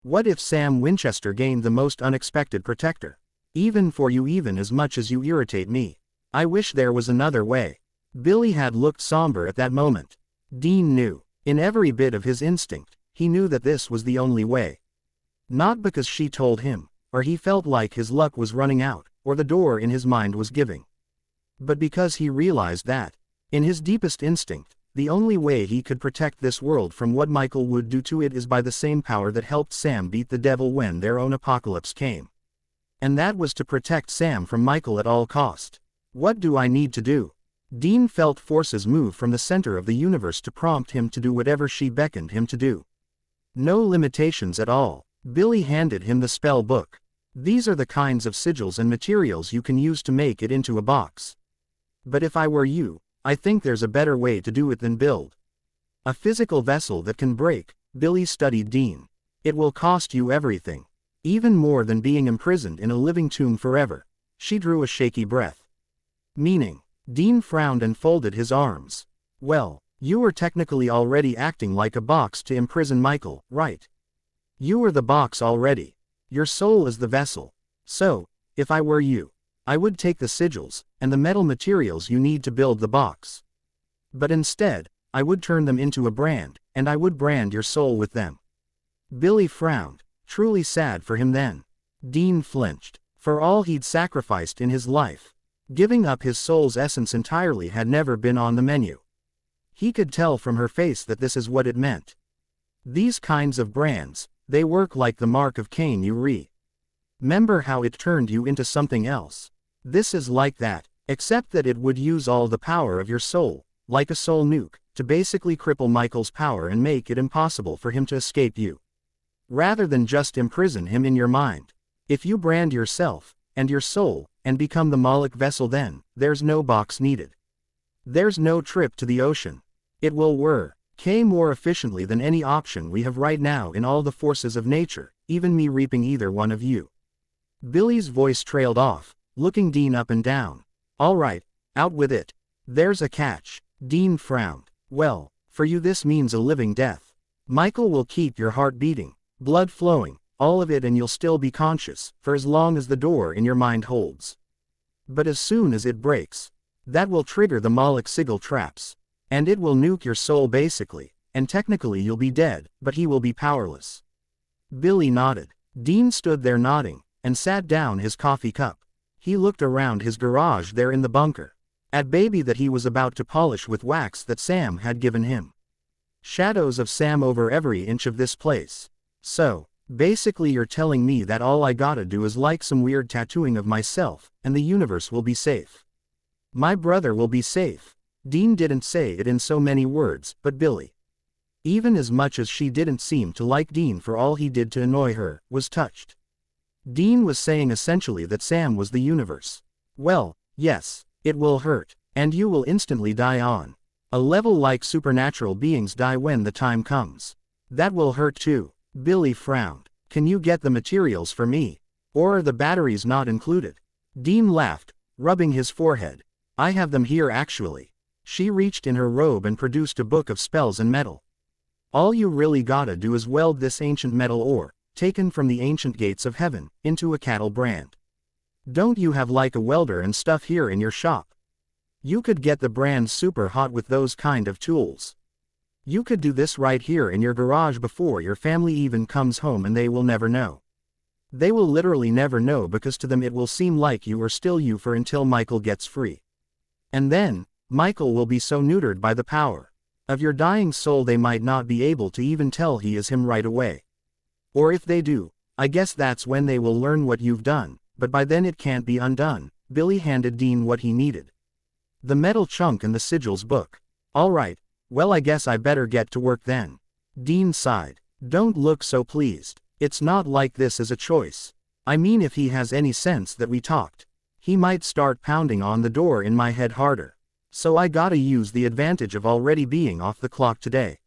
What if Sam Winchester gained the most unexpected protector? Even for you, even as much as you irritate me. I wish there was another way. Billy had looked somber at that moment. Dean knew. In every bit of his instinct, he knew that this was the only way. Not because she told him, or he felt like his luck was running out, or the door in his mind was giving. But because he realized that, in his deepest instinct, the only way he could protect this world from what Michael would do to it is by the same power that helped Sam beat the devil when their own apocalypse came. And that was to protect Sam from Michael at all cost. What do I need to do? Dean felt forces move from the center of the universe to prompt him to do whatever she beckoned him to do. No limitations at all. Billy handed him the spell book. These are the kinds of sigils and materials you can use to make it into a box. But if I were you, I think there's a better way to do it than build a physical vessel that can break. Billy studied Dean. It will cost you everything. Even more than being imprisoned in a living tomb forever. She drew a shaky breath. Meaning? Dean frowned and folded his arms. Well, you were technically already acting like a box to imprison Michael, right? You were the box already. Your soul is the vessel. So, if I were you, I would take the sigils, and the metal materials you need to build the box. But instead, I would turn them into a brand, and I would brand your soul with them. Billy frowned, truly sad for him then. Dean flinched. For all he'd sacrificed in his life, giving up his soul's essence entirely had never been on the menu. He could tell from her face that this is what it meant. These kinds of brands, they work like the mark of Cain, you remember how it turned you into something else? This is like that, except that it would use all the power of your soul, like a soul nuke, to basically cripple Michael's power and make it impossible for him to escape you. Rather than just imprison him in your mind. If you brand yourself, and your soul, and become the Moloch vessel, then there's no box needed. There's no trip to the ocean. It will work more efficiently than any option we have right now in all the forces of nature, even me reaping either one of you. Billy's voice trailed off, looking Dean up and down. All right, out with it. There's a catch. Dean frowned. Well, for you this means a living death. Michael will keep your heart beating, blood flowing, all of it, and you'll still be conscious, for as long as the door in your mind holds. But as soon as it breaks, that will trigger the Moloch sigil traps. And it will nuke your soul basically, and technically you'll be dead, but he will be powerless. Billy nodded. Dean stood there nodding, and sat down his coffee cup. He looked around his garage there in the bunker. At baby that he was about to polish with wax that Sam had given him. Shadows of Sam over every inch of this place. So, basically you're telling me that all I gotta do is like some weird tattooing of myself, and the universe will be safe. My brother will be safe. Dean didn't say it in so many words, but Billy, even as much as she didn't seem to like Dean for all he did to annoy her, was touched. Dean was saying essentially that Sam was the universe. Well, yes, it will hurt, and you will instantly die on a level like supernatural beings die when the time comes. That will hurt too. Billy frowned. Can you get the materials for me? Or are the batteries not included? Dean laughed, rubbing his forehead. I have them here actually. She reached in her robe and produced a book of spells and metal. All you really gotta do is weld this ancient metal ore, taken from the ancient gates of heaven, into a cattle brand. Don't you have like a welder and stuff here in your shop? You could get the brand super hot with those kind of tools. You could do this right here in your garage before your family even comes home, and they will never know. They will literally never know, because to them it will seem like you are still you for until Michael gets free. And then, Michael will be so neutered by the power of your dying soul they might not be able to even tell he is him right away. Or if they do, I guess that's when they will learn what you've done, but by then it can't be undone. Billy handed Dean what he needed. The metal chunk and the sigils book. All right, well I guess I better get to work then. Dean sighed. Don't look so pleased. It's not like this is a choice. I mean, if he has any sense that we talked, he might start pounding on the door in my head harder. So I gotta use the advantage of already being off the clock today.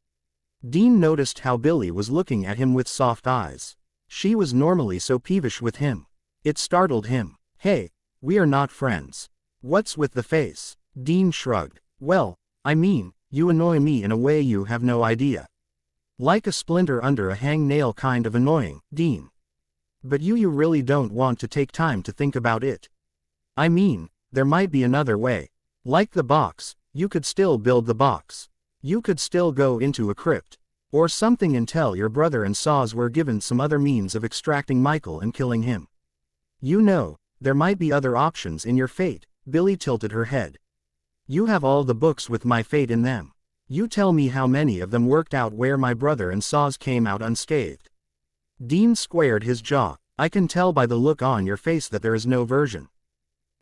Dean noticed how Billy was looking at him with soft eyes. She was normally so peevish with him. It startled him. Hey, we are not friends. What's with the face? Dean shrugged. Well, I mean, you annoy me in a way you have no idea. Like a splinter under a hangnail, kind of annoying, Dean. But you really don't want to take time to think about it. I mean, there might be another way. Like the box, you could still build the box. You could still go into a crypt. Or something and tell your brother and Saws were given some other means of extracting Michael and killing him. You know, there might be other options in your fate. Billy tilted her head. You have all the books with my fate in them. You tell me how many of them worked out where my brother and Saws came out unscathed. Dean squared his jaw. I can tell by the look on your face that there is no version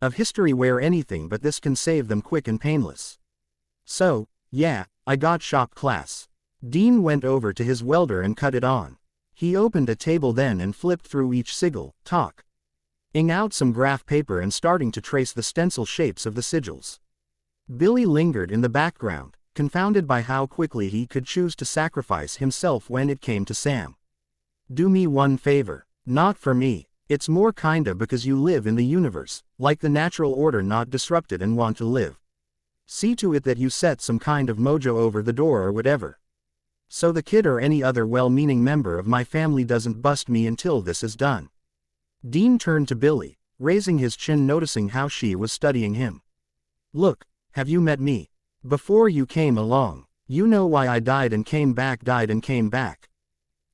of history where anything but this can save them quick and painless. So, yeah, I got shop class. Dean went over to his welder and cut it on. He opened a table then and flipped through each sigil, ing out some graph paper and starting to trace the stencil shapes of the sigils. Billy lingered in the background, confounded by how quickly he could choose to sacrifice himself when it came to Sam. Do me one favor. Not for me. It's more kinda because you live in the universe, like the natural order, not disrupted, and want to live. See to it that you set some kind of mojo over the door or whatever. So the kid or any other well-meaning member of my family doesn't bust me until this is done. Dean turned to Billy, raising his chin, noticing how she was studying him. Look, have you met me? Before you came along, you know why I died and came back.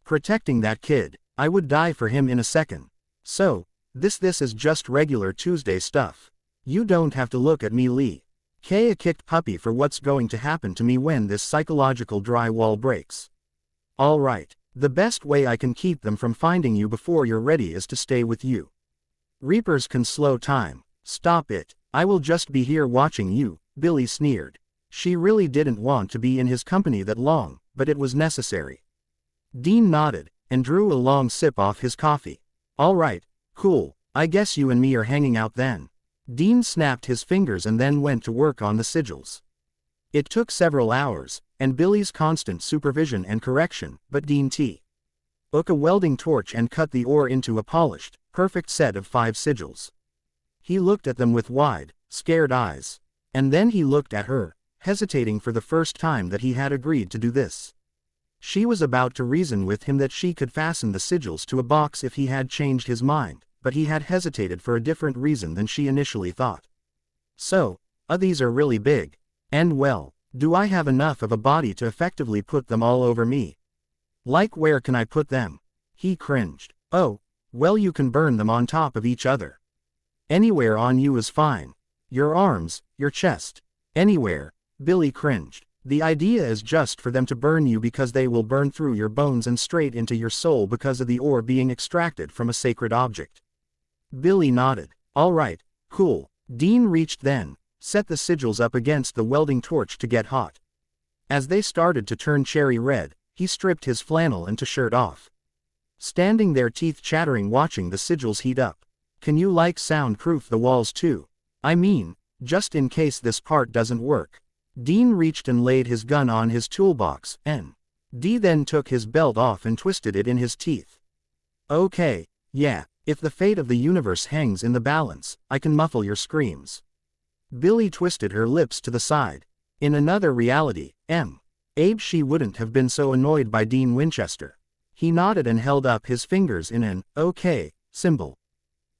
Protecting that kid. I would die for him in a second. So, this is just regular Tuesday stuff. You don't have to look at me, Lee. A kicked puppy for what's going to happen to me when this psychological drywall breaks. All right, the best way I can keep them from finding you before you're ready is to stay with you. Reapers can slow time. Stop it. I will just be here watching you, Billy sneered. She really didn't want to be in his company that long, but it was necessary. Dean nodded, and drew a long sip off his coffee. All right, cool, I guess you and me are hanging out then. Dean snapped his fingers and then went to work on the sigils. It took several hours, and Billy's constant supervision and correction, but Dean took a welding torch and cut the ore into a polished, perfect set of 5 sigils. He looked at them with wide, scared eyes. And then he looked at her, hesitating for the first time that he had agreed to do this. She was about to reason with him that she could fasten the sigils to a box if he had changed his mind, but he had hesitated for a different reason than she initially thought. So, these are really big. And well, do I have enough of a body to effectively put them all over me? Like, where can I put them? He cringed. Oh, well, you can burn them on top of each other. Anywhere on you is fine. Your arms, your chest. Anywhere. Billy cringed. The idea is just for them to burn you because they will burn through your bones and straight into your soul because of the ore being extracted from a sacred object. Billy nodded. All right, cool. Dean reached then, set the sigils up against the welding torch to get hot. As they started to turn cherry red, he stripped his flannel and shirt off. Standing there, teeth chattering, watching the sigils heat up. Can you soundproof the walls too? I mean, just in case this part doesn't work. Dean reached and laid his gun on his toolbox, and D then took his belt off and twisted it in his teeth. Okay, yeah, if the fate of the universe hangs in the balance, I can muffle your screams. Billy twisted her lips to the side. In another reality, Abe, she wouldn't have been so annoyed by Dean Winchester. He nodded and held up his fingers in an okay symbol.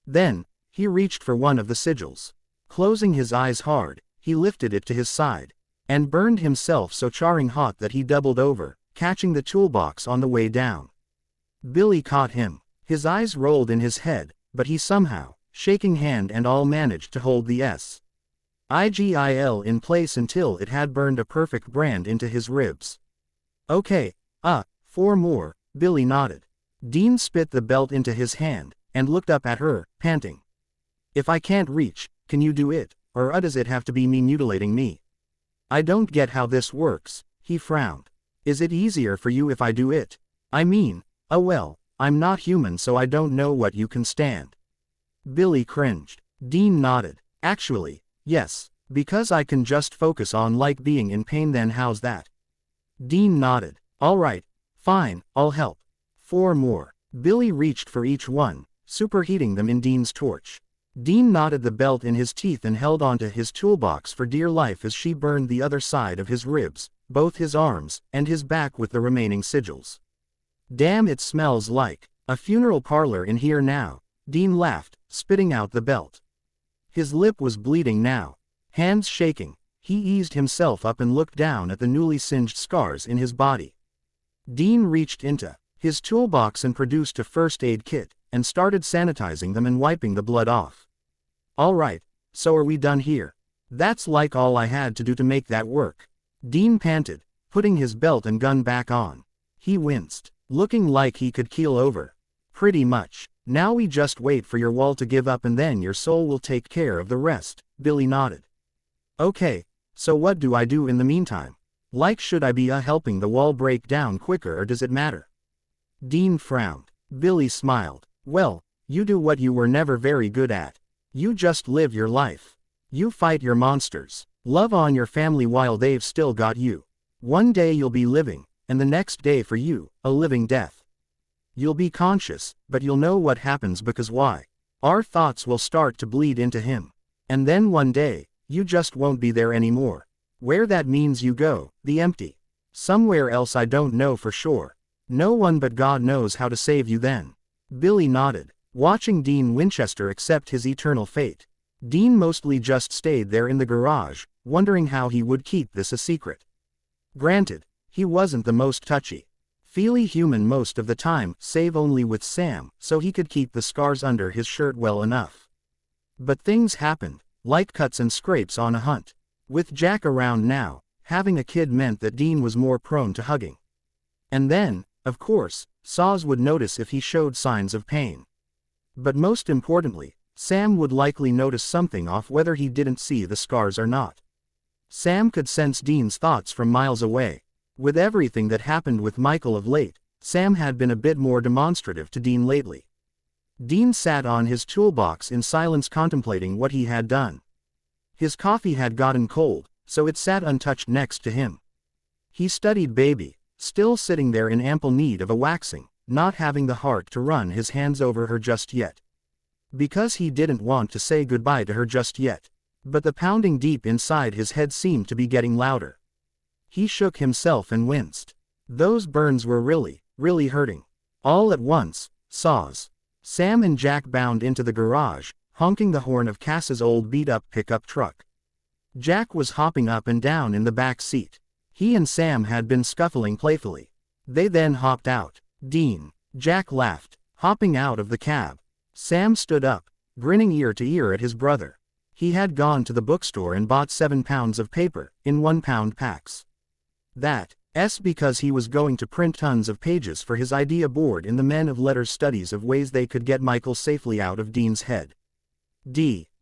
Then, he reached for one of the sigils. Closing his eyes hard, he lifted it to his side, and burned himself so charring hot that he doubled over, catching the toolbox on the way down. Billy caught him. His eyes rolled in his head, but he somehow, shaking hand and all, managed to hold the sigil in place until it had burned a perfect brand into his ribs. Okay, 4 more, Billy nodded. Dean spit the belt into his hand, and looked up at her, panting. If I can't reach, can you do it, or does it have to be me mutilating me? I don't get how this works, he frowned. Is it easier for you if I do it? I mean, well, I'm not human, so I don't know what you can stand. Billy cringed. Dean nodded. Actually, yes, because I can just focus on being in pain. Then how's that? Dean nodded. All right, fine, I'll help. 4 more. Billy reached for each one, superheating them in Dean's torch. Dean knotted the belt in his teeth and held onto his toolbox for dear life as she burned the other side of his ribs, both his arms, and his back with the remaining sigils. Damn, it smells like a funeral parlor in here now, Dean laughed, spitting out the belt. His lip was bleeding now. Hands shaking, he eased himself up and looked down at the newly singed scars in his body. Dean reached into his toolbox and produced a first aid kit, and started sanitizing them and wiping the blood off. All right, so are we done here? That's like all I had to do to make that work. Dean panted, putting his belt and gun back on. He winced, looking like he could keel over. Pretty much. Now we just wait for your wall to give up and then your soul will take care of the rest, Billy nodded. Okay, so what do I do in the meantime? Like, should I be helping the wall break down quicker, or does it matter? Dean frowned. Billy smiled. Well, you do what you were never very good at. You just live your life. You fight your monsters. Love on your family while they've still got you. One day you'll be living, and the next day for you, a living death. You'll be conscious, but you'll know what happens because why? Our thoughts will start to bleed into him. And then one day, you just won't be there anymore. Where that means you go, the empty. Somewhere else, I don't know for sure. No one but God knows how to save you then. Billy nodded, watching Dean Winchester accept his eternal fate. Dean mostly just stayed there in the garage, wondering how he would keep this a secret. Granted, he wasn't the most touchy-feely human most of the time, save only with Sam, so he could keep the scars under his shirt well enough. But things happened, like cuts and scrapes on a hunt. With Jack around now, having a kid meant that Dean was more prone to hugging. And then, of course, Saws would notice if he showed signs of pain. But most importantly, Sam would likely notice something off whether he didn't see the scars or not. Sam could sense Dean's thoughts from miles away. With everything that happened with Michael of late, Sam had been a bit more demonstrative to Dean lately. Dean sat on his toolbox in silence, contemplating what he had done. His coffee had gotten cold, so it sat untouched next to him. He studied Baby, still sitting there in ample need of a waxing, not having the heart to run his hands over her just yet. Because he didn't want to say goodbye to her just yet. But the pounding deep inside his head seemed to be getting louder. He shook himself and winced. Those burns were really, really hurting. All at once, Saws, Sam and Jack bound into the garage, honking the horn of Cass's old beat-up pickup truck. Jack was hopping up and down in the back seat. He and Sam had been scuffling playfully. They then hopped out. Dean, Jack laughed, hopping out of the cab. Sam stood up, grinning ear to ear at his brother. He had gone to the bookstore and bought 7 pounds of paper, in 1-pound packs. That's because he was going to print tons of pages for his idea board in the Men of Letters studies of ways they could get Michael safely out of Dean's head.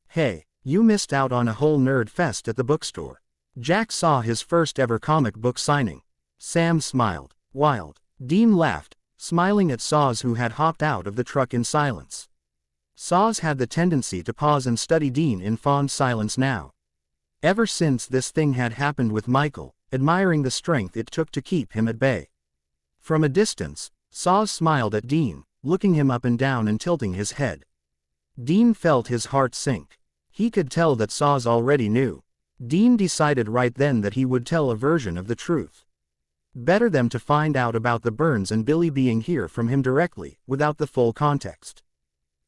Hey, you missed out on a whole nerd fest at the bookstore. Jack saw his first ever comic book signing. Sam smiled. Wild. Dean laughed, smiling at Saws, who had hopped out of the truck in silence. Saws had the tendency to pause and study Dean in fond silence now. Ever since this thing had happened with Michael, admiring the strength it took to keep him at bay. From a distance, Saws smiled at Dean, looking him up and down and tilting his head. Dean felt his heart sink. He could tell that Saws already knew. Dean decided right then that he would tell a version of the truth. Better them to find out about the burns and Billy being here from him directly, without the full context.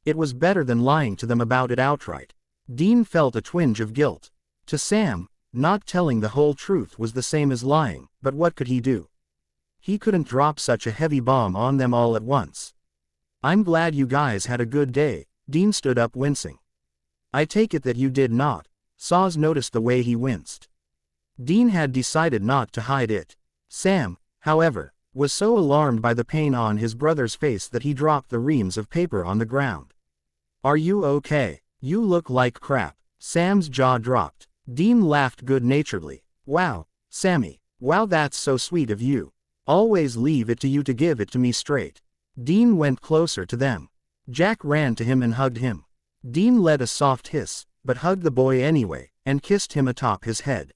It was better than lying to them about it outright. Dean felt a twinge of guilt. To Sam, not telling the whole truth was the same as lying, but what could he do? He couldn't drop such a heavy bomb on them all at once. I'm glad you guys had a good day. Dean stood up, wincing. I take it that you did not. Saws noticed the way he winced. Dean had decided not to hide it. Sam, however, was so alarmed by the pain on his brother's face that he dropped the reams of paper on the ground. Are you okay? You look like crap. Sam's jaw dropped. Dean laughed good-naturedly. Wow, Sammy. Wow, that's so sweet of you. Always leave it to you to give it to me straight. Dean went closer to them. Jack ran to him and hugged him. Dean let a soft hiss, but hugged the boy anyway, and kissed him atop his head.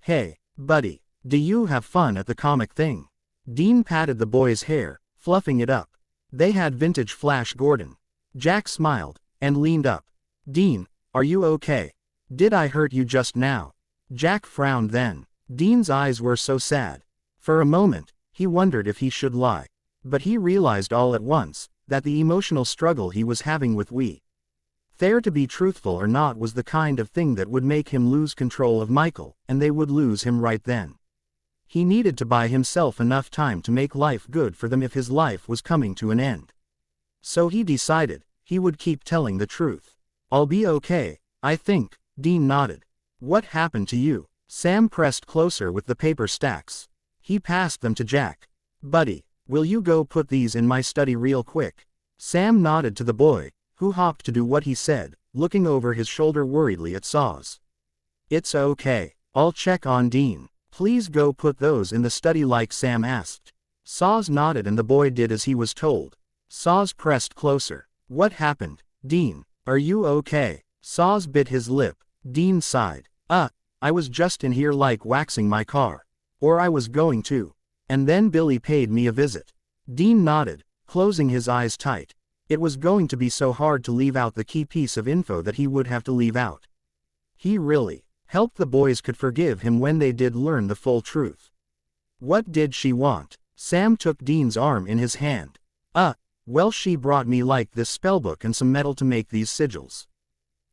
Hey, buddy, do you have fun at the comic thing? Dean patted the boy's hair, fluffing it up. They had vintage Flash Gordon. Jack smiled, and leaned up. Dean, are you okay? Did I hurt you just now? Jack frowned then. Dean's eyes were so sad. For a moment, he wondered if he should lie. But he realized all at once, that the emotional struggle he was having with Thayer to be truthful or not was the kind of thing that would make him lose control of Michael, and they would lose him right then. He needed to buy himself enough time to make life good for them if his life was coming to an end. So he decided, he would keep telling the truth. "I'll be okay, I think," Dean nodded. "What happened to you?" Sam pressed closer with the paper stacks. He passed them to Jack. "Buddy, will you go put these in my study real quick?" Sam nodded to the boy, who hopped to do what he said, looking over his shoulder worriedly at Saws. "It's okay, I'll check on Dean. Please go put those in the study like Sam asked." Saws nodded and the boy did as he was told. Saws pressed closer. "What happened, Dean? Are you okay?" Saws bit his lip. Dean sighed. I was just in here like waxing my car. Or I was going to. And then Billy paid me a visit." Dean nodded, closing his eyes tight. It was going to be so hard to leave out the key piece of info that he would have to leave out. He really hoped the boys could forgive him when they did learn the full truth. "What did she want?" Sam took Dean's arm in his hand. Well, she brought me like this spellbook and some metal to make these sigils.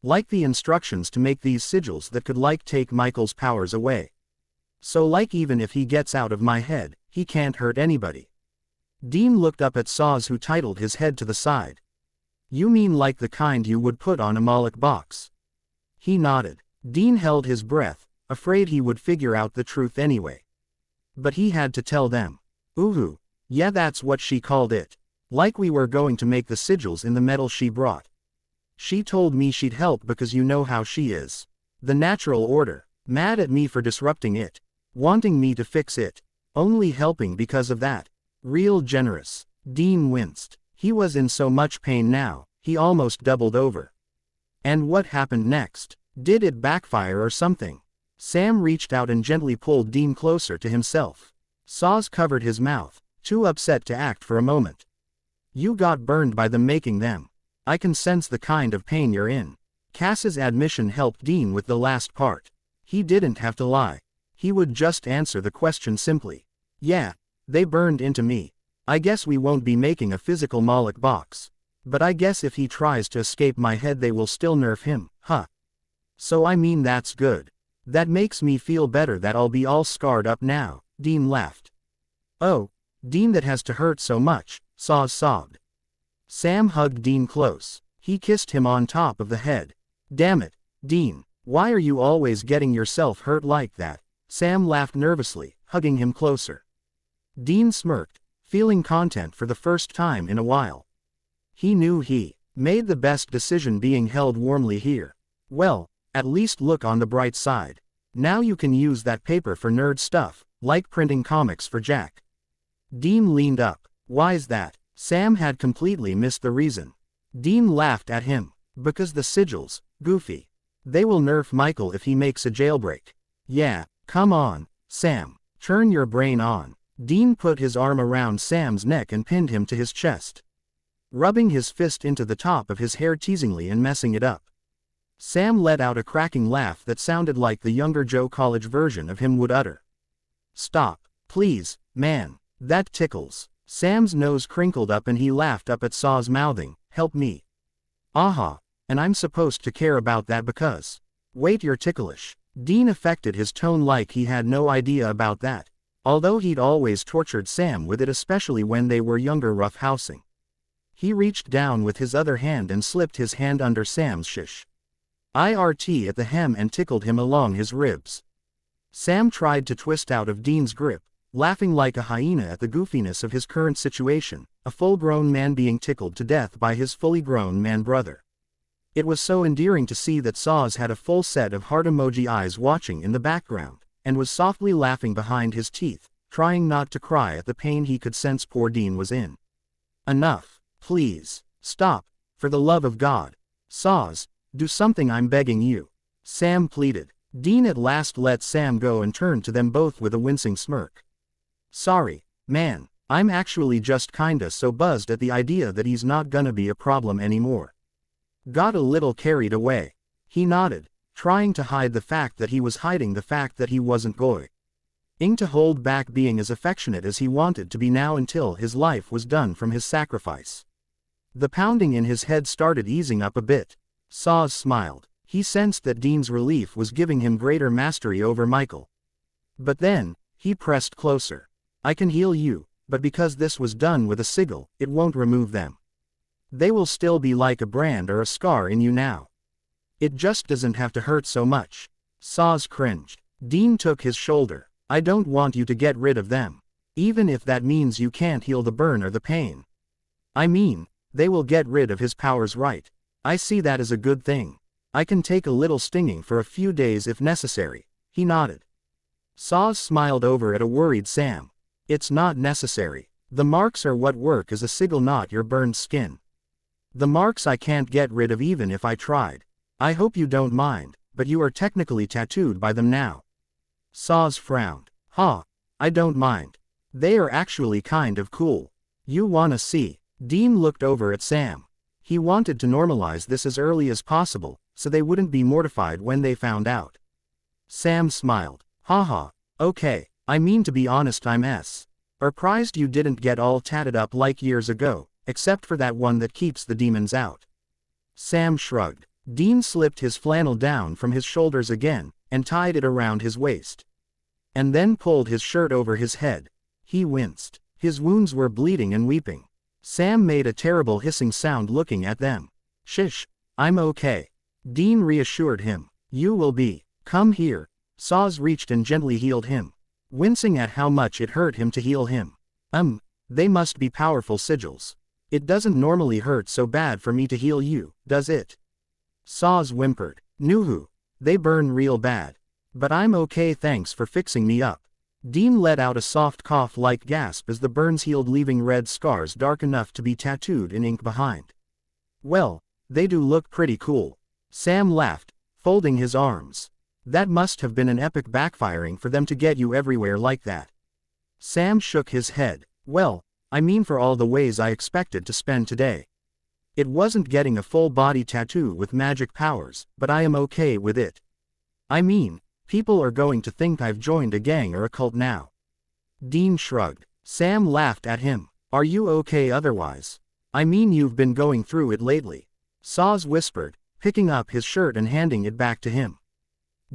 Like the instructions to make these sigils that could like take Michael's powers away. So like even if he gets out of my head, he can't hurt anybody." Dean looked up at Saws who titled his head to the side. "You mean like the kind you would put on a Moloch box?" He nodded. Dean held his breath, afraid he would figure out the truth anyway. But he had to tell them. "Ooh, yeah, that's what she called it. Like we were going to make the sigils in the metal she brought. She told me she'd help because you know how she is. The natural order, mad at me for disrupting it, wanting me to fix it, only helping because of that. Real generous." Dean winced. He was in so much pain now, he almost doubled over. "And what happened next? Did it backfire or something?" Sam reached out and gently pulled Dean closer to himself. Saws covered his mouth, too upset to act for a moment. "You got burned by them making them. I can sense the kind of pain you're in." Cass's admission helped Dean with the last part. He didn't have to lie. He would just answer the question simply. "Yeah, they burned into me. I guess we won't be making a physical Moloch box. But I guess if he tries to escape my head they will still nerf him, huh? So I mean that's good. That makes me feel better that I'll be all scarred up now," Dean laughed. "Oh, Dean, that has to hurt so much," Saws sobbed. Sam hugged Dean close. He kissed him on top of the head. "Damn it, Dean, why are you always getting yourself hurt like that?" Sam laughed nervously, hugging him closer. Dean smirked, feeling content for the first time in a while. He knew he made the best decision being held warmly here. Well, at least look on the bright side. Now you can use that paper for nerd stuff, like printing comics for Jack. Dean leaned up. "Why's that?" Sam had completely missed the reason. Dean laughed at him. "Because the sigils, goofy. They will nerf Michael if he makes a jailbreak." "Yeah, come on, Sam. Turn your brain on." Dean put his arm around Sam's neck and pinned him to his chest, rubbing his fist into the top of his hair teasingly and messing it up. Sam let out a cracking laugh that sounded like the younger Joe College version of him would utter. "Stop, please, man. That tickles." Sam's nose crinkled up and he laughed up at Saws, mouthing, "Help me." "Aha, and I'm supposed to care about that because..." "Wait, you're ticklish." Dean affected his tone like he had no idea about that, although he'd always tortured Sam with it, especially when they were younger, roughhousing. He reached down with his other hand and slipped his hand under Sam's shish. IRT at the hem and tickled him along his ribs. Sam tried to twist out of Dean's grip, laughing like a hyena at the goofiness of his current situation, a full-grown man being tickled to death by his fully grown man brother. It was so endearing to see that Saws had a full set of heart emoji eyes watching in the background, and was softly laughing behind his teeth, trying not to cry at the pain he could sense poor Dean was in. "Enough, please. Stop, for the love of God. Saws, do something, I'm begging you," Sam pleaded. Dean at last let Sam go and turned to them both with a wincing smirk. "Sorry, man, I'm actually just kinda so buzzed at the idea that he's not gonna be a problem anymore. Got a little carried away." He nodded, trying to hide the fact that he was hiding the fact that he wasn't going To hold back being as affectionate as he wanted to be now until his life was done from his sacrifice. The pounding in his head started easing up a bit. Saz smiled. He sensed that Dean's relief was giving him greater mastery over Michael. But then, he pressed closer. I can heal you, but because this was done with a sigil, it won't remove them. They will still be like a brand or a scar in you now. It just doesn't have to hurt so much. Saz cringed. Dean took his shoulder. I don't want you to get rid of them. Even if that means you can't heal the burn or the pain. I mean, they will get rid of his powers, right? I see that as a good thing. I can take a little stinging for a few days if necessary. He nodded. Saz smiled over at a worried Sam. It's not necessary. The marks are what work as a sigil, not your burned skin. The marks I can't get rid of even if I tried. I hope you don't mind, but you are technically tattooed by them now. Saz frowned. I don't mind. They are actually kind of cool. You wanna see? Dean looked over at Sam. He wanted to normalize this as early as possible, so they wouldn't be mortified when they found out. Sam smiled. Okay, I mean, to be honest, I'm surprised you didn't get all tatted up like years ago, except for that one that keeps the demons out. Sam shrugged. Dean slipped his flannel down from his shoulders again, and tied it around his waist. And then pulled his shirt over his head. He winced. His wounds were bleeding and weeping. Sam made a terrible hissing sound looking at them. Shish, I'm okay. Dean reassured him. You will be. Come here. Saz reached and gently healed him. Wincing at how much it hurt him to heal him. They must be powerful sigils. It doesn't normally hurt so bad for me to heal you, does it? Saz whimpered. Nuhu. They burn real bad. But I'm okay, thanks for fixing me up. Dean let out a soft cough-like gasp as the burns healed, leaving red scars dark enough to be tattooed in ink behind. Well, they do look pretty cool. Sam laughed, folding his arms. That must have been an epic backfiring for them to get you everywhere like that. Sam shook his head. Well, I mean, for all the ways I expected to spend today. It wasn't getting a full-body tattoo with magic powers, but I am okay with it. I mean, people are going to think I've joined a gang or a cult now. Dean shrugged. Sam laughed at him. Are you okay otherwise? I mean, you've been going through it lately. Saz whispered, picking up his shirt and handing it back to him.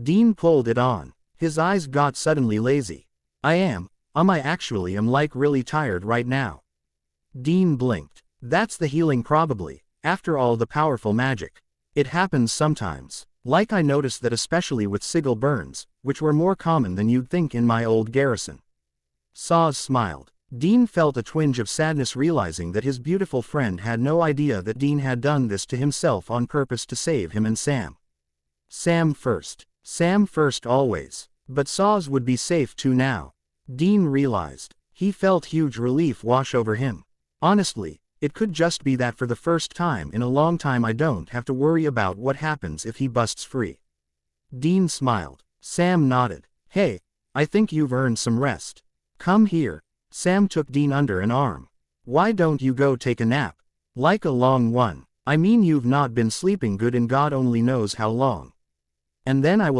Dean pulled it on. His eyes got suddenly lazy. I actually am like really tired right now. Dean blinked. That's the healing probably, after all the powerful magic. It happens sometimes. Like I noticed that especially with sigil burns, which were more common than you'd think in my old garrison. Saz smiled. Dean felt a twinge of sadness realizing that his beautiful friend had no idea that Dean had done this to himself on purpose to save him and Sam. Sam first. Sam first always. But Saz would be safe too now. Dean realized. He felt huge relief wash over him. Honestly, it could just be that for the first time in a long time I don't have to worry about what happens if he busts free. Dean smiled. Sam nodded. Hey, I think you've earned some rest. Come here. Sam took Dean under an arm. Why don't you go take a nap? Like a long one. I mean, you've not been sleeping good in God only knows how long. And then I'll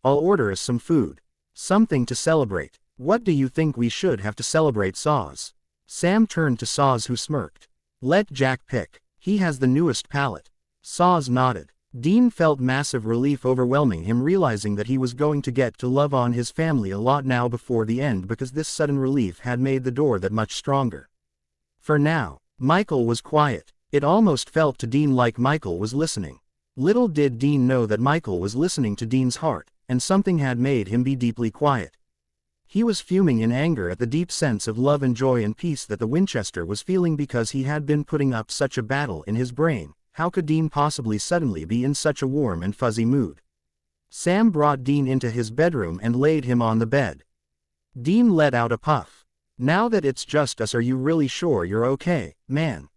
order us some food. Something to celebrate. What do you think we should have to celebrate, Saz? Sam turned to Saz, who smirked. Let Jack pick. He has the newest palette. Saz nodded. Dean felt massive relief overwhelming him, realizing that he was going to get to love on his family a lot now before the end, because this sudden relief had made the door that much stronger. For now, Michael was quiet. It almost felt to Dean like Michael was listening. Little did Dean know that Michael was listening to Dean's heart, and something had made him be deeply quiet. He was fuming in anger at the deep sense of love and joy and peace that the Winchester was feeling because he had been putting up such a battle in his brain. How could Dean possibly suddenly be in such a warm and fuzzy mood? Sam brought Dean into his bedroom and laid him on the bed. Dean let out a puff. Now that it's just us, are you really sure you're okay, man?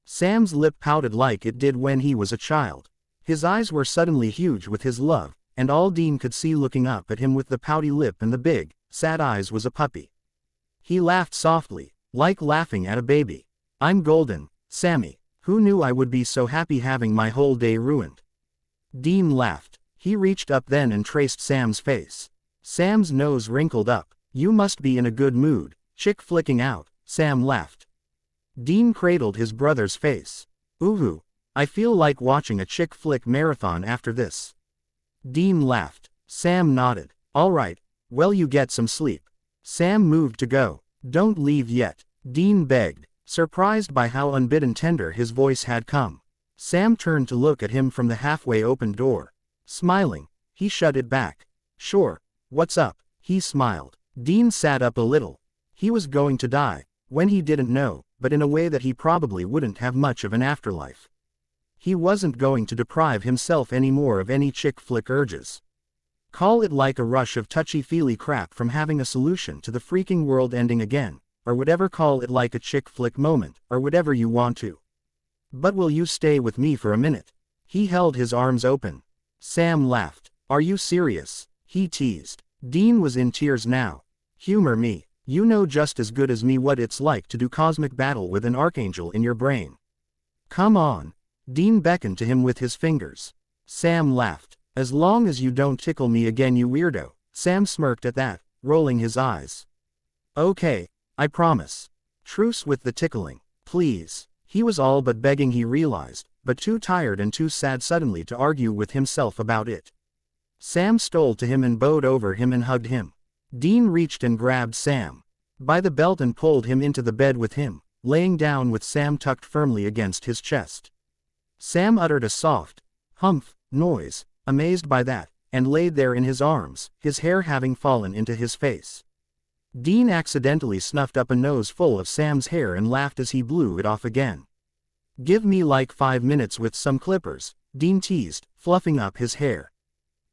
Sam's lip pouted like it did when he was a child. His eyes were suddenly huge with his love, and all Dean could see looking up at him with the pouty lip and the big, sad eyes was a puppy. He laughed softly, like laughing at a baby. I'm golden, Sammy. Who knew I would be so happy having my whole day ruined? Dean laughed. He reached up then and traced Sam's face. Sam's nose wrinkled up. You must be in a good mood, chick flicking out, Sam laughed. Dean cradled his brother's face. Ooh, I feel like watching a chick flick marathon after this. Dean laughed. Sam nodded. All right, well you get some sleep. Sam moved to go. Don't leave yet, Dean begged, surprised by how unbidden tender his voice had come. Sam turned to look at him from the halfway opened door. Smiling, he shut it back. Sure, what's up? He smiled. Dean sat up a little. He was going to die, when he didn't know, but in a way that he probably wouldn't have much of an afterlife. He wasn't going to deprive himself anymore of any chick flick urges. Call it like a rush of touchy-feely crap from having a solution to the freaking world ending again, or whatever, call it like a chick flick moment, or whatever you want to. But will you stay with me for a minute? He held his arms open. Sam laughed. Are you serious? He teased. Dean was in tears now. Humor me. You know just as good as me what it's like to do cosmic battle with an archangel in your brain. Come on. Dean beckoned to him with his fingers. Sam laughed. As long as you don't tickle me again, you weirdo. Sam smirked at that, rolling his eyes. Okay, I promise. Truce with the tickling, please. He was all but begging, he realized, but too tired and too sad suddenly to argue with himself about it. Sam stole to him and bowed over him and hugged him. Dean reached and grabbed Sam by the belt and pulled him into the bed with him, laying down with Sam tucked firmly against his chest. Sam uttered a soft, humph, noise, amazed by that, and laid there in his arms, his hair having fallen into his face. Dean accidentally snuffed up a nose full of Sam's hair and laughed as he blew it off again. Give me like 5 minutes with some clippers, Dean teased, fluffing up his hair.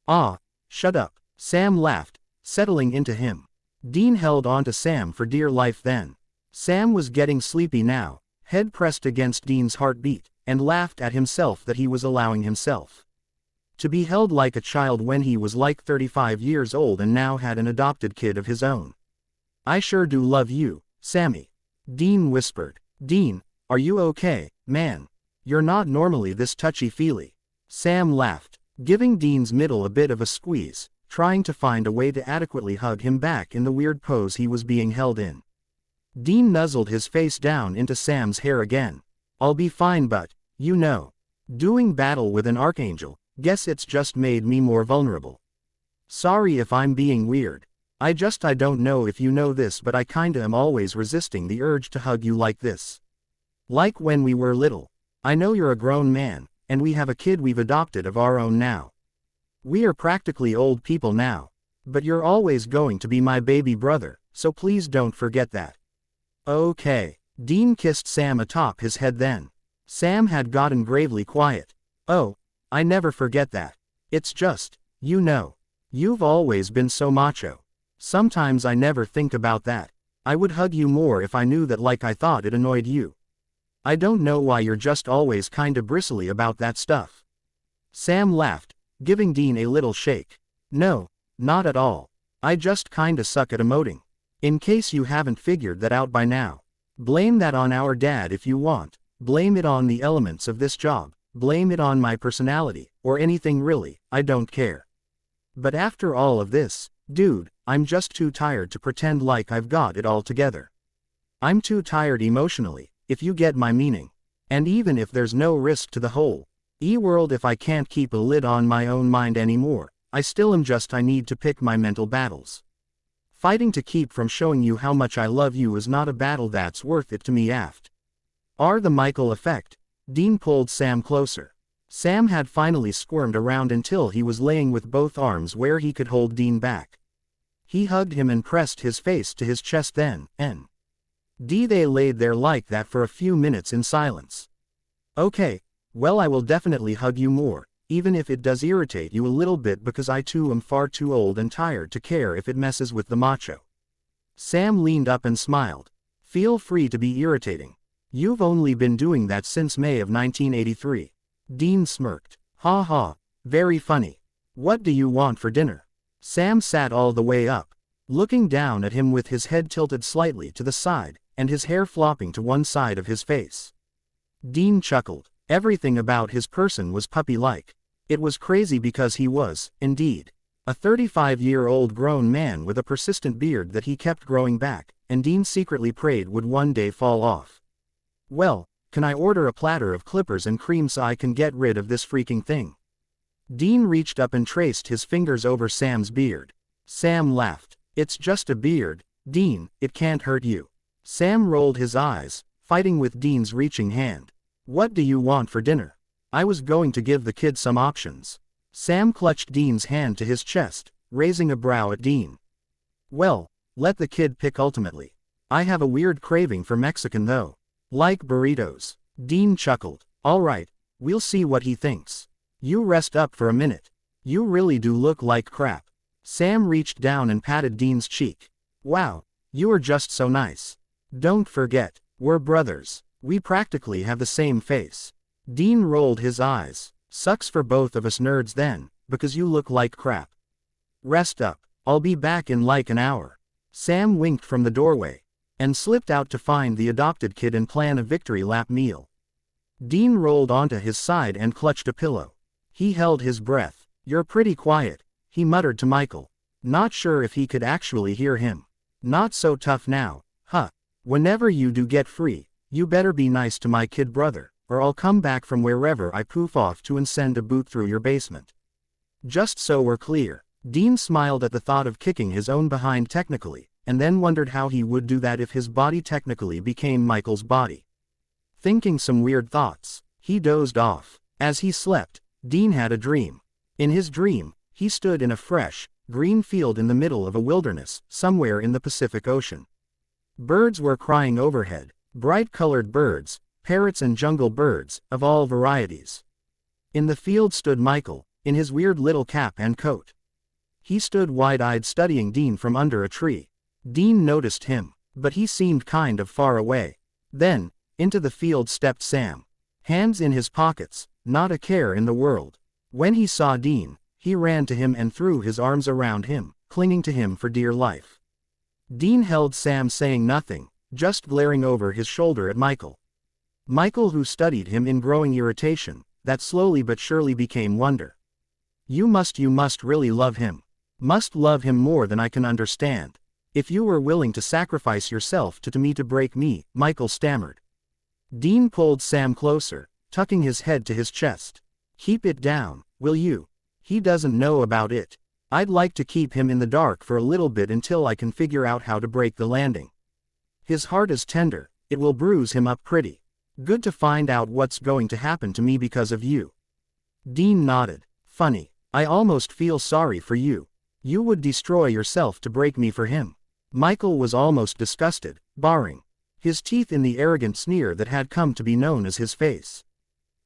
Ah, shut up, Sam laughed, settling into him. Dean held on to Sam for dear life then. Sam was getting sleepy now, head pressed against Dean's heartbeat, and laughed at himself that he was allowing himself to be held like a child when he was like 35 years old and now had an adopted kid of his own. I sure do love you, Sammy. Dean whispered. Dean, are you okay, man? You're not normally this touchy-feely. Sam laughed, giving Dean's middle a bit of a squeeze, trying to find a way to adequately hug him back in the weird pose he was being held in. Dean nuzzled his face down into Sam's hair again. I'll be fine, but, you know, doing battle with an archangel, guess it's just made me more vulnerable. Sorry if I'm being weird. I don't know if you know this, but I kinda am always resisting the urge to hug you like this. Like when we were little. I know you're a grown man, and we have a kid we've adopted of our own now. We are practically old people now. But you're always going to be my baby brother, so please don't forget that. Okay. Dean kissed Sam atop his head then. Sam had gotten gravely quiet. Oh, I never forget that. It's just, you know, you've always been so macho. Sometimes I never think about that. I would hug you more if I knew that, like I thought it annoyed you. I don't know why you're just always kinda bristly about that stuff. Sam laughed, giving Dean a little shake. No, not at all. I just kinda suck at emoting. In case you haven't figured that out by now. Blame that on our dad if you want. Blame it on the elements of this job. Blame it on my personality, or anything really, I don't care. But after all of this, dude, I'm just too tired to pretend like I've got it all together. I'm too tired emotionally, if you get my meaning. And even if there's no risk to the whole E-world, if I can't keep a lid on my own mind anymore, I still am just I need to pick my mental battles. Fighting to keep from showing you how much I love you is not a battle that's worth it to me aft. The Michael effect. Dean pulled Sam closer. Sam had finally squirmed around until he was laying with both arms where he could hold Dean back. He hugged him and pressed his face to his chest then, they laid there like that for a few minutes in silence. Okay, well I will definitely hug you more, even if it does irritate you a little bit because I too am far too old and tired to care if it messes with the macho. Sam leaned up and smiled. Feel free to be irritating. You've only been doing that since May of 1983. Dean smirked. Ha ha, very funny. What do you want for dinner? Sam sat all the way up, looking down at him with his head tilted slightly to the side, and his hair flopping to one side of his face. Dean chuckled. Everything about his person was puppy-like. It was crazy because he was, indeed, A 35-year-old grown man with a persistent beard that he kept growing back, and Dean secretly prayed would one day fall off. Well, can I order a platter of clippers and cream so I can get rid of this freaking thing? Dean reached up and traced his fingers over Sam's beard. Sam laughed. It's just a beard, Dean, it can't hurt you. Sam rolled his eyes, fighting with Dean's reaching hand. What do you want for dinner? I was going to give the kid some options. Sam clutched Dean's hand to his chest, raising a brow at Dean. Well, let the kid pick ultimately. I have a weird craving for Mexican though. Like burritos. Dean chuckled. All right, we'll see what he thinks. You rest up for a minute. You really do look like crap. Sam reached down and patted Dean's cheek. Wow, you are just so nice. Don't forget, we're brothers. We practically have the same face. Dean rolled his eyes. Sucks for both of us nerds then, because you look like crap. Rest up. I'll be back in like an hour. Sam winked from the doorway, and slipped out to find the adopted kid and plan a victory lap meal. Dean rolled onto his side and clutched a pillow. He held his breath. You're pretty quiet, he muttered to Michael. Not sure if he could actually hear him. Not so tough now, huh? Whenever you do get free, you better be nice to my kid brother, or I'll come back from wherever I poof off to and send a boot through your basement. Just so we're clear. Dean smiled at the thought of kicking his own behind technically, and then wondered how he would do that if his body technically became Michael's body. Thinking some weird thoughts, he dozed off. As he slept, Dean had a dream. In his dream, he stood in a fresh, green field in the middle of a wilderness, somewhere in the Pacific Ocean. Birds were crying overhead, bright-colored birds, parrots and jungle birds, of all varieties. In the field stood Michael, in his weird little cap and coat. He stood wide-eyed studying Dean from under a tree. Dean noticed him, but he seemed kind of far away. Then, into the field stepped Sam. Hands in his pockets, not a care in the world. When he saw Dean, he ran to him and threw his arms around him, clinging to him for dear life. Dean held Sam saying nothing, just glaring over his shoulder at Michael. Michael, who studied him in growing irritation, that slowly but surely became wonder. You must really love him. Must love him more than I can understand. If you were willing to sacrifice yourself to me to break me, Michael stammered. Dean pulled Sam closer, tucking his head to his chest. Keep it down, will you? He doesn't know about it. I'd like to keep him in the dark for a little bit until I can figure out how to break the landing. His heart is tender, it will bruise him up pretty. Good to find out what's going to happen to me because of you. Dean nodded. Funny, I almost feel sorry for you. You would destroy yourself to break me for him. Michael was almost disgusted, baring his teeth in the arrogant sneer that had come to be known as his face.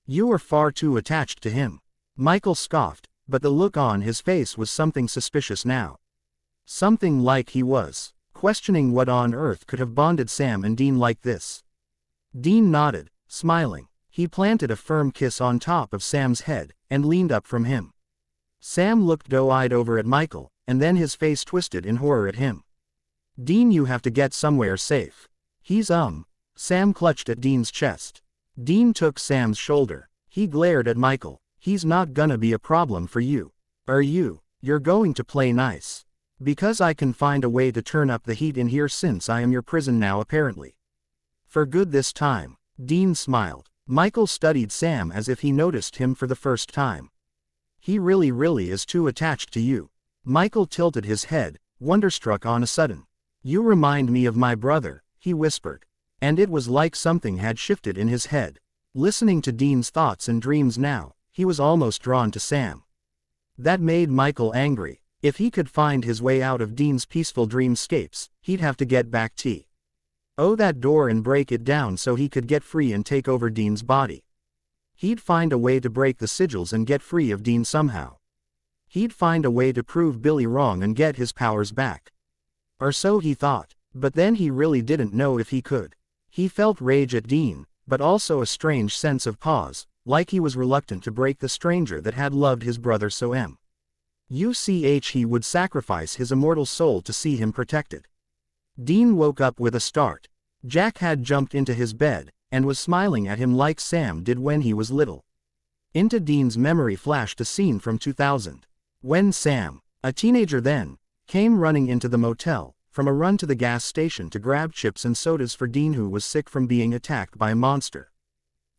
You are far too attached to him. Michael scoffed, but the look on his face was something suspicious now. Something like he was questioning what on earth could have bonded Sam and Dean like this. Dean nodded, smiling. He planted a firm kiss on top of Sam's head, and leaned up from him. Sam looked doe-eyed over at Michael, and then his face twisted in horror at him. Dean, you have to get somewhere safe. He's Sam clutched at Dean's chest. Dean took Sam's shoulder. He glared at Michael. He's not gonna be a problem for you. Are you? You're going to play nice. Because I can find a way to turn up the heat in here since I am your prison now apparently. For good this time. Dean smiled. Michael studied Sam as if he noticed him for the first time. He really is too attached to you. Michael tilted his head, wonderstruck on a sudden. You remind me of my brother, he whispered. And it was like something had shifted in his head. Listening to Dean's thoughts and dreams now, he was almost drawn to Sam. That made Michael angry. If he could find his way out of Dean's peaceful dreamscapes, he'd have to get back that door and break it down so he could get free and take over Dean's body. He'd find a way to break the sigils and get free of Dean somehow. He'd find a way to prove Billy wrong and get his powers back. Or so he thought, but then he really didn't know if he could. He felt rage at Dean, but also a strange sense of pause, like he was reluctant to break the stranger that had loved his brother so he would sacrifice his immortal soul to see him protected. Dean woke up with a start. Jack had jumped into his bed, and was smiling at him like Sam did when he was little. Into Dean's memory flashed a scene from 2000. When Sam A teenager then, came running into the motel, from a run to the gas station to grab chips and sodas for Dean, who was sick from being attacked by a monster.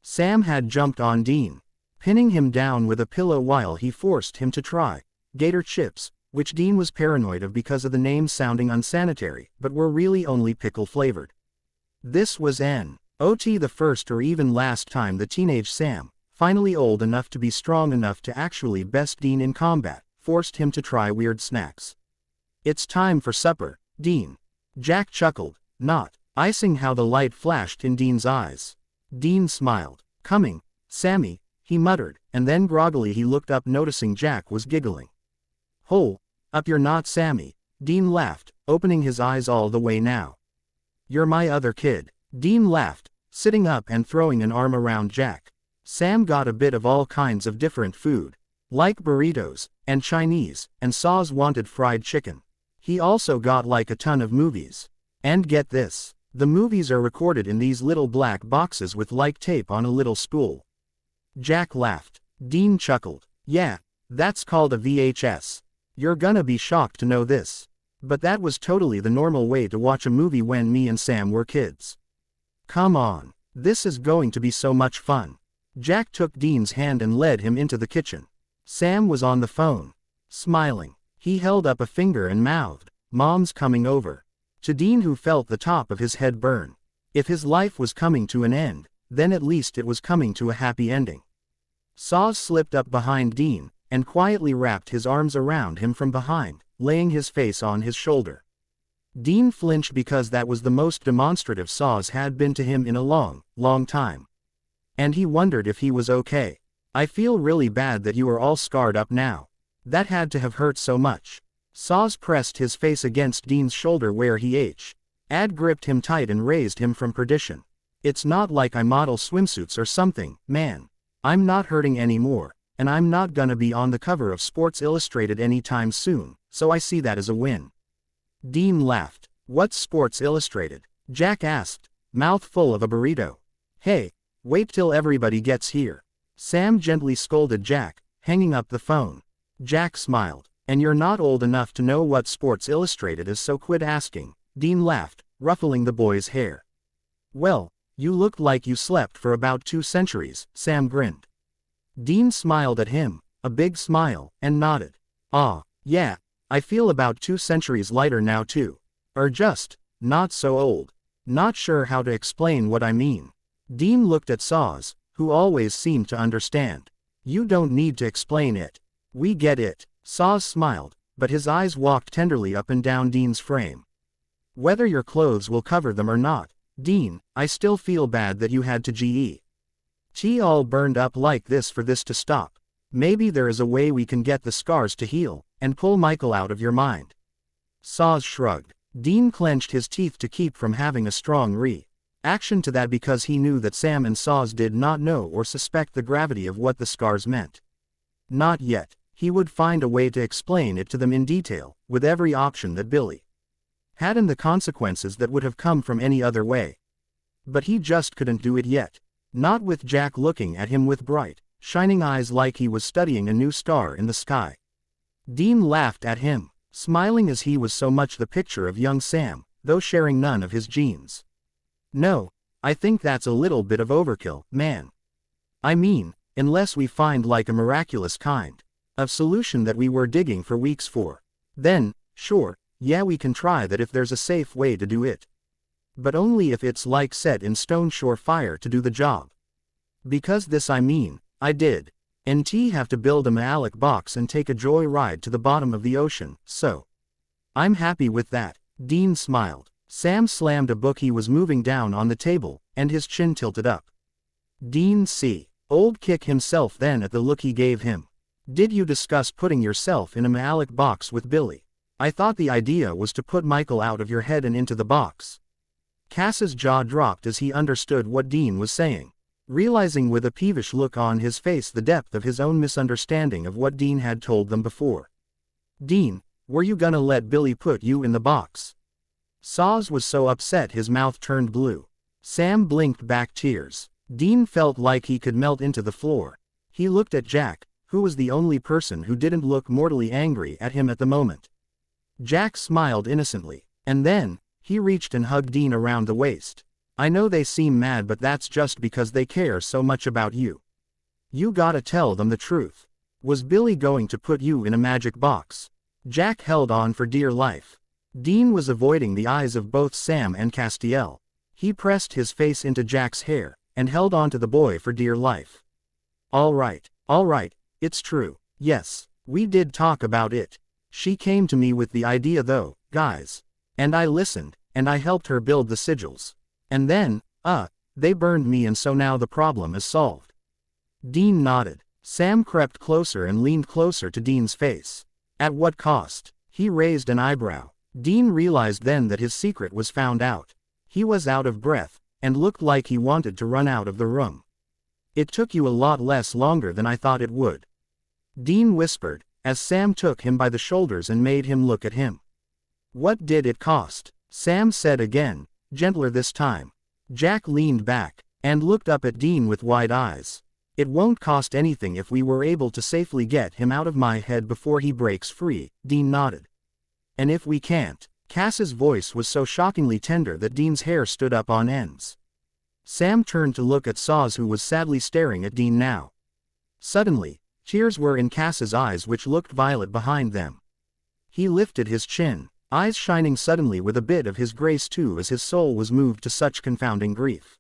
Sam had jumped on Dean, pinning him down with a pillow while he forced him to try gator chips, which Dean was paranoid of because of the names sounding unsanitary, but were really only pickle flavored. This was not the first or even last time the teenage Sam, finally old enough to be strong enough to actually best Dean in combat, forced him to try weird snacks. "It's time for supper, Dean." Jack chuckled, not icing how the light flashed in Dean's eyes. Dean smiled. "Coming, Sammy," he muttered, and then groggily he looked up, noticing Jack was giggling. "Hole up you're not, Sammy," Dean laughed, opening his eyes all the way now. "You're my other kid." Dean laughed, sitting up and throwing an arm around Jack. Sam got a bit of all kinds of different food, like burritos, and Chinese, and Saws wanted fried chicken. He also got like a ton of movies. And get this, the movies are recorded in these little black boxes with like tape on a little spool. Jack laughed. Dean chuckled. "Yeah, that's called a VHS. You're gonna be shocked to know this. But that was totally the normal way to watch a movie when me and Sam were kids. Come on, this is going to be so much fun." Jack took Dean's hand and led him into the kitchen. Sam was on the phone, smiling. He held up a finger and mouthed, "Mom's coming over." To Dean, who felt the top of his head burn. If his life was coming to an end, then at least it was coming to a happy ending. Saws slipped up behind Dean, and quietly wrapped his arms around him from behind, laying his face on his shoulder. Dean flinched because that was the most demonstrative Saws had been to him in a long, long time. And he wondered if he was okay. "I feel really bad that you are all scarred up now. That had to have hurt so much." Saws pressed his face against Dean's shoulder where he had gripped him tight and raised him from perdition. "It's not like I model swimsuits or something, man. I'm not hurting anymore, and I'm not gonna be on the cover of Sports Illustrated anytime soon, so I see that as a win." Dean laughed. "What's Sports Illustrated?" Jack asked, mouth full of a burrito. "Hey, wait till everybody gets here." Sam gently scolded Jack, hanging up the phone. Jack smiled. "And you're not old enough to know what Sports Illustrated is, so quit asking." Dean laughed, ruffling the boy's hair. "Well, you looked like you slept for about 2 centuries, Sam grinned. Dean smiled at him, a big smile, and nodded. "Ah, yeah, I feel about 2 centuries lighter now too. Or just, not so old. Not sure how to explain what I mean." Dean looked at Saws, who always seemed to understand. "You don't need to explain it. We get it." Saws smiled, but his eyes walked tenderly up and down Dean's frame. "Whether your clothes will cover them or not, Dean, I still feel bad that you had to get all burned up like this for this to stop. Maybe there is a way we can get the scars to heal, and pull Michael out of your mind." Saws shrugged. Dean clenched his teeth to keep from having a strong reaction to that, because he knew that Sam and Saws did not know or suspect the gravity of what the scars meant. Not yet. He would find a way to explain it to them in detail, with every option that Billy had and the consequences that would have come from any other way. But he just couldn't do it yet. Not with Jack looking at him with bright, shining eyes like he was studying a new star in the sky. Dean laughed at him, smiling as he was so much the picture of young Sam, though sharing none of his genes. "No, I think that's a little bit of overkill, man. I mean, unless we find like a miraculous kind of solution that we were digging for weeks for. Then, sure, yeah, we can try that if there's a safe way to do it. But only if it's like set in stone, surefire to do the job. Because this, I mean, I did have to build a metallic box and take a joy ride to the bottom of the ocean, so I'm happy with that." Dean smiled. Sam slammed a book he was moving down on the table, and his chin tilted up. Dean old kick himself then at the look he gave him. "Did you discuss putting yourself in a metallic box with Billy? I thought the idea was to put Michael out of your head and into the box." Cass's jaw dropped as he understood what Dean was saying, realizing with a peevish look on his face the depth of his own misunderstanding of what Dean had told them before. "Dean, were you gonna let Billy put you in the box?" Saws was so upset his mouth turned blue. Sam blinked back tears. Dean felt like he could melt into the floor. He looked at Jack, who was the only person who didn't look mortally angry at him at the moment. Jack smiled innocently. And then, he reached and hugged Dean around the waist. I know they seem mad, but that's just because they care so much about you. You gotta tell them the truth. Was Billy going to put you in a magic box? Jack held on for dear life. Dean was avoiding the eyes of both Sam and Castiel. He pressed his face into Jack's hair, and held on to the boy for dear life. All right, it's true. Yes, we did talk about it. She came to me with the idea though, guys. And I listened, and I helped her build the sigils. And then, they burned me, and so now the problem is solved. Dean nodded. Sam crept closer and leaned closer to Dean's face. At what cost? He raised an eyebrow. Dean realized then that his secret was found out. He was out of breath, and looked like he wanted to run out of the room. It took you a lot less longer than I thought it would. Dean whispered, as Sam took him by the shoulders and made him look at him. What did it cost? Sam said again, gentler this time. Jack leaned back, and looked up at Dean with wide eyes. It won't cost anything if we were able to safely get him out of my head before he breaks free, Dean nodded. And if we can't? Cass's voice was so shockingly tender that Dean's hair stood up on ends. Sam turned to look at Saws, who was sadly staring at Dean now. Suddenly, tears were in Cass's eyes, which looked violet behind them. He lifted his chin, eyes shining suddenly with a bit of his grace too, as his soul was moved to such confounding grief.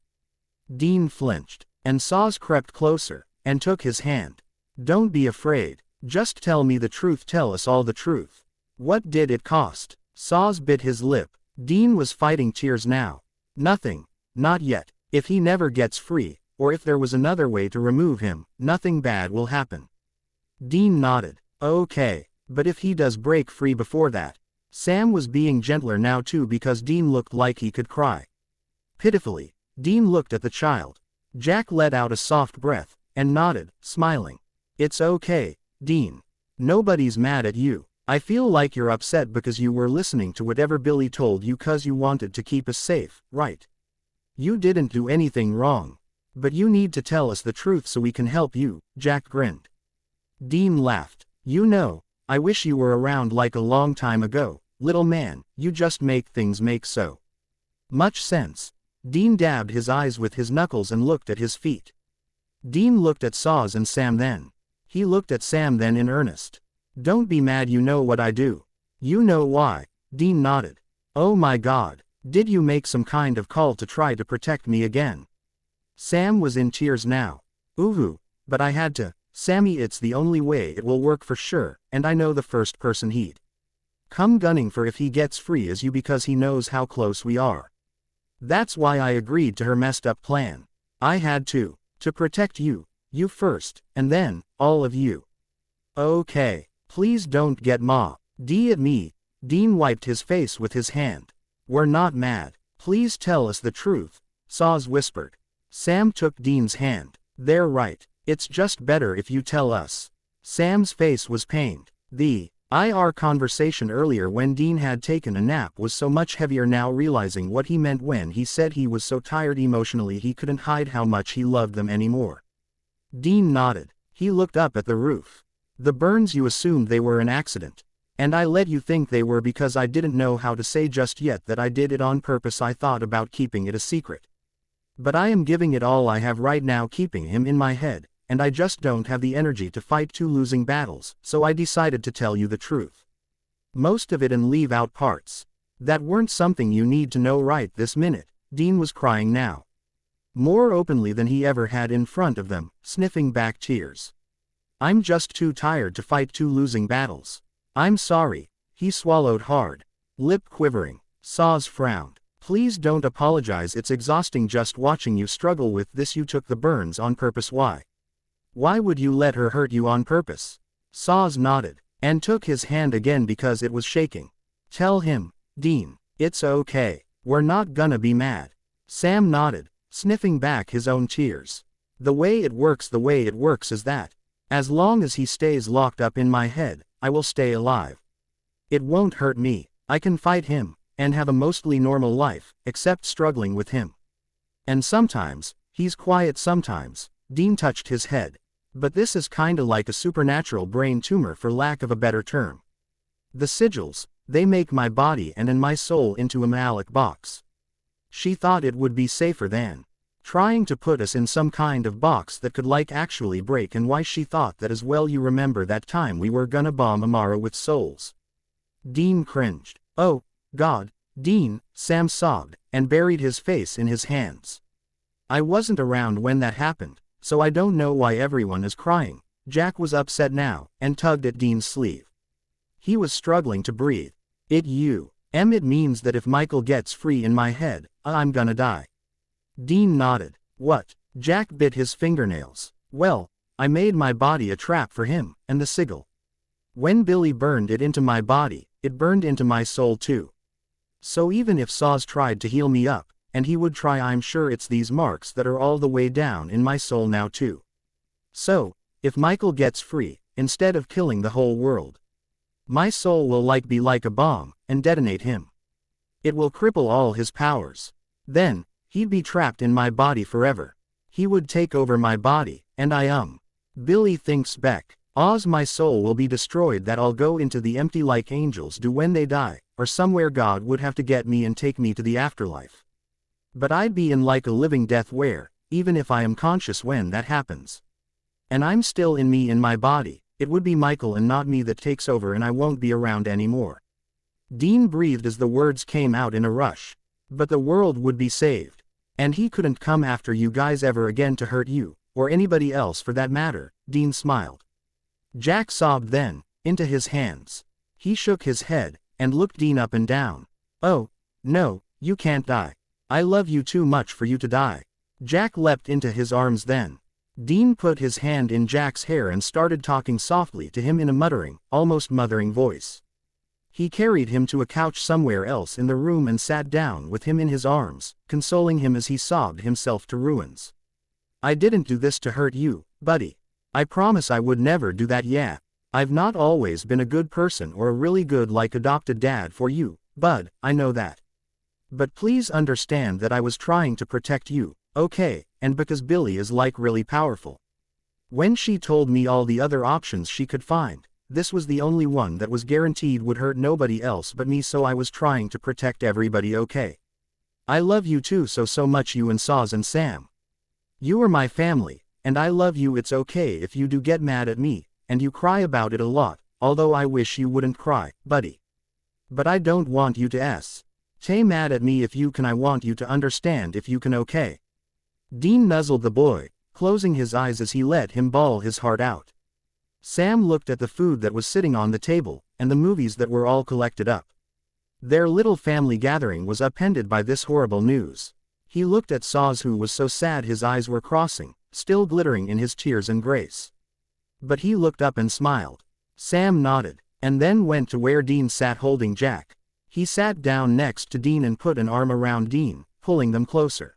Dean flinched, and Saws crept closer, and took his hand. Don't be afraid, just tell me the truth, tell us all the truth. What did it cost? Saws bit his lip. Dean was fighting tears now. Nothing, not yet. If he never gets free, or if there was another way to remove him, nothing bad will happen. Dean nodded. Okay, but if he does break free before that? Sam was being gentler now too, because Dean looked like he could cry. Pitifully, Dean looked at the child. Jack let out a soft breath, and nodded, smiling. It's okay, Dean. Nobody's mad at you. I feel like you're upset because you were listening to whatever Billy told you cause you wanted to keep us safe, right? You didn't do anything wrong. But you need to tell us the truth so we can help you, Jack grinned. Dean laughed. You know, I wish you were around like a long time ago, little man, you just make things make so much sense. Dean dabbed his eyes with his knuckles and looked at his feet. Dean looked at Saws and Sam then. He looked at Sam then in earnest. Don't be mad, you know what I do. You know why. Dean nodded. Oh my God, did you make some kind of call to try to protect me again? Sam was in tears now. Ooh, but I had to. Sammy, it's the only way it will work for sure, and I know the first person he'd come gunning for if he gets free is you, because he knows how close we are. That's why I agreed to her messed up plan. I had to protect you first, and then, all of you. Okay, please don't get mad at me. Dean wiped his face with his hand. We're not mad. Please tell us the truth, Saws whispered. Sam took Dean's hand. They're right. It's just better if you tell us. Sam's face was pained. The IR conversation earlier when Dean had taken a nap was so much heavier now, realizing what he meant when he said he was so tired emotionally he couldn't hide how much he loved them anymore. Dean nodded. He looked up at the roof. The burns, you assumed they were an accident. And I let you think they were because I didn't know how to say just yet that I did it on purpose. I thought about keeping it a secret. But I am giving it all I have right now, keeping him in my head, and I just don't have the energy to fight 2 losing battles, so I decided to tell you the truth. Most of it and leave out parts that weren't something you need to know right this minute. Dean was crying now. More openly than he ever had in front of them, sniffing back tears. I'm just too tired to fight 2 losing battles. I'm sorry. He swallowed hard. Lip quivering. Saws frowned. Please don't apologize, it's exhausting just watching you struggle with this. You took the burns on purpose. Why? Why would you let her hurt you on purpose? Saws nodded, and took his hand again because it was shaking. Tell him, Dean, it's okay. We're not gonna be mad. Sam nodded, sniffing back his own tears. The way it works is that, as long as he stays locked up in my head, I will stay alive. It won't hurt me. I can fight him, and have a mostly normal life, except struggling with him. And sometimes, he's quiet sometimes. Dean touched his head. But this is kinda like a supernatural brain tumor for lack of a better term. The sigils, they make my body and my soul into a metallic box. She thought it would be safer than trying to put us in some kind of box that could like actually break, and why she thought that as well. You remember that time we were gonna bomb Amara with souls? Dean cringed. Oh, God, Dean, Sam sobbed, and buried his face in his hands. I wasn't around when that happened, so I don't know why everyone is crying. Jack was upset now, and tugged at Dean's sleeve. He was struggling to breathe. It means that if Michael gets free in my head, I'm gonna die. Dean nodded. What? Jack bit his fingernails. Well, I made my body a trap for him, and the sigil. When Billy burned it into my body, it burned into my soul too. So even if Saws tried to heal me up, and he would try, I'm sure it's these marks that are all the way down in my soul now too. So, if Michael gets free, instead of killing the whole world, my soul will be like a bomb, and detonate him. It will cripple all his powers. Then, he'd be trapped in my body forever. He would take over my body, and Billy thinks back. My soul will be destroyed, that I'll go into the empty like angels do when they die, or somewhere God would have to get me and take me to the afterlife. But I'd be in like a living death where, even if I am conscious when that happens, and I'm still in my body, it would be Michael and not me that takes over, and I won't be around anymore. Dean breathed as the words came out in a rush. But the world would be saved. And he couldn't come after you guys ever again to hurt you, or anybody else for that matter. Dean smiled. Jack sobbed then, into his hands. He shook his head, and looked Dean up and down. Oh, no, you can't die. I love you too much for you to die. Jack leapt into his arms then. Dean put his hand in Jack's hair and started talking softly to him in a muttering, almost mothering voice. He carried him to a couch somewhere else in the room and sat down with him in his arms, consoling him as he sobbed himself to ruins. I didn't do this to hurt you, buddy. I promise I would never do that. Yeah. I've not always been a good person or a really good adopted dad for you, bud, I know that. But please understand that I was trying to protect you, okay, and because Billy is really powerful. When she told me all the other options she could find, this was the only one that was guaranteed would hurt nobody else but me, so I was trying to protect everybody, okay? I love you too so much, you and Saws and Sam. You are my family, and I love you. It's okay if you do get mad at me, and you cry about it a lot, although I wish you wouldn't cry, buddy. But I don't want you to stay mad at me if you can. I want you to understand if you can, okay? Dean nuzzled the boy, closing his eyes as he let him bawl his heart out. Sam looked at the food that was sitting on the table, and the movies that were all collected up. Their little family gathering was upended by this horrible news. He looked at Saws, who was so sad his eyes were crossing, still glittering in his tears and grace. But he looked up and smiled. Sam nodded, and then went to where Dean sat holding Jack. He sat down next to Dean and put an arm around Dean, pulling them closer.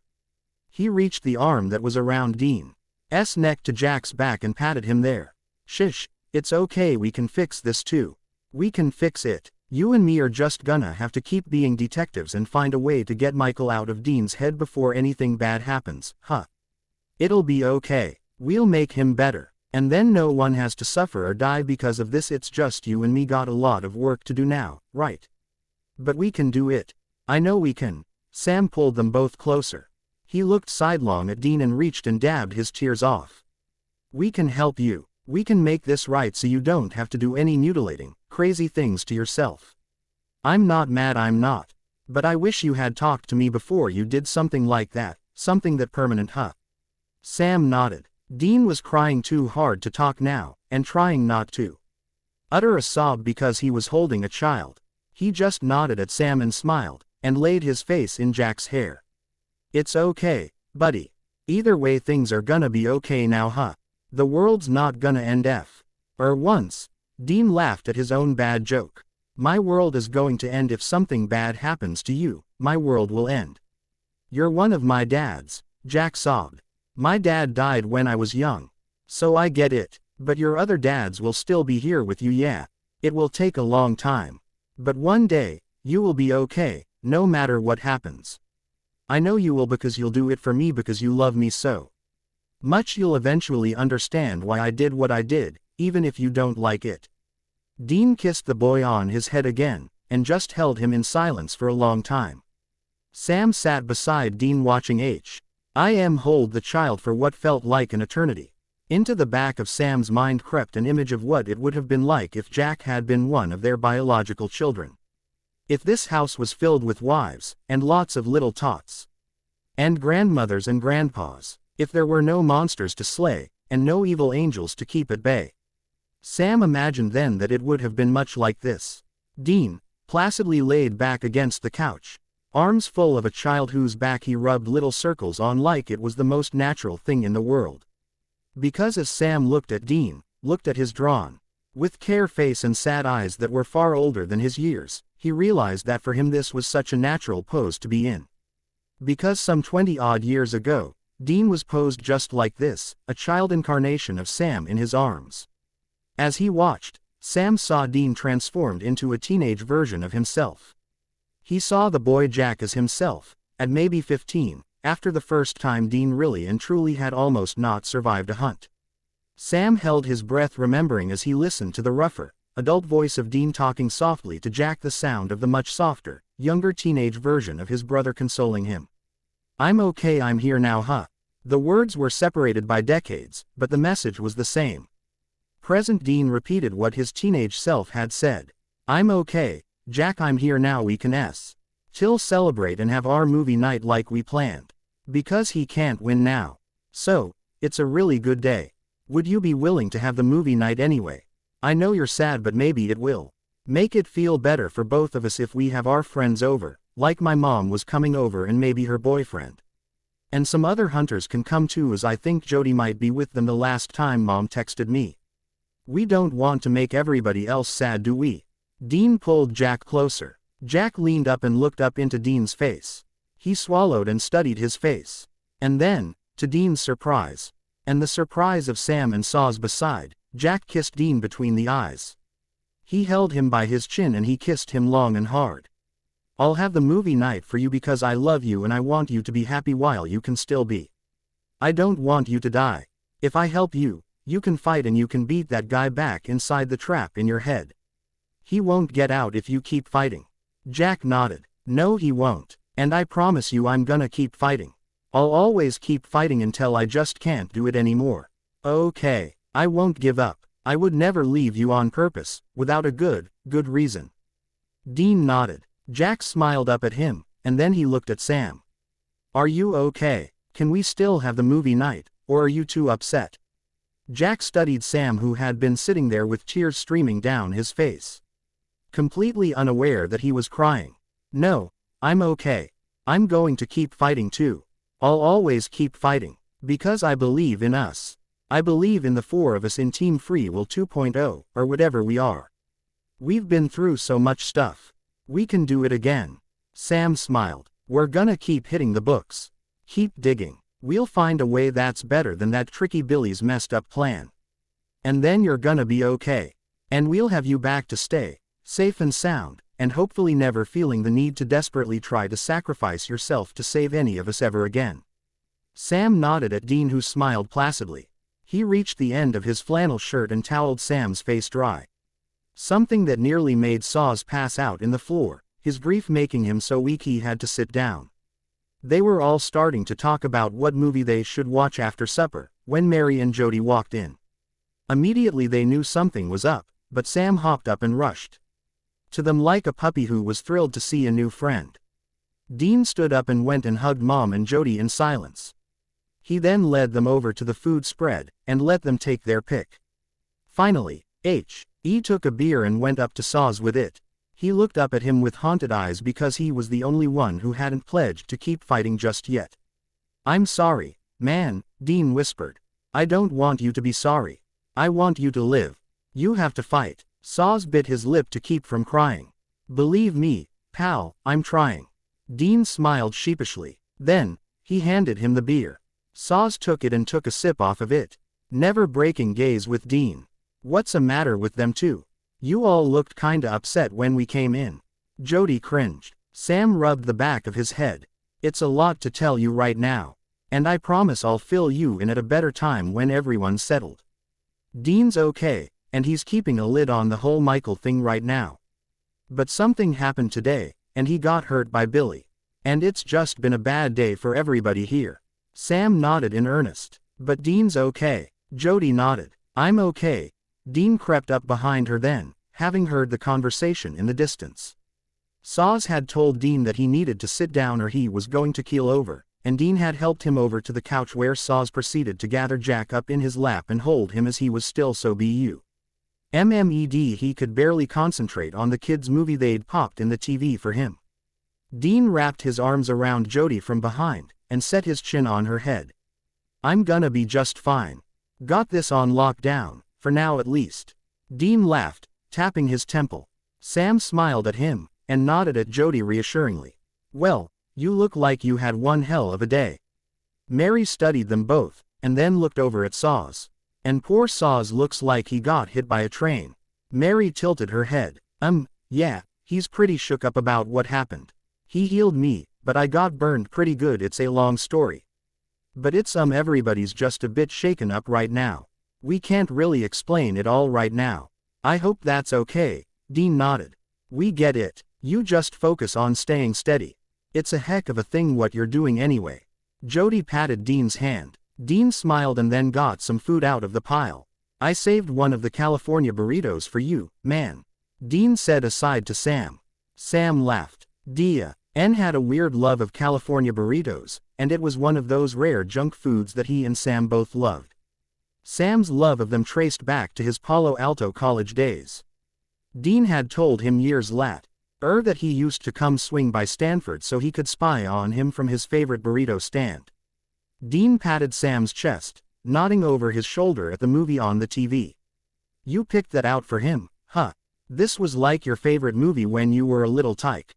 He reached the arm that was around Dean's neck to Jack's back and patted him there. Shish, it's okay, we can fix this too. We can fix it. You and me are just gonna have to keep being detectives and find a way to get Michael out of Dean's head before anything bad happens, huh? It'll be okay. We'll make him better. And then no one has to suffer or die because of this. It's just you and me got a lot of work to do now, right? But we can do it. I know we can. Sam pulled them both closer. He looked sidelong at Dean and reached and dabbed his tears off. We can help you. We can make this right so you don't have to do any mutilating, crazy things to yourself. I'm not mad, I'm not. But I wish you had talked to me before you did something like that, something that permanent, huh? Sam nodded. Dean was crying too hard to talk now, and trying not to utter a sob because he was holding a child. He just nodded at Sam and smiled, and laid his face in Jack's hair. It's okay, buddy. Either way things are gonna be okay now, huh? The world's not gonna end once. Dean laughed at his own bad joke. My world is going to end if something bad happens to you. My world will end. You're one of my dads, Jack sobbed. My dad died when I was young. So I get it. But your other dads will still be here with you, yeah. It will take a long time. But one day, you will be okay, no matter what happens. I know you will, because you'll do it for me because you love me so Much you'll eventually understand why I did what I did, even if you don't like it. Dean kissed the boy on his head again, and just held him in silence for a long time. Sam sat beside Dean watching I.M. hold the child for what felt like an eternity. Into the back of Sam's mind crept an image of what it would have been like if Jack had been one of their biological children. If this house was filled with wives, and lots of little tots, and grandmothers and grandpas, if there were no monsters to slay, and no evil angels to keep at bay. Sam imagined then that it would have been much like this. Dean, placidly laid back against the couch, arms full of a child whose back he rubbed little circles on like it was the most natural thing in the world. Because as Sam looked at Dean, looked at his drawn, with care face and sad eyes that were far older than his years, he realized that for him this was such a natural pose to be in. Because some 20-odd years ago, Dean was posed just like this, a child incarnation of Sam in his arms. As he watched, Sam saw Dean transformed into a teenage version of himself. He saw the boy Jack as himself, at maybe 15, after the first time Dean really and truly had almost not survived a hunt. Sam held his breath remembering as he listened to the rougher, adult voice of Dean talking softly to Jack, the sound of the much softer, younger teenage version of his brother consoling him. "I'm okay, I'm here now, huh?" The words were separated by decades, but the message was the same. Present Dean repeated what his teenage self had said. "I'm okay, Jack, I'm here now, we can chill, celebrate and have our movie night like we planned. Because he can't win now. So, it's a really good day. Would you be willing to have the movie night anyway? I know you're sad, but maybe it will make it feel better for both of us if we have our friends over, like my mom was coming over and maybe her boyfriend. And some other hunters can come too, as I think Jody might be with them the last time Mom texted me. We don't want to make everybody else sad, do we?" Dean pulled Jack closer. Jack leaned up and looked up into Dean's face. He swallowed and studied his face. And then, to Dean's surprise, and the surprise of Sam and Saws beside, Jack kissed Dean between the eyes. He held him by his chin and he kissed him long and hard. "I'll have the movie night for you because I love you and I want you to be happy while you can still be. I don't want you to die. If I help you, you can fight and you can beat that guy back inside the trap in your head. He won't get out if you keep fighting." Jack nodded. "No, he won't. And I promise you I'm gonna keep fighting. I'll always keep fighting until I just can't do it anymore. Okay, I won't give up. I would never leave you on purpose, without a good reason." Dean nodded. Jack smiled up at him, and then he looked at Sam. "Are you okay? Can we still have the movie night, or are you too upset?" Jack studied Sam, who had been sitting there with tears streaming down his face, completely unaware that he was crying. "No, I'm okay. I'm going to keep fighting too. I'll always keep fighting. Because I believe in us. I believe in the four of us in Team Free Will 2.0, or whatever we are. We've been through so much stuff. We can do it again." Sam smiled. "We're gonna keep hitting the books. Keep digging. We'll find a way that's better than that tricky Billy's messed up plan. And then you're gonna be okay. And we'll have you back to stay, safe and sound, and hopefully never feeling the need to desperately try to sacrifice yourself to save any of us ever again." Sam nodded at Dean, who smiled placidly. He reached the end of his flannel shirt and toweled Sam's face dry. Something that nearly made Saws pass out in the floor, his grief making him so weak he had to sit down. They were all starting to talk about what movie they should watch after supper, when Mary and Jody walked in. Immediately they knew something was up, but Sam hopped up and rushed to them like a puppy who was thrilled to see a new friend. Dean stood up and went and hugged Mom and Jody in silence. He then led them over to the food spread, and let them take their pick. Finally, He took a beer and went up to Saws with it. He looked up at him with haunted eyes because he was the only one who hadn't pledged to keep fighting just yet. "I'm sorry, man," Dean whispered. "I don't want you to be sorry. I want you to live. You have to fight." Saws bit his lip to keep from crying. "Believe me, pal, I'm trying." Dean smiled sheepishly. Then, he handed him the beer. Saws took it and took a sip off of it, never breaking gaze with Dean. "What's the matter with them two? You all looked kinda upset when we came in." Jody cringed. Sam rubbed the back of his head. "It's a lot to tell you right now. And I promise I'll fill you in at a better time when everyone's settled. Dean's okay, and he's keeping a lid on the whole Michael thing right now. But something happened today, and he got hurt by Billy. And it's just been a bad day for everybody here. Sam nodded in earnest. But Dean's okay. Jody nodded. I'm okay. Dean crept up behind her then, having heard the conversation in the distance. Saws had told Dean that he needed to sit down or he was going to keel over, and Dean had helped him over to the couch where Saws proceeded to gather Jack up in his lap and hold him as he was still so MMED he could barely concentrate on the kids' movie they'd popped in the TV for him. Dean wrapped his arms around Jody from behind, and set his chin on her head. I'm gonna be just fine. Got this on lockdown, for now at least. Dean laughed, tapping his temple. Sam smiled at him, and nodded at Jody reassuringly. Well, you look like you had one hell of a day. Mary studied them both, and then looked over at Saws. And poor Saws looks like he got hit by a train. Mary tilted her head. Yeah, he's pretty shook up about what happened. He healed me, but I got burned pretty good. It's a long story. But it's everybody's just a bit shaken up right now. We can't really explain it all right now. I hope that's okay. Dean nodded. We get it. You just focus on staying steady. It's a heck of a thing what you're doing anyway. Jody patted Dean's hand. Dean smiled and then got some food out of the pile. I saved one of the California burritos for you, man. Dean said aside to Sam. Sam laughed. Dia. N had a weird love of California burritos, and it was one of those rare junk foods that he and Sam both loved. Sam's love of them traced back to his Palo Alto college days. Dean had told him years later that he used to come swing by Stanford so he could spy on him from his favorite burrito stand. Dean patted Sam's chest, nodding over his shoulder at the movie on the TV. You picked that out for him, huh? This was like your favorite movie when you were a little tyke.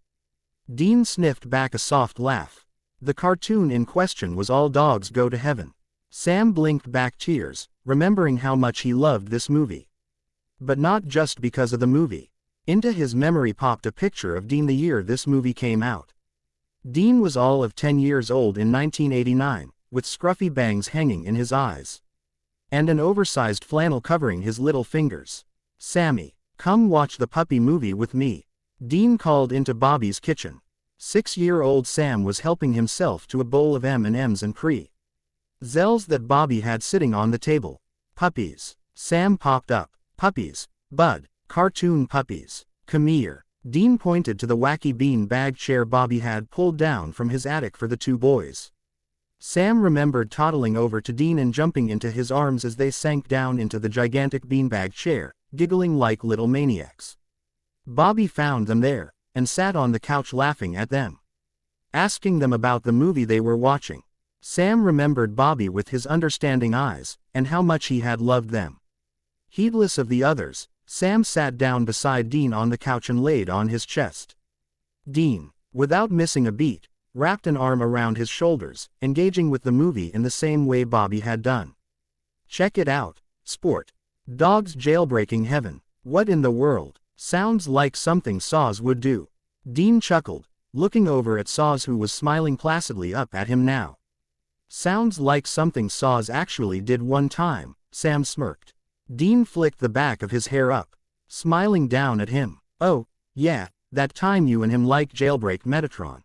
Dean sniffed back a soft laugh. The cartoon in question was All Dogs Go to Heaven. Sam blinked back tears, remembering how much he loved this movie. But not just because of the movie. Into his memory popped a picture of Dean the year this movie came out. Dean was all of 10 years old in 1989, with scruffy bangs hanging in his eyes. And an oversized flannel covering his little fingers. Sammy, come watch the puppy movie with me. Dean called into Bobby's kitchen. 6-year-old Sam was helping himself to a bowl of M&Ms and Zels that Bobby had sitting on the table. Puppies. Sam popped up. Puppies. Bud. Cartoon puppies. Come here. Dean pointed to the wacky bean bag chair Bobby had pulled down from his attic for the two boys. Sam remembered toddling over to Dean and jumping into his arms as they sank down into the gigantic beanbag chair, giggling like little maniacs. Bobby found them there, and sat on the couch laughing at them. Asking them about the movie they were watching. Sam remembered Bobby with his understanding eyes, and how much he had loved them. Heedless of the others, Sam sat down beside Dean on the couch and laid on his chest. Dean, without missing a beat, wrapped an arm around his shoulders, engaging with the movie in the same way Bobby had done. Check it out, sport. Dogs jailbreaking heaven. What in the world? Sounds like something Saws would do. Dean chuckled, looking over at Saws who was smiling placidly up at him now. Sounds like something Saws actually did one time, Sam smirked. Dean flicked the back of his hair up, smiling down at him. Oh, yeah, that time you and him like jailbreak Metatron.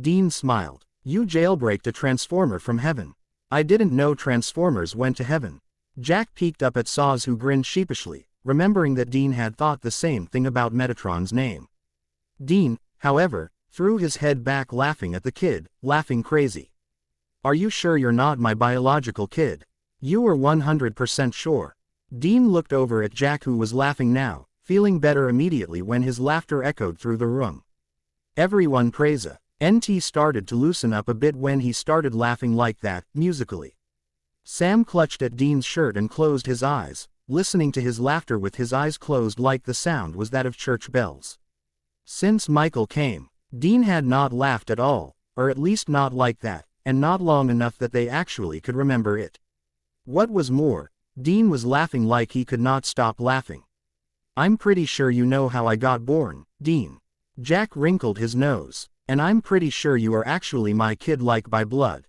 Dean smiled. You jailbreaked a Transformer from heaven. I didn't know Transformers went to heaven. Jack peeked up at Saws who grinned sheepishly, remembering that Dean had thought the same thing about Metatron's name. Dean, however, threw his head back laughing at the kid, laughing crazy. Are you sure you're not my biological kid? You were 100% sure. Dean looked over at Jack who was laughing now, feeling better immediately when his laughter echoed through the room. Everyone praise NT started to loosen up a bit when he started laughing like that, musically. Sam clutched at Dean's shirt and closed his eyes, listening to his laughter with his eyes closed like the sound was that of church bells. Since Michael came, Dean had not laughed at all, or at least not like that, and not long enough that they actually could remember it. What was more, Dean was laughing like he could not stop laughing. I'm pretty sure you know how I got born, Dean. Jack wrinkled his nose. And I'm pretty sure you are actually my kid like by blood.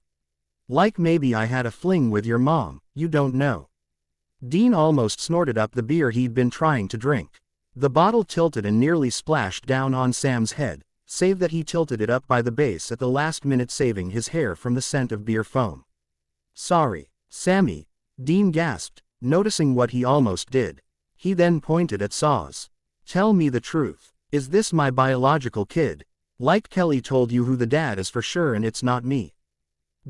Like maybe I had a fling with your mom, you don't know. Dean almost snorted up the beer he'd been trying to drink. The bottle tilted and nearly splashed down on Sam's head, save that he tilted it up by the base at the last minute, saving his hair from the scent of beer foam. Sorry, Sammy, Dean gasped, noticing what he almost did. He then pointed at Saws. Tell me the truth. Is this my biological kid? Like Kelly told you who the dad is for sure and it's not me.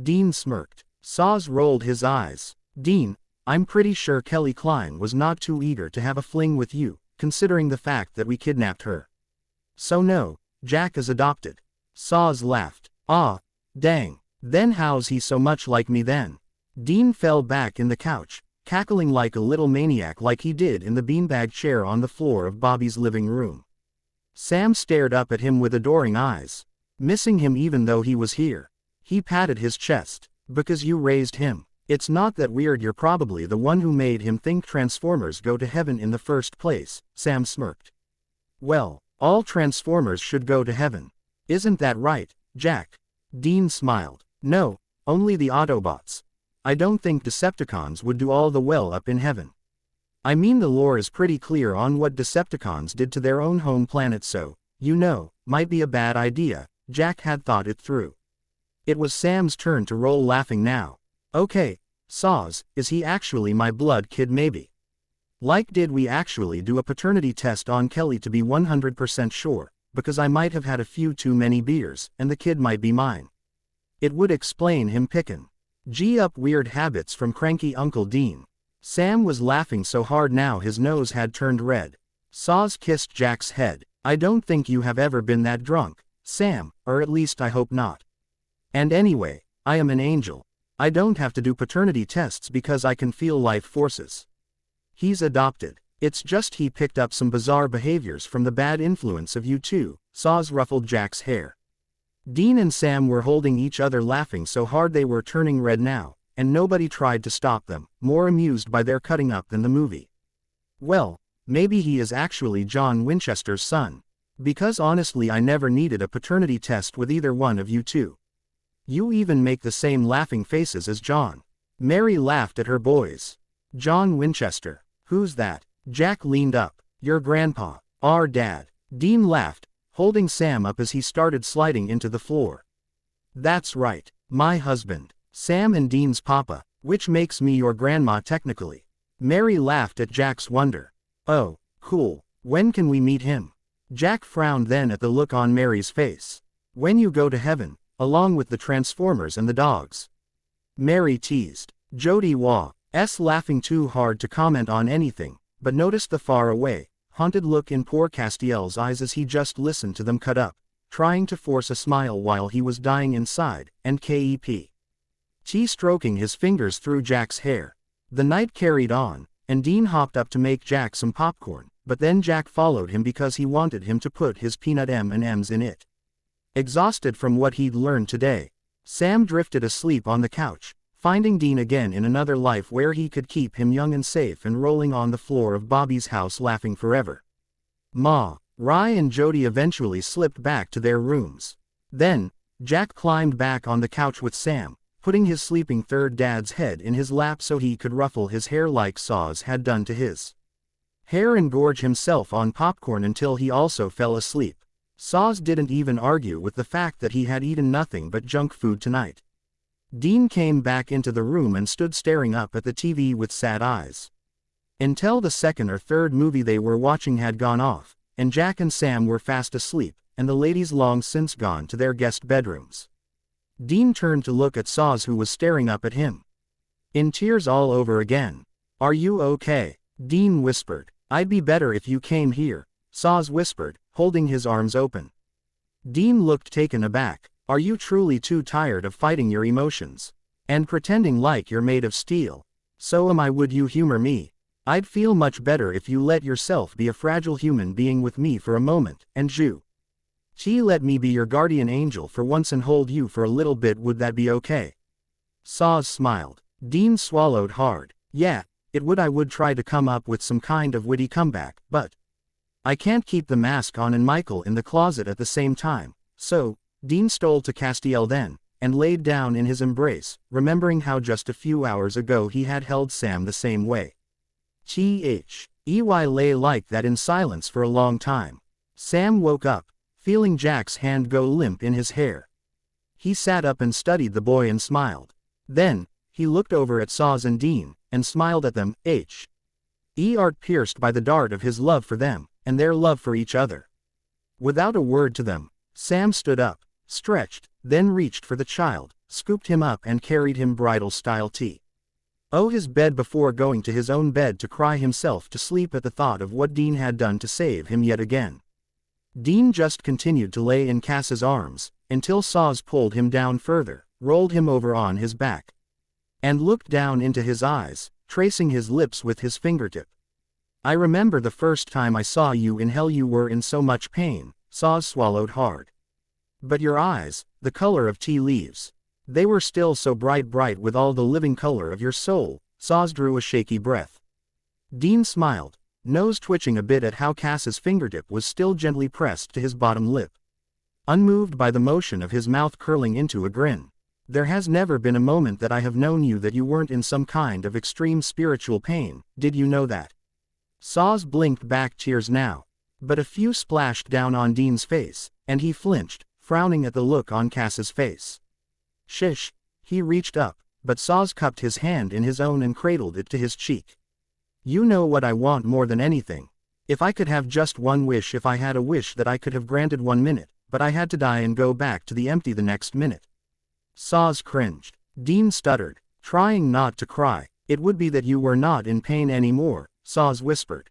Dean smirked. Saws rolled his eyes. Dean, I'm pretty sure Kelly Klein was not too eager to have a fling with you, considering the fact that we kidnapped her. So no, Jack is adopted. Saws laughed. Ah, dang. Then how's he so much like me then? Dean fell back in the couch, cackling like a little maniac like he did in the beanbag chair on the floor of Bobby's living room. Sam stared up at him with adoring eyes. Missing him even though he was here. He patted his chest. Because you raised him. It's not that weird, you're probably the one who made him think Transformers go to heaven in the first place, Sam smirked. Well, all Transformers should go to heaven. Isn't that right, Jack? Dean smiled. No, only the Autobots. I don't think Decepticons would do all the well up in heaven. I mean, the lore is pretty clear on what Decepticons did to their own home planet, so, you know, might be a bad idea. Jack had thought it through. It was Sam's turn to roll, laughing now. Okay, Saws, is he actually my blood kid maybe? Like, did we actually do a paternity test on Kelly to be 100% sure, because I might have had a few too many beers, and the kid might be mine. It would explain him pickin' G up weird habits from cranky Uncle Dean. Sam was laughing so hard now his nose had turned red. Saws kissed Jack's head. I don't think you have ever been that drunk, Sam, or at least I hope not. And anyway, I am an angel. I don't have to do paternity tests because I can feel life forces. He's adopted. It's just he picked up some bizarre behaviors from the bad influence of you two. Saws ruffled Jack's hair. Dean and Sam were holding each other, laughing so hard they were turning red now, and nobody tried to stop them, more amused by their cutting up than the movie. Well, maybe he is actually John Winchester's son. Because honestly I never needed a paternity test with either one of you two. You even make the same laughing faces as John. Mary laughed at her boys. John Winchester. Who's that? Jack leaned up. Your grandpa. Our dad. Dean laughed, holding Sam up as he started sliding into the floor. That's right. My husband. Sam and Dean's papa, which makes me your grandma technically. Mary laughed at Jack's wonder. Oh, cool. When can we meet him? Jack frowned then at the look on Mary's face. When you go to heaven, along with the Transformers and the dogs. Mary teased. Jody was laughing too hard to comment on anything, but noticed the far away, haunted look in poor Castiel's eyes as he just listened to them cut up, trying to force a smile while he was dying inside, and KEP. Stroking his fingers through Jack's hair. The night carried on, and Dean hopped up to make Jack some popcorn, but then Jack followed him because he wanted him to put his peanut M&Ms in it. Exhausted from what he'd learned today, Sam drifted asleep on the couch, finding Dean again in another life where he could keep him young and safe and rolling on the floor of Bobby's house laughing forever. Ma, Rye and Jody eventually slipped back to their rooms. Then, Jack climbed back on the couch with Sam, putting his sleeping third dad's head in his lap so he could ruffle his hair like Saws had done to his hair and gorge himself on popcorn until he also fell asleep. Saws didn't even argue with the fact that he had eaten nothing but junk food tonight. Dean came back into the room and stood staring up at the TV with sad eyes. Until the second or third movie they were watching had gone off, and Jack and Sam were fast asleep, and the ladies long since gone to their guest bedrooms. Dean turned to look at Saws, who was staring up at him. In tears all over again. Are you okay? Dean whispered. I'd be better if you came here, Saws whispered, holding his arms open. Dean looked taken aback. Are you truly too tired of fighting your emotions? And pretending like you're made of steel? So am I. Would you humor me? I'd feel much better if you let yourself be a fragile human being with me for a moment, and let me be your guardian angel for once and hold you for a little bit. Would that be okay? Saws smiled. Dean swallowed hard. Yeah, it would. I would try to come up with some kind of witty comeback, but I can't keep the mask on and Michael in the closet at the same time, so. Dean stole to Castiel then, and laid down in his embrace, remembering how just a few hours ago he had held Sam the same way. Ey lay like that in silence for a long time. Sam woke up, feeling Jack's hand go limp in his hair. He sat up and studied the boy and smiled. Then, he looked over at Saws and Dean, and smiled at them. Art pierced by the dart of his love for them, and their love for each other. Without a word to them, Sam stood up, stretched, then reached for the child, scooped him up and carried him bridal-style his bed before going to his own bed to cry himself to sleep at the thought of what Dean had done to save him yet again. Dean just continued to lay in Cass's arms, until Saws pulled him down further, rolled him over on his back, and looked down into his eyes, tracing his lips with his fingertip. I remember the first time I saw you in hell. You were in so much pain. Saws swallowed hard. But your eyes, the color of tea leaves. They were still so bright with all the living color of your soul. Saws drew a shaky breath. Dean smiled, nose twitching a bit at how Cass's fingertip was still gently pressed to his bottom lip, unmoved by the motion of his mouth curling into a grin. There has never been a moment that I have known you that you weren't in some kind of extreme spiritual pain. Did you know that? Saws blinked back, tears now, but a few splashed down on Dean's face, and he flinched, frowning at the look on Cass's face. Shish. He reached up, but Saws cupped his hand in his own and cradled it to his cheek. You know what I want more than anything. If I could have just one wish, if I had a wish that I could have granted 1 minute, but I had to die and go back to the empty the next minute. Saws cringed. Dean stuttered, trying not to cry. It would be that you were not in pain anymore, Saws whispered.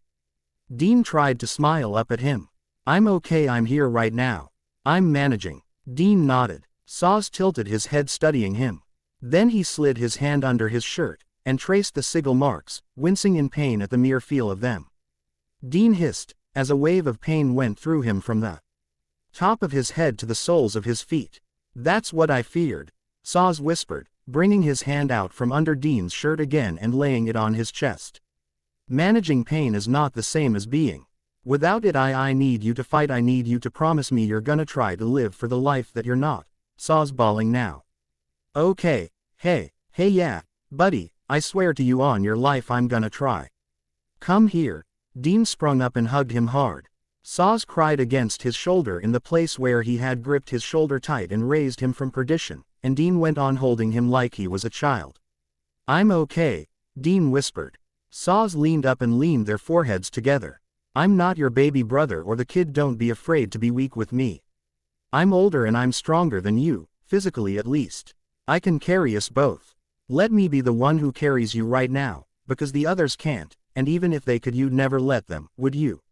Dean tried to smile up at him. I'm okay, I'm here right now. I'm managing. Dean nodded. Saws tilted his head, studying him. Then he slid his hand under his shirt, and traced the sigil marks, wincing in pain at the mere feel of them. Dean hissed, as a wave of pain went through him from the top of his head to the soles of his feet. That's what I feared, Saws whispered, bringing his hand out from under Dean's shirt again and laying it on his chest. Managing pain is not the same as being without it. I need you to fight. I need you to promise me you're gonna try to live for the life that you're not. Saws bawling now. Okay, hey yeah, buddy, I swear to you on your life I'm gonna try. Come here. Dean sprung up and hugged him hard. Saws cried against his shoulder in the place where he had gripped his shoulder tight and raised him from perdition, and Dean went on holding him like he was a child. I'm okay, Dean whispered. Saws leaned up and leaned their foreheads together. I'm not your baby brother or the kid, don't be afraid to be weak with me. I'm older and I'm stronger than you, physically at least. I can carry us both. Let me be the one who carries you right now, because the others can't, and even if they could you'd never let them, would you?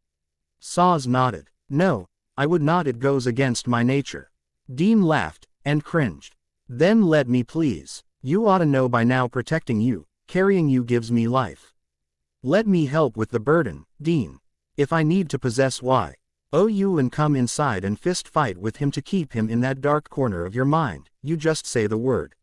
Saws nodded. No, I would not, it goes against my nature. Dean laughed, and cringed. Then let me please. You ought to know by now, protecting you, carrying you gives me life. Let me help with the burden, Dean. If I need to possess you and come inside and fist fight with him to keep him in that dark corner of your mind, you just say the word.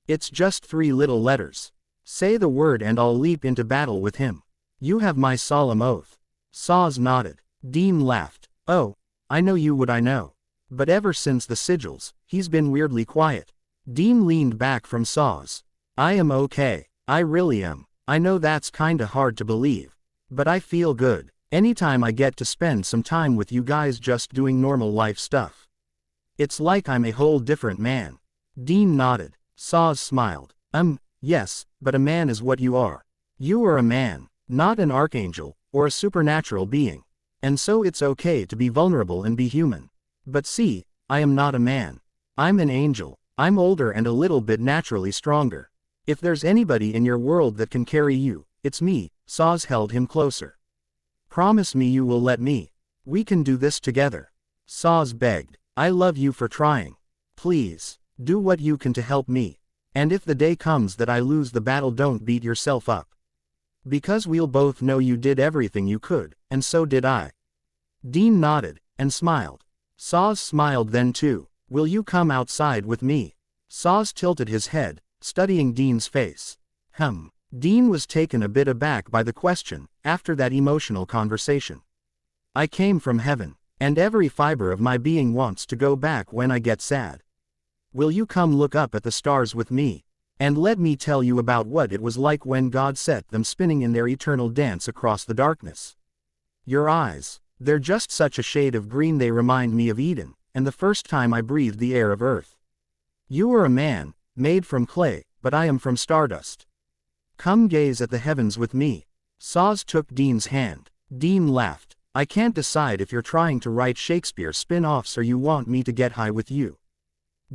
It's just 3 little letters. Say the word and I'll leap into battle with him. You have my solemn oath. Saws nodded. Dean laughed. Oh, I know you would, I know. But ever since the sigils, he's been weirdly quiet. Dean leaned back from Saws. I am okay. I really am. I know that's kinda hard to believe. But I feel good. Anytime I get to spend some time with you guys just doing normal life stuff. It's like I'm a whole different man. Dean nodded. Saws smiled. Yes, but a man is what you are. You are a man, not an archangel, or a supernatural being. And so it's okay to be vulnerable and be human. But see, I am not a man. I'm an angel. I'm older and a little bit naturally stronger. If there's anybody in your world that can carry you, it's me. Saws held him closer. Promise me you will let me. We can do this together. Saws begged. I love you for trying. Please, do what you can to help me. And if the day comes that I lose the battle, don't beat yourself up. Because we'll both know you did everything you could, and so did I. Dean nodded, and smiled. Saws smiled then too. Will you come outside with me? Saws tilted his head, studying Dean's face. Dean was taken a bit aback by the question, after that emotional conversation. I came from heaven, and every fiber of my being wants to go back when I get sad. Will you come look up at the stars with me? And let me tell you about what it was like when God set them spinning in their eternal dance across the darkness. Your eyes, they're just such a shade of green, they remind me of Eden, and the first time I breathed the air of earth. You are a man, made from clay, but I am from stardust. Come gaze at the heavens with me. Saz took Dean's hand. Dean laughed. I can't decide if you're trying to write Shakespeare spin-offs or you want me to get high with you.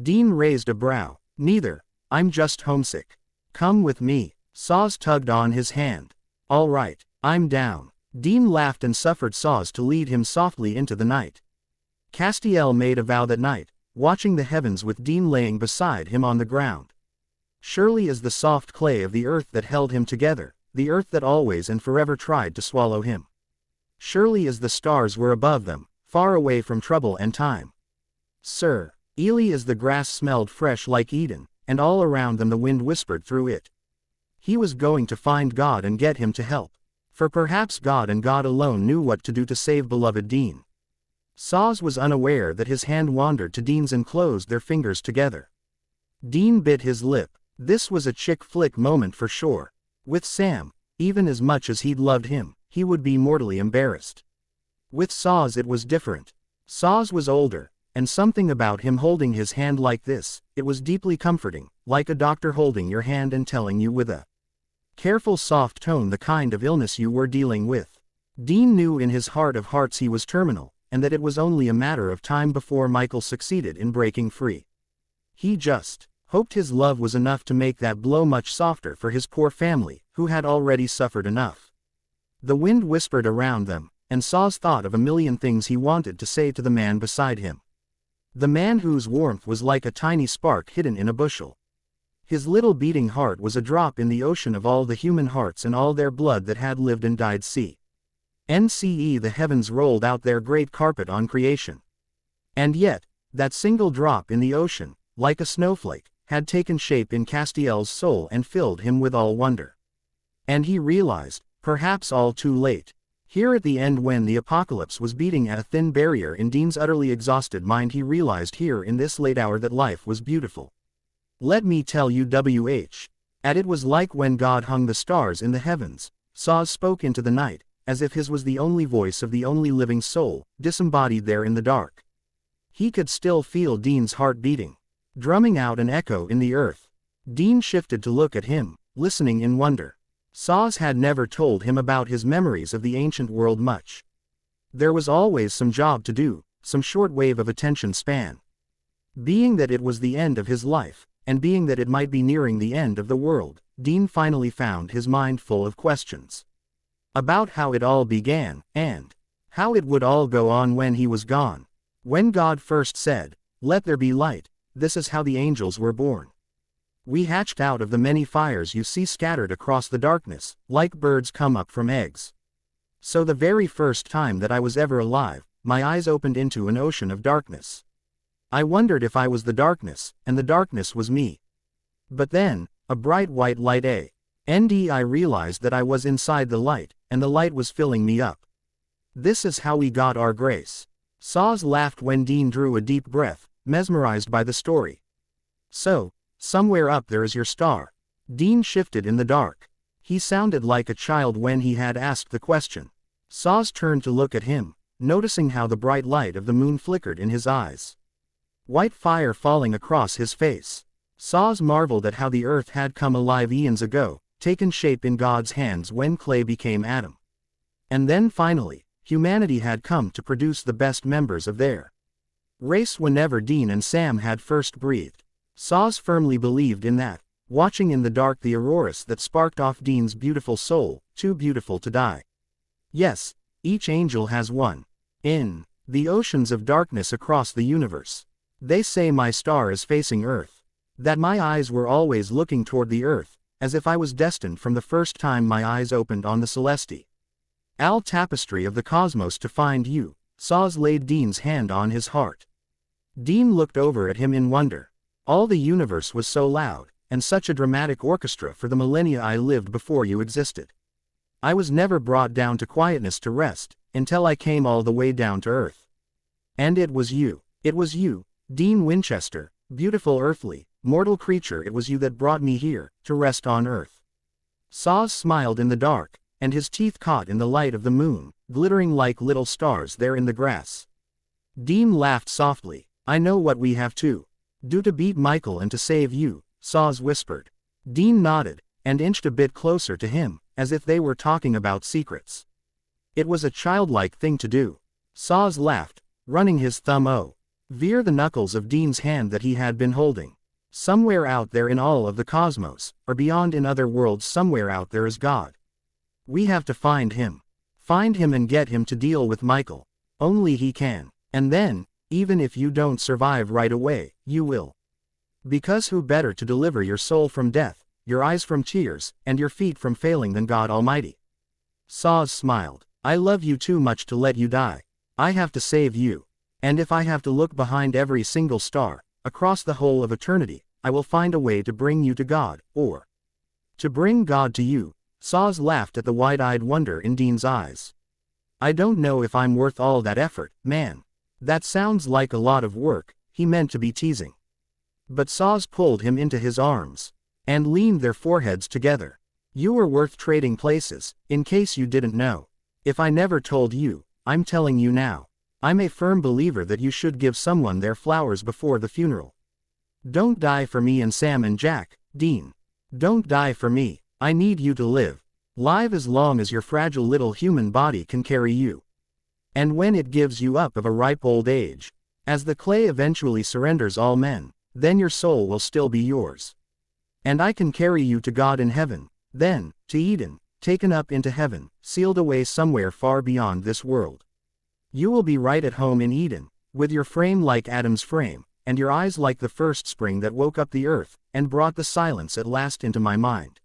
Dean raised a brow. Neither. I'm just homesick. Come with me. Saz tugged on his hand. All right, I'm down. Dean laughed and suffered Saz to lead him softly into the night. Castiel made a vow that night, watching the heavens with Dean laying beside him on the ground. Surely as the soft clay of the earth that held him together, the earth that always and forever tried to swallow him. Surely as the stars were above them, far away from trouble and time. Sir, Ely as the grass smelled fresh like Eden, and all around them the wind whispered through it. He was going to find God and get him to help. For perhaps God and God alone knew what to do to save beloved Dean. Saz was unaware that his hand wandered to Dean's and closed their fingers together. Dean bit his lip. This was a chick flick moment for sure. With Sam, even as much as he'd loved him, he would be mortally embarrassed. With Saz it was different. Saz was older, and something about him holding his hand like this, it was deeply comforting, like a doctor holding your hand and telling you with a careful soft tone the kind of illness you were dealing with. Dean knew in his heart of hearts he was terminal, and that it was only a matter of time before Michael succeeded in breaking free. He just hoped his love was enough to make that blow much softer for his poor family, who had already suffered enough. The wind whispered around them, and Saz thought of a million things he wanted to say to the man beside him. The man whose warmth was like a tiny spark hidden in a bushel. His little beating heart was a drop in the ocean of all the human hearts and all their blood that had lived and died. NCE the heavens rolled out their great carpet on creation. And yet, that single drop in the ocean, like a snowflake, had taken shape in Castiel's soul and filled him with all wonder. And he realized, perhaps all too late, here at the end when the apocalypse was beating at a thin barrier in Dean's utterly exhausted mind, he realized here in this late hour that life was beautiful. Let me tell you and it was like when God hung the stars in the heavens. Saz spoke into the night, as if his was the only voice of the only living soul, disembodied there in the dark. He could still feel Dean's heart beating, drumming out an echo in the earth. Dean shifted to look at him, listening in wonder. Saz had never told him about his memories of the ancient world much. There was always some job to do, some short wave of attention span. Being that it was the end of his life, and being that it might be nearing the end of the world, Dean finally found his mind full of questions. About how it all began, and how it would all go on when he was gone. When God first said, "Let there be light," this is how the angels were born. We hatched out of the many fires you see scattered across the darkness, like birds come up from eggs. So the very first time that I was ever alive, my eyes opened into an ocean of darkness. I wondered if I was the darkness, and the darkness was me. But then, a bright white light I realized that I was inside the light, and the light was filling me up. This is how we got our grace. Saz laughed when Dean drew a deep breath, mesmerized by the story. So, somewhere up there is your star. Dean shifted in the dark. He sounded like a child when he had asked the question. Saz turned to look at him, noticing how the bright light of the moon flickered in his eyes. White fire falling across his face. Saz marveled at how the earth had come alive eons ago, taken shape in God's hands when clay became Adam. And then finally, humanity had come to produce the best members of their race whenever Dean and Sam had first breathed. Saz firmly believed in that, watching in the dark the auroras that sparked off Dean's beautiful soul, too beautiful to die. Yes, each angel has one. In the oceans of darkness across the universe. They say my star is facing Earth. That my eyes were always looking toward the Earth, as if I was destined from the first time my eyes opened on the celestial tapestry of the cosmos to find you. Saz laid Dean's hand on his heart. Dean looked over at him in wonder. All the universe was so loud, and such a dramatic orchestra for the millennia I lived before you existed. I was never brought down to quietness to rest, until I came all the way down to earth. And it was you, Dean Winchester, Beautiful earthly, mortal creature, it was you that brought me here, to rest on earth. Saz smiled in the dark, and his teeth caught in the light of the moon, glittering like little stars there in the grass. Dean laughed softly. I know what we have to do to beat Michael and to save you, Saz whispered. Dean nodded, and inched a bit closer to him, as if they were talking about secrets. It was a childlike thing to do. Saz laughed, running his thumb over the knuckles of Dean's hand that he had been holding. Somewhere out there in all of the cosmos, or beyond in other worlds, somewhere out there is God. We have to find him. Find him and get him to deal with Michael. Only he can. And then, even if you don't survive right away, you will. Because who better to deliver your soul from death, your eyes from tears, and your feet from failing than God Almighty? Saz smiled. I love you too much to let you die. I have to save you. And if I have to look behind every single star, across the whole of eternity, I will find a way to bring you to God, or to bring God to you. Saz laughed at the wide-eyed wonder in Dean's eyes. I don't know if I'm worth all that effort, man. That sounds like a lot of work, he meant to be teasing. But Saz pulled him into his arms, and leaned their foreheads together. You were worth trading places, in case you didn't know. If I never told you, I'm telling you now. I'm a firm believer that you should give someone their flowers before the funeral. Don't die for me and Sam and Jack, Dean. Don't die for me. I need you to live. Live as long as your fragile little human body can carry you. And when it gives you up of a ripe old age, as the clay eventually surrenders all men, then your soul will still be yours. And I can carry you to God in heaven, then, to Eden, taken up into heaven, sealed away somewhere far beyond this world. You will be right at home in Eden, with your frame like Adam's frame, and your eyes like the first spring that woke up the earth, and brought the silence at last into my mind.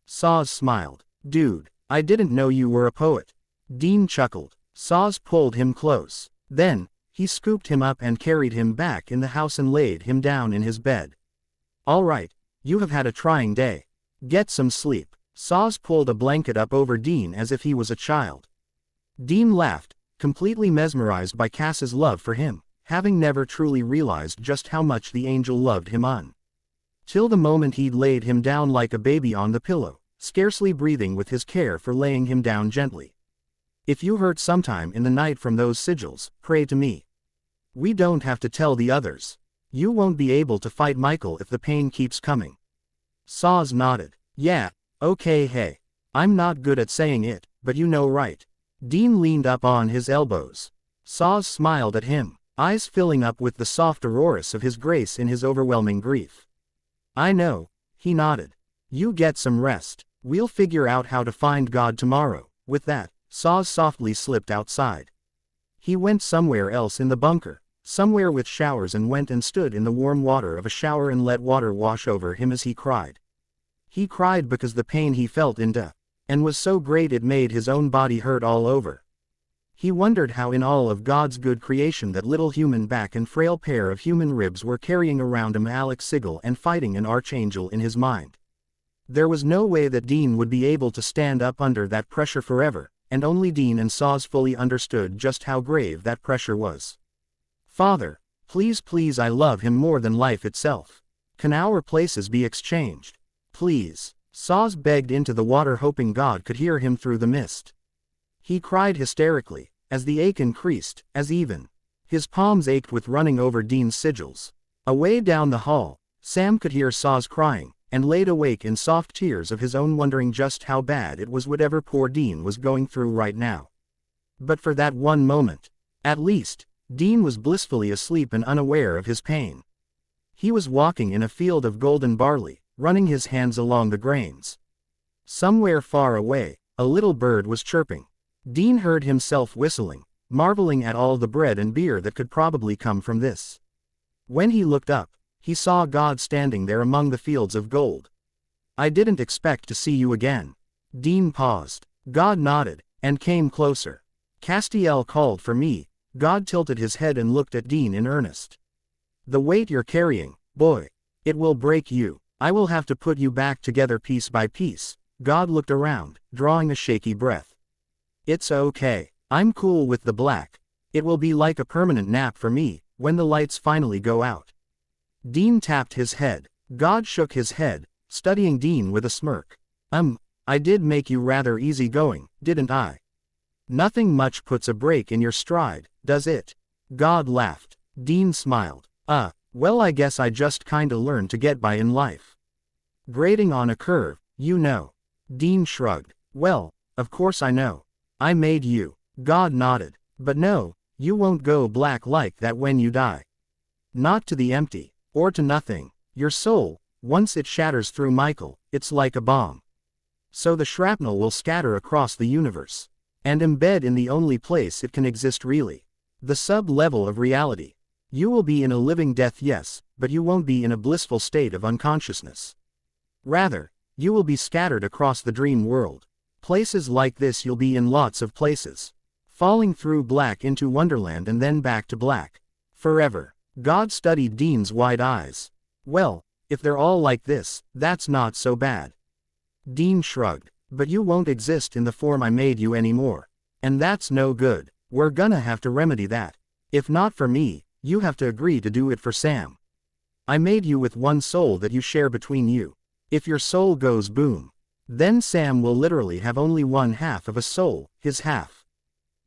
Saz smiled. Dude, I didn't know you were a poet. Dean chuckled. Saz pulled him close. Then, he scooped him up and carried him back in the house and laid him down in his bed. All right, you have had a trying day. Get some sleep. Saz pulled a blanket up over Dean as if he was a child. Dean laughed, completely mesmerized by Cass's love for him, having never truly realized just how much the angel loved him till the moment he'd laid him down like a baby on the pillow, scarcely breathing with his care for laying him down gently. If you hurt sometime in the night from those sigils, pray to me. We don't have to tell the others. You won't be able to fight Michael if the pain keeps coming. Saz nodded. Yeah, okay, hey. I'm not good at saying it, but you know right. Dean leaned up on his elbows. Saz smiled at him, eyes filling up with the soft auroras of his grace in his overwhelming grief. I know, he nodded. You get some rest. We'll figure out how to find God tomorrow. With that, Saz softly slipped outside. He went somewhere else in the bunker, somewhere with showers, and went and stood in the warm water of a shower and let water wash over him as he cried. He cried because the pain he felt in death, and was so great it made his own body hurt all over. He wondered how in all of God's good creation that little human back and frail pair of human ribs were carrying around a metallic sigil and fighting an archangel in his mind. There was no way that Dean would be able to stand up under that pressure forever, and only Dean and Saz fully understood just how grave that pressure was. Father, please, please, I love him more than life itself. Can our places be exchanged? Please. Saz begged into the water, hoping God could hear him through the mist. He cried hysterically, as the ache increased, as even his palms ached with running over Dean's sigils. Away down the hall, Sam could hear Saz crying, and laid awake in soft tears of his own, wondering just how bad it was whatever poor Dean was going through right now. But for that one moment, at least, Dean was blissfully asleep and unaware of his pain. He was walking in a field of golden barley, running his hands along the grains. Somewhere far away, a little bird was chirping. Dean heard himself whistling, marveling at all the bread and beer that could probably come from this. When he looked up, he saw God standing there among the fields of gold. I didn't expect to see you again. Dean paused. God nodded, and came closer. Castiel called for me. God tilted his head and looked at Dean in earnest. The weight you're carrying, boy. It will break you. I will have to put you back together piece by piece. God looked around, drawing a shaky breath. It's okay. I'm cool with the black. It will be like a permanent nap for me, when the lights finally go out. Dean tapped his head. God shook his head, studying Dean with a smirk. I did make you rather easygoing, didn't I? Nothing much puts a break in your stride, does it? God laughed. Dean smiled. Well, I guess I just kinda learned to get by in life. Grading on a curve, you know. Dean shrugged. Well, of course I know. I made you. God nodded. But no, you won't go black like that when you die. Not to the empty, or to nothing. Your soul, once it shatters through Michael, it's like a bomb. So the shrapnel will scatter across the universe. And embed in the only place it can exist really. The sub-level of reality. You will be in a living death, yes, but you won't be in a blissful state of unconsciousness. Rather, you will be scattered across the dream world. Places like this you'll be in lots of places. Falling through black into wonderland and then back to black. Forever. God studied Dean's wide eyes. Well, if they're all like this, that's not so bad. Dean shrugged. But you won't exist in the form I made you anymore. And that's no good. We're gonna have to remedy that. If not for me, you have to agree to do it for Sam. I made you with one soul that you share between you. If your soul goes boom, then Sam will literally have only one half of a soul, his half.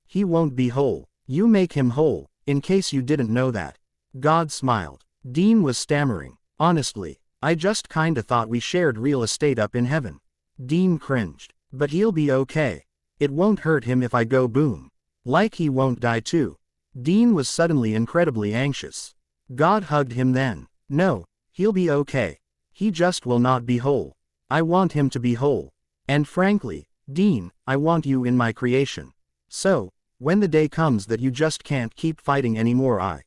He won't be whole. You make him whole, in case you didn't know that. God smiled. Dean was stammering. Honestly, I just kinda thought we shared real estate up in heaven. Dean cringed. But he'll be okay. It won't hurt him if I go boom. Like he won't die too. Dean was suddenly incredibly anxious. God hugged him then. No, he'll be okay. He just will not be whole. I want him to be whole. And frankly, Dean, I want you in my creation. So, when the day comes that you just can't keep fighting anymore, I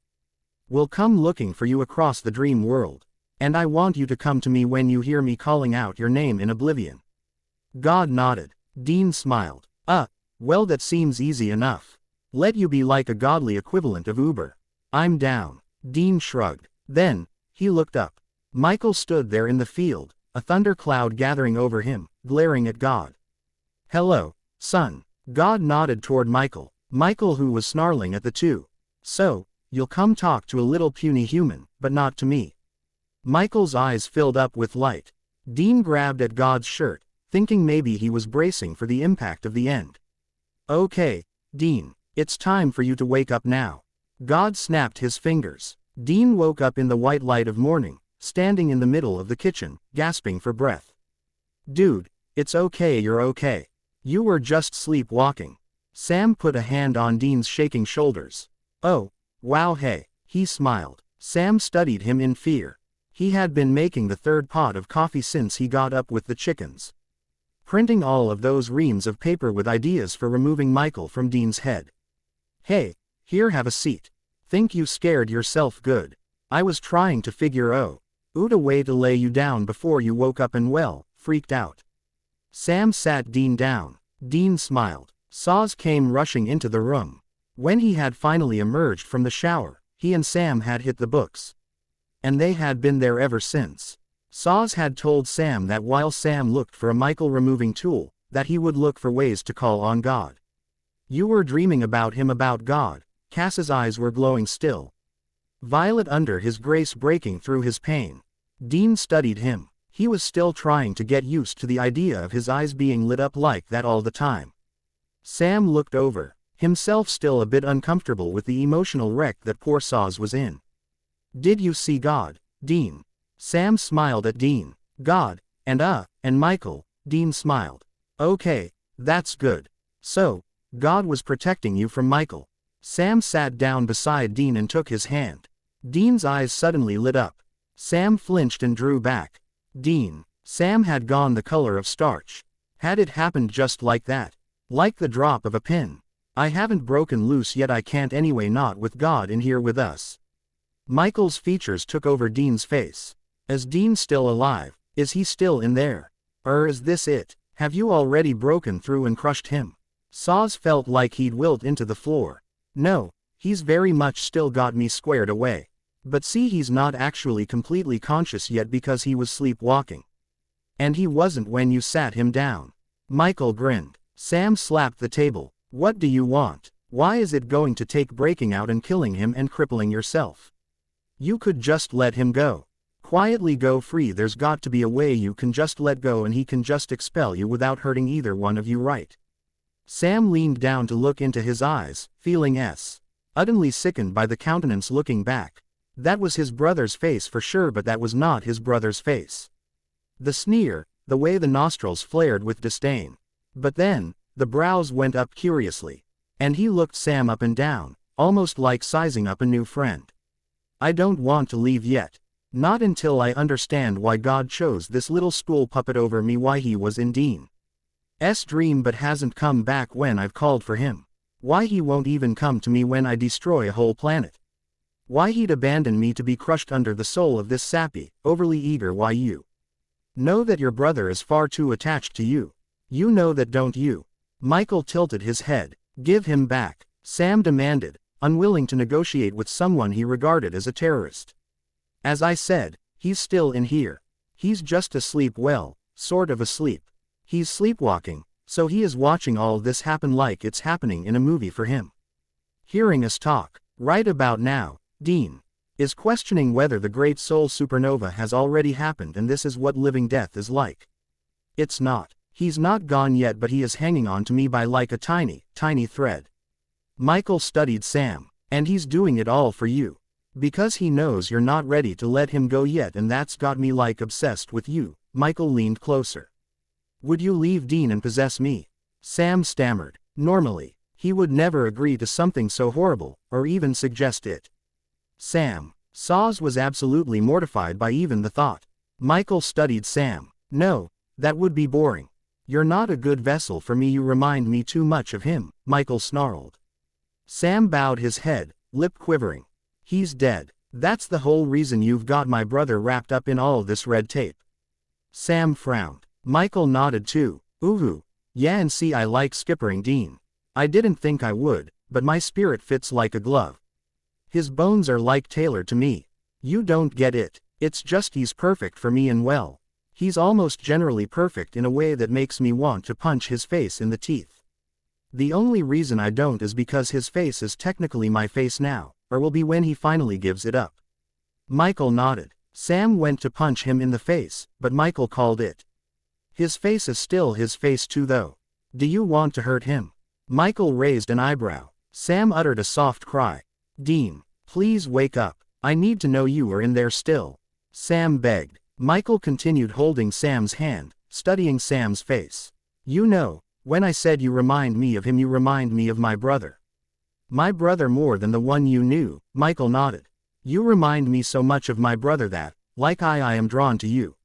will come looking for you across the dream world. And I want you to come to me when you hear me calling out your name in oblivion. God nodded. Dean smiled. Well, that seems easy enough. Let you be like a godly equivalent of Uber. I'm down. Dean shrugged. Then, he looked up. Michael stood there in the field, a thundercloud gathering over him, glaring at God. Hello, son. God nodded toward Michael. Michael, who was snarling at the two. So, you'll come talk to a little puny human, but not to me. Michael's eyes filled up with light. Dean grabbed at God's shirt, thinking maybe he was bracing for the impact of the end. Okay, Dean, it's time for you to wake up now. God snapped his fingers. Dean woke up in the white light of morning, standing in the middle of the kitchen, gasping for breath. Dude, it's okay, you're okay. You were just sleepwalking. Sam put a hand on Dean's shaking shoulders. Oh, wow, hey, he smiled. Sam studied him in fear. He had been making the third pot of coffee since he got up with the chickens. Printing all of those reams of paper with ideas for removing Michael from Dean's head. Hey, here, have a seat. Think you scared yourself good. I was trying to figure out a way to lay you down before you woke up and freaked out. Sam sat Dean down. Dean smiled. Saz came rushing into the room. When he had finally emerged from the shower, he and Sam had hit the books. And they had been there ever since. Saz had told Sam that while Sam looked for a Michael removing tool, that he would look for ways to call on God. You were dreaming about him, about God. Cass's eyes were glowing still. Violet under his grace breaking through his pain. Dean studied him. He was still trying to get used to the idea of his eyes being lit up like that all the time. Sam looked over, himself still a bit uncomfortable with the emotional wreck that poor Saz was in. Did you see God, Dean? Sam smiled at Dean. God, and Michael. Dean smiled. Okay, that's good. So, God was protecting you from Michael. Sam sat down beside Dean and took his hand. Dean's eyes suddenly lit up. Sam flinched and drew back. Dean. Sam had gone the color of starch. Had it happened just like that? Like the drop of a pin. I haven't broken loose yet, I can't anyway, not with God in here with us. Michael's features took over Dean's face. Is Dean still alive? Is he still in there? Or is this it? Have you already broken through and crushed him? Saz felt like he'd wilt into the floor. No, he's very much still got me squared away. But see, he's not actually completely conscious yet because he was sleepwalking. And he wasn't when you sat him down. Michael grinned. Sam slapped the table. What do you want? Why is it going to take breaking out and killing him and crippling yourself? You could just let him go. Quietly go free. There's got to be a way you can just let go and he can just expel you without hurting either one of you, right? Sam leaned down to look into his eyes, feeling utterly sickened by the countenance looking back. That was his brother's face for sure, but that was not his brother's face. The sneer, the way the nostrils flared with disdain. But then, the brows went up curiously. And he looked Sam up and down, almost like sizing up a new friend. I don't want to leave yet. Not until I understand why God chose this little school puppet over me, why he was in Dean's dream but hasn't come back when I've called for him. Why he won't even come to me when I destroy a whole planet. Why he'd abandon me to be crushed under the soul of this sappy, overly eager. Why you know that your brother is far too attached to you. You know that, don't you? Michael tilted his head. Give him back, Sam demanded, unwilling to negotiate with someone he regarded as a terrorist. As I said, he's still in here. He's just asleep, well, sort of asleep. He's sleepwalking, so he is watching all this happen like it's happening in a movie for him. Hearing us talk, right about now, Dean is questioning whether the great soul supernova has already happened and this is what living death is like. It's not. He's not gone yet, but he is hanging on to me by like a tiny, tiny thread. Michael studied Sam, and he's doing it all for you. Because he knows you're not ready to let him go yet, and that's got me like obsessed with you. Michael leaned closer. Would you leave Dean and possess me? Sam stammered. Normally, he would never agree to something so horrible, or even suggest it. Saz was absolutely mortified by even the thought. Michael studied Sam. No, that would be boring. You're not a good vessel for me, you remind me too much of him, Michael snarled. Sam bowed his head, lip quivering. He's dead. That's the whole reason you've got my brother wrapped up in all this red tape. Sam frowned. Michael nodded too. Ooh, yeah, and see, I like skippering Dean. I didn't think I would, but my spirit fits like a glove. His bones are like tailored to me. You don't get it. It's just he's perfect for me, and well, he's almost generally perfect in a way that makes me want to punch his face in the teeth. The only reason I don't is because his face is technically my face now, or will be when he finally gives it up. Michael nodded. Sam went to punch him in the face, but Michael called it. His face is still his face too, though. Do you want to hurt him? Michael raised an eyebrow. Sam uttered a soft cry. Dean, please wake up. I need to know you are in there still. Sam begged. Michael continued holding Sam's hand, studying Sam's face. You know, when I said you remind me of him, you remind me of my brother. My brother more than the one you knew, Michael nodded. You remind me so much of my brother that, like I am drawn to you.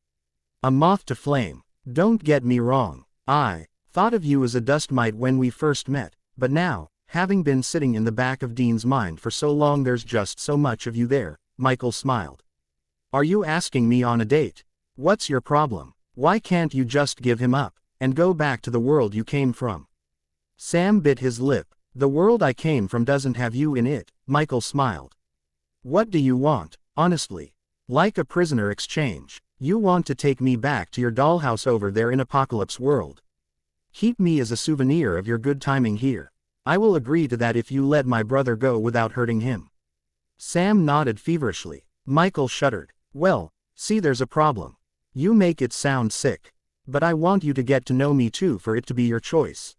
A moth to flame. Don't get me wrong. I thought of you as a dust mite when we first met, but now, having been sitting in the back of Dean's mind for so long, there's just so much of you there, Michael smiled. Are you asking me on a date? What's your problem? Why can't you just give him up, and go back to the world you came from? Sam bit his lip. The world I came from doesn't have you in it, Michael smiled. What do you want, honestly? Like a prisoner exchange. You want to take me back to your dollhouse over there in Apocalypse World. Keep me as a souvenir of your good timing here. I will agree to that if you let my brother go without hurting him. Sam nodded feverishly. Michael shuddered. Well, see, there's a problem. You make it sound sick. But I want you to get to know me too, for it to be your choice.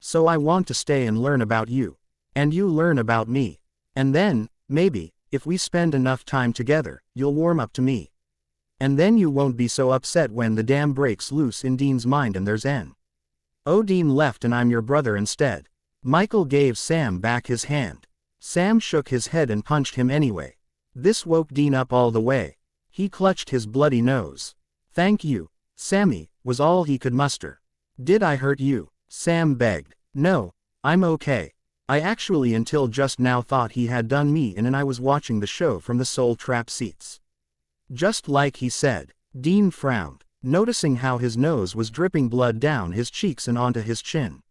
So I want to stay and learn about you. And you learn about me. And then, maybe, if we spend enough time together, you'll warm up to me. And then you won't be so upset when the dam breaks loose in Dean's mind and there's N. Oh, Dean left and I'm your brother instead. Michael gave Sam back his hand. Sam shook his head and punched him anyway. This woke Dean up all the way. He clutched his bloody nose. Thank you, Sammy, was all he could muster. Did I hurt you? Sam begged. No, I'm okay. I actually until just now thought he had done me in and I was watching the show from the Soul Trap seats. Just like he said. Dean frowned, noticing how his nose was dripping blood down his cheeks and onto his chin.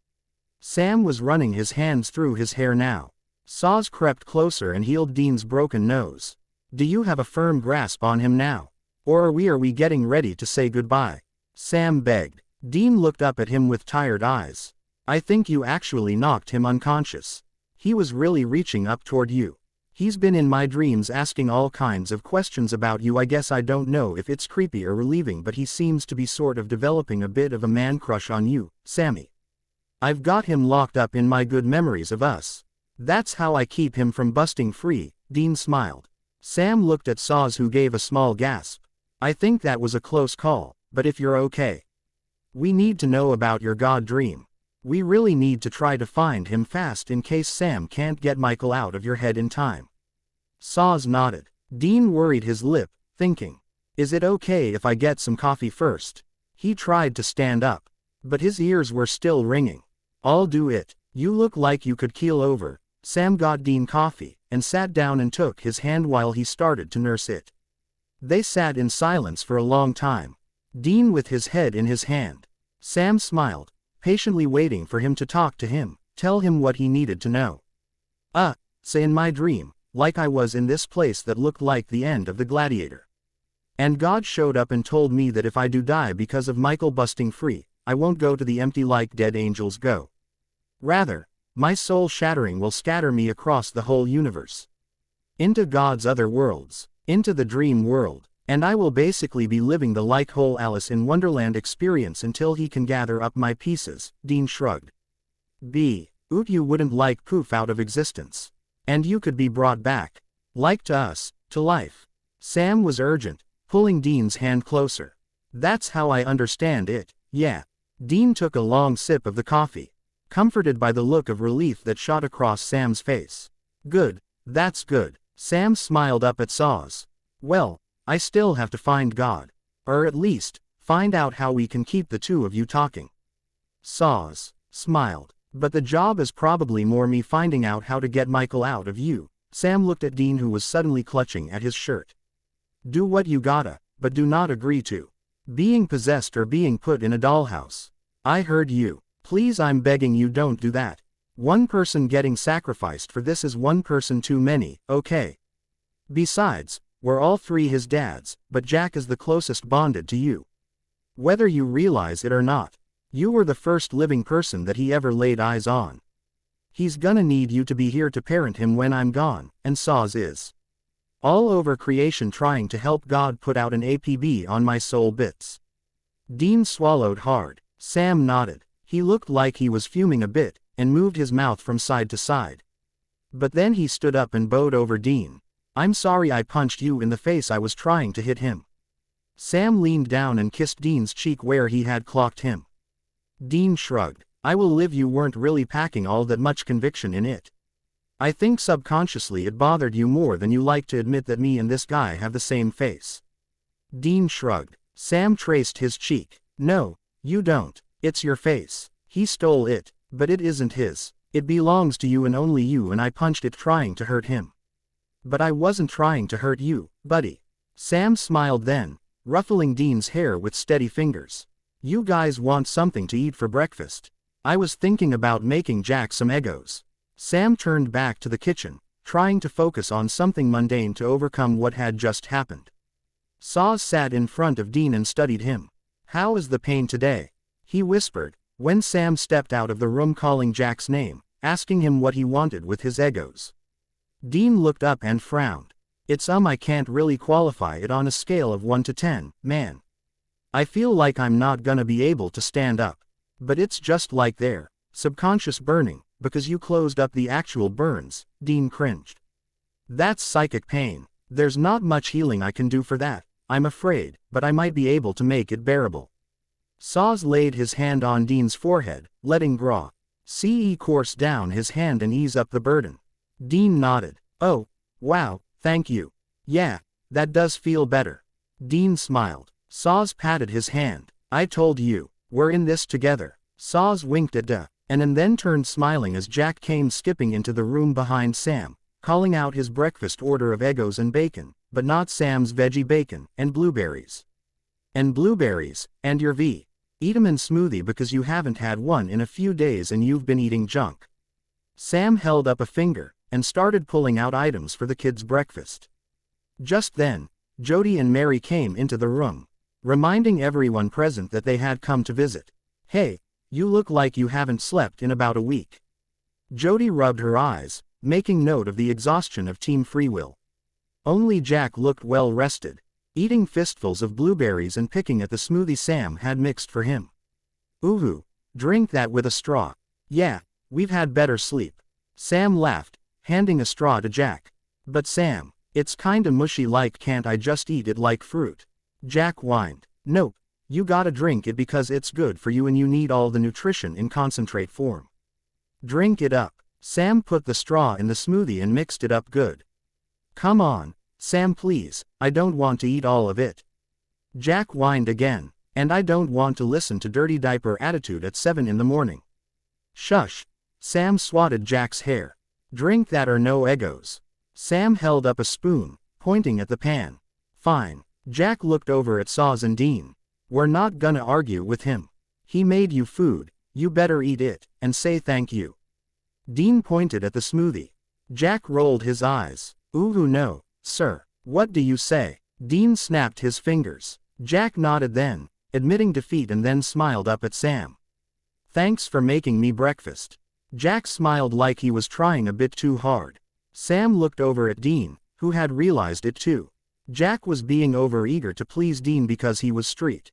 Sam was running his hands through his hair now. Saz crept closer and healed Dean's broken nose. Do you have a firm grasp on him now? Or are we getting ready to say goodbye? Sam begged. Dean looked up at him with tired eyes. I think you actually knocked him unconscious. He was really reaching up toward you. He's been in my dreams asking all kinds of questions about you. I guess I don't know if it's creepy or relieving, but he seems to be sort of developing a bit of a man crush on you, Sammy. I've got him locked up in my good memories of us. That's how I keep him from busting free." Dean smiled. Sam looked at Saws, who gave a small gasp. "I think that was a close call, but if you're okay. We need to know about your god dream. We really need to try to find him fast in case Sam can't get Michael out of your head in time." Saws nodded. Dean worried his lip, thinking, "Is it okay if I get some coffee first?" He tried to stand up, but his ears were still ringing. "I'll do it. You look like you could keel over." Sam got Dean coffee, and sat down and took his hand while he started to nurse it. They sat in silence for a long time, Dean with his head in his hand. Sam smiled, patiently waiting for him to talk to him, tell him what he needed to know. Say in my dream, like I was in this place that looked like the end of the Gladiator. And God showed up and told me that if I do die because of Michael busting free, I won't go to the empty like dead angels go. Rather, my soul shattering will scatter me across the whole universe. Into God's other worlds, into the dream world, and I will basically be living the like whole Alice in Wonderland experience until he can gather up my pieces." Dean shrugged. You wouldn't like poof out of existence. And you could be brought back. Like to us, to life. Sam was urgent, pulling Dean's hand closer. "That's how I understand it, yeah." Dean took a long sip of the coffee, comforted by the look of relief that shot across Sam's face. "Good, that's good." Sam smiled up at Saws. "Well, I still have to find God. Or at least, find out how we can keep the two of you talking." Saws smiled. "But the job is probably more me finding out how to get Michael out of you." Sam looked at Dean, who was suddenly clutching at his shirt. "Do what you gotta, but do not agree to being possessed or being put in a dollhouse. I heard you. Please, I'm begging you, don't do that. One person getting sacrificed for this is one person too many, okay? Besides, we're all three his dads, but Jack is the closest bonded to you. Whether you realize it or not, you were the first living person that he ever laid eyes on. He's gonna need you to be here to parent him when I'm gone, and Saws is all over creation trying to help God put out an APB on my soul bits." Dean swallowed hard. Sam nodded. He looked like he was fuming a bit, and moved his mouth from side to side. But then he stood up and bowed over Dean. "I'm sorry I punched you in the face. I was trying to hit him." Sam leaned down and kissed Dean's cheek where he had clocked him. Dean shrugged. "I will live. You weren't really packing all that much conviction in it. I think subconsciously it bothered you more than you like to admit that me and this guy have the same face." Dean shrugged. Sam traced his cheek. "No, you don't. It's your face. He stole it, but it isn't his. It belongs to you and only you, and I punched it trying to hurt him." "But I wasn't trying to hurt you, buddy." Sam smiled then, ruffling Dean's hair with steady fingers. "You guys want something to eat for breakfast? I was thinking about making Jack some Eggos." Sam turned back to the kitchen, trying to focus on something mundane to overcome what had just happened. Saws sat in front of Dean and studied him. "How is the pain today?" he whispered, when Sam stepped out of the room, calling Jack's name, asking him what he wanted with his Eggos. Dean looked up and frowned. I can't really qualify it on a scale of 1 to 10, man. I feel like I'm not gonna be able to stand up. But it's just like there, subconscious burning, because you closed up the actual burns." Dean cringed. "That's psychic pain. There's not much healing I can do for that, I'm afraid, but I might be able to make it bearable." Saws laid his hand on Dean's forehead, letting CE course down his hand and ease up the burden. Dean nodded. "Oh, wow, thank you. Yeah, that does feel better." Dean smiled. Saws patted his hand. "I told you, we're in this together." Saws winked at and then turned smiling as Jack came skipping into the room behind Sam, calling out his breakfast order of Eggos and bacon, but not Sam's veggie bacon, and blueberries. "And blueberries, and your eat 'em in smoothie because you haven't had one in a few days and you've been eating junk." Sam held up a finger, and started pulling out items for the kids' breakfast. Just then, Jody and Mary came into the room, reminding everyone present that they had come to visit. "Hey, you look like you haven't slept in about a week." Jody rubbed her eyes, making note of the exhaustion of Team Free Will. Only Jack looked well rested, eating fistfuls of blueberries and picking at the smoothie Sam had mixed for him. Ooh, drink that with a straw. Yeah, we've had better sleep. Sam laughed, handing a straw to Jack. But Sam, it's kinda mushy, like can't I just eat it like fruit? Jack whined. Nope, you gotta drink it because it's good for you and you need all the nutrition in concentrate form. Drink it up. Sam put the straw in the smoothie and mixed it up good. Come on, Sam, please, I don't want to eat all of it. Jack whined again, and I don't want to listen to dirty diaper attitude at 7 in the morning. Shush. Sam swatted Jack's hair. Drink that or no egos. Sam held up a spoon, pointing at the pan. Fine. Jack looked over at Saws and Dean. We're not gonna argue with him. He made you food, you better eat it, and say thank you. Dean pointed at the smoothie. Jack rolled his eyes. Ooh no, sir. What do you say? Dean snapped his fingers. Jack nodded then, admitting defeat, and then smiled up at Sam. Thanks for making me breakfast. Jack smiled like he was trying a bit too hard. Sam looked over at Dean, who had realized it too. Jack was being overeager to please Dean because he was street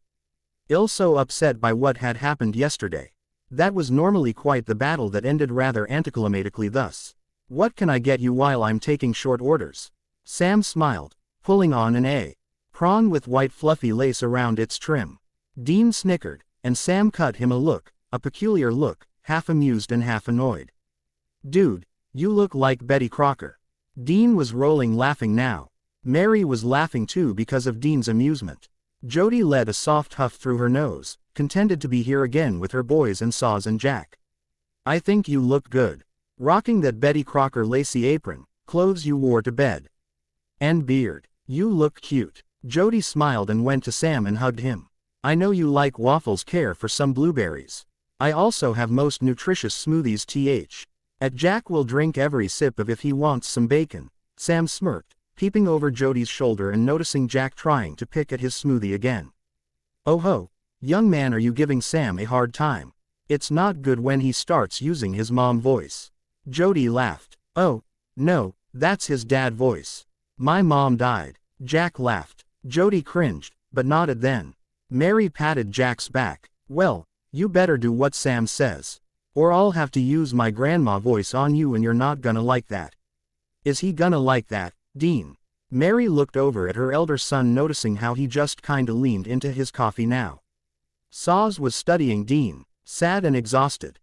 ill, so upset by what had happened yesterday. That was normally quite the battle that ended rather anticlimactically thus. What can I get you while I'm taking short orders? Sam smiled, pulling on an apron with white fluffy lace around its trim. Dean snickered, and Sam cut him a look, a peculiar look, half amused and half annoyed. Dude, you look like Betty Crocker. Dean was rolling laughing now. Mary was laughing too because of Dean's amusement. Jody let a soft huff through her nose, contented to be here again with her boys and Saws and Jack. I think you look good. Rocking that Betty Crocker lacy apron, clothes you wore to bed. And beard. You look cute. Jody smiled and went to Sam and hugged him. I know you like waffles, care for some blueberries. I also have most nutritious smoothies at Jack will drink every sip of if he wants some bacon. Sam smirked, peeping over Jody's shoulder and noticing Jack trying to pick at his smoothie again. Oh ho, young man, are you giving Sam a hard time? It's not good when he starts using his mom voice. Jody laughed. Oh, no, that's his dad voice. My mom died. Jack laughed. Jody cringed, but nodded then. Mary patted Jack's back. Well, you better do what Sam says, or I'll have to use my grandma voice on you and you're not gonna like that. Is he gonna like that, Dean? Mary looked over at her elder son, noticing how he just kinda leaned into his coffee now. Saws was studying Dean, sad and exhausted.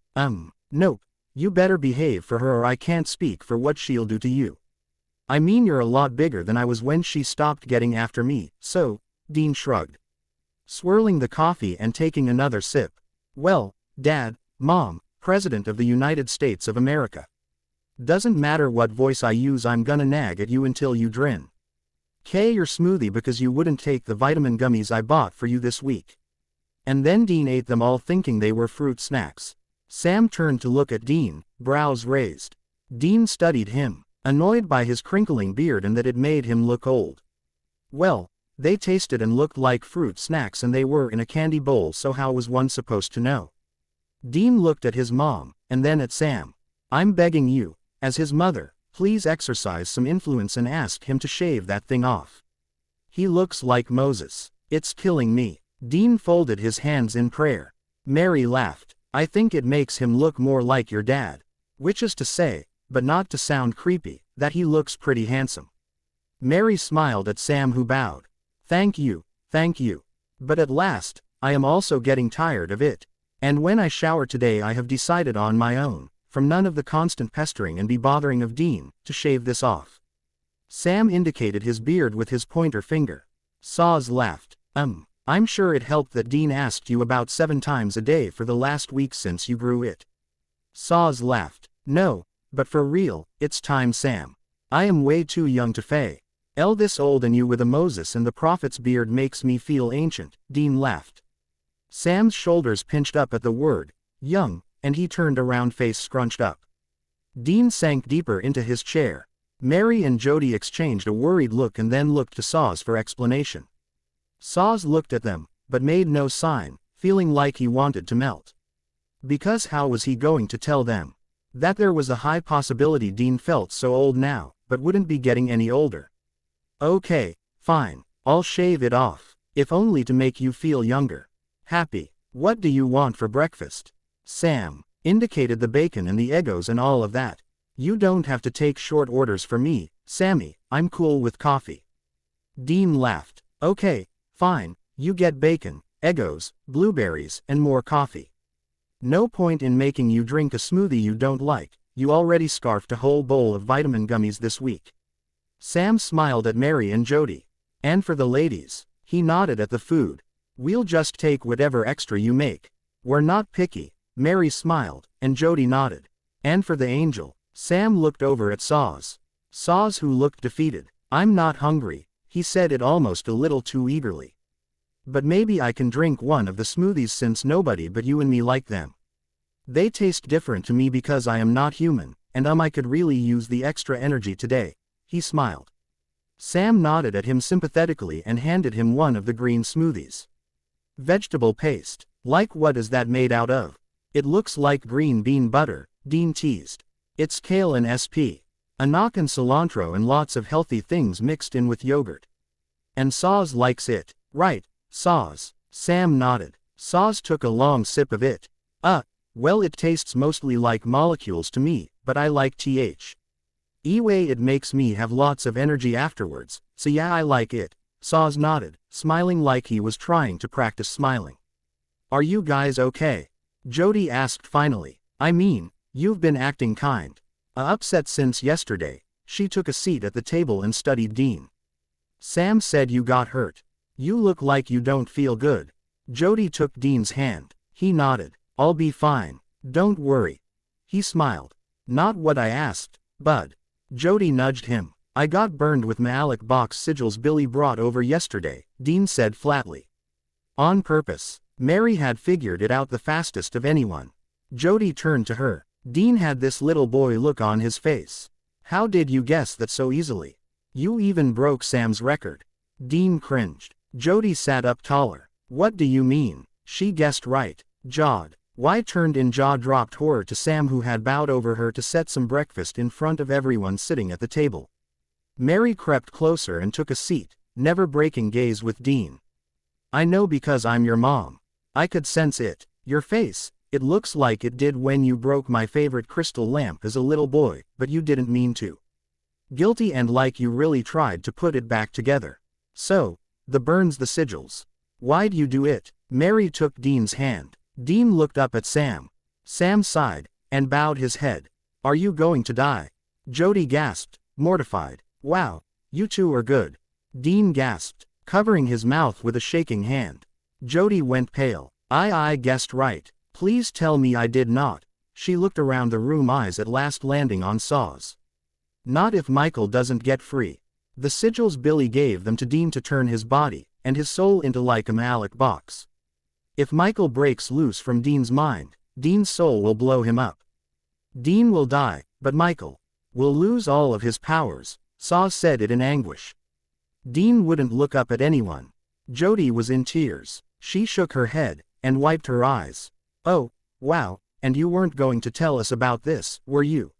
Nope, you better behave for her or I can't speak for what she'll do to you. I mean, you're a lot bigger than I was when she stopped getting after me, so, Dean shrugged, swirling the coffee and taking another sip. Well, Dad, Mom, President of the United States of America. Doesn't matter what voice I use, I'm gonna nag at you until you grin. Your smoothie because you wouldn't take the vitamin gummies I bought for you this week. And then Dean ate them all thinking they were fruit snacks. Sam turned to look at Dean, brows raised. Dean studied him, annoyed by his crinkling beard and that it made him look old. Well, they tasted and looked like fruit snacks and they were in a candy bowl, so how was one supposed to know? Dean looked at his mom, and then at Sam. I'm begging you, as his mother, please exercise some influence and ask him to shave that thing off. He looks like Moses. It's killing me. Dean folded his hands in prayer. Mary laughed. I think it makes him look more like your dad. Which is to say, but not to sound creepy, that he looks pretty handsome. Mary smiled at Sam, who bowed. Thank you, thank you. But at last, I am also getting tired of it. And when I shower today, I have decided on my own, from none of the constant pestering and be bothering of Dean, to shave this off. Sam indicated his beard with his pointer finger. Saws laughed. I'm sure it helped that Dean asked you about 7 times a day for the last week since you grew it. Saws laughed. No, but for real, it's time, Sam. I am way too young to this old, and you with a Moses and the prophet's beard makes me feel ancient. Dean laughed. Sam's shoulders pinched up at the word, young, and he turned around, face scrunched up. Dean sank deeper into his chair. Mary and Jody exchanged a worried look and then looked to Saws for explanation. Saws looked at them, but made no sign, feeling like he wanted to melt. Because how was he going to tell them? That there was a high possibility Dean felt so old now, but wouldn't be getting any older. Okay, fine, I'll shave it off, if only to make you feel younger. Happy. What do you want for breakfast? Sam indicated the bacon and the egos and all of that. You don't have to take short orders for me, Sammy, I'm cool with coffee. Dean laughed. Okay, fine, you get bacon, egos, blueberries, and more coffee. No point in making you drink a smoothie you don't like, you already scarfed a whole bowl of vitamin gummies this week. Sam smiled at Mary and Jody. And for the ladies, he nodded at the food. We'll just take whatever extra you make. We're not picky, Mary smiled, and Jody nodded. And for the angel, Sam looked over at Saws. Saws, who looked defeated. I'm not hungry, he said it almost a little too eagerly. But maybe I can drink one of the smoothies since nobody but you and me like them. They taste different to me because I am not human, and I could really use the extra energy today, he smiled. Sam nodded at him sympathetically and handed him one of the green smoothies. Vegetable paste. Like what is that made out of? It looks like green bean butter, Dean teased. It's kale and SP. Anak and cilantro and lots of healthy things mixed in with yogurt. And Saws likes it, right, Saws? Sam nodded. Saws took a long sip of it. Well, it tastes mostly like molecules to me, but I like th. Anyway, it makes me have lots of energy afterwards, so yeah, I like it. Saws nodded, smiling like he was trying to practice smiling. Are you guys okay? Jody asked finally. I mean, you've been acting kind upset since yesterday. She took a seat at the table and studied Dean. Sam said you got hurt. You look like you don't feel good. Jody took Dean's hand. He nodded. I'll be fine. Don't worry. He smiled. Not what I asked, bud. Jody nudged him. I got burned with metallic box sigils Billy brought over yesterday, Dean said flatly. On purpose. Mary had figured it out the fastest of anyone. Jody turned to her. Dean had this little boy look on his face. How did you guess that so easily? You even broke Sam's record. Dean cringed. Jody sat up taller. What do you mean? She guessed right. Jawed. Why turned in jaw-dropped horror to Sam, who had bowed over her to set some breakfast in front of everyone sitting at the table. Mary crept closer and took a seat, never breaking gaze with Dean. I know because I'm your mom. I could sense it. Your face, it looks like it did when you broke my favorite crystal lamp as a little boy, but you didn't mean to. Guilty and like you really tried to put it back together. So, the burns, the sigils. Why'd you do it? Mary took Dean's hand. Dean looked up at Sam. Sam sighed, and bowed his head. Are you going to die? Jody gasped, mortified. Wow, you two are good. Dean gasped, covering his mouth with a shaking hand. Jody went pale. I guessed right. Please tell me I did not. She looked around the room, eyes at last landing on Saws. Not if Michael doesn't get free. The sigils Billy gave them to Dean to turn his body and his soul into like a metallic box. If Michael breaks loose from Dean's mind, Dean's soul will blow him up. Dean will die, but Michael will lose all of his powers. Saws said it in anguish. Dean wouldn't look up at anyone. Jody was in tears. She shook her head and wiped her eyes. Oh, wow, and you weren't going to tell us about this, were you?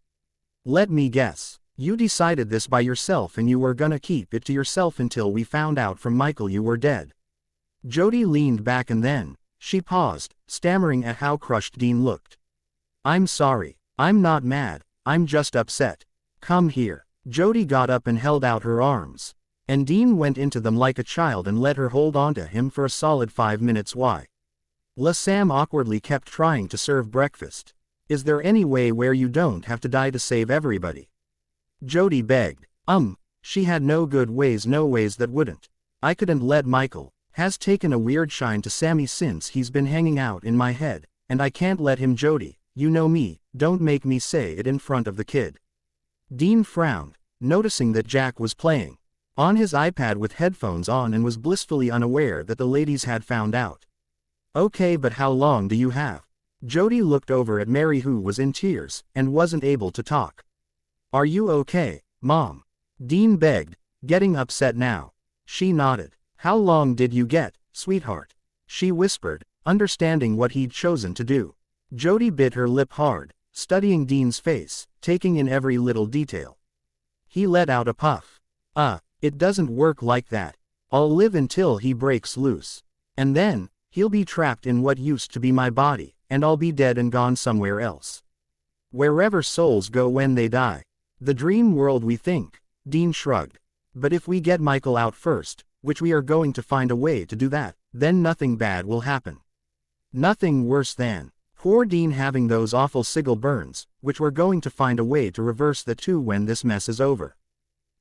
Let me guess. You decided this by yourself and you were gonna keep it to yourself until we found out from Michael you were dead. Jody leaned back and then she paused, stammering at how crushed Dean looked. I'm sorry. I'm not mad. I'm just upset. Come here. Jody got up and held out her arms. And Dean went into them like a child and let her hold onto him for a solid 5 minutes. Why? Sam awkwardly kept trying to serve breakfast. Is there any way where you don't have to die to save everybody? Jody begged. She had no good ways, no ways that wouldn't. I couldn't let Michael. Has taken a weird shine to Sammy since he's been hanging out in my head, and I can't let him. Jody, you know me, don't make me say it in front of the kid. Dean frowned, noticing that Jack was playing on his iPad with headphones on and was blissfully unaware that the ladies had found out. Okay, but how long do you have? Jody looked over at Mary, who was in tears and wasn't able to talk. Are you okay, Mom? Dean begged, getting upset now. She nodded. How long did you get, sweetheart? She whispered, understanding what he'd chosen to do. Jody bit her lip hard, studying Dean's face, taking in every little detail. He let out a puff. It doesn't work like that. I'll live until he breaks loose. And then, he'll be trapped in what used to be my body, and I'll be dead and gone somewhere else. Wherever souls go when they die. The dream world we think, Dean shrugged. But if we get Michael out first, which we are going to find a way to do that, then nothing bad will happen. Nothing worse than poor Dean having those awful sigil burns, which we're going to find a way to reverse that too when this mess is over.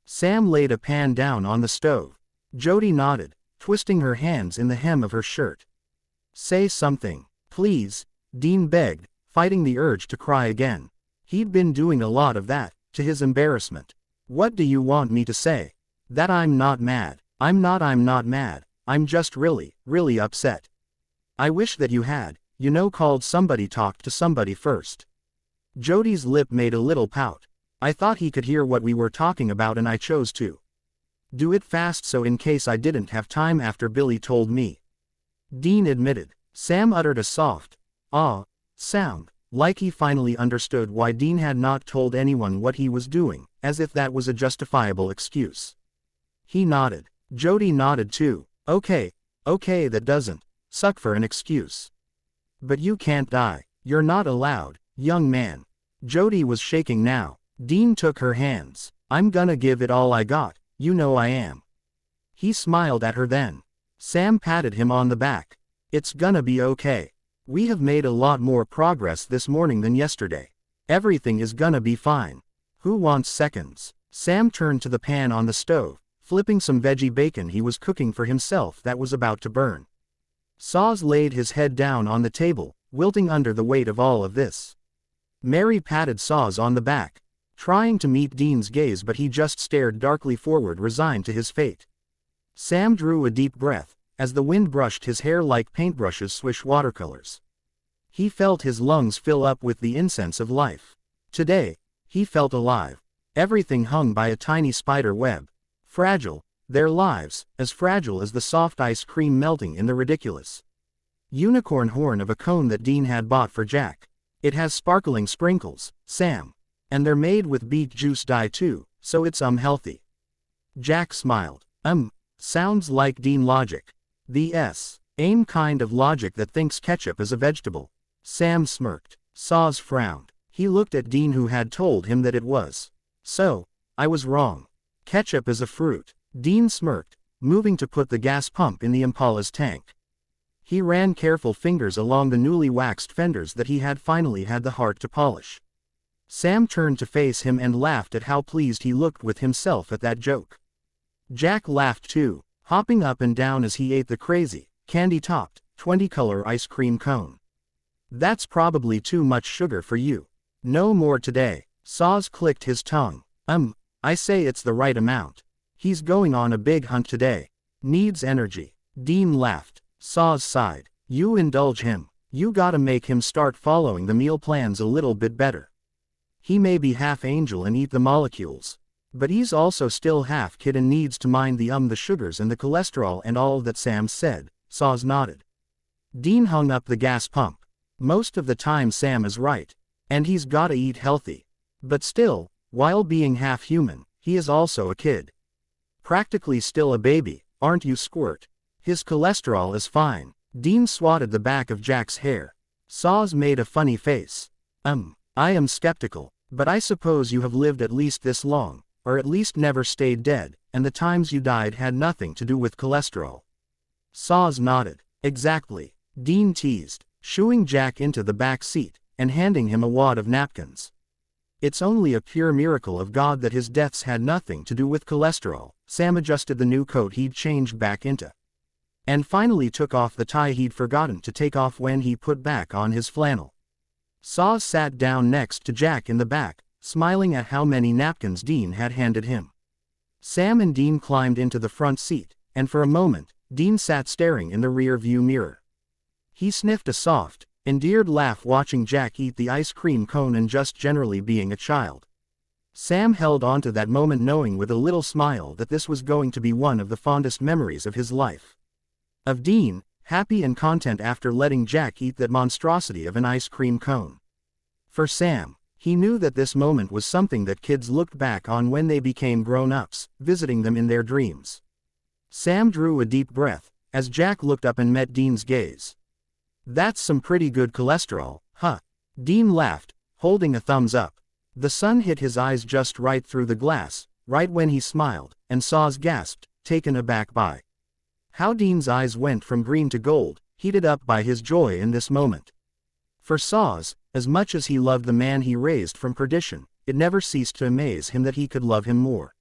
Sam laid a pan down on the stove. Jody nodded, twisting her hands in the hem of her shirt. Say something, please, Dean begged, fighting the urge to cry again. He'd been doing a lot of that, to his embarrassment. What do you want me to say? That I'm not mad. I'm not mad. I'm just really, really upset. I wish that you had, called somebody, talked to somebody first. Jody's lip made a little pout. I thought he could hear what we were talking about and I chose to do it fast so in case I didn't have time after Billy told me. Dean admitted. Sam uttered a soft, sound, like he finally understood why Dean had not told anyone what he was doing, as if that was a justifiable excuse. He nodded. Jody nodded too. Okay, that doesn't suck for an excuse. But you can't die. You're not allowed, young man. Jody was shaking now. Dean took her hands. I'm gonna give it all I got, I am. He smiled at her then. Sam patted him on the back. It's gonna be okay. We have made a lot more progress this morning than yesterday. Everything is gonna be fine. Who wants seconds? Sam turned to the pan on the stove, flipping some veggie bacon he was cooking for himself that was about to burn. Saws laid his head down on the table, wilting under the weight of all of this. Mary patted Saws on the back, trying to meet Dean's gaze, but he just stared darkly forward, resigned to his fate. Sam drew a deep breath, as the wind brushed his hair like paintbrushes swish watercolors. He felt his lungs fill up with the incense of life. Today, he felt alive. Everything hung by a tiny spider web. Fragile, their lives, as fragile as the soft ice cream melting in the ridiculous unicorn horn of a cone that Dean had bought for Jack. It has sparkling sprinkles, Sam. And they're made with beet juice dye too, so it's healthy. Jack smiled. Sounds like Dean logic. The aim kind of logic that thinks ketchup is a vegetable. Sam smirked. Saws frowned. He looked at Dean, who had told him that it was. So, I was wrong. Ketchup is a fruit. Dean smirked, moving to put the gas pump in the Impala's tank. He ran careful fingers along the newly waxed fenders that he had finally had the heart to polish. Sam turned to face him and laughed at how pleased he looked with himself at that joke. Jack laughed too, hopping up and down as he ate the crazy, candy-topped, 20-color ice cream cone. That's probably too much sugar for you. No more today. Saws clicked his tongue. I say it's the right amount. He's going on a big hunt today. Needs energy. Dean laughed. Saws sighed. You indulge him. You gotta make him start following the meal plans a little bit better. He may be half angel and eat the molecules, but he's also still half kid and needs to mind the sugars and the cholesterol and all that Sam said. Saws nodded. Dean hung up the gas pump. Most of the time Sam is right, and he's gotta eat healthy. But still, while being half human, he is also a kid. Practically still a baby, aren't you, Squirt? His cholesterol is fine. Dean swatted the back of Jack's hair. Saws made a funny face. I am skeptical, but I suppose you have lived at least this long, or at least never stayed dead, and the times you died had nothing to do with cholesterol. Saws nodded. Exactly. Dean teased, shooing Jack into the back seat, and handing him a wad of napkins. It's only a pure miracle of God that his deaths had nothing to do with cholesterol. Sam adjusted the new coat he'd changed back into, and finally took off the tie he'd forgotten to take off when he put back on his flannel. Saws sat down next to Jack in the back, smiling at how many napkins Dean had handed him. Sam and Dean climbed into the front seat, and for a moment, Dean sat staring in the rear view mirror. He sniffed a soft, endeared laugh watching Jack eat the ice cream cone and just generally being a child. Sam held on to that moment, knowing with a little smile that this was going to be one of the fondest memories of his life. Of Dean, happy and content after letting Jack eat that monstrosity of an ice cream cone. For Sam, he knew that this moment was something that kids looked back on when they became grown-ups, visiting them in their dreams. Sam drew a deep breath, as Jack looked up and met Dean's gaze. "That's some pretty good cholesterol, huh?" Dean laughed, holding a thumbs up. The sun hit his eyes just right through the glass, right when he smiled, and Saws gasped, taken aback by how Dean's eyes went from green to gold, heated up by his joy in this moment. For Saws, as much as he loved the man he raised from perdition, it never ceased to amaze him that he could love him more.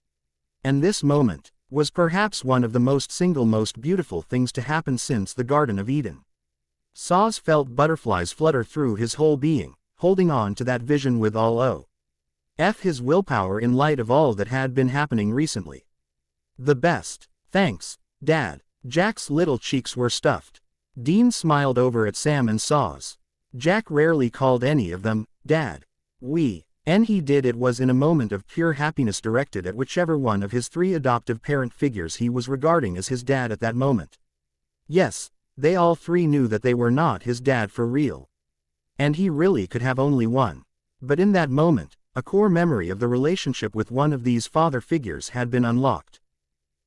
And this moment was perhaps one of the most beautiful things to happen since the Garden of Eden. Saws felt butterflies flutter through his whole being, holding on to that vision with all his willpower in light of all that had been happening recently. "The best. Thanks, Dad." Jack's little cheeks were stuffed. Dean smiled over at Sam and Saws. Jack rarely called any of them Dad. And he did. It was in a moment of pure happiness directed at whichever one of his 3 adoptive parent figures he was regarding as his dad at that moment. Yes, they all 3 knew that they were not his dad for real. And he really could have only one. But in that moment, a core memory of the relationship with one of these father figures had been unlocked.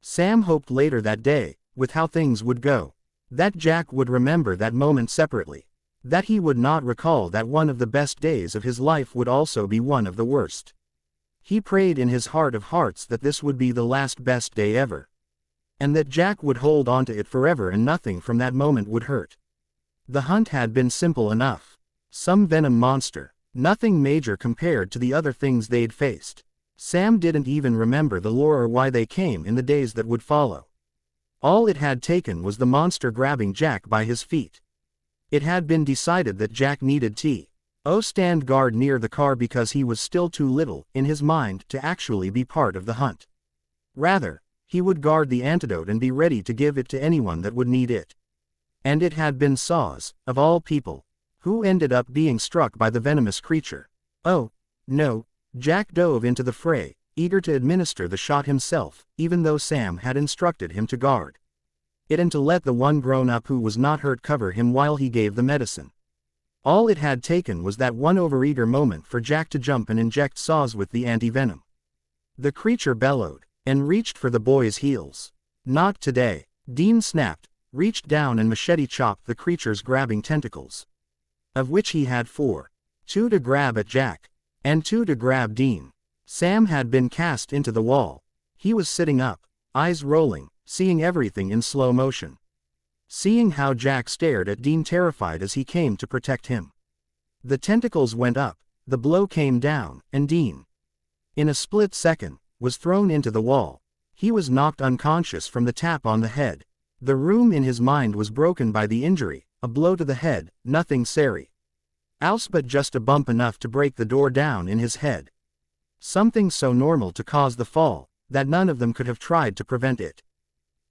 Sam hoped later that day, with how things would go, that Jack would remember that moment separately. That he would not recall that one of the best days of his life would also be one of the worst. He prayed in his heart of hearts that this would be the last best day ever. And that Jack would hold on to it forever and nothing from that moment would hurt. The hunt had been simple enough. Some venom monster. Nothing major compared to the other things they'd faced. Sam didn't even remember the lore or why they came in the days that would follow. All it had taken was the monster grabbing Jack by his feet. It had been decided that Jack needed to stand guard near the car because he was still too little, in his mind, to actually be part of the hunt. Rather, he would guard the antidote and be ready to give it to anyone that would need it. And it had been Saws, of all people, who ended up being struck by the venomous creature. Oh, no, Jack dove into the fray, eager to administer the shot himself, even though Sam had instructed him to guard it and to let the one grown-up who was not hurt cover him while he gave the medicine. All it had taken was that one overeager moment for Jack to jump and inject Saws with the anti-venom. The creature bellowed, and reached for the boy's heels. "Not today." Dean snapped, reached down and machete-chopped the creature's grabbing tentacles. Of which he had 4. 2 to grab at Jack, and 2 to grab Dean. Sam had been cast into the wall. He was sitting up, eyes rolling, seeing everything in slow motion. Seeing how Jack stared at Dean terrified as he came to protect him. The tentacles went up, the blow came down, and Dean, in a split second, was thrown into the wall. He was knocked unconscious from the tap on the head. The room in his mind was broken by the injury, a blow to the head, nothing else but just a bump enough to break the door down in his head. Something so normal to cause the fall, that none of them could have tried to prevent it.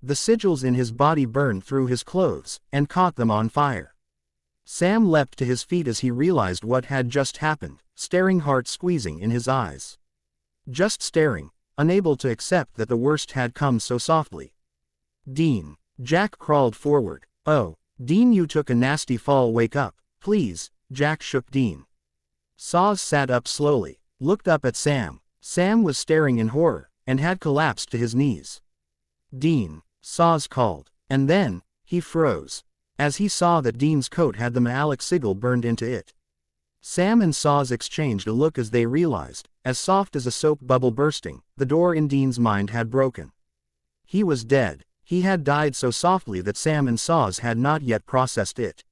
The sigils in his body burned through his clothes, and caught them on fire. Sam leapt to his feet as he realized what had just happened, staring, heart squeezing in his eyes. Just staring, unable to accept that the worst had come so softly. "Dean." Jack crawled forward. "Oh, Dean, you took a nasty fall. Wake up, please." Jack shook Dean. Saws sat up slowly, looked up at Sam. Sam was staring in horror, and had collapsed to his knees. "Dean," Saws called, and then, he froze, as he saw that Dean's coat had the metallic sigil burned into it. Sam and Saws exchanged a look as they realized, as soft as a soap bubble bursting, the door in Dean's mind had broken. He was dead. He had died so softly that Sam and Saws had not yet processed it.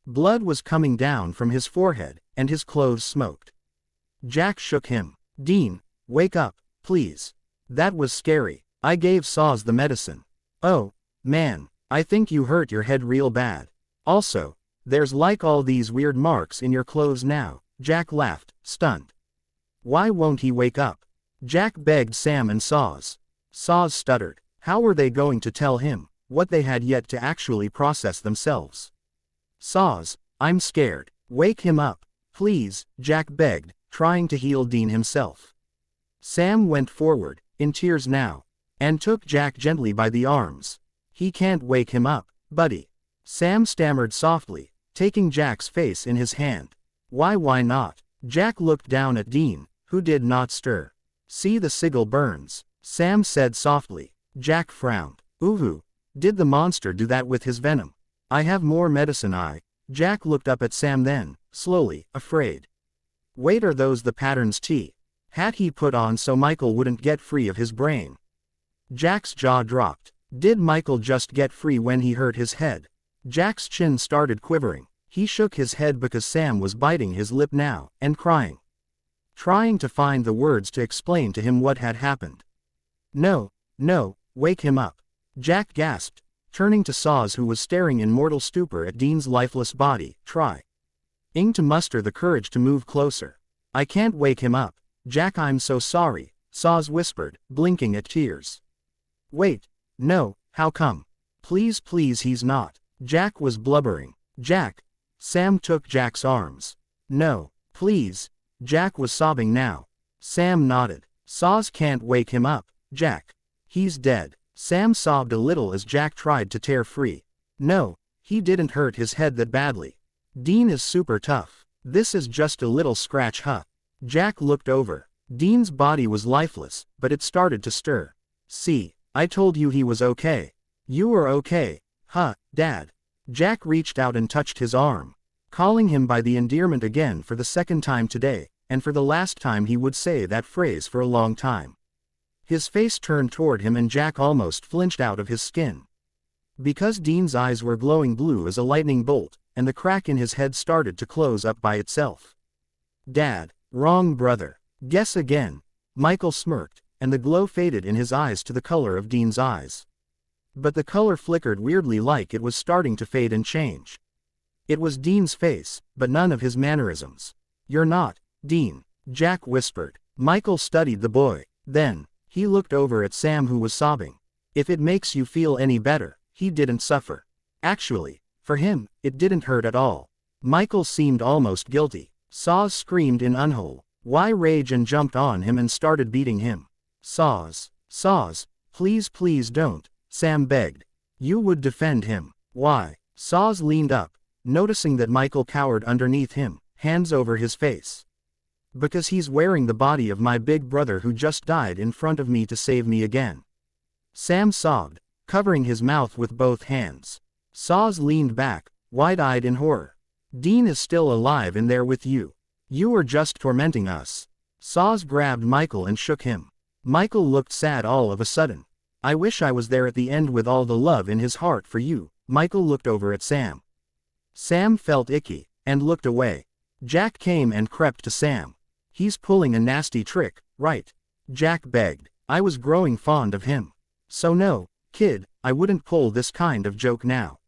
Blood was coming down from his forehead, and his clothes smoked. Jack shook him. "Dean, wake up, please. That was scary. I gave Saws the medicine." "Oh, man, I think you hurt your head real bad. Also, there's like all these weird marks in your clothes now." Jack laughed, stunned. "Why won't he wake up?" Jack begged Sam and Saws. Saws stuttered. How were they going to tell him what they had yet to actually process themselves? "Saws, I'm scared. Wake him up, please," Jack begged, trying to heal Dean himself. Sam went forward, in tears now, and took Jack gently by the arms. "He can't wake him up, buddy." Sam stammered softly, taking Jack's face in his hand. Why not?" Jack looked down at Dean, who did not stir. See, the sigil burns, Sam said softly. Jack frowned. Ooh, did the monster do that with his venom? I have more medicine. Jack looked up at Sam then, slowly, afraid. Wait, are those the patterns had he put on so Michael wouldn't get free of his brain? Jack's jaw dropped. Did Michael just get free when he hurt his head? Jack's chin started quivering. He shook his head because Sam was biting his lip now, and crying. Trying to find the words to explain to him what had happened. No, wake him up. Jack gasped, turning to Saws, who was staring in mortal stupor at Dean's lifeless body, trying to muster the courage to move closer. I can't wake him up, Jack, I'm so sorry, Saws whispered, blinking at tears. Wait, no, how come? Please, he's not. Jack was blubbering. Jack. Sam took Jack's arms. No, please. Jack was sobbing now. Sam nodded. Saws can't wake him up, Jack. He's dead. Sam sobbed a little as Jack tried to tear free. No, he didn't hurt his head that badly. Dean is super tough. This is just a little scratch, huh? Jack looked over. Dean's body was lifeless, but it started to stir. See, I told you he was okay. You were okay, huh, Dad? Jack reached out and touched his arm, calling him by the endearment again for the second time today, and for the last time he would say that phrase for a long time. His face turned toward him and Jack almost flinched out of his skin. Because Dean's eyes were glowing blue as a lightning bolt, and the crack in his head started to close up by itself. Dad, wrong brother. Guess again. Michael smirked, and the glow faded in his eyes to the color of Dean's eyes. But the color flickered weirdly, like it was starting to fade and change. It was Dean's face, but none of his mannerisms. You're not, Dean, Jack whispered. Michael studied the boy. Then, he looked over at Sam, who was sobbing. If it makes you feel any better, he didn't suffer. Actually, for him, it didn't hurt at all. Michael seemed almost guilty. Saws screamed in unwhole. Why rage and jumped on him and started beating him. Saws, please don't, Sam begged. You would defend him. Why? Saws leaned up, noticing that Michael cowered underneath him, hands over his face. Because he's wearing the body of my big brother who just died in front of me to save me again. Sam sobbed, covering his mouth with both hands. Saws leaned back, wide-eyed in horror. Dean is still alive in there with you. You were just tormenting us. Saws grabbed Michael and shook him. Michael looked sad all of a sudden. I wish I was there at the end with all the love in his heart for you. Michael looked over at Sam. Sam felt icky, and looked away. Jack came and crept to Sam. He's pulling a nasty trick, right? Jack begged. I was growing fond of him. So no, kid, I wouldn't pull this kind of joke now.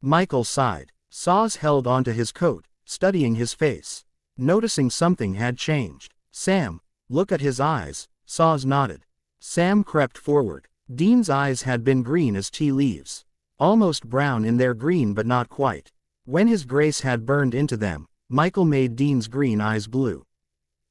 Michael sighed. Saws held onto his coat, studying his face. Noticing something had changed. Sam, look at his eyes. Saws nodded. Sam crept forward. Dean's eyes had been green as tea leaves. Almost brown in their green, but not quite. When his grace had burned into them, Michael made Dean's green eyes blue.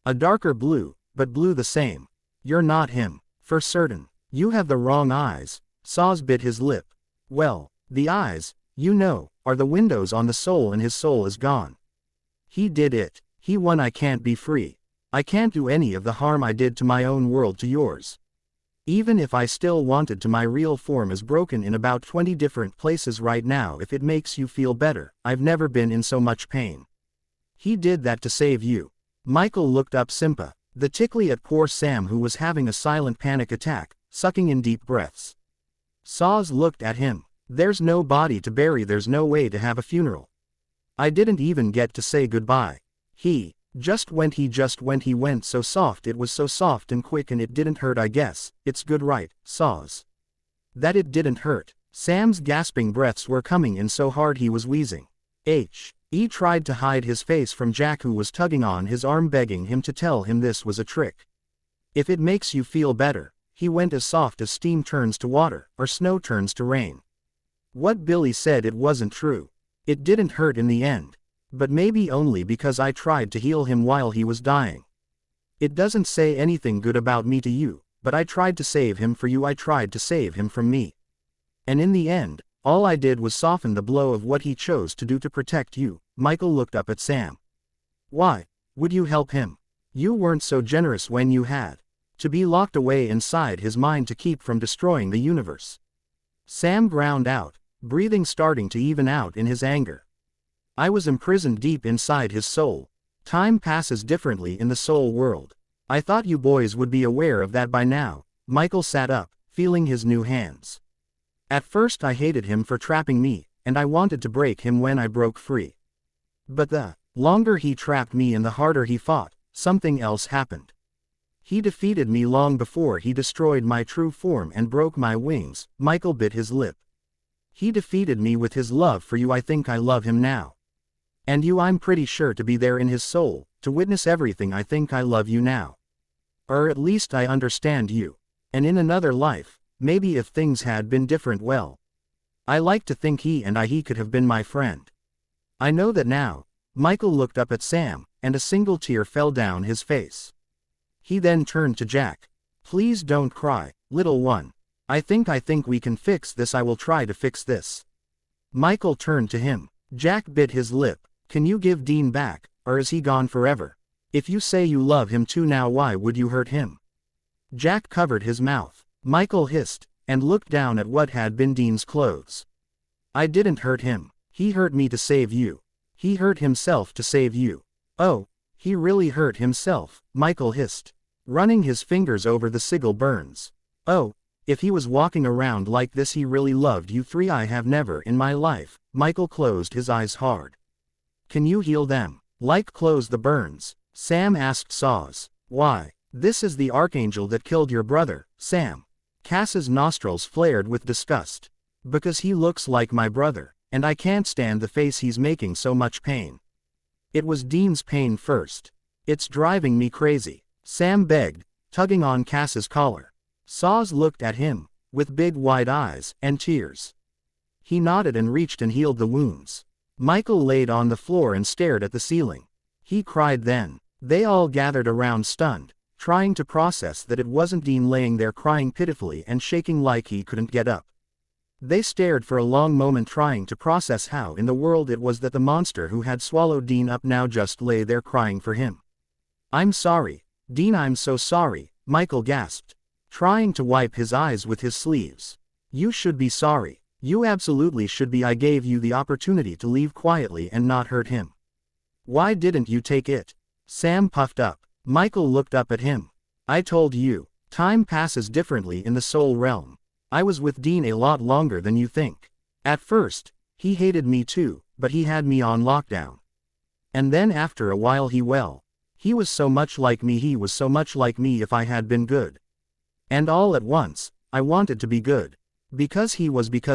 A darker blue, but blue the same. You're not him. For certain. You have the wrong eyes. Saws bit his lip. Well, the eyes, you know, are the windows on the soul, and his soul is gone. He did it. He won. I can't be free. I can't do any of the harm I did to my own world to yours. Even if I still wanted to, my real form is broken in about 20 different places right now. If it makes you feel better, I've never been in so much pain. He did that to save you. Michael looked up the tickly at poor Sam, who was having a silent panic attack, sucking in deep breaths. Saws looked at him. There's no body to bury, there's no way to have a funeral. I didn't even get to say goodbye. He just went, he went so soft, it was so soft and quick, and it didn't hurt. I guess it's good, right, Saws? That it didn't hurt. Sam's gasping breaths were coming in so hard he was wheezing. He tried to hide his face from Jack, who was tugging on his arm, begging him to tell him this was a trick. If it makes you feel better, he went as soft as steam turns to water, or snow turns to rain. What Billy said, it wasn't true. It didn't hurt in the end. But maybe only because I tried to heal him while he was dying. It doesn't say anything good about me to you, but I tried to save him for you. I tried to save him from me. And in the end, all I did was soften the blow of what he chose to do to protect you. Michael looked up at Sam. Why? Would you help him? You weren't so generous when you had to be locked away inside his mind to keep from destroying the universe. Sam ground out, breathing starting to even out in his anger. I was imprisoned deep inside his soul. Time passes differently in the soul world. I thought you boys would be aware of that by now. Michael sat up, feeling his new hands. At first I hated him for trapping me, and I wanted to break him when I broke free. But the longer he trapped me and the harder he fought, something else happened. He defeated me long before he destroyed my true form and broke my wings. Michael bit his lip. He defeated me with his love for you. I think I love him now. And you, I'm pretty sure to be there in his soul, to witness everything. I think I love you now. Or at least I understand you. And in another life, maybe if things had been different, well, I like to think he could have been my friend. I know that now. Michael looked up at Sam, and a single tear fell down his face. He then turned to Jack. Please don't cry, little one. I think we can fix this. I will try to fix this. Michael turned to him. Jack bit his lip. Can you give Dean back, or is he gone forever? If you say you love him too now, why would you hurt him? Jack covered his mouth. Michael hissed, and looked down at what had been Dean's clothes. I didn't hurt him. He hurt me to save you. He hurt himself to save you. Oh, he really hurt himself, Michael hissed, running his fingers over the sigil burns. Oh, if he was walking around like this, he really loved you three. I have never in my life. Michael closed his eyes hard. Can you heal them? Like close the burns? Sam asked Saws. Why? This is the archangel that killed your brother, Sam. Cass's nostrils flared with disgust. Because he looks like my brother, and I can't stand the face he's making. So much pain. It was Dean's pain first. It's driving me crazy, Sam begged, tugging on Cass's collar. Saws looked at him, with big wide eyes, and tears. He nodded and reached and healed the wounds. Michael laid on the floor and stared at the ceiling. He cried then. They all gathered around stunned, trying to process that it wasn't Dean laying there crying pitifully and shaking like he couldn't get up. They stared for a long moment trying to process how in the world it was that the monster who had swallowed Dean up now just lay there crying for him. I'm sorry, Dean, I'm so sorry, Michael gasped, trying to wipe his eyes with his sleeves. You should be sorry. You absolutely should be. I gave you the opportunity to leave quietly and not hurt him. Why didn't you take it? Sam puffed up. Michael looked up at him. I told you, time passes differently in the soul realm. I was with Dean a lot longer than you think. At first, he hated me too, but he had me on lockdown. And then after a while he was so much like me. He was so much like me if I had been good. And all at once, I wanted to be good. Because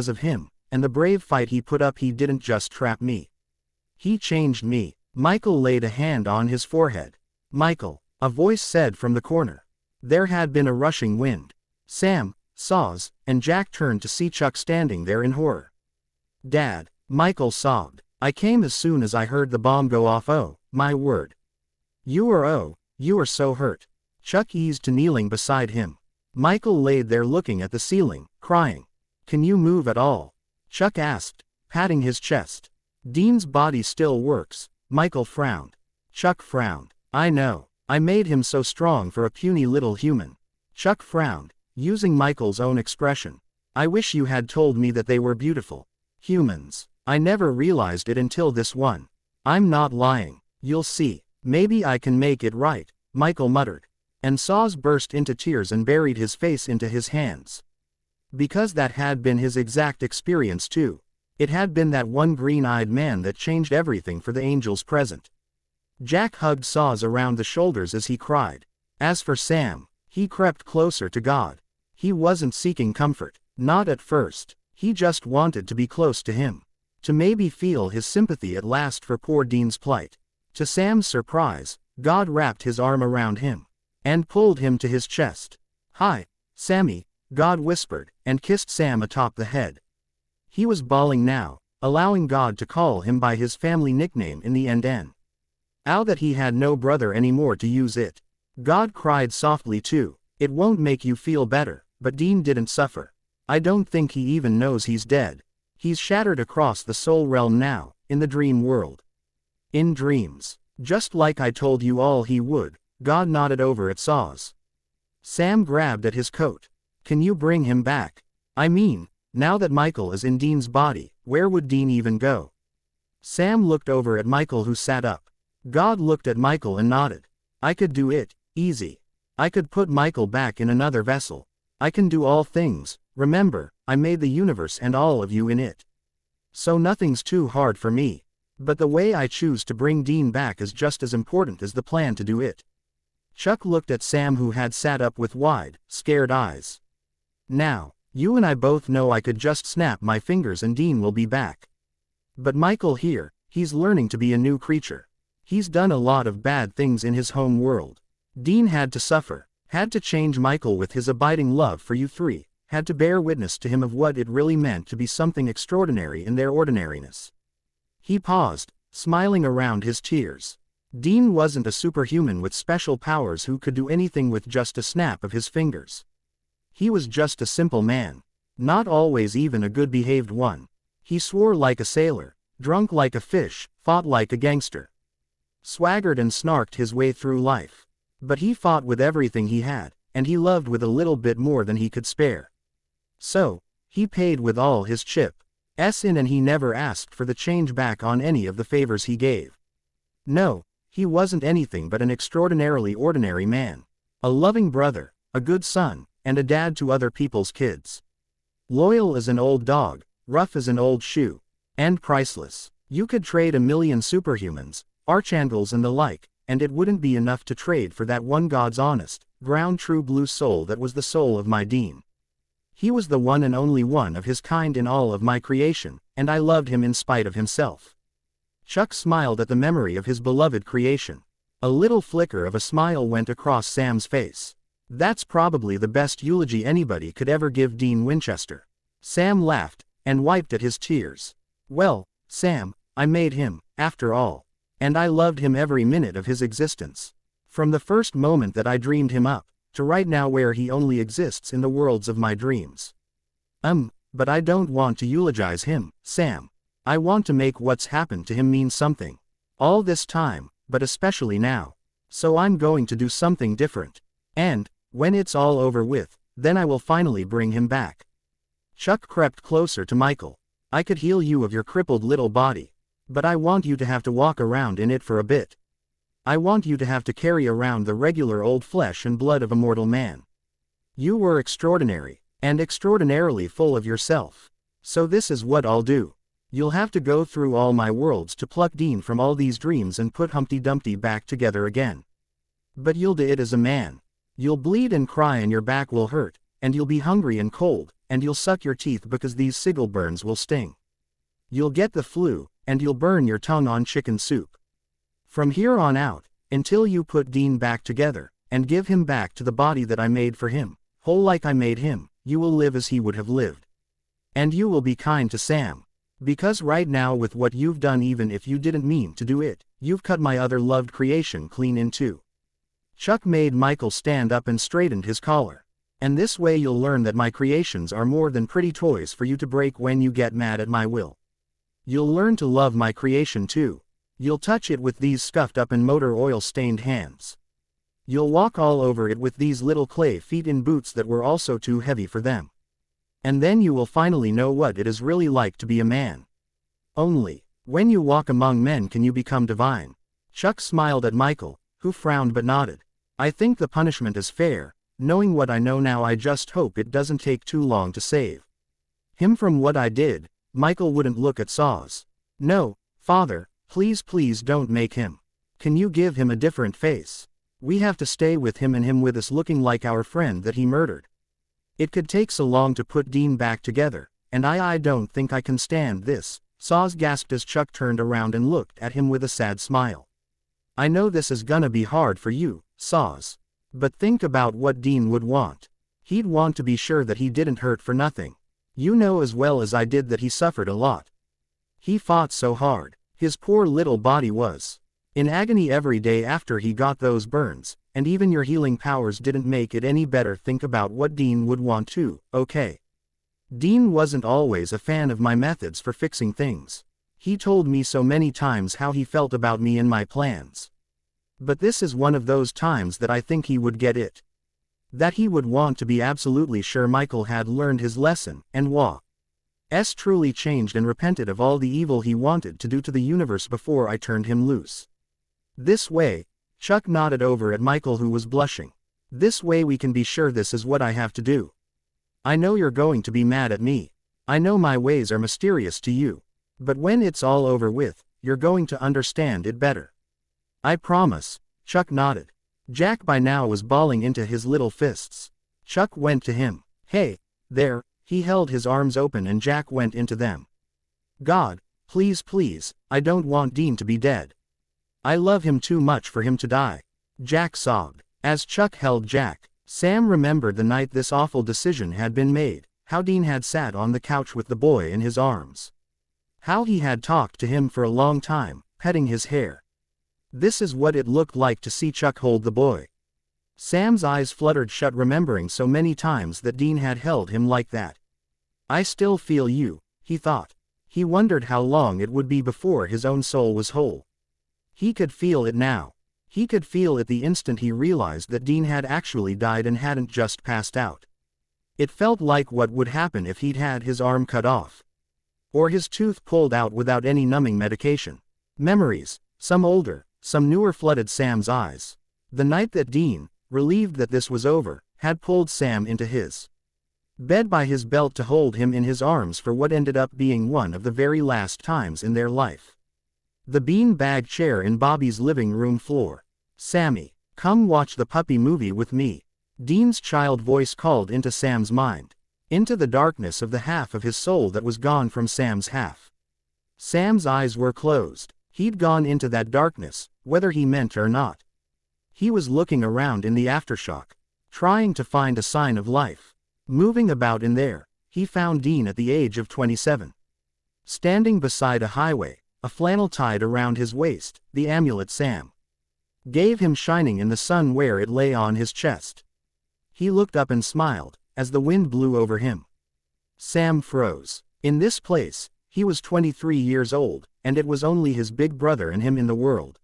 of him, and the brave fight he put up. He didn't just trap me. He changed me. Michael laid a hand on his forehead. Michael, a voice said from the corner. There had been a rushing wind. Sam, Saws, and Jack turned to see Chuck standing there in horror. Dad, Michael sobbed. I came as soon as I heard the bomb go off. Oh, my word. You are so hurt. Chuck eased to kneeling beside him. Michael laid there looking at the ceiling, crying. Can you move at all? Chuck asked, patting his chest. Dean's body still works. Michael frowned. Chuck frowned. I know. I made him so strong for a puny little human. Chuck frowned, using Michael's own expression. I wish you had told me that they were beautiful humans. I never realized it until this one. I'm not lying. You'll see. Maybe I can make it right, Michael muttered. And Saws burst into tears and buried his face into his hands. Because that had been his exact experience too. It had been that one green-eyed man that changed everything for the angels present. Jack hugged Saws around the shoulders as he cried. As for Sam, he crept closer to God. He wasn't seeking comfort, not at first. He just wanted to be close to him. To maybe feel his sympathy at last for poor Dean's plight. To Sam's surprise, God wrapped his arm around him and pulled him to his chest. Hi, Sammy, God whispered, and kissed Sam atop the head. He was bawling now, allowing God to call him by his family nickname in the end. Now that he had no brother anymore to use it. God cried softly too. It won't make you feel better, but Dean didn't suffer. I don't think he even knows he's dead. He's shattered across the soul realm now, in the dream world. In dreams, Just like I told you all he would. God nodded over at Saws. Sam grabbed at his coat. Can you bring him back? I mean, now that Michael is in Dean's body, where would Dean even go? Sam looked over at Michael, who sat up. God looked at Michael and nodded. I could do it, easy. I could put Michael back in another vessel. I can do all things. Remember, I made the universe and all of you in it. So nothing's too hard for me. But the way I choose to bring Dean back is just as important as the plan to do it. Chuck looked at Sam, who had sat up with wide, scared eyes. Now, you and I both know I could just snap my fingers and Dean will be back. But Michael here, he's learning to be a new creature. He's done a lot of bad things in his home world. Dean had to suffer, had to change Michael with his abiding love for you three, had to bear witness to him of what it really meant to be something extraordinary in their ordinariness. He paused, smiling around his tears. Dean wasn't a superhuman with special powers who could do anything with just a snap of his fingers. He was just a simple man. Not always even a good-behaved one. He swore like a sailor, drunk like a fish, fought like a gangster. Swaggered and snarked his way through life. But he fought with everything he had, and he loved with a little bit more than he could spare. So, he paid with all his chips in, and he never asked for the change back on any of the favors he gave. No, he wasn't anything but an extraordinarily ordinary man. A loving brother, a good son, and a dad to other people's kids. Loyal as an old dog, rough as an old shoe, and priceless. You could trade a million superhumans, archangels and the like, and it wouldn't be enough to trade for that one God's honest, ground true blue soul that was the soul of my Dean. He was the one and only one of his kind in all of my creation, and I loved him in spite of himself. Chuck smiled at the memory of his beloved creation. A little flicker of a smile went across Sam's face. That's probably the best eulogy anybody could ever give Dean Winchester. Sam laughed, and wiped at his tears. Well, Sam, I made him, after all. And I loved him every minute of his existence. From the first moment that I dreamed him up, to right now where he only exists in the worlds of my dreams. But I don't want to eulogize him, Sam. I want to make what's happened to him mean something. All this time, but especially now. So I'm going to do something different. And, when it's all over with, then I will finally bring him back. Chuck crept closer to Michael. I could heal you of your crippled little body. But I want you to have to walk around in it for a bit. I want you to have to carry around the regular old flesh and blood of a mortal man. You were extraordinary, and extraordinarily full of yourself. So this is what I'll do. You'll have to go through all my worlds to pluck Dean from all these dreams and put Humpty Dumpty back together again. But you'll do it as a man. You'll bleed and cry and your back will hurt, and you'll be hungry and cold, and you'll suck your teeth because these sigil burns will sting. You'll get the flu, and you'll burn your tongue on chicken soup. From here on out, until you put Dean back together, and give him back to the body that I made for him, whole like I made him, you will live as he would have lived. And you will be kind to Sam. Because right now with what you've done, even if you didn't mean to do it, you've cut my other loved creation clean in two. Chuck made Michael stand up and straightened his collar. And this way you'll learn that my creations are more than pretty toys for you to break when you get mad at my will. You'll learn to love my creation too. You'll touch it with these scuffed up and motor oil stained hands. You'll walk all over it with these little clay feet in boots that were also too heavy for them. And then you will finally know what it is really like to be a man. Only, when you walk among men can you become divine. Chuck smiled at Michael, who frowned but nodded. I think the punishment is fair. Knowing what I know now, I just hope it doesn't take too long to save him from what I did. Michael wouldn't look at Saws. No, Father, please don't make him. Can you give him a different face? We have to stay with him and him with us looking like our friend that he murdered. It could take so long to put Dean back together, and I don't think I can stand this. Saws gasped as Chuck turned around and looked at him with a sad smile. I know this is gonna be hard for you, Saws. But think about what Dean would want. He'd want to be sure that he didn't hurt for nothing. You know as well as I did that he suffered a lot. He fought so hard. His poor little body was in agony every day after he got those burns, and even your healing powers didn't make it any better. Think about what Dean would want too, okay? Dean wasn't always a fan of my methods for fixing things. He told me so many times how he felt about me and my plans. But this is one of those times that I think he would get it. That he would want to be absolutely sure Michael had learned his lesson, and was truly changed and repented of all the evil he wanted to do to the universe before I turned him loose. This way, Chuck nodded over at Michael, who was blushing. This way we can be sure this is what I have to do. I know you're going to be mad at me. I know my ways are mysterious to you. But when it's all over with, you're going to understand it better. I promise. Chuck nodded. Jack by now was balling into his little fists. Chuck went to him. Hey, there. He held his arms open and Jack went into them. God, please please, I don't want Dean to be dead. I love him too much for him to die. Jack sobbed. As Chuck held Jack, Sam remembered the night this awful decision had been made, how Dean had sat on the couch with the boy in his arms. How he had talked to him for a long time, petting his hair. This is what it looked like to see Chuck hold the boy. Sam's eyes fluttered shut, remembering so many times that Dean had held him like that. I still feel you, he thought. He wondered how long it would be before his own soul was whole. He could feel it now. He could feel it the instant he realized that Dean had actually died and hadn't just passed out. It felt like what would happen if he'd had his arm cut off. Or his tooth pulled out without any numbing medication. Memories, some older, some newer, flooded Sam's eyes. The night that Dean, relieved that this was over, had pulled Sam into his bed by his belt to hold him in his arms for what ended up being one of the very last times in their life. The bean-bag chair in Bobby's living room floor. Sammy, come watch the puppy movie with me. Dean's child voice called into Sam's mind. Into the darkness of the half of his soul that was gone from Sam's half. Sam's eyes were closed. He'd gone into that darkness, whether he meant or not. He was looking around in the aftershock, trying to find a sign of life. Moving about in there, he found Dean at the age of 27. Standing beside a highway, a flannel tied around his waist, the amulet Sam gave him shining in the sun where it lay on his chest. He looked up and smiled, as the wind blew over him. Sam froze. In this place, he was 23 years old, and it was only his big brother and him in the world.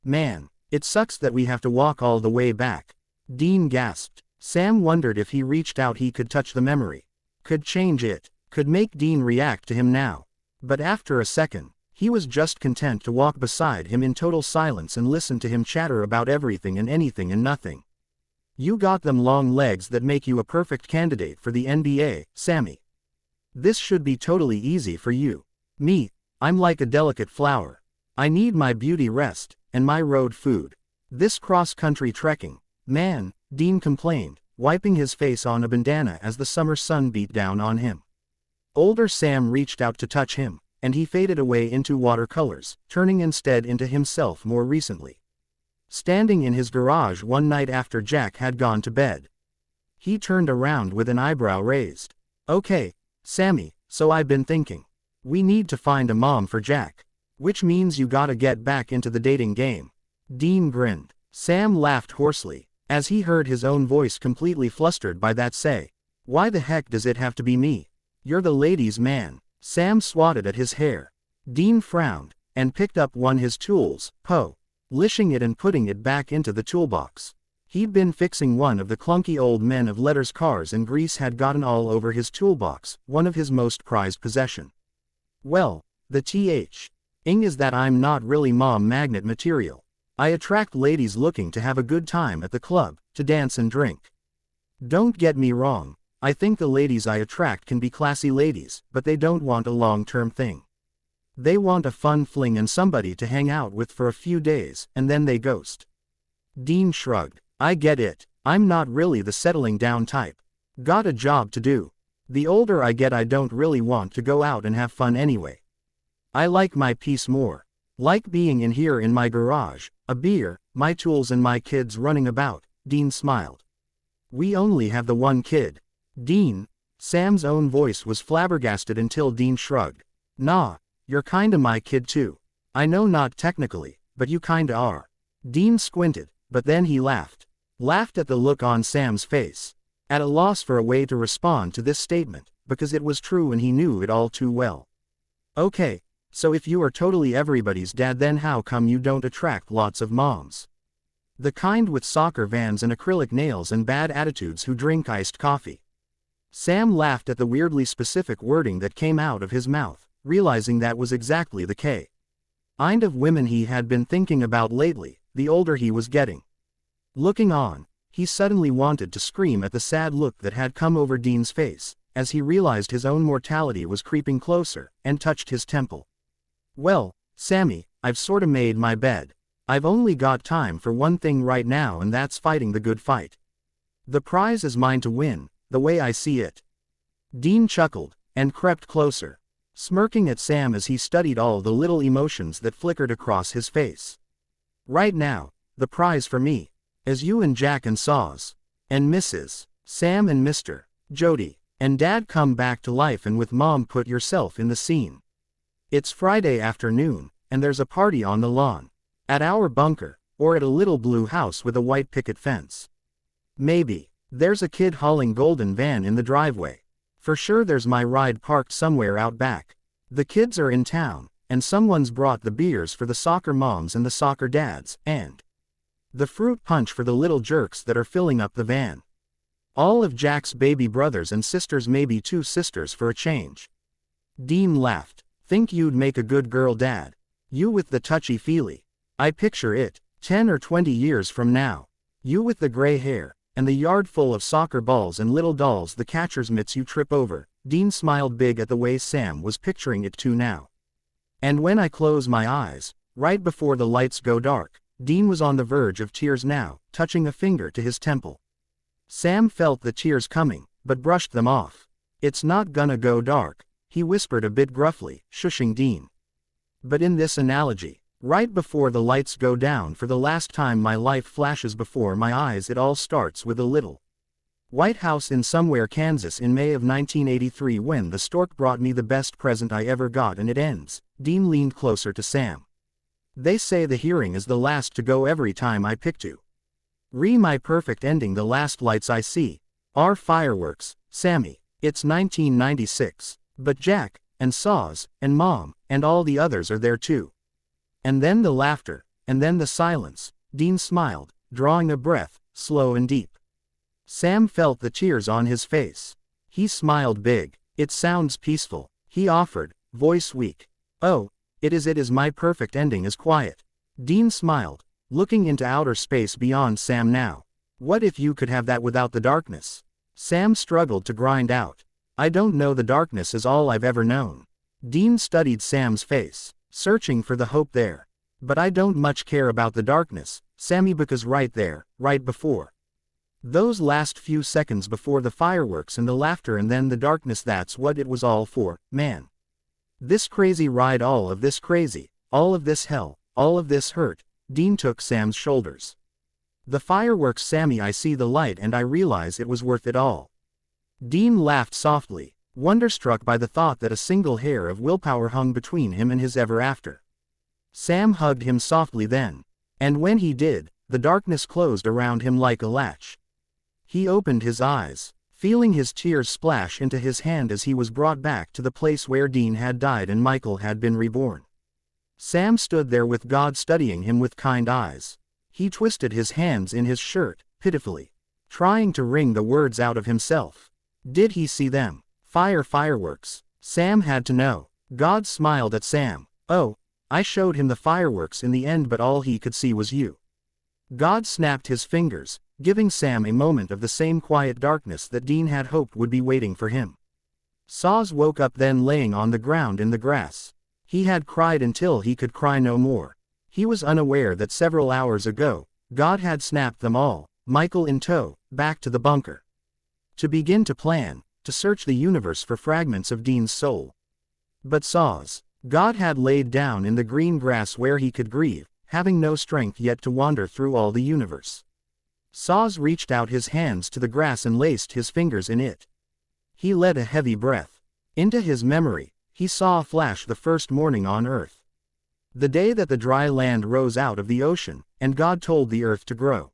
Man, it sucks that we have to walk all the way back. Dean gasped. Sam wondered if he reached out he could touch the memory. Could change it. Could make Dean react to him now. But after a second, he was just content to walk beside him in total silence and listen to him chatter about everything and anything and nothing. You got them long legs that make you a perfect candidate for the NBA, Sammy. This should be totally easy for you. Me, I'm like a delicate flower. I need my beauty rest, and my road food. This cross-country trekking, man, Dean complained, wiping his face on a bandana as the summer sun beat down on him. Older Sam reached out to touch him, and he faded away into watercolors, turning instead into himself more recently. Standing in his garage one night after Jack had gone to bed. He turned around with an eyebrow raised. Okay, Sammy, so I've been thinking. We need to find a mom for Jack. Which means you gotta get back into the dating game. Dean grinned. Sam laughed hoarsely, as he heard his own voice completely flustered by that say. Why the heck does it have to be me? You're the ladies' man. Sam swatted at his hair. Dean frowned, and picked up one of his tools, polishing it and putting it back into the toolbox. He'd been fixing one of the clunky old men of letters cars and grease had gotten all over his toolbox, one of his most prized possession. Well, the thing is that I'm not really mom magnet material. I attract ladies looking to have a good time at the club, to dance and drink. Don't get me wrong, I think the ladies I attract can be classy ladies, but they don't want a long-term thing. They want a fun fling and somebody to hang out with for a few days, and then they ghost. Dean shrugged. I get it, I'm not really the settling down type. Got a job to do. The older I get I don't really want to go out and have fun anyway. I like my peace more. Like being in here in my garage, a beer, my tools and my kids running about, Dean smiled. We only have the one kid. Dean, Sam's own voice was flabbergasted until Dean shrugged. Nah, you're kinda my kid too. I know not technically, but you kinda are. Dean squinted, but then he laughed. Laughed at the look on Sam's face. At a loss for a way to respond to this statement, because it was true and he knew it all too well. Okay, So if you are totally everybody's dad, then how come you don't attract lots of moms? The kind with soccer vans and acrylic nails and bad attitudes who drink iced coffee. Sam laughed at the weirdly specific wording that came out of his mouth, realizing that was exactly the kind of women he had been thinking about lately, the older he was getting. Looking on, he suddenly wanted to scream at the sad look that had come over Dean's face, as he realized his own mortality was creeping closer, and touched his temple. Well, Sammy, I've sorta made my bed. I've only got time for one thing right now, and that's fighting the good fight. The prize is mine to win, the way I see it. Dean chuckled, and crept closer, smirking at Sam as he studied all the little emotions that flickered across his face. Right now, the prize for me, as you and Jack and Saws, and Mrs. Sam and Mr. Jody, and Dad come back to life, and with Mom put yourself in the scene. It's Friday afternoon, and there's a party on the lawn. At our bunker, or at a little blue house with a white picket fence. Maybe there's a kid hauling golden van in the driveway. For sure there's my ride parked somewhere out back. The kids are in town, and someone's brought the beers for the soccer moms and the soccer dads, and the fruit punch for the little jerks that are filling up the van. All of Jack's baby brothers and sisters, maybe 2 sisters for a change. Dean laughed. Think you'd make a good girl dad? You with the touchy-feely. I picture it, 10 or 20 years from now. You with the gray hair, and the yard full of soccer balls and little dolls, the catcher's mitts you trip over. Dean smiled big at the way Sam was picturing it too now. And when I close my eyes, right before the lights go dark. Dean was on the verge of tears now, touching a finger to his temple. Sam felt the tears coming, but brushed them off. It's not gonna go dark, he whispered a bit gruffly, shushing Dean. But in this analogy, right before the lights go down for the last time, my life flashes before my eyes. It all starts with a little white house in somewhere Kansas in May of 1983, when the stork brought me the best present I ever got, and it ends. Dean leaned closer to Sam. They say the hearing is the last to go every time I pick to my perfect ending. The last lights I see are fireworks, Sammy. It's 1996. But Jack, and Saws, and Mom, and all the others are there too. And then the laughter, and then the silence. Dean smiled, drawing a breath, slow and deep. Sam felt the tears on his face. He smiled big. It sounds peaceful, he offered, voice weak. Oh, it is my perfect ending is quiet. Dean smiled, looking into outer space beyond Sam now. What if you could have that without the darkness? Sam struggled to grind out. I don't know, the darkness is all I've ever known. Dean studied Sam's face, searching for the hope there. But I don't much care about the darkness, Sammy, because right there, right before those last few seconds before the fireworks and the laughter and then the darkness, that's what it was all for, man. This crazy ride, all of this crazy, all of this hell, all of this hurt. Dean took Sam's shoulders. The fireworks, Sammy, I see the light and I realize it was worth it all. Dean laughed softly, wonderstruck by the thought that a single hair of willpower hung between him and his ever after. Sam hugged him softly then. And when he did, the darkness closed around him like a latch. He opened his eyes, feeling his tears splash into his hand as he was brought back to the place where Dean had died and Michael had been reborn. Sam stood there with God studying him with kind eyes. He twisted his hands in his shirt, pitifully, trying to wring the words out of himself. Did he see them? Fireworks. Sam had to know. God smiled at Sam. Oh, I showed him the fireworks in the end, but all he could see was you. God snapped his fingers, giving Sam a moment of the same quiet darkness that Dean had hoped would be waiting for him. Saws woke up then, laying on the ground in the grass. He had cried until he could cry no more. He was unaware that several hours ago, God had snapped them all, Michael in tow, back to the bunker. To begin to plan, to search the universe for fragments of Dean's soul. But Saws, God had laid down in the green grass where he could grieve, having no strength yet to wander through all the universe. Saws reached out his hands to the grass and laced his fingers in it. He let a heavy breath. Into his memory, he saw a flash the first morning on Earth. The day that the dry land rose out of the ocean, and God told the earth to grow.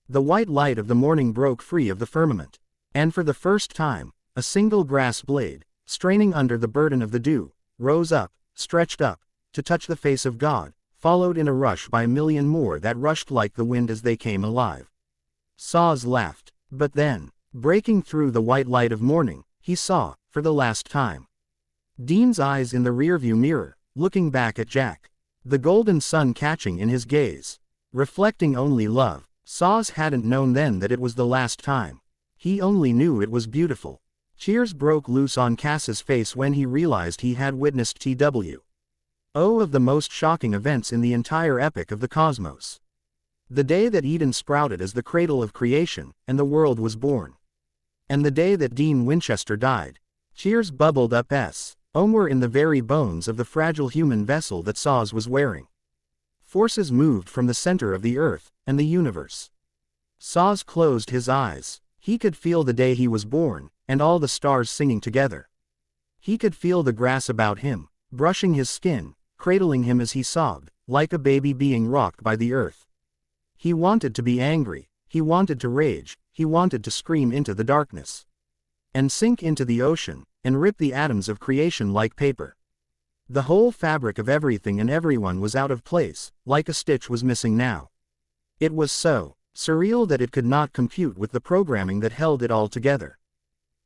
The white light of the morning broke free of the firmament. And for the first time, a single grass blade, straining under the burden of the dew, rose up, stretched up, to touch the face of God, followed in a rush by a million more that rushed like the wind as they came alive. Saz laughed, but then, breaking through the white light of morning, he saw, for the last time, Dean's eyes in the rearview mirror, looking back at Jack. The golden sun catching in his gaze, reflecting only love. Saz hadn't known then that it was the last time. He only knew it was beautiful. Tears broke loose on Cass's face when he realized he had witnessed TW. Of the most shocking events in the entire epic of the cosmos. The day that Eden sprouted as the cradle of creation, and the world was born. And the day that Dean Winchester died. Tears bubbled up were in the very bones of the fragile human vessel that Saz was wearing. Forces moved from the center of the earth, and the universe. Saz closed his eyes. He could feel the day he was born, and all the stars singing together. He could feel the grass about him, brushing his skin, cradling him as he sobbed, like a baby being rocked by the earth. He wanted to be angry, he wanted to rage, he wanted to scream into the darkness. And sink into the ocean, and rip the atoms of creation like paper. The whole fabric of everything and everyone was out of place, like a stitch was missing now. It was so surreal that it could not compute with the programming that held it all together.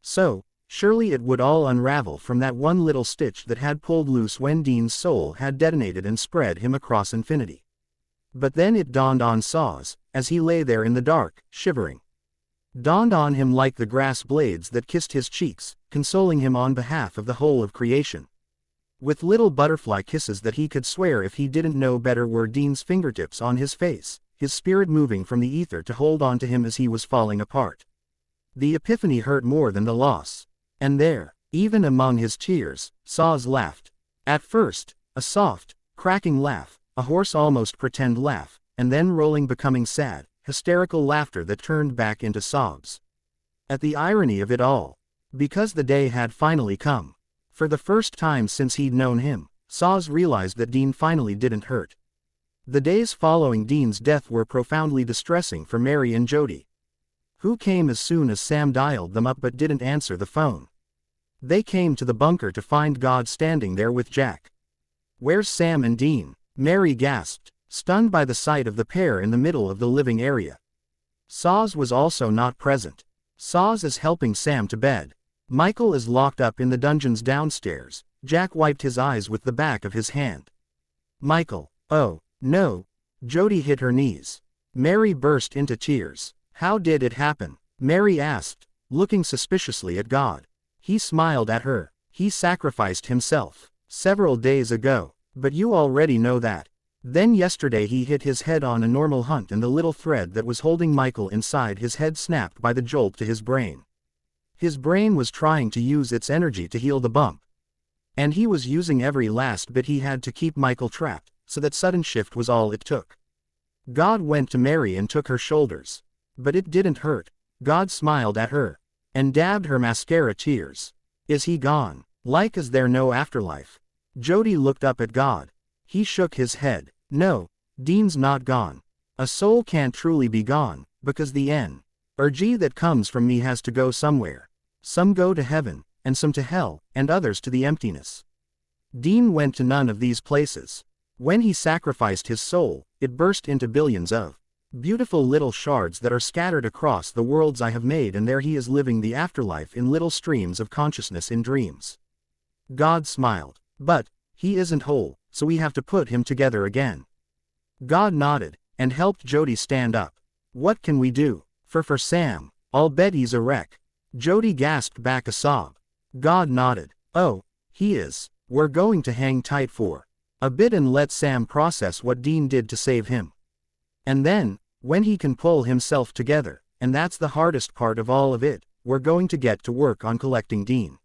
So, surely it would all unravel from that one little stitch that had pulled loose when Dean's soul had detonated and spread him across infinity. But then it dawned on Saz, as he lay there in the dark, shivering. Dawned on him like the grass blades that kissed his cheeks, consoling him on behalf of the whole of creation. With little butterfly kisses that he could swear if he didn't know better were Dean's fingertips on his face, his spirit moving from the ether to hold on to him as he was falling apart. The epiphany hurt more than the loss. And there, even among his tears, Saz laughed. At first, a soft, cracking laugh, a hoarse almost pretend laugh, and then rolling becoming sad, hysterical laughter that turned back into sobs. At the irony of it all. Because the day had finally come. For the first time since he'd known him, Saz realized that Dean finally didn't hurt. The days following Dean's death were profoundly distressing for Mary and Jody, who came as soon as Sam dialed them up but didn't answer the phone. They came to the bunker to find God standing there with Jack. "Where's Sam and Dean?" Mary gasped, stunned by the sight of the pair in the middle of the living area. Saz was also not present. Saz is helping Sam to bed. Michael is locked up in the dungeons downstairs. Jack wiped his eyes with the back of his hand. Michael, oh, no. Jody hit her knees. Mary burst into tears. How did it happen? Mary asked, looking suspiciously at God. He smiled at her. He sacrificed himself several days ago, but you already know that. Then yesterday he hit his head on a normal hunt and the little thread that was holding Michael inside his head snapped by the jolt to his brain. His brain was trying to use its energy to heal the bump. And he was using every last bit he had to keep Michael trapped, so that sudden shift was all it took. God went to Mary and took her shoulders. But it didn't hurt. God smiled at her. And dabbed her mascara tears. Is he gone? Like is there no afterlife? Jody looked up at God. He shook his head. No, Dean's not gone. A soul can't truly be gone, because the energy that comes from me has to go somewhere. Some go to heaven, and some to hell, and others to the emptiness. Dean went to none of these places. When he sacrificed his soul, it burst into billions of beautiful little shards that are scattered across the worlds I have made, and there he is living the afterlife in little streams of consciousness in dreams. God smiled. But he isn't whole, so we have to put him together again. God nodded, and helped Jody stand up. What can we do? For Sam, I'll bet he's a wreck. Jody gasped back a sob. God nodded. Oh, he is. We're going to hang tight for a bit and let Sam process what Dean did to save him. And then, when he can pull himself together, and that's the hardest part of all of it, we're going to get to work on collecting Dean.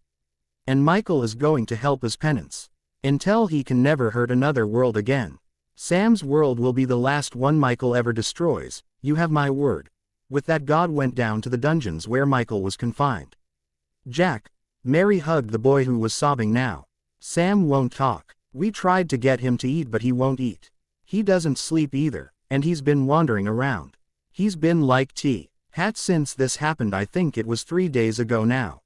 And Michael is going to help as penance. Until he can never hurt another world again. Sam's world will be the last one Michael ever destroys, you have my word. With that, God went down to the dungeons where Michael was confined. Jack, Mary hugged the boy who was sobbing now. Sam won't talk. We tried to get him to eat but he won't eat. He doesn't sleep either, and he's been wandering around. He's been like Hat since this happened. I think it was 3 days ago now.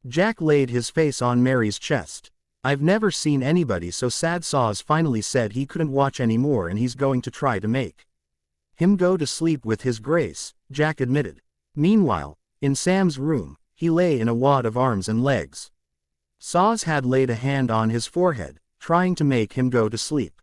Jack laid his face on Mary's chest. I've never seen anybody so sad. Saws finally said he couldn't watch anymore and he's going to try to make him go to sleep with his grace, Jack admitted. Meanwhile, in Sam's room, he lay in a wad of arms and legs. Saws had laid a hand on his forehead, trying to make him go to sleep.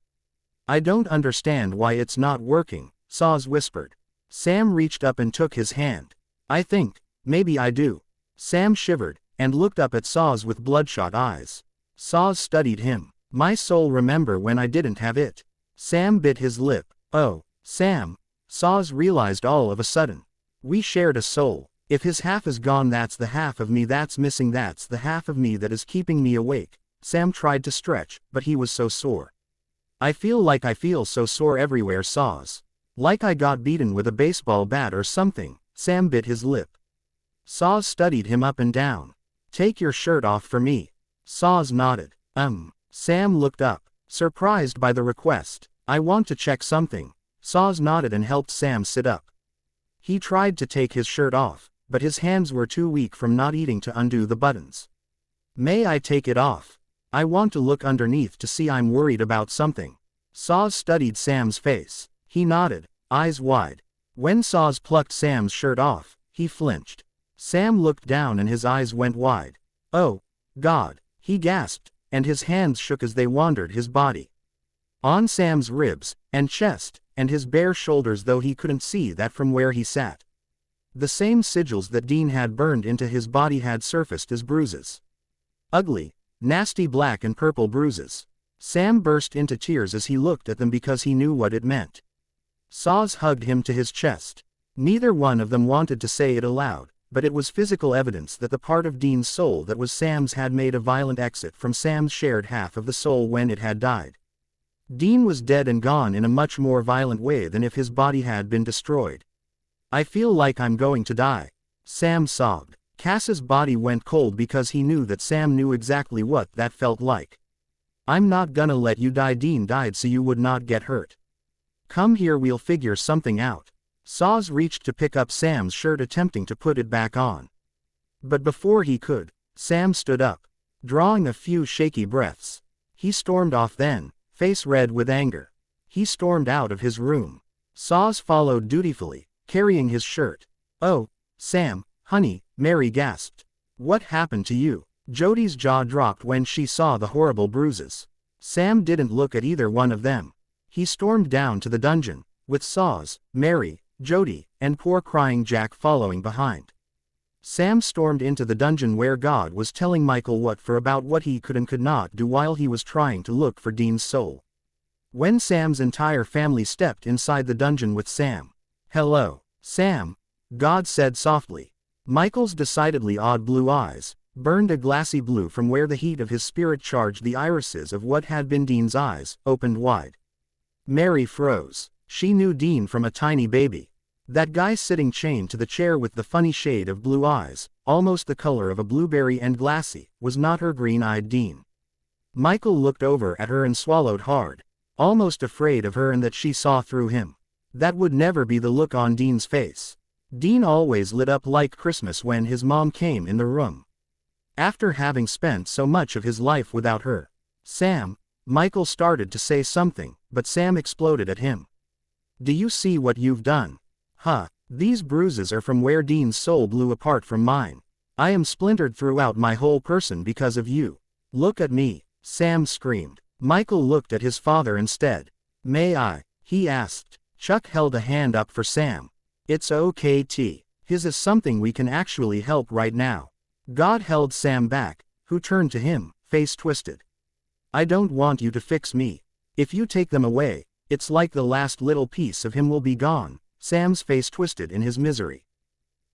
I don't understand why it's not working, Saws whispered. Sam reached up and took his hand. I think, maybe I do. Sam shivered, and looked up at Saws with bloodshot eyes. Saws studied him. My soul, remember when I didn't have it? Sam bit his lip. Oh, Sam. Saws realized all of a sudden. We shared a soul. If his half is gone, that's the half of me that's missing, that's the half of me that is keeping me awake. Sam tried to stretch, but he was so sore. I feel so sore everywhere, Saws. Like I got beaten with a baseball bat or something. Sam bit his lip. Saws studied him up and down. Take your shirt off for me. Saws nodded. Sam looked up, surprised by the request. I want to check something. Saws nodded and helped Sam sit up. He tried to take his shirt off, but his hands were too weak from not eating to undo the buttons. May I take it off? I want to look underneath to see. I'm worried about something. Saws studied Sam's face. He nodded, eyes wide. When Saws plucked Sam's shirt off, he flinched. Sam looked down and his eyes went wide. Oh, God, he gasped, and his hands shook as they wandered his body. On Sam's ribs, and chest, and his bare shoulders, though he couldn't see that from where he sat. The same sigils that Dean had burned into his body had surfaced as bruises. Ugly, nasty black and purple bruises. Sam burst into tears as he looked at them because he knew what it meant. Saws hugged him to his chest. Neither one of them wanted to say it aloud, but it was physical evidence that the part of Dean's soul that was Sam's had made a violent exit from Sam's shared half of the soul when it had died. Dean was dead and gone in a much more violent way than if his body had been destroyed. I feel like I'm going to die. Sam sobbed. Cass's body went cold because he knew that Sam knew exactly what that felt like. I'm not gonna let you die. Dean died so you would not get hurt. Come here, we'll figure something out. Saws reached to pick up Sam's shirt, attempting to put it back on. But before he could, Sam stood up, drawing a few shaky breaths. He stormed off then, face red with anger. He stormed out of his room. Saws followed dutifully, carrying his shirt. Oh, Sam, honey, Mary gasped. What happened to you? Jody's jaw dropped when she saw the horrible bruises. Sam didn't look at either one of them. He stormed down to the dungeon, with Saws, Mary, Jody, and poor crying Jack following behind. Sam stormed into the dungeon where God was telling Michael about what he could and could not do while he was trying to look for Dean's soul. When Sam's entire family stepped inside the dungeon with Sam. Hello, Sam, God said softly. Michael's decidedly odd blue eyes burned a glassy blue from where the heat of his spirit charged the irises of what had been Dean's eyes, opened wide. Mary froze. She knew Dean from a tiny baby. That guy sitting chained to the chair with the funny shade of blue eyes, almost the color of a blueberry and glassy, was not her green-eyed Dean. Michael looked over at her and swallowed hard, almost afraid of her and that she saw through him. That would never be the look on Dean's face. Dean always lit up like Christmas when his mom came in the room. After having spent so much of his life without her. Sam, Michael started to say something, but Sam exploded at him. Do you see what you've done? Huh, these bruises are from where Dean's soul blew apart from mine. I am splintered throughout my whole person because of you. Look at me, Sam screamed. Michael looked at his father instead. May I? He asked. Chuck held a hand up for Sam. It's okay, T. His is something we can actually help right now. God held Sam back, who turned to him, face twisted. I don't want you to fix me. If you take them away, it's like the last little piece of him will be gone. Sam's face twisted in his misery.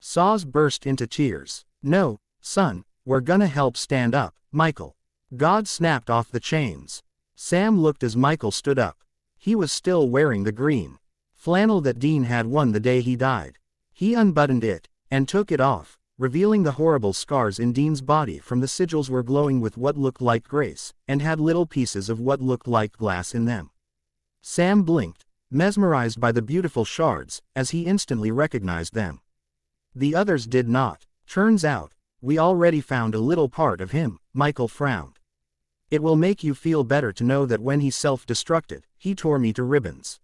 Saws burst into tears. No, son, we're gonna help. Stand up, Michael. God snapped off the chains. Sam looked as Michael stood up. He was still wearing the green flannel that Dean had worn the day he died. He unbuttoned it, and took it off, revealing the horrible scars in Dean's body from the sigils were glowing with what looked like grace, and had little pieces of what looked like glass in them. Sam blinked, mesmerized by the beautiful shards, as he instantly recognized them. The others did not. Turns out, we already found a little part of him, Michael frowned. It will make you feel better to know that when he self-destructed, he tore me to ribbons.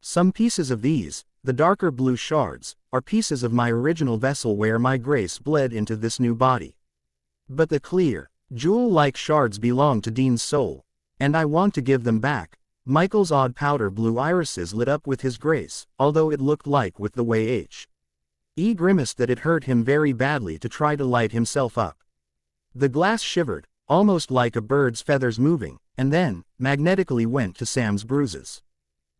Some pieces of these, the darker blue shards, are pieces of my original vessel where my grace bled into this new body. But the clear, jewel-like shards belong to Dean's soul, and I want to give them back. Michael's odd powder blue irises lit up with his grace, although it looked like with the way H.E. grimaced that it hurt him very badly to try to light himself up. The glass shivered, almost like a bird's feathers moving, and then, magnetically went to Sam's bruises.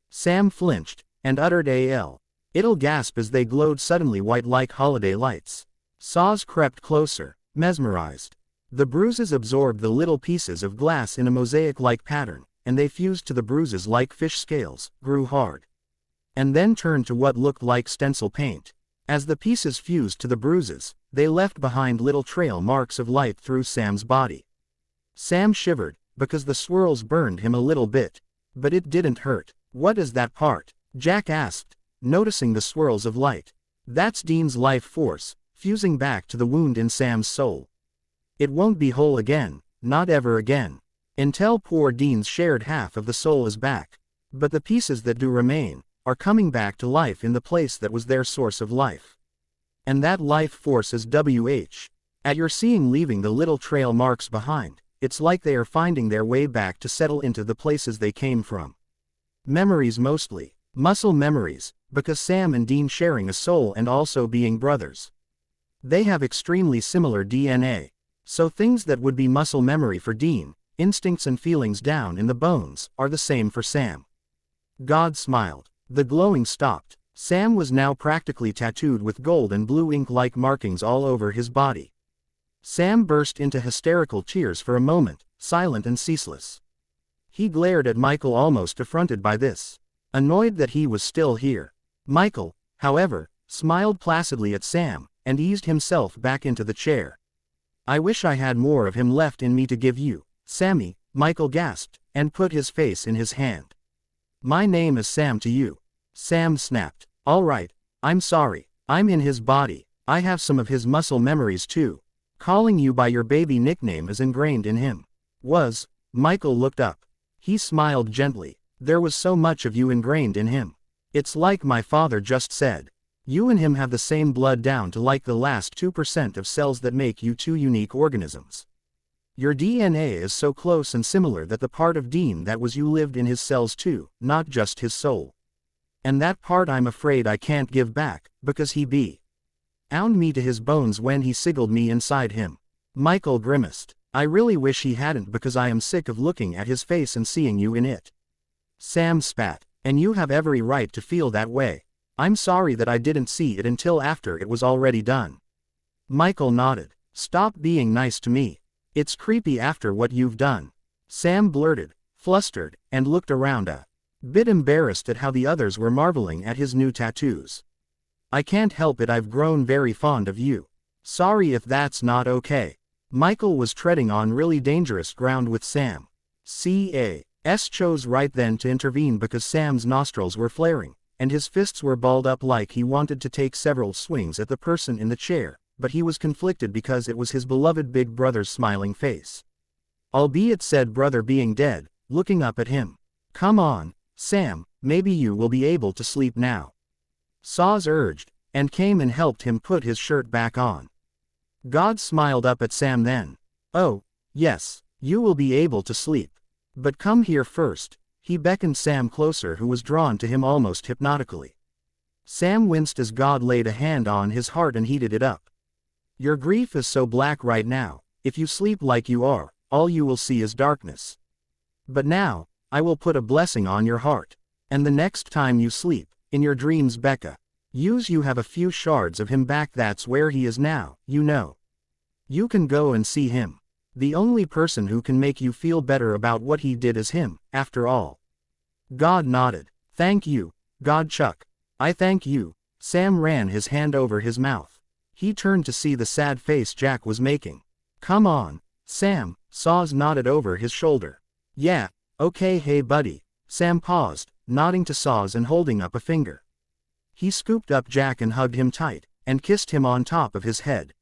Sam flinched, and uttered it'll gasp as they glowed suddenly white like holiday lights. Saws crept closer, mesmerized. The bruises absorbed the little pieces of glass in a mosaic-like pattern, and they fused to the bruises like fish scales, grew hard, and then turned to what looked like stencil paint. As the pieces fused to the bruises, they left behind little trail marks of light through Sam's body. Sam shivered, because the swirls burned him a little bit. But it didn't hurt. "What is that part?" Jack asked, noticing the swirls of light. "That's Dean's life force, fusing back to the wound in Sam's soul. It won't be whole again, not ever again, until poor Dean's shared half of the soul is back. But the pieces that do remain, are coming back to life in the place that was their source of life. And that life force is WH. At your seeing leaving the little trail marks behind, it's like they are finding their way back to settle into the places they came from. Memories mostly, muscle memories, because Sam and Dean sharing a soul and also being brothers. They have extremely similar DNA. So things that would be muscle memory for Dean, instincts and feelings down in the bones, are the same for Sam." God smiled. The glowing stopped. Sam was now practically tattooed with gold and blue ink-like markings all over his body. Sam burst into hysterical tears for a moment, silent and ceaseless. He glared at Michael, almost affronted by this, annoyed that he was still here. Michael, however, smiled placidly at Sam, and eased himself back into the chair. "I wish I had more of him left in me to give you, Sammy," Michael gasped, and put his face in his hand. "My name is Sam to you." Sam snapped. "All right, I'm sorry, I'm in his body, I have some of his muscle memories too. Calling you by your baby nickname is ingrained in him." "Was?" Michael looked up. He smiled gently. "There was so much of you ingrained in him. It's like my father just said. You and him have the same blood down to like the last 2% of cells that make you two unique organisms. Your DNA is so close and similar that the part of Dean that was you lived in his cells too, not just his soul. And that part I'm afraid I can't give back, because he bound me to his bones when he siggled me inside him." Michael grimaced. "I really wish he hadn't, because I am sick of looking at his face and seeing you in it." Sam spat. "And you have every right to feel that way. I'm sorry that I didn't see it until after it was already done." Michael nodded. "Stop being nice to me. It's creepy after what you've done." Sam blurted, flustered, and looked around a bit embarrassed at how the others were marveling at his new tattoos. "I can't help it, I've grown very fond of you. Sorry if that's not okay." Michael was treading on really dangerous ground with Sam. C.A.S. chose right then to intervene because Sam's nostrils were flaring, and his fists were balled up like he wanted to take several swings at the person in the chair, but he was conflicted because it was his beloved big brother's smiling face. Albeit said brother being dead, looking up at him. "Come on, Sam, maybe you will be able to sleep now." Saws urged, and came and helped him put his shirt back on. God smiled up at Sam then. "Oh, yes, you will be able to sleep. But come here first." He beckoned Sam closer, who was drawn to him almost hypnotically. Sam winced as God laid a hand on his heart and heated it up. "Your grief is so black right now, if you sleep like you are, all you will see is darkness. But now, I will put a blessing on your heart. And the next time you sleep, in your dreams Becca, you have a few shards of him back, that's where he is now, you know. You can go and see him. The only person who can make you feel better about what he did is him, after all." God nodded. "Thank you, God Chuck. I thank you." Sam ran his hand over his mouth. He turned to see the sad face Jack was making. "Come on, Sam," Saws nodded over his shoulder. "Yeah, okay, hey buddy." Sam paused, nodding to Saws and holding up a finger. He scooped up Jack and hugged him tight, and kissed him on top of his head.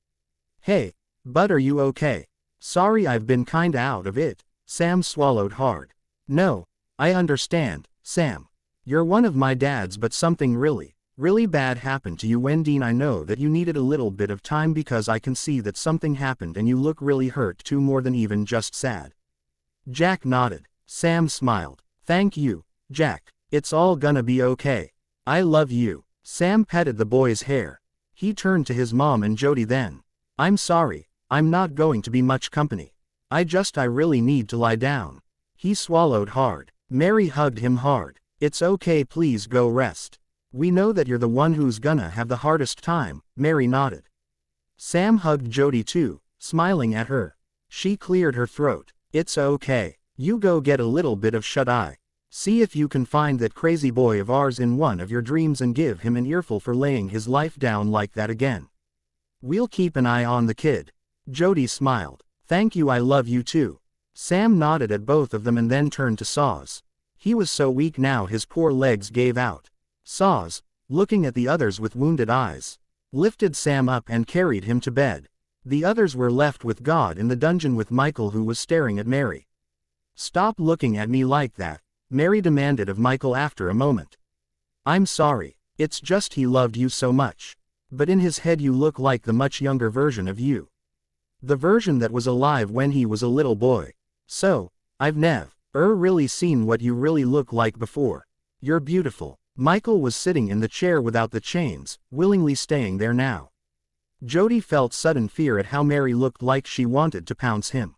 "Hey, bud, are you okay? Sorry I've been kinda out of it." Sam swallowed hard. No, I understand, Sam. You're one of my dads, but something really bad happened to you when Dean. I know that you needed a little bit of time because I can see that something happened and you look really hurt too, more than even just sad. Jack nodded. Sam smiled. Thank you, Jack. It's all gonna be okay. I love you. Sam petted the boy's hair. He turned to his mom and Jody then. I'm sorry, I'm not going to be much company. I really need to lie down. He swallowed hard. Mary hugged him hard. It's okay, please go rest. We know that you're the one who's gonna have the hardest time, Mary nodded. Sam hugged Jody too, smiling at her. She cleared her throat. It's okay. You go get a little bit of shut-eye. See if you can find that crazy boy of ours in one of your dreams and give him an earful for laying his life down like that again. We'll keep an eye on the kid. Jody smiled. Thank you, I love you too. Sam nodded at both of them and then turned to Saws. He was so weak now his poor legs gave out. Saws, looking at the others with wounded eyes, lifted Sam up and carried him to bed. The others were left with God in the dungeon with Michael, who was staring at Mary. Stop looking at me like that, Mary demanded of Michael after a moment. I'm sorry, it's just he loved you so much. But in his head you look like the much younger version of you. The version that was alive when he was a little boy. So, I've never really seen what you really look like before. You're beautiful. Michael was sitting in the chair without the chains, willingly staying there now. Jody felt sudden fear at how Mary looked, like she wanted to pounce him.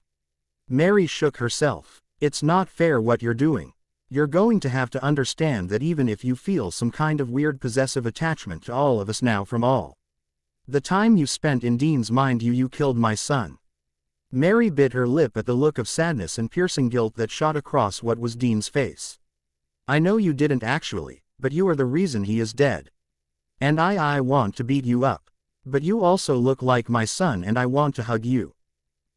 Mary shook herself. It's not fair what you're doing. You're going to have to understand that even if you feel some kind of weird possessive attachment to all of us now from all the time you spent in Dean's mind, you killed my son. Mary bit her lip at the look of sadness and piercing guilt that shot across what was Dean's face. I know you didn't actually, but you are the reason he is dead. And I want to beat you up. But you also look like my son and I want to hug you.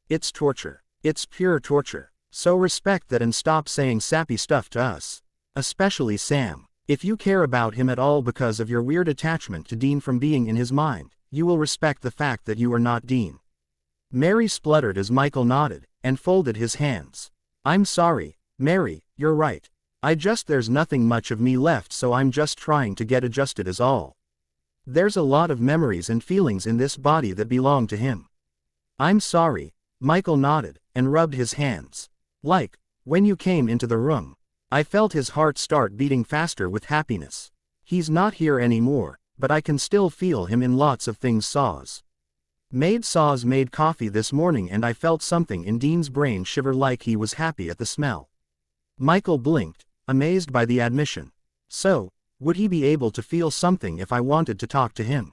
It's torture. It's pure torture. So respect that and stop saying sappy stuff to us. Especially Sam. If you care about him at all because of your weird attachment to Dean from being in his mind, you will respect the fact that you are not Dean. Mary spluttered as Michael nodded, and folded his hands. I'm sorry, Mary, you're right. There's nothing much of me left, so I'm just trying to get adjusted is all. There's a lot of memories and feelings in this body that belong to him. I'm sorry, Michael nodded, and rubbed his hands. Like, when you came into the room, I felt his heart start beating faster with happiness. He's not here anymore, but I can still feel him in lots of things. Saws made coffee this morning and I felt something in Dean's brain shiver like he was happy at the smell. Michael blinked, amazed by the admission. So, would he be able to feel something if I wanted to talk to him?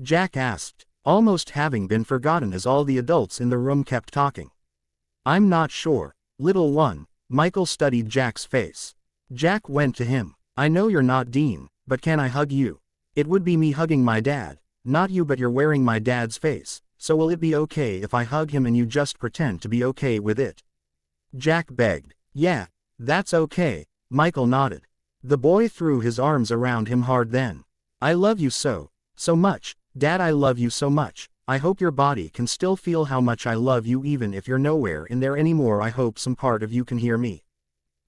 Jack asked, almost having been forgotten as all the adults in the room kept talking. I'm not sure, little one. Michael studied Jack's face. Jack went to him. I know you're not Dean, but can I hug you? It would be me hugging my dad, not you, but you're wearing my dad's face, so will it be okay if I hug him and you just pretend to be okay with it? Jack begged. Yeah, that's okay, Michael nodded. The boy threw his arms around him hard then. I love you so much, Dad, I love you so much. I hope your body can still feel how much I love you even if you're nowhere in there anymore. I hope some part of you can hear me.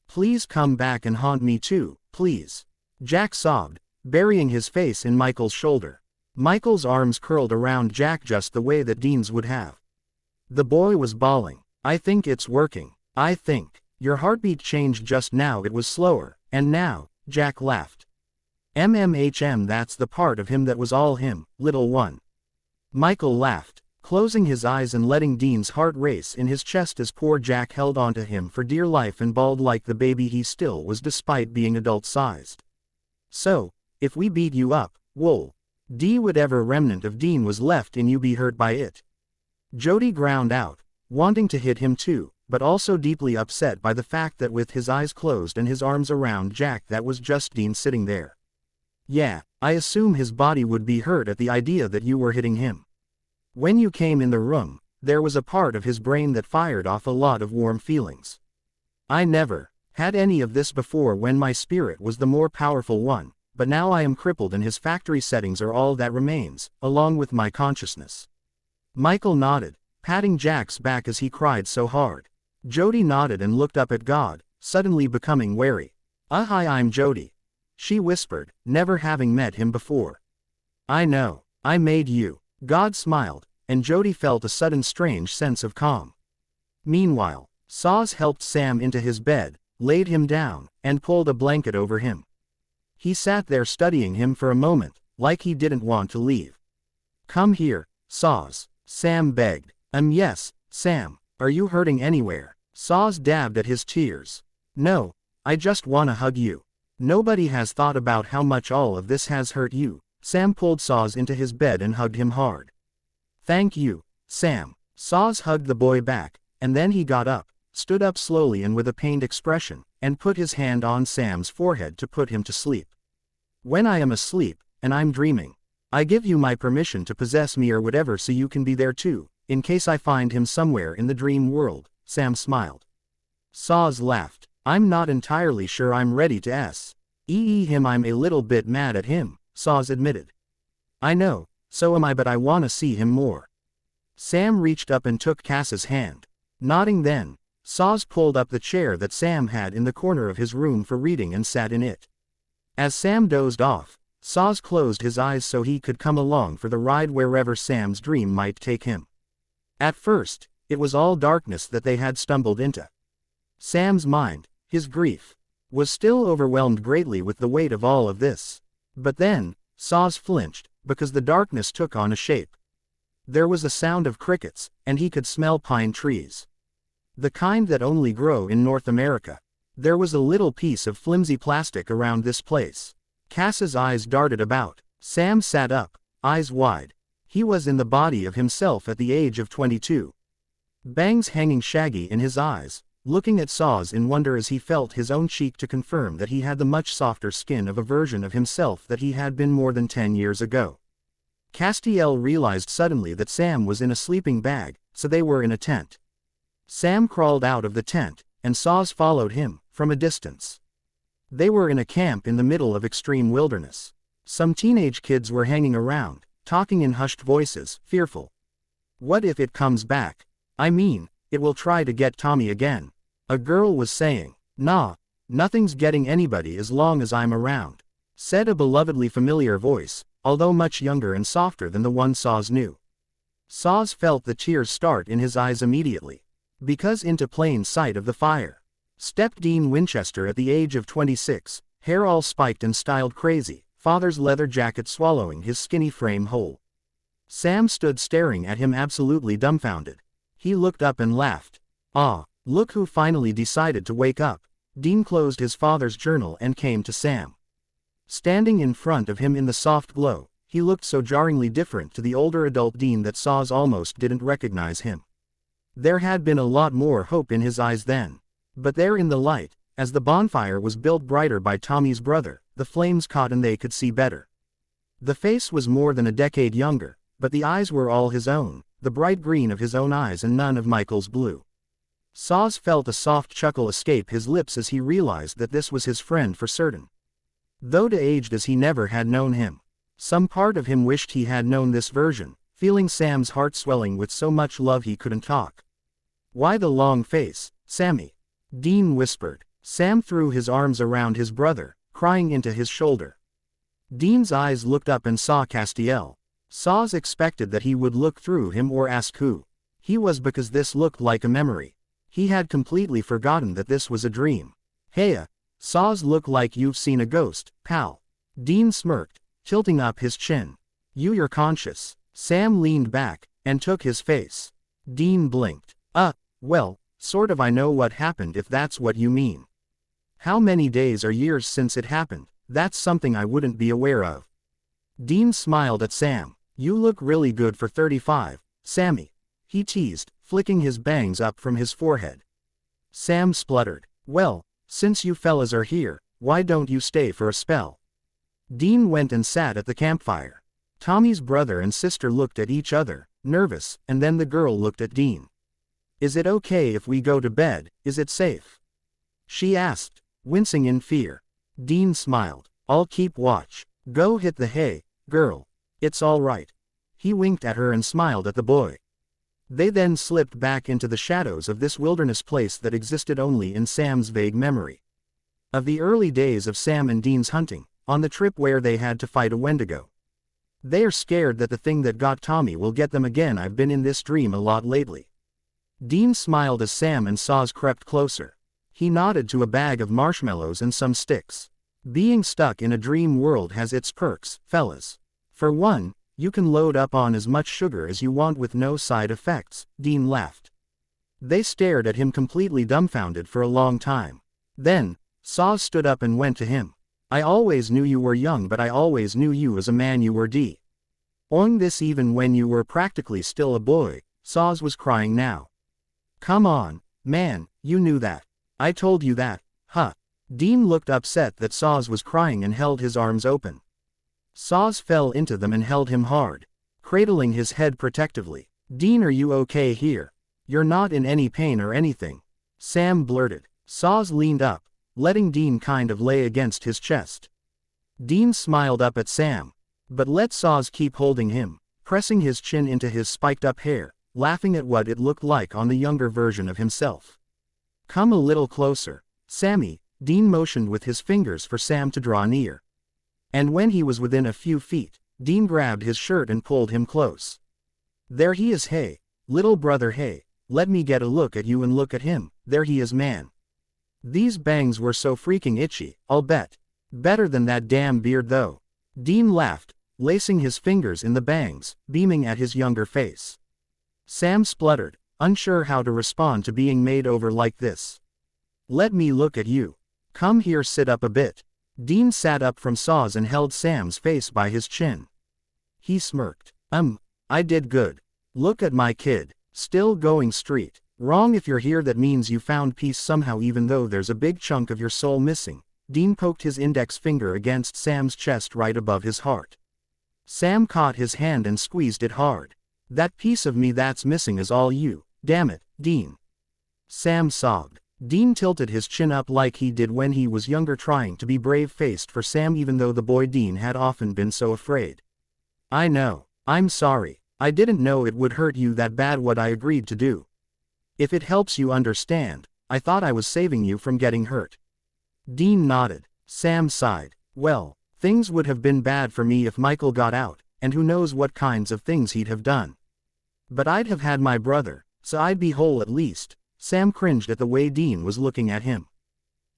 Please come back and haunt me too, please. Jack sobbed, burying his face in Michael's shoulder. Michael's arms curled around Jack just the way that Dean's would have. The boy was bawling. I think it's working. I think. Your heartbeat changed just now, it was slower, and now, Jack laughed. That's the part of him that was all him, little one. Michael laughed, closing his eyes and letting Dean's heart race in his chest as poor Jack held onto him for dear life and bawled like the baby he still was despite being adult-sized. So, if we beat you up, would whatever remnant of Dean was left in you be hurt by it? Jody ground out, wanting to hit him too, but also deeply upset by the fact that with his eyes closed and his arms around Jack, that was just Dean sitting there. Yeah, I assume his body would be hurt at the idea that you were hitting him. When you came in the room, there was a part of his brain that fired off a lot of warm feelings. I never had any of this before when my spirit was the more powerful one, but now I am crippled and his factory settings are all that remains, along with my consciousness. Michael nodded, patting Jack's back as he cried so hard. Jody nodded and looked up at God, suddenly becoming wary. Hi, I'm Jody," she whispered, never having met him before. "I know. I made you." God smiled, and Jody felt a sudden strange sense of calm. Meanwhile, Saws helped Sam into his bed, laid him down, and pulled a blanket over him. He sat there studying him for a moment, like he didn't want to leave. "Come here, Saws," Sam begged. Yes, Sam. Are you hurting anywhere?" Saws dabbed at his tears. "No, I just wanna hug you. Nobody has thought about how much all of this has hurt you." Sam pulled Saws into his bed and hugged him hard. "Thank you, Sam." Saws hugged the boy back, and then he got up, stood up slowly and with a pained expression, and put his hand on Sam's forehead to put him to sleep. "When I am asleep, and I'm dreaming, I give you my permission to possess me or whatever so you can be there too, in case I find him somewhere in the dream world," Sam smiled. Saws laughed. "I'm not entirely sure I'm ready to him. I'm a little bit mad at him," Saws admitted. "I know, so am I, but I wanna see him more." Sam reached up and took Cass's hand. Nodding then, Saws pulled up the chair that Sam had in the corner of his room for reading and sat in it. As Sam dozed off, Saws closed his eyes so he could come along for the ride wherever Sam's dream might take him. At first, it was all darkness that they had stumbled into. Sam's mind, his grief, was still overwhelmed greatly with the weight of all of this. But then, Saws flinched, because the darkness took on a shape. There was a sound of crickets, and he could smell pine trees. The kind that only grow in North America. There was a little piece of flimsy plastic around this place. Cass's eyes darted about. Sam sat up, eyes wide. He was in the body of himself at the age of 22. Bangs hanging shaggy in his eyes, looking at Saws in wonder as he felt his own cheek to confirm that he had the much softer skin of a version of himself that he had been more than 10 years ago. Castiel realized suddenly that Sam was in a sleeping bag, so they were in a tent. Sam crawled out of the tent, and Saws followed him, from a distance. They were in a camp in the middle of extreme wilderness. Some teenage kids were hanging around, talking in hushed voices, fearful. "What if it comes back? I mean, it will try to get Tommy again," a girl was saying. "Nah, nothing's getting anybody as long as I'm around," said a belovedly familiar voice, although much younger and softer than the one Saws knew. Saws felt the tears start in his eyes immediately. Because into plain sight of the fire stepped Dean Winchester at the age of 26, hair all spiked and styled crazy, father's leather jacket swallowing his skinny frame whole. Sam stood staring at him absolutely dumbfounded. He looked up and laughed. "Ah, look who finally decided to wake up." Dean closed his father's journal and came to Sam. Standing in front of him in the soft glow, he looked so jarringly different to the older adult Dean that Saws almost didn't recognize him. There had been a lot more hope in his eyes then. But there in the light, as the bonfire was built brighter by Tommy's brother, the flames caught and they could see better. The face was more than a decade younger, but the eyes were all his own, the bright green of his own eyes and none of Michael's blue. Saws felt a soft chuckle escape his lips as he realized that this was his friend for certain. Though de-aged as he never had known him, some part of him wished he had known this version, feeling Sam's heart swelling with so much love he couldn't talk. "Why the long face, Sammy?" Dean whispered. Sam threw his arms around his brother, crying into his shoulder. Dean's eyes looked up and saw Castiel. Saws expected that he would look through him or ask who he was because this looked like a memory. He had completely forgotten that this was a dream. "Heya, Saws, look like you've seen a ghost, pal." Dean smirked, tilting up his chin. You're conscious." Sam leaned back, and took his face. Dean blinked. Well, sort of. I know what happened if that's what you mean. How many days or years since it happened? That's something I wouldn't be aware of." Dean smiled at Sam. "You look really good for 35, Sammy," he teased, flicking his bangs up from his forehead. Sam spluttered. "Well, since you fellas are here, why don't you stay for a spell?" Dean went and sat at the campfire. Tommy's brother and sister looked at each other, nervous, and then the girl looked at Dean. "Is it okay if we go to bed? Is it safe?" she asked, wincing in fear. Dean smiled. "I'll keep watch. Go hit the hay, girl. It's all right." He winked at her and smiled at the boy. They then slipped back into the shadows of this wilderness place that existed only in Sam's vague memory. Of the early days of Sam and Dean's hunting, on the trip where they had to fight a Wendigo. They are scared that the thing that got Tommy will get them again. I've been in this dream a lot lately. Dean smiled as Sam and Saws crept closer. He nodded to a bag of marshmallows and some sticks. Being stuck in a dream world has its perks, fellas. For one, you can load up on as much sugar as you want with no side effects, Dean laughed. They stared at him completely dumbfounded for a long time. Then, Saws stood up and went to him. I always knew you were young, but I always knew you as a man. You were on this even when you were practically still a boy. Saws was crying now. Come on, man, you knew that. I told you that, huh? Dean looked upset that Saws was crying and held his arms open. Saws fell into them and held him hard, cradling his head protectively. Dean, are you okay here? You're not in any pain or anything? Sam blurted. Saws leaned up, letting Dean kind of lay against his chest. Dean smiled up at Sam, but let Saws keep holding him, pressing his chin into his spiked-up hair, laughing at what it looked like on the younger version of himself. Come a little closer, Sammy, Dean motioned with his fingers for Sam to draw near. And when he was within a few feet, Dean grabbed his shirt and pulled him close. There he is. Hey, little brother, hey, let me get a look at you and look at him. There he is, man. These bangs were so freaking itchy, I'll bet. Better than that damn beard though. Dean laughed, lacing his fingers in the bangs, beaming at his younger face. Sam spluttered, unsure how to respond to being made over like this. Let me look at you. Come here, sit up a bit. Dean sat up from Saws and held Sam's face by his chin. He smirked. I did good. Look at my kid. Still going straight. Wrong. If you're here, that means you found peace somehow, even though there's a big chunk of your soul missing. Dean poked his index finger against Sam's chest right above his heart. Sam caught his hand and squeezed it hard. That piece of me that's missing is all you. Damn it, Dean. Sam sobbed. Dean tilted his chin up like he did when he was younger, trying to be brave-faced for Sam even though the boy Dean had often been so afraid. I know. I'm sorry. I didn't know it would hurt you that bad what I agreed to do. If it helps you understand, I thought I was saving you from getting hurt. Dean nodded. Sam sighed. Well, things would have been bad for me if Michael got out, and who knows what kinds of things he'd have done. But I'd have had my brother, so I'd be whole at least. Sam cringed at the way Dean was looking at him.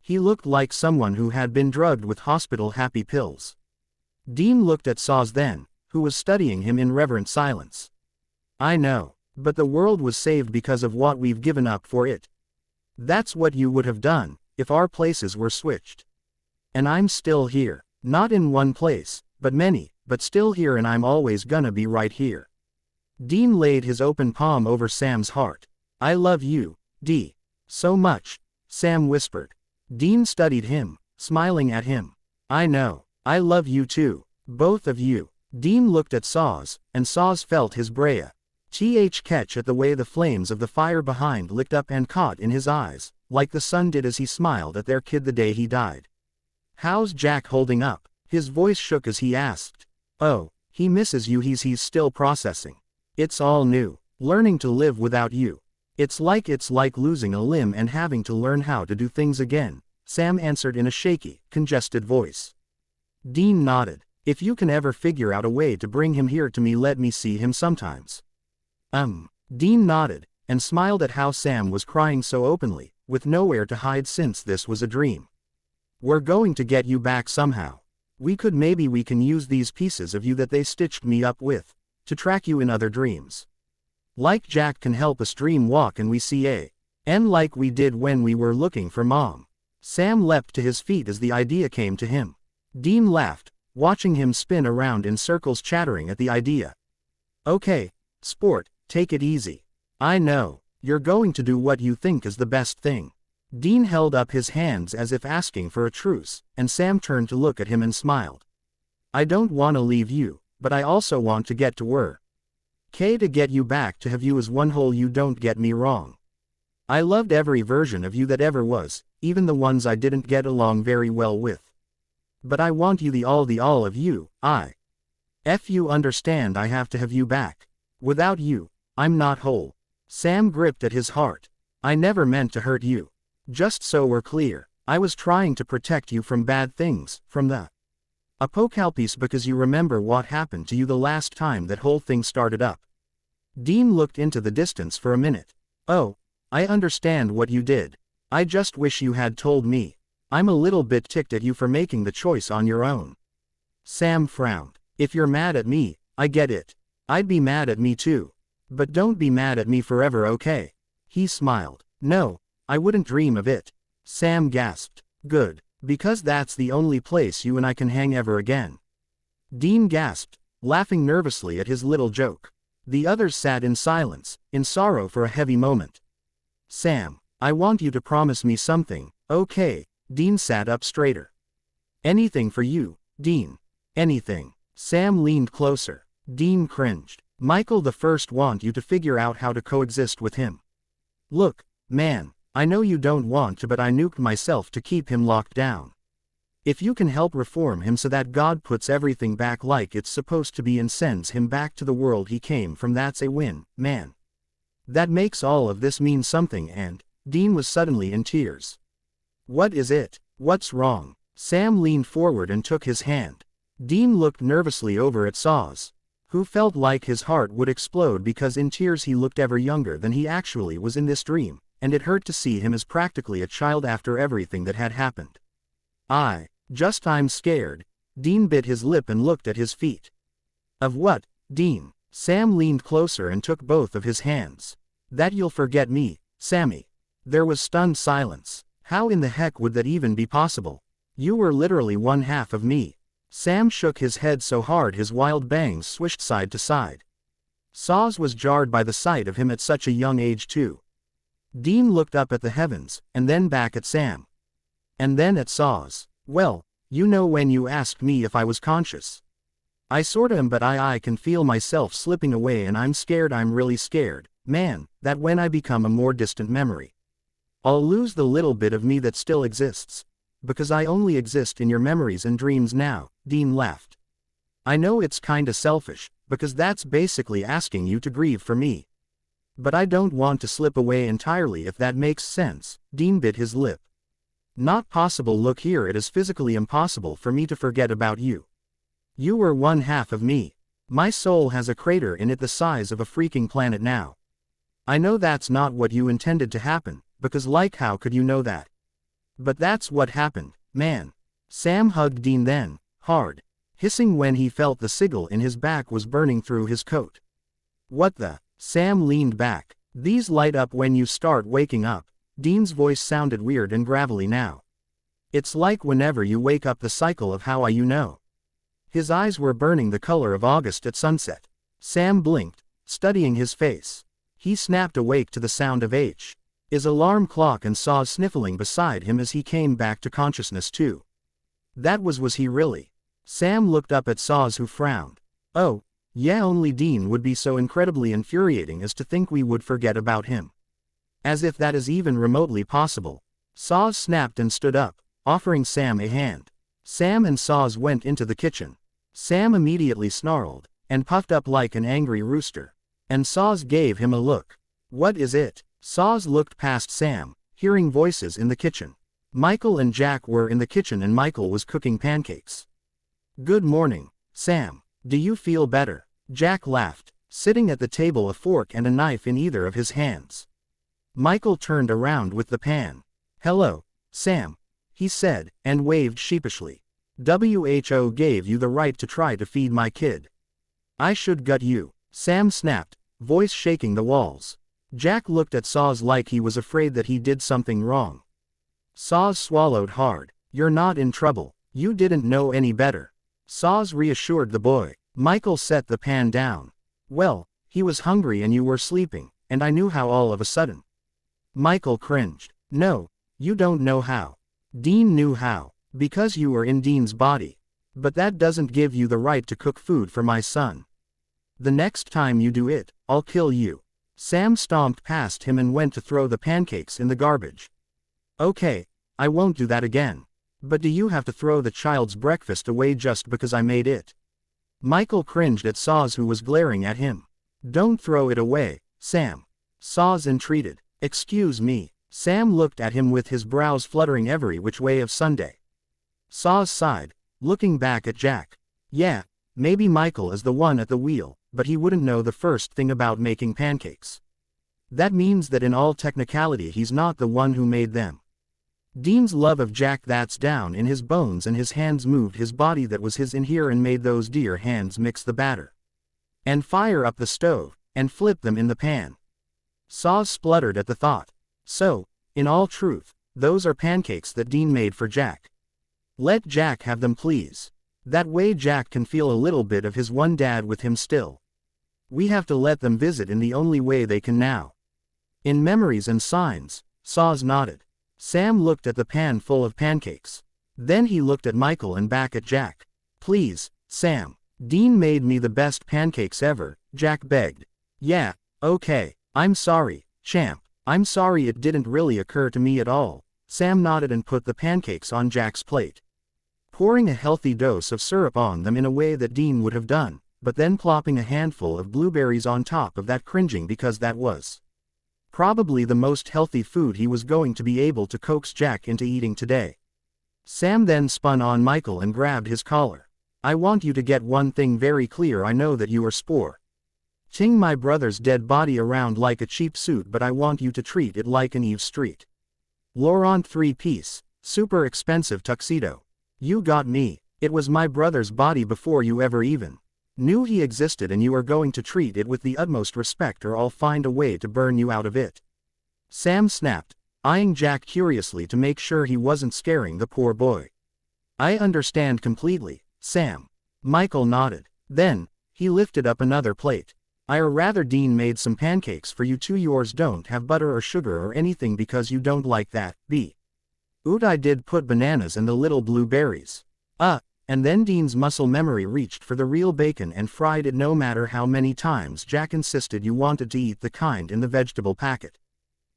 He looked like someone who had been drugged with hospital happy pills. Dean looked at Saws then, who was studying him in reverent silence. I know, but the world was saved because of what we've given up for it. That's what you would have done, if our places were switched. And I'm still here, not in one place, but many, but still here, and I'm always gonna be right here. Dean laid his open palm over Sam's heart. I love you, D. so much, Sam whispered. Dean studied him, smiling at him. I know, I love you too, both of you. Dean looked at Saws, and Saws felt his brea. Catch at the way the flames of the fire behind licked up and caught in his eyes, like the sun did as he smiled at their kid the day he died. How's Jack holding up? His voice shook as he asked. Oh, he misses you. He's still processing. It's all new, learning to live without you. It's like losing a limb and having to learn how to do things again, Sam answered in a shaky, congested voice. Dean nodded. If you can ever figure out a way to bring him here to me, let me see him sometimes. Dean nodded, and smiled at how Sam was crying so openly, with nowhere to hide since this was a dream. We're going to get you back somehow. We can use these pieces of you that they stitched me up with, to track you in other dreams. Like Jack can help us dream walk and we see and like we did when we were looking for Mom. Sam leapt to his feet as the idea came to him. Dean laughed, watching him spin around in circles, chattering at the idea. Okay, sport, take it easy. I know, you're going to do what you think is the best thing. Dean held up his hands as if asking for a truce, and Sam turned to look at him and smiled. I don't want to leave you, but I also want to get to work. To get you back to have you as one whole. You don't get me wrong. I loved every version of you that ever was, even the ones I didn't get along very well with. But I want you the all of you. You understand, I have to have you back. Without you, I'm not whole. Sam gripped at his heart. I never meant to hurt you. Just so we're clear, I was trying to protect you from bad things, from the apocalypse, because you remember what happened to you the last time that whole thing started up. Dean looked into the distance for a minute. Oh, I understand what you did. I just wish you had told me. I'm a little bit ticked at you for making the choice on your own. Sam frowned. If you're mad at me, I get it. I'd be mad at me too. But don't be mad at me forever, okay? He smiled. No, I wouldn't dream of it. Sam gasped. Good, because that's the only place you and I can hang ever again. Dean gasped, laughing nervously at his little joke. The others sat in silence, in sorrow for a heavy moment. Sam, I want you to promise me something, okay? Dean sat up straighter. Anything for you, Dean. Anything. Sam leaned closer. Dean cringed. Michael the First want you to figure out how to coexist with him. Look, man, I know you don't want to, but I nuked myself to keep him locked down. If you can help reform him so that God puts everything back like it's supposed to be and sends him back to the world he came from, that's a win, man. That makes all of this mean something. And Dean was suddenly in tears. What is it? What's wrong? Sam leaned forward and took his hand. Dean looked nervously over at Saws, who felt like his heart would explode because in tears he looked ever younger than he actually was in this dream, and it hurt to see him as practically a child after everything that had happened. I'm scared. Dean bit his lip and looked at his feet. Of what, Dean? Sam leaned closer and took both of his hands. That you'll forget me, Sammy. There was stunned silence. How in the heck would that even be possible? You were literally one half of me. Sam shook his head so hard his wild bangs swished side to side. Saws was jarred by the sight of him at such a young age too. Dean looked up at the heavens, and then back at Sam. And then at Saws. Well, you know, when you asked me if I was conscious. I sorta am, but I can feel myself slipping away, and I'm scared, I'm really scared, man, that when I become a more distant memory, I'll lose the little bit of me that still exists. Because I only exist in your memories and dreams now, Dean laughed. I know it's kinda selfish, because that's basically asking you to grieve for me. But I don't want to slip away entirely, if that makes sense. Dean bit his lip. Not possible. Look here, it is physically impossible for me to forget about you. You were one half of me. My soul has a crater in it the size of a freaking planet now. I know that's not what you intended to happen, because like how could you know that? But that's what happened, man. Sam hugged Dean then, hard, hissing when he felt the sigil in his back was burning through his coat. What the? Sam leaned back. These light up when you start waking up. Dean's voice sounded weird and gravelly now. It's like whenever you wake up, the cycle of how you know. His eyes were burning the color of August at sunset. Sam blinked, studying his face. He snapped awake to the sound of his alarm clock and saw sniffling beside him as he came back to consciousness too. That was he really? Sam looked up at Saws, who frowned. Oh, yeah, only Dean would be so incredibly infuriating as to think we would forget about him. As if that is even remotely possible. Saws snapped and stood up, offering Sam a hand. Sam and Saws went into the kitchen. Sam immediately snarled, and puffed up like an angry rooster. And Saws gave him a look. What is it? Saws looked past Sam, hearing voices in the kitchen. Michael and Jack were in the kitchen and Michael was cooking pancakes. Good morning, Sam. Do you feel better? Jack laughed, sitting at the table, a fork and a knife in either of his hands. Michael turned around with the pan. Hello, Sam, he said, and waved sheepishly. WHO gave you the right to try to feed my kid. I should gut you, Sam snapped, voice shaking the walls. Jack looked at Saws like he was afraid that he did something wrong. Saws swallowed hard. You're not in trouble. You didn't know any better. Saws reassured the boy. Michael set the pan down. Well, he was hungry and you were sleeping, and I knew how all of a sudden. Michael cringed. No, you don't know how. Dean knew how. Because you were in Dean's body. But that doesn't give you the right to cook food for my son. The next time you do it, I'll kill you. Sam stomped past him and went to throw the pancakes in the garbage. Okay, I won't do that again. But do you have to throw the child's breakfast away just because I made it? Michael cringed at Saws, who was glaring at him. Don't throw it away, Sam. Saws entreated. Excuse me. Sam looked at him with his brows fluttering every which way of Sunday. Saws sighed, looking back at Jack. Yeah, maybe Michael is the one at the wheel, but he wouldn't know the first thing about making pancakes. That means that in all technicality he's not the one who made them. Dean's love of Jack, that's down in his bones, and his hands moved his body that was his in here and made those dear hands mix the batter. And fire up the stove, and flip them in the pan. Saws spluttered at the thought. So, in all truth, those are pancakes that Dean made for Jack. Let Jack have them, please. That way Jack can feel a little bit of his one dad with him still. We have to let them visit in the only way they can now. In memories and signs. Saws nodded. Sam looked at the pan full of pancakes. Then he looked at Michael and back at Jack. Please, Sam. Dean made me the best pancakes ever, Jack begged. Yeah, okay, I'm sorry, champ. I'm sorry, it didn't really occur to me at all. Sam nodded and put the pancakes on Jack's plate, pouring a healthy dose of syrup on them in a way that Dean would have done, but then plopping a handful of blueberries on top of that, cringing because that was probably the most healthy food he was going to be able to coax Jack into eating today. Sam then spun on Michael and grabbed his collar. I want you to get one thing very clear. I know that you are ting my brother's dead body around like a cheap suit, but I want you to treat it like an Eve Street Laurent 3-piece, super expensive tuxedo. You got me. It was my brother's body before you ever even knew he existed, and you are going to treat it with the utmost respect or I'll find a way to burn you out of it. Sam snapped, eyeing Jack curiously to make sure he wasn't scaring the poor boy. I understand completely, Sam. Michael nodded. Then, he lifted up another plate. Dean made some pancakes for you too. Yours don't have butter or sugar or anything because you don't like that, I did put bananas and the little blueberries. And then Dean's muscle memory reached for the real bacon and fried it, no matter how many times Jack insisted you wanted to eat the kind in the vegetable packet.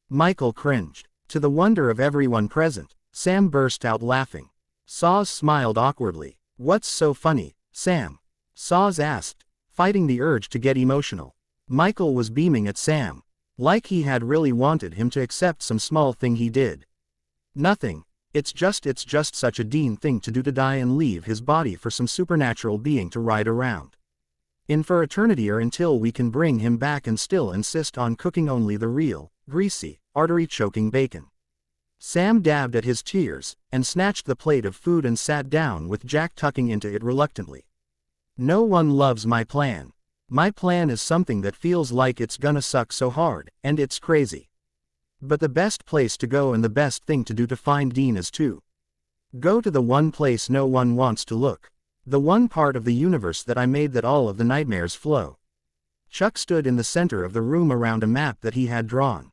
Michael cringed. To the wonder of everyone present, Sam burst out laughing. Saws smiled awkwardly. What's so funny, Sam? Saws asked, fighting the urge to get emotional. Michael was beaming at Sam, like he had really wanted him to accept some small thing he did. Nothing. It's just such a Dean thing to do, to die and leave his body for some supernatural being to ride around in for eternity, or until we can bring him back and still insist on cooking only the real, greasy, artery-choking bacon. Sam dabbed at his tears, and snatched the plate of food and sat down with Jack tucking into it reluctantly. No one loves my plan. My plan is something that feels like it's gonna suck so hard, and it's crazy. But the best place to go and the best thing to do to find Dean is to go to the one place no one wants to look. The one part of the universe that I made that all of the nightmares flow. Chuck stood in the center of the room around a map that he had drawn.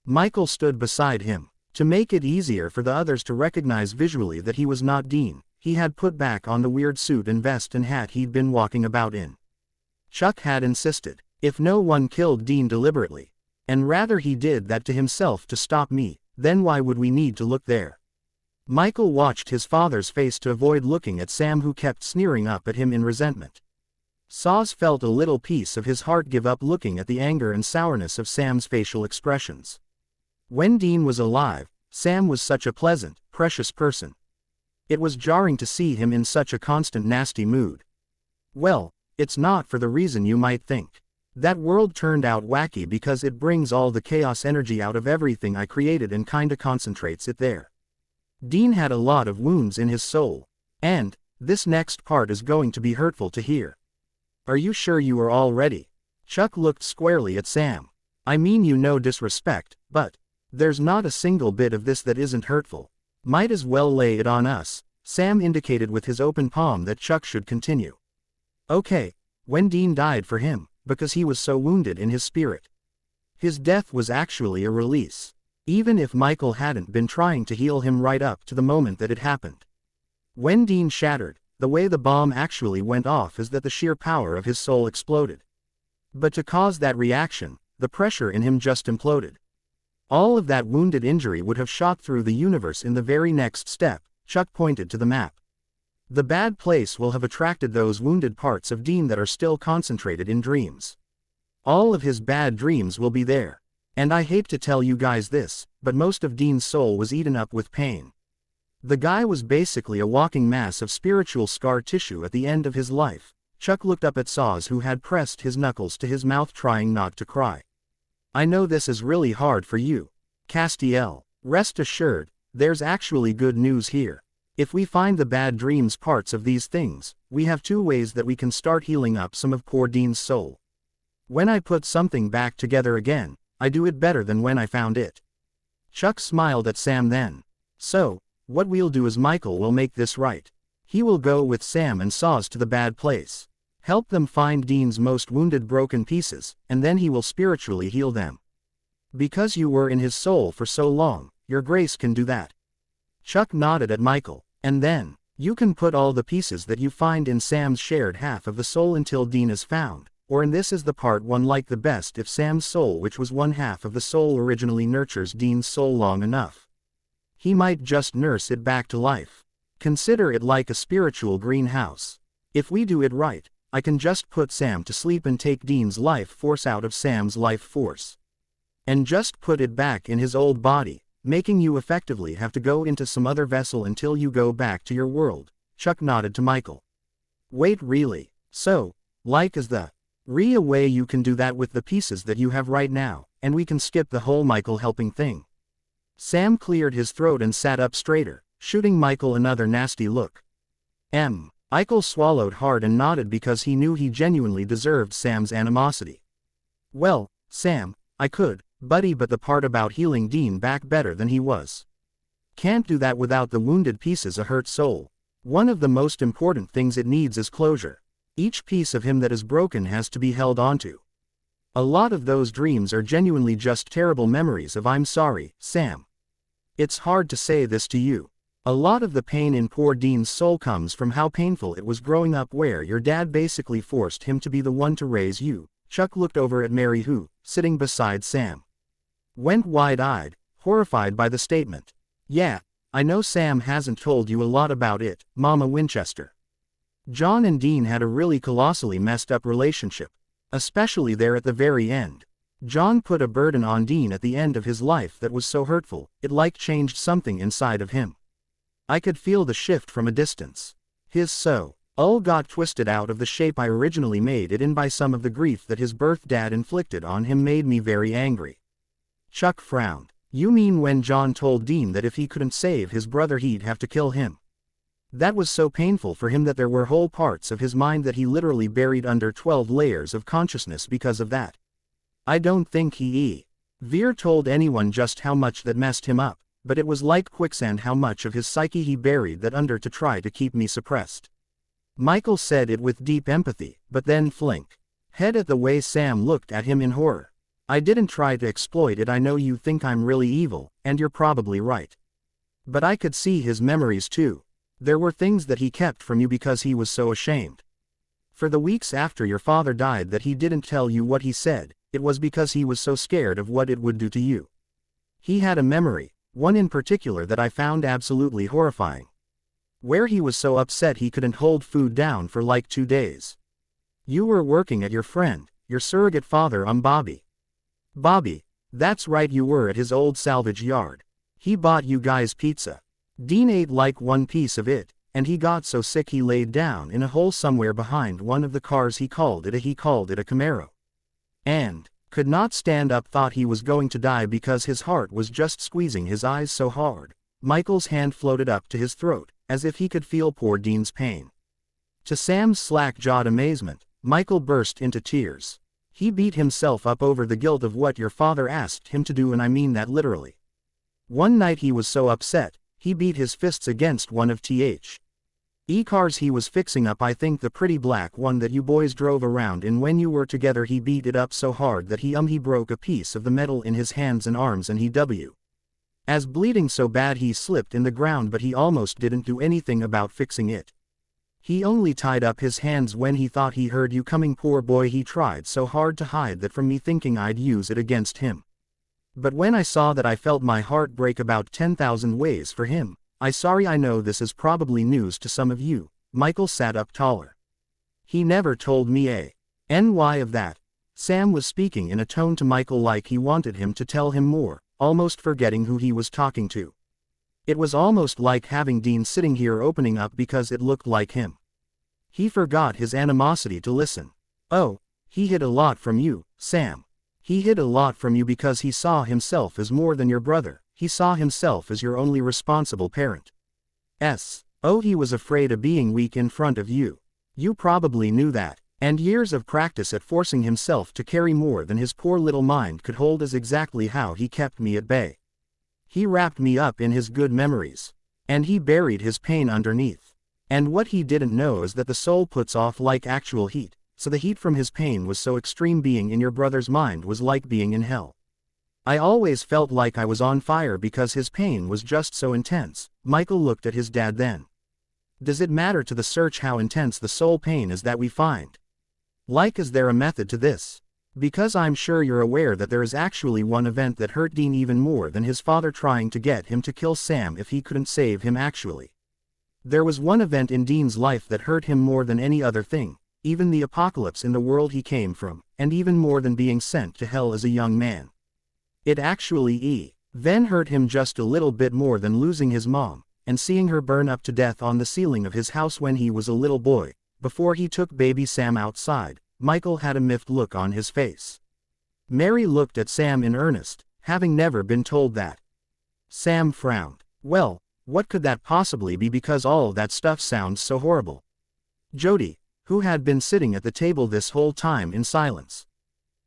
Michael stood beside him. To make it easier for the others to recognize visually that he was not Dean, he had put back on the weird suit and vest and hat he'd been walking about in. Chuck had insisted, if no one killed Dean deliberately, and rather he did that to himself to stop me, then why would we need to look there? Michael watched his father's face to avoid looking at Sam, who kept sneering up at him in resentment. Saws felt a little piece of his heart give up looking at the anger and sourness of Sam's facial expressions. When Dean was alive, Sam was such a pleasant, precious person. It was jarring to see him in such a constant nasty mood. Well, it's not for the reason you might think. That world turned out wacky because it brings all the chaos energy out of everything I created and kinda concentrates it there. Dean had a lot of wounds in his soul. And, this next part is going to be hurtful to hear. Are you sure you are all ready? Chuck looked squarely at Sam. I mean, you no disrespect, but there's not a single bit of this that isn't hurtful. Might as well lay it on us. Sam indicated with his open palm that Chuck should continue. Okay, when Dean died for him, because he was so wounded in his spirit. His death was actually a release. Even if Michael hadn't been trying to heal him right up to the moment that it happened. When Dean shattered, the way the bomb actually went off is that the sheer power of his soul exploded. But to cause that reaction, the pressure in him just imploded. All of that wounded injury would have shot through the universe in the very next step. Chuck pointed to the map. The bad place will have attracted those wounded parts of Dean that are still concentrated in dreams. All of his bad dreams will be there. And I hate to tell you guys this, but most of Dean's soul was eaten up with pain. The guy was basically a walking mass of spiritual scar tissue at the end of his life. Chuck looked up at Saws, who had pressed his knuckles to his mouth trying not to cry. I know this is really hard for you, Castiel. Rest assured, there's actually good news here. If we find the bad dreams parts of these things, we have two ways that we can start healing up some of poor Dean's soul. When I put something back together again, I do it better than when I found it. Chuck smiled at Sam then. So, what we'll do is Michael will make this right. He will go with Sam and Saws to the bad place. Help them find Dean's most wounded broken pieces, and then he will spiritually heal them. Because you were in his soul for so long, your grace can do that. Chuck nodded at Michael, and then, you can put all the pieces that you find in Sam's shared half of the soul until Dean is found, or and this is the part one like the best: if Sam's soul, which was one half of the soul, originally nurtures Dean's soul long enough, he might just nurse it back to life. Consider it like a spiritual greenhouse. If we do it right, I can just put Sam to sleep and take Dean's life force out of Sam's life force, and just put it back in his old body, making you effectively have to go into some other vessel until you go back to your world. Chuck nodded to Michael. Wait, really? So, like as the way you can do that with the pieces that you have right now, and we can skip the whole Michael helping thing? Sam cleared his throat and sat up straighter, shooting Michael another nasty look. Michael swallowed hard and nodded because he knew he genuinely deserved Sam's animosity. Well, Sam, I could, buddy, but the part about healing Dean back better than he was. Can't do that without the wounded pieces, a hurt soul. One of the most important things it needs is closure. Each piece of him that is broken has to be held onto. A lot of those dreams are genuinely just terrible memories of I'm sorry, Sam. It's hard to say this to you. A lot of the pain in poor Dean's soul comes from how painful it was growing up, where your dad basically forced him to be the one to raise you. Chuck looked over at Mary, who, sitting beside Sam, went wide-eyed, horrified by the statement. Yeah, I know Sam hasn't told you a lot about it, Mama Winchester. John and Dean had a really colossally messed up relationship, especially there at the very end. John put a burden on Dean at the end of his life that was so hurtful, it like changed something inside of him. I could feel the shift from a distance. His soul got twisted out of the shape I originally made it in by some of the grief that his birth dad inflicted on him. Made me very angry. Chuck frowned. You mean when John told Dean that if he couldn't save his brother he'd have to kill him? That was so painful for him that there were whole parts of his mind that he literally buried under 12 layers of consciousness because of that. I don't think he ever told anyone just how much that messed him up, but it was like quicksand how much of his psyche he buried that under to try to keep me suppressed. Michael said it with deep empathy, but then flink head at the way Sam looked at him in horror. I didn't try to exploit it. I know you think I'm really evil, and you're probably right. But I could see his memories too. There were things that he kept from you because he was so ashamed. For the weeks after your father died that he didn't tell you what he said, it was because he was so scared of what it would do to you. He had a memory, one in particular that I found absolutely horrifying, where he was so upset he couldn't hold food down for like 2 days. You were working at your friend, your surrogate father, Bobby. Bobby, that's right, you were at his old salvage yard. He bought you guys pizza. Dean ate like one piece of it, and he got so sick he laid down in a hole somewhere behind one of the cars. He called it a Camaro. And could not stand up, thought he was going to die because his heart was just squeezing his eyes so hard. Michael's hand floated up to his throat, as if he could feel poor Dean's pain. To Sam's slack-jawed amazement, Michael burst into tears. He beat himself up over the guilt of what your father asked him to do, and I mean that literally. One night he was so upset, he beat his fists against one of T.H. cars he was fixing up, I think the pretty black one that you boys drove around in when you were together. He beat it up so hard that he broke a piece of the metal in his hands and arms, and he as bleeding so bad he slipped in the ground, but he almost didn't do anything about fixing it. He only tied up his hands when he thought he heard you coming. Poor boy, he tried so hard to hide that from me, thinking I'd use it against him. But when I saw that, I felt my heart break about 10,000 ways for him. I know this is probably news to some of you. Michael sat up taller. He never told me any of that. Sam was speaking in a tone to Michael like he wanted him to tell him more, almost forgetting who he was talking to. It was almost like having Dean sitting here opening up because it looked like him. He forgot his animosity to listen. Oh, he hid a lot from you, Sam. He hid a lot from you because he saw himself as more than your brother. He saw himself as your only responsible parent. Oh, he was afraid of being weak in front of you. You probably knew that, and years of practice at forcing himself to carry more than his poor little mind could hold is exactly how he kept me at bay. He wrapped me up in his good memories, and he buried his pain underneath. And what he didn't know is that the soul puts off like actual heat, so the heat from his pain was so extreme. Being in your brother's mind was like being in hell. I always felt like I was on fire because his pain was just so intense. Michael looked at his dad then. Does it matter to the search how intense the soul pain is that we find? Like, is there a method to this? Because I'm sure you're aware that there is actually one event that hurt Dean even more than his father trying to get him to kill Sam if he couldn't save him actually. There was one event in Dean's life that hurt him more than any other thing, even the apocalypse in the world he came from, and even more than being sent to hell as a young man. It actually then hurt him just a little bit more than losing his mom, and seeing her burn up to death on the ceiling of his house when he was a little boy, before he took baby Sam outside. Michael had a miffed look on his face. Mary looked at Sam in earnest, having never been told that. Sam frowned. Well, what could that possibly be, because all of that stuff sounds so horrible? Jody, who had been sitting at the table this whole time in silence,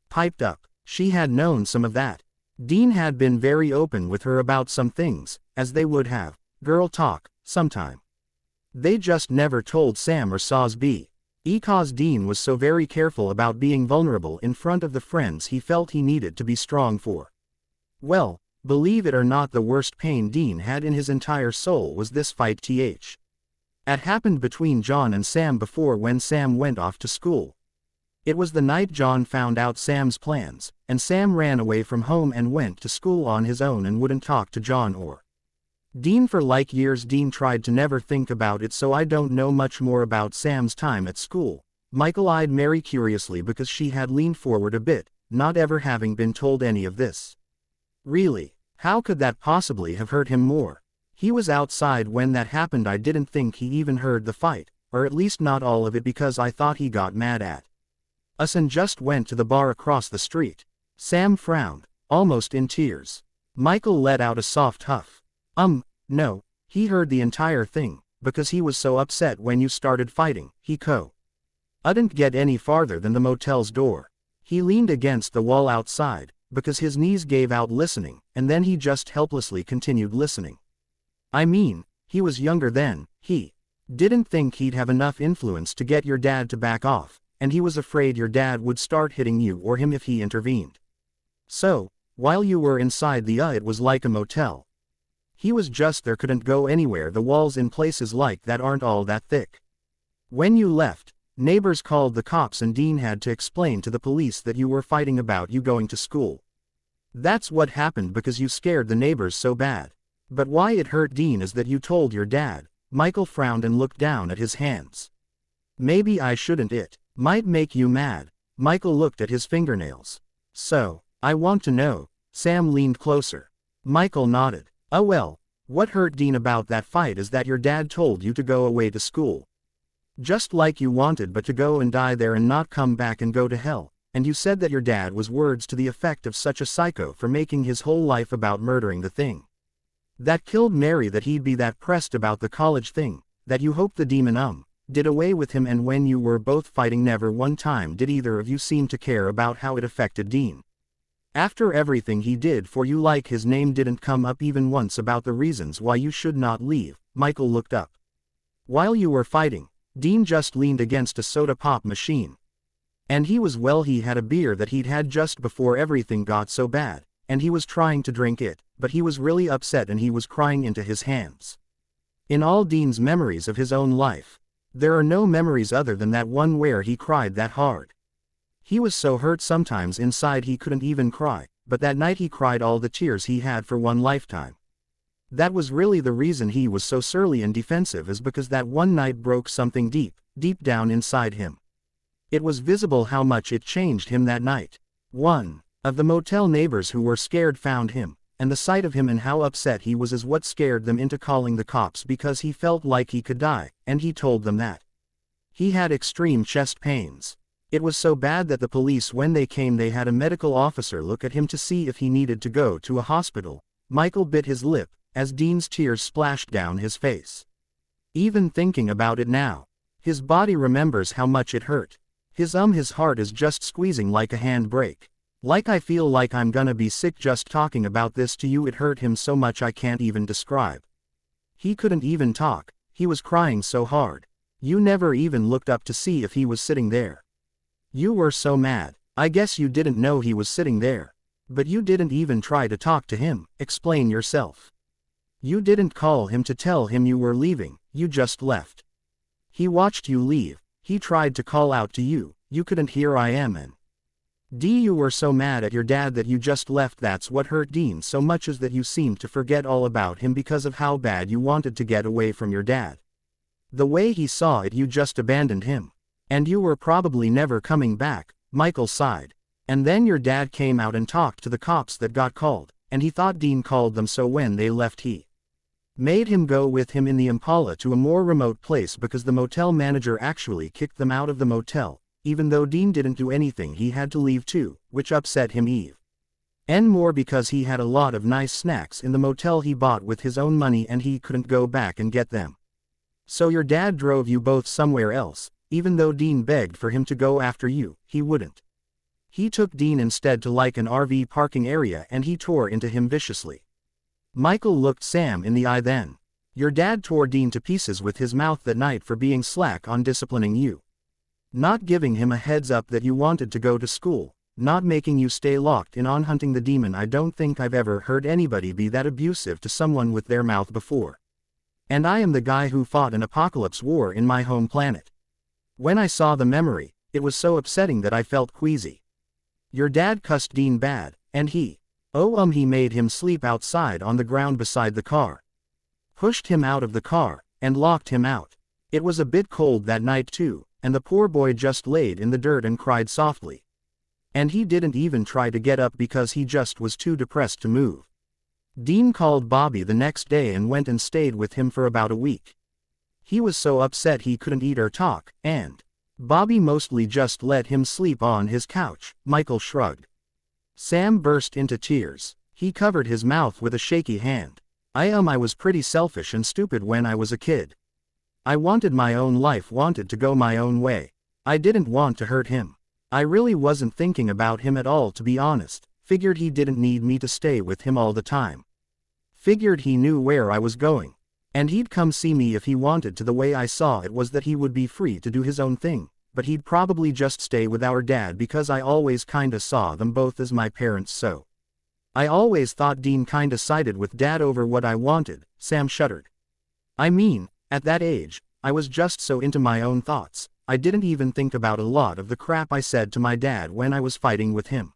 piped up. She had known some of that. Dean had been very open with her about some things, as they would have girl talk sometime. They just never told Sam or Saz because Dean was so very careful about being vulnerable in front of the friends he felt he needed to be strong for. Well, believe it or not, the worst pain Dean had in his entire soul was this fight it happened between John and Sam before when Sam went off to school. It was the night John found out Sam's plans, and Sam ran away from home and went to school on his own and wouldn't talk to John or Dean for like years. Dean tried to never think about it, so I don't know much more about Sam's time at school. Michael eyed Mary curiously because she had leaned forward a bit, not ever having been told any of this. Really, how could that possibly have hurt him more? He was outside when that happened. I didn't think he even heard the fight, or at least not all of it, because I thought he got mad at us and just went to the bar across the street. Sam frowned, almost in tears. Michael let out a soft huff. No, he heard the entire thing, because he was so upset when you started fighting. He couldn't get any farther than the motel's door. He leaned against the wall outside, because his knees gave out listening, and then he just helplessly continued listening. I mean, he was younger then. He didn't think he'd have enough influence to get your dad to back off, and he was afraid your dad would start hitting you or him if he intervened. So, while you were inside it was like a motel. He was just there, couldn't go anywhere. The walls in places like that aren't all that thick. When you left, neighbors called the cops and Dean had to explain to the police that you were fighting about you going to school. That's what happened because you scared the neighbors so bad. But why it hurt Dean is that you told your dad. Michael frowned and looked down at his hands. Maybe I shouldn't. It might make you mad. Michael looked at his fingernails. So, I want to know. Sam leaned closer. Michael nodded. Oh well, what hurt Dean about that fight is that your dad told you to go away to school. Just like you wanted, but to go and die there and not come back and go to hell. And you said that your dad was words to the effect of such a psycho for making his whole life about murdering the thing that killed Mary, that he'd be that pressed about the college thing, that you hoped the demon did away with him. And when you were both fighting, never one time did either of you seem to care about how it affected Dean. After everything he did for you, like his name didn't come up even once about the reasons why you should not leave. Michael looked up. While you were fighting, Dean just leaned against a soda pop machine. And he had a beer that he'd had just before everything got so bad, and he was trying to drink it, but he was really upset and he was crying into his hands. In all Dean's memories of his own life, there are no memories other than that one where he cried that hard. He was so hurt sometimes inside he couldn't even cry, but that night he cried all the tears he had for one lifetime. That was really the reason he was so surly and defensive, is because that one night broke something deep, deep down inside him. It was visible how much it changed him that night. One of the motel neighbors who were scared found him, and the sight of him and how upset he was is what scared them into calling the cops because he felt like he could die, and he told them that he had extreme chest pains. It was so bad that the police, when they came, they had a medical officer look at him to see if he needed to go to a hospital. Michael bit his lip, as Dean's tears splashed down his face. Even thinking about it now, his body remembers how much it hurt. His heart is just squeezing like a handbrake. Like, I feel like I'm gonna be sick just talking about this to you. It hurt him so much I can't even describe. He couldn't even talk, he was crying so hard. You never even looked up to see if he was sitting there. You were so mad. I guess you didn't know he was sitting there. But you didn't even try to talk to him, explain yourself. You didn't call him to tell him you were leaving, you just left. He watched you leave, he tried to call out to you, you couldn't hear I am and you were so mad at your dad that you just left. That's what hurt Dean so much, is that you seemed to forget all about him because of how bad you wanted to get away from your dad. The way he saw it, you just abandoned him. And you were probably never coming back. Michael sighed. And then your dad came out and talked to the cops that got called, and he thought Dean called them, so when they left he made him go with him in the Impala to a more remote place because the motel manager actually kicked them out of the motel, even though Dean didn't do anything. He had to leave too, which upset him and more because he had a lot of nice snacks in the motel he bought with his own money and he couldn't go back and get them. So your dad drove you both somewhere else, even though Dean begged for him to go after you, he wouldn't. He took Dean instead to like an RV parking area and he tore into him viciously. Michael looked Sam in the eye then. Your dad tore Dean to pieces with his mouth that night for being slack on disciplining you. Not giving him a heads up that you wanted to go to school, not making you stay locked in on hunting the demon. I don't think I've ever heard anybody be that abusive to someone with their mouth before. And I am the guy who fought an apocalypse war in my home planet. When I saw the memory, it was so upsetting that I felt queasy. Your dad cussed Dean bad, and he made him sleep outside on the ground beside the car. Pushed him out of the car, and locked him out. It was a bit cold that night too, and the poor boy just laid in the dirt and cried softly. And he didn't even try to get up because he just was too depressed to move. Dean called Bobby the next day and went and stayed with him for about a week. He was so upset he couldn't eat or talk, and Bobby mostly just let him sleep on his couch. Michael shrugged. Sam burst into tears. He covered his mouth with a shaky hand. I was pretty selfish and stupid when I was a kid. I wanted my own life, wanted to go my own way. I didn't want to hurt him. I really wasn't thinking about him at all, to be honest. Figured he didn't need me to stay with him all the time. Figured he knew where I was going. And he'd come see me if he wanted to. The way I saw it was that he would be free to do his own thing, but he'd probably just stay with our dad because I always kinda saw them both as my parents, so I always thought Dean kinda sided with Dad over what I wanted. Sam shuddered. I mean, at that age, I was just so into my own thoughts, I didn't even think about a lot of the crap I said to my dad when I was fighting with him.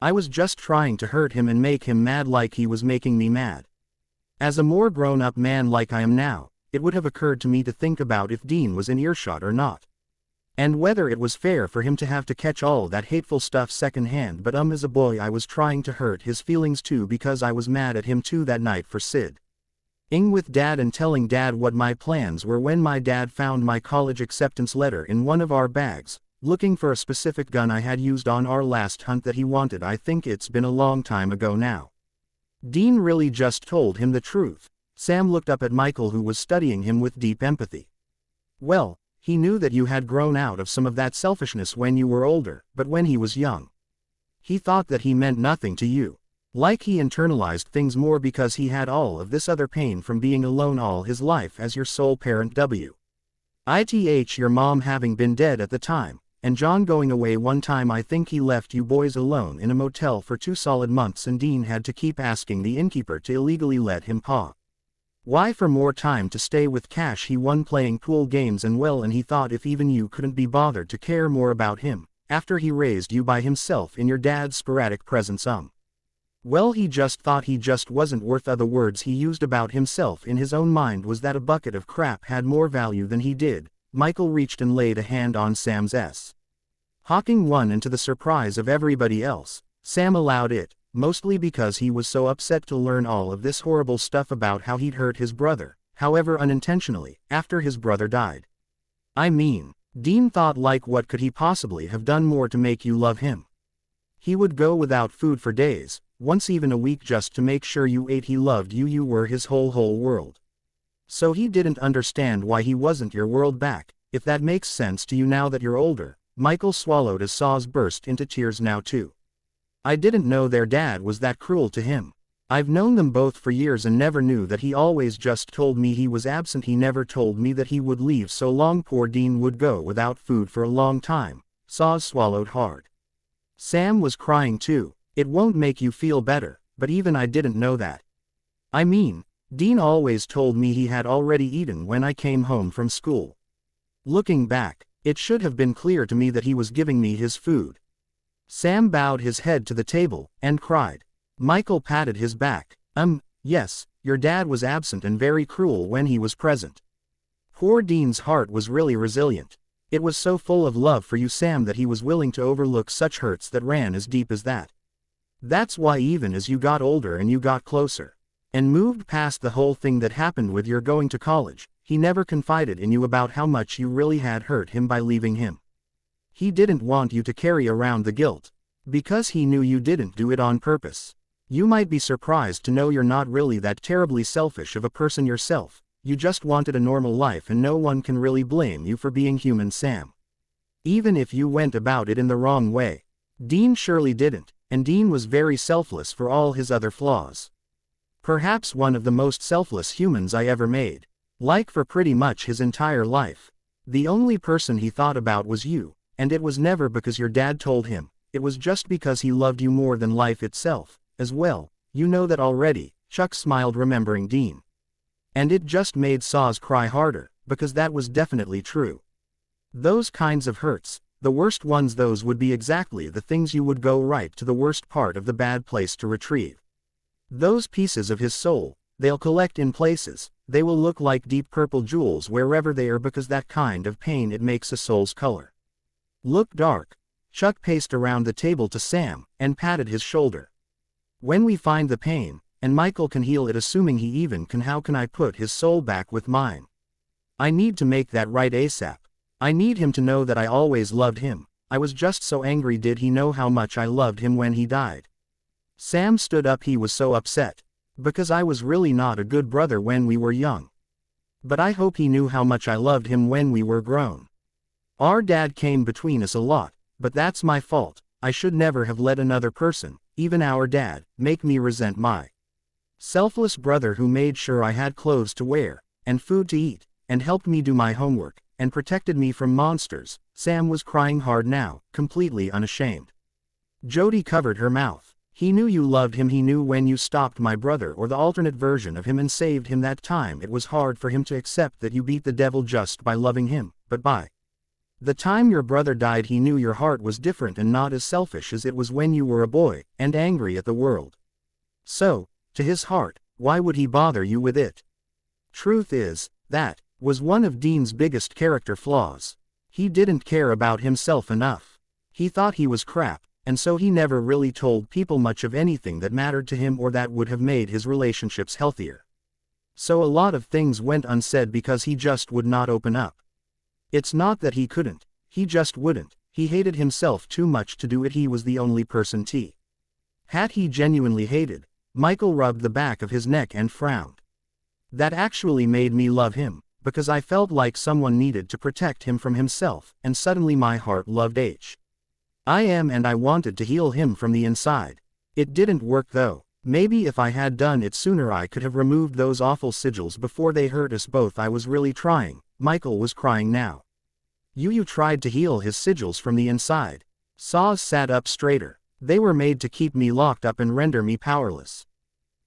I was just trying to hurt him and make him mad like he was making me mad. As a more grown-up man like I am now, it would have occurred to me to think about if Dean was in earshot or not. And whether it was fair for him to have to catch all that hateful stuff secondhand. But as a boy I was trying to hurt his feelings too because I was mad at him too that night for siding with Dad and telling Dad what my plans were when my dad found my college acceptance letter in one of our bags, looking for a specific gun I had used on our last hunt that he wanted. I think it's been a long time ago now. Dean really just told him the truth. Sam looked up at Michael, who was studying him with deep empathy. Well, he knew that you had grown out of some of that selfishness when you were older, but when he was young, he thought that he meant nothing to you. Like he internalized things more because he had all of this other pain from being alone all his life as your sole parent. Your mom having been dead at the time, and John going away one time. I think he left you boys alone in a motel for 2 solid months and Dean had to keep asking the innkeeper to illegally let him why for more time to stay with cash he won playing pool games. And he thought if even you couldn't be bothered to care more about him, after he raised you by himself in your dad's sporadic presence, he just thought he just wasn't worth. The words he used about himself in his own mind was that a bucket of crap had more value than he did. Michael reached and laid a hand on Sam's Hawking one, and to the surprise of everybody else, Sam allowed it, mostly because he was so upset to learn all of this horrible stuff about how he'd hurt his brother, however unintentionally, after his brother died. I mean, Dean thought, like, what could he possibly have done more to make you love him? He would go without food for days, once even a week, just to make sure you ate. He loved you. You were his whole world. So he didn't understand why he wasn't your world back, if that makes sense to you now that you're older. Michael swallowed as Saws burst into tears now too. I didn't know their dad was that cruel to him. I've known them both for years and never knew that. He always just told me he was absent. He never told me that he would leave so long. Poor Dean would go without food for a long time. Saws swallowed hard. Sam was crying too. It won't make you feel better, but even I didn't know that. I mean, Dean always told me he had already eaten when I came home from school. Looking back, it should have been clear to me that he was giving me his food. Sam bowed his head to the table and cried. Michael patted his back. Yes, your dad was absent and very cruel when he was present. Poor Dean's heart was really resilient. It was so full of love for you, Sam, that he was willing to overlook such hurts that ran as deep as that. That's why even as you got older and you got closer and moved past the whole thing that happened with your going to college, he never confided in you about how much you really had hurt him by leaving him. He didn't want you to carry around the guilt, because he knew you didn't do it on purpose. You might be surprised to know you're not really that terribly selfish of a person yourself. You just wanted a normal life, and no one can really blame you for being human, Sam. Even if you went about it in the wrong way. Dean surely didn't, and Dean was very selfless for all his other flaws. Perhaps one of the most selfless humans I ever made. Like, for pretty much his entire life, the only person he thought about was you, and it was never because your dad told him. It was just because he loved you more than life itself. As well, you know that already. Chuck smiled, remembering Dean. And it just made Saws cry harder, because that was definitely true. Those kinds of hurts, the worst ones, those would be exactly the things you would go right to the worst part of the bad place to retrieve. Those pieces of his soul, they'll collect in places, they will look like deep purple jewels wherever they are, because that kind of pain, it makes a soul's color look dark. Chuck paced around the table to Sam, and patted his shoulder. When we find the pain, and Michael can heal it, assuming he even can, how can I put his soul back with mine? I need to make that right ASAP. I need him to know that I always loved him. I was just so angry. Did he know how much I loved him when he died? Sam stood up. He was so upset. Because I was really not a good brother when we were young. But I hope he knew how much I loved him when we were grown. Our dad came between us a lot, but that's my fault. I should never have let another person, even our dad, make me resent my selfless brother who made sure I had clothes to wear, and food to eat, and helped me do my homework, and protected me from monsters. Sam was crying hard now, completely unashamed. Jody covered her mouth. He knew you loved him. He knew when you stopped my brother, or the alternate version of him, and saved him that time. It was hard for him to accept that you beat the devil just by loving him, but by the time your brother died, he knew your heart was different and not as selfish as it was when you were a boy, and angry at the world. So, to his heart, why would he bother you with it? Truth is, that was one of Dean's biggest character flaws. He didn't care about himself enough. He thought he was crap, and so he never really told people much of anything that mattered to him or that would have made his relationships healthier. So a lot of things went unsaid because he just would not open up. It's not that he couldn't, he just wouldn't. He hated himself too much to do it. He was the only person had he genuinely hated. Michael rubbed the back of his neck and frowned. That actually made me love him, because I felt like someone needed to protect him from himself, and suddenly my heart loved and I wanted to heal him from the inside. It didn't work though. Maybe if I had done it sooner I could have removed those awful sigils before they hurt us both. I was really trying. Michael was crying now. You tried to heal his sigils from the inside. Saws sat up straighter. They were made to keep me locked up and render me powerless.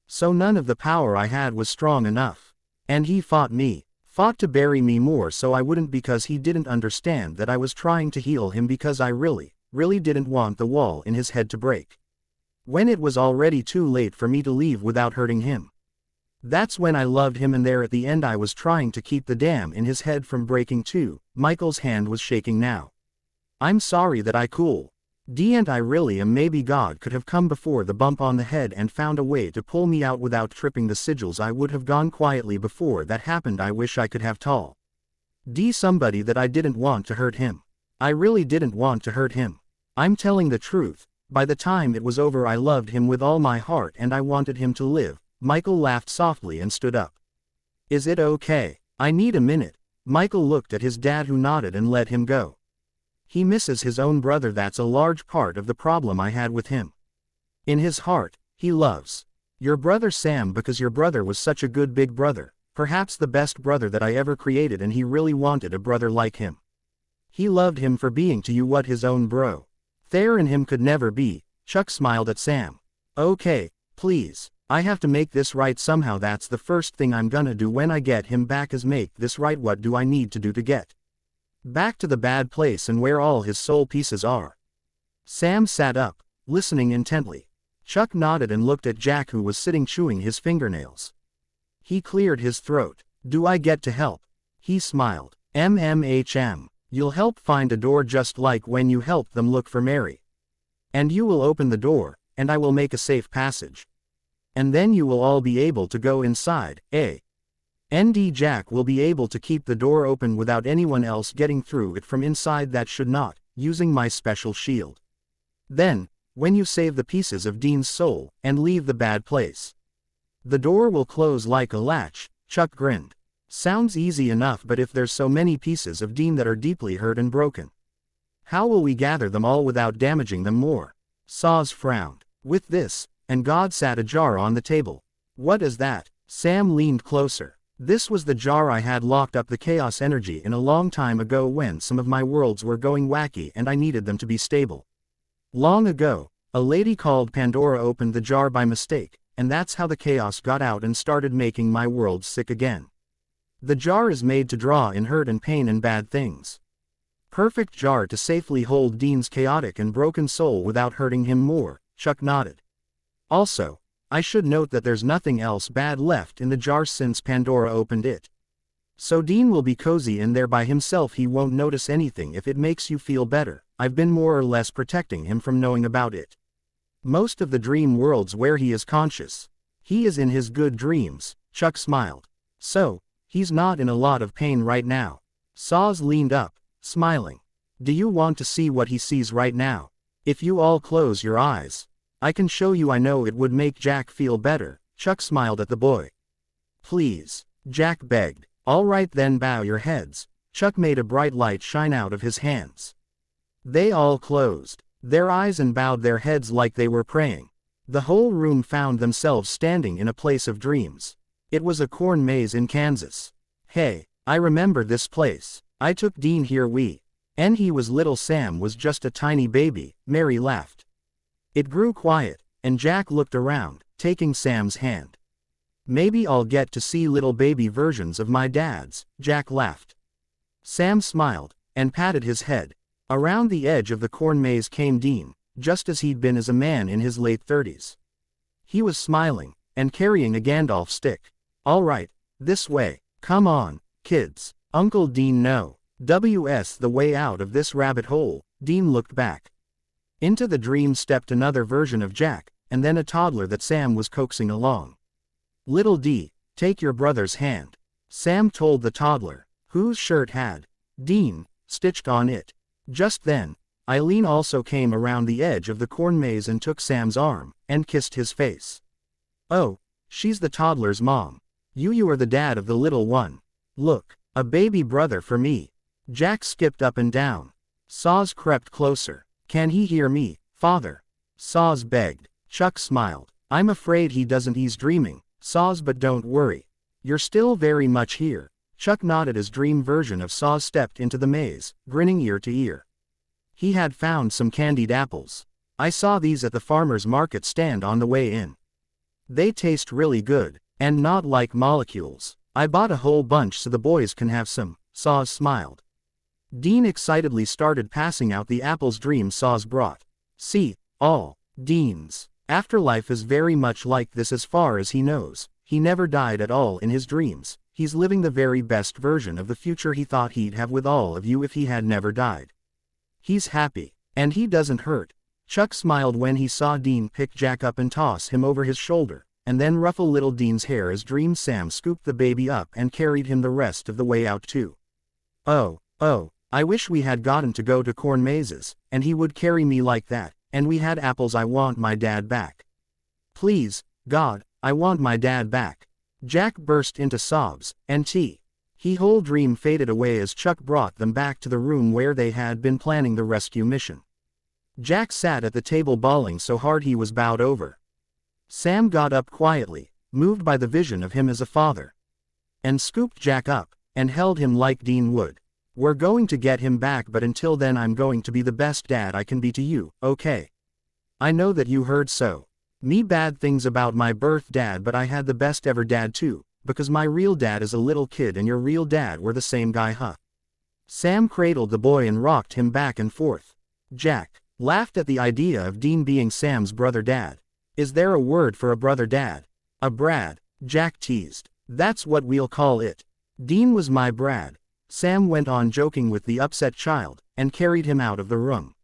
So none of the power I had was strong enough. And he fought to bury me more so I wouldn't, because he didn't understand that I was trying to heal him, because I really didn't want the wall in his head to break. When it was already too late for me to leave without hurting him. That's when I loved him, and there at the end I was trying to keep the dam in his head from breaking too. Michael's hand was shaking now. I'm sorry that I cool. And I really am. Maybe God could have come before the bump on the head and found a way to pull me out without tripping the sigils. I would have gone quietly before that happened. I wish I could have told somebody that I didn't want to hurt him. I really didn't want to hurt him. I'm telling the truth. By the time it was over I loved him with all my heart and I wanted him to live. Michael laughed softly and stood up. Is it okay? I need a minute. Michael looked at his dad, who nodded and let him go. He misses his own brother. That's a large part of the problem I had with him. In his heart, he loves your brother Sam because your brother was such a good big brother, perhaps the best brother that I ever created, and he really wanted a brother like him. He loved him for being to you what his own bro Thayer and him could never be. Chuck smiled at Sam. Okay, please. I have to make this right somehow. That's the first thing I'm gonna do when I get him back, is make this right. What do I need to do to get back to the bad place and where all his soul pieces are? Sam sat up, listening intently. Chuck nodded and looked at Jack, who was sitting chewing his fingernails. He cleared his throat. Do I get to help? He smiled. You'll help find a door just like when you helped them look for Mary. And you will open the door, and I will make a safe passage. And then you will all be able to go inside, Jack will be able to keep the door open without anyone else getting through it from inside. That should not, using my special shield. Then, when you save the pieces of Dean's soul, and leave the bad place, the door will close like a latch. Chuck grinned. Sounds easy enough, but if there's so many pieces of Dean that are deeply hurt and broken, how will we gather them all without damaging them more? Saws frowned. With this, and God sat a jar on the table. What is that? Sam leaned closer. This was the jar I had locked up the chaos energy in a long time ago when some of my worlds were going wacky and I needed them to be stable. Long ago, a lady called Pandora opened the jar by mistake, and that's how the chaos got out and started making my world sick again. The jar is made to draw in hurt and pain and bad things. Perfect jar to safely hold Dean's chaotic and broken soul without hurting him more. Chuck nodded. Also, I should note that there's nothing else bad left in the jar since Pandora opened it. So Dean will be cozy in there by himself. He won't notice anything. If it makes you feel better, I've been more or less protecting him from knowing about it. Most of the dream worlds where he is conscious, he is in his good dreams. Chuck smiled. So, he's not in a lot of pain right now. Saws leaned up, smiling. Do you want to see what he sees right now? If you all close your eyes, I can show you. I know it would make Jack feel better. Chuck smiled at the boy. Please, Jack begged. All right then, bow your heads. Chuck made a bright light shine out of his hands. They all closed their eyes and bowed their heads like they were praying. The whole room found themselves standing in a place of dreams. It was a corn maze in Kansas. Hey, I remember this place. I took Dean here and he was little. Sam was just a tiny baby. Mary laughed. It grew quiet, and Jack looked around, taking Sam's hand. Maybe I'll get to see little baby versions of my dad's. Jack laughed. Sam smiled, and patted his head. Around the edge of the corn maze came Dean, just as he'd been as a man in his late 30s. He was smiling, and carrying a Gandalf stick. All right, this way. Come on, kids. Uncle Dean no. WS the way out of this rabbit hole. Dean looked back. Into the dream stepped another version of Jack, and then a toddler that Sam was coaxing along. Little D, take your brother's hand. Sam told the toddler, whose shirt had Dean stitched on it. Just then, Eileen also came around the edge of the corn maze and took Sam's arm, and kissed his face. Oh, she's the toddler's mom. You are the dad of the little one. Look, a baby brother for me. Jack skipped up and down. Saws crept closer. Can he hear me, father? Saws begged. Chuck smiled. I'm afraid he doesn't. He's dreaming, Saws, but don't worry. You're still very much here. Chuck nodded as dream version of Saws stepped into the maze, grinning ear to ear. He had found some candied apples. I saw these at the farmer's market stand on the way in. They taste really good, and not like molecules. I bought a whole bunch so the boys can have some. Saws smiled. Dean excitedly started passing out the apples Dream Saws brought. See, all Dean's afterlife is very much like this as far as he knows. He never died at all in his dreams. He's living the very best version of the future he thought he'd have with all of you if he had never died. He's happy. And he doesn't hurt. Chuck smiled when he saw Dean pick Jack up and toss him over his shoulder, and then ruffle little Dean's hair as Dream Sam scooped the baby up and carried him the rest of the way out too. Oh, I wish we had gotten to go to corn mazes, and he would carry me like that, and we had apples. I want my dad back. Please, God, I want my dad back. Jack burst into sobs, and he whole dream faded away as Chuck brought them back to the room where they had been planning the rescue mission. Jack sat at the table bawling so hard he was bowed over. Sam got up quietly, moved by the vision of him as a father, and scooped Jack up, and held him like Dean would. We're going to get him back, but until then I'm going to be the best dad I can be to you, okay? I know that you heard so me bad things about my birth dad, but I had the best ever dad too, because my real dad is a little kid and your real dad were the same guy, huh? Sam cradled the boy and rocked him back and forth. Jack laughed at the idea of Dean being Sam's brother dad. Is there a word for a brother dad? A Brad, Jack teased. That's what we'll call it. Dean was my Brad. Sam went on joking with the upset child, and carried him out of the room.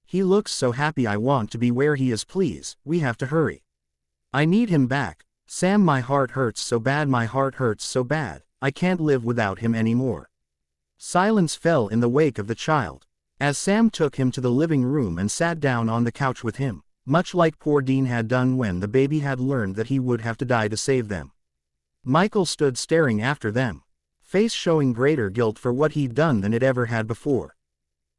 He looks so happy. I want to be where he is. Please, we have to hurry. I need him back. Sam, my heart hurts so bad. My heart hurts so bad. I can't live without him anymore. Silence fell in the wake of the child, as Sam took him to the living room and sat down on the couch with him, much like poor Dean had done when the baby had learned that he would have to die to save them. Michael stood staring after them, face showing greater guilt for what he'd done than it ever had before.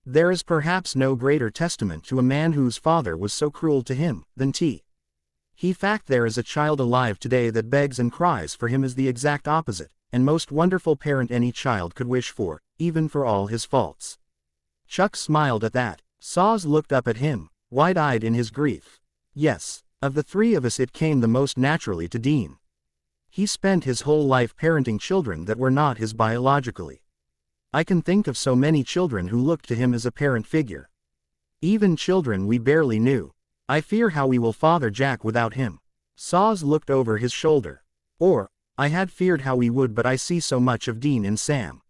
There is perhaps no greater testament to a man whose father was so cruel to him than he fact there is a child alive today that begs and cries for him is the exact opposite and most wonderful parent any child could wish for, even for all his faults. Chuck smiled at that. Saws looked up at him, wide-eyed in his grief. Yes, of the three of us it came the most naturally to Dean. He spent his whole life parenting children that were not his biologically. I can think of so many children who looked to him as a parent figure. Even children we barely knew. I fear how we will father Jack without him. Saws looked over his shoulder. Or, I had feared how we would, but I see so much of Dean in Sam.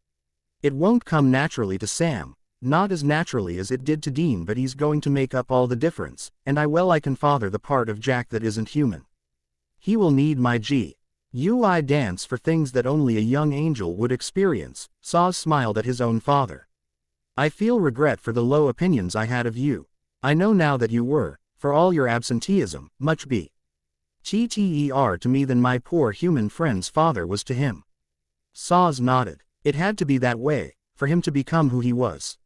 It won't come naturally to Sam, not as naturally as it did to Dean, but he's going to make up all the difference, and I can father the part of Jack that isn't human. He will need my GUI dance for things that only a young angel would experience. Saws smiled at his own father. I feel regret for the low opinions I had of you. I know now that you were, for all your absenteeism, much better to me than my poor human friend's father was to him. Saws nodded. It had to be that way, for him to become who he was.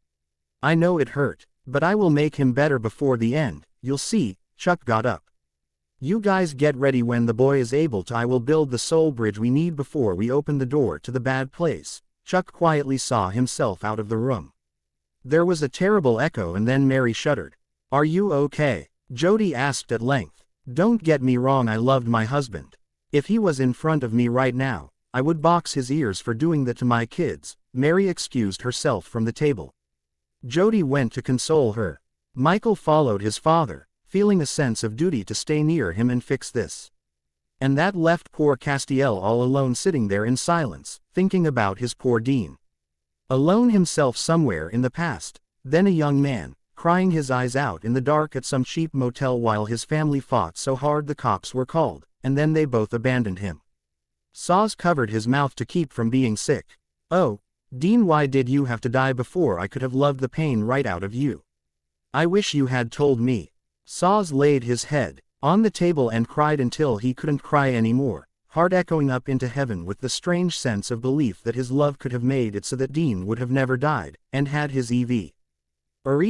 I know it hurt, but I will make him better before the end, you'll see. Chuck got up. You guys get ready when the boy is able to. I will build the soul bridge we need before we open the door to the bad place. Chuck quietly saw himself out of the room. There was a terrible echo and then Mary shuddered. Are you okay? Jody asked at length. Don't get me wrong, I loved my husband. If he was in front of me right now, I would box his ears for doing that to my kids. Mary excused herself from the table. Jody went to console her. Michael followed his father, feeling a sense of duty to stay near him and fix this. And that left poor Castiel all alone, sitting there in silence, thinking about his poor Dean. Alone himself somewhere in the past, then a young man, crying his eyes out in the dark at some cheap motel while his family fought so hard the cops were called, and then they both abandoned him. Saws covered his mouth to keep from being sick. Oh, Dean, why did you have to die before I could have loved the pain right out of you? I wish you had told me. Saws laid his head on the table and cried until he couldn't cry anymore, heart echoing up into heaven with the strange sense of belief that his love could have made it so that Dean would have never died, and had his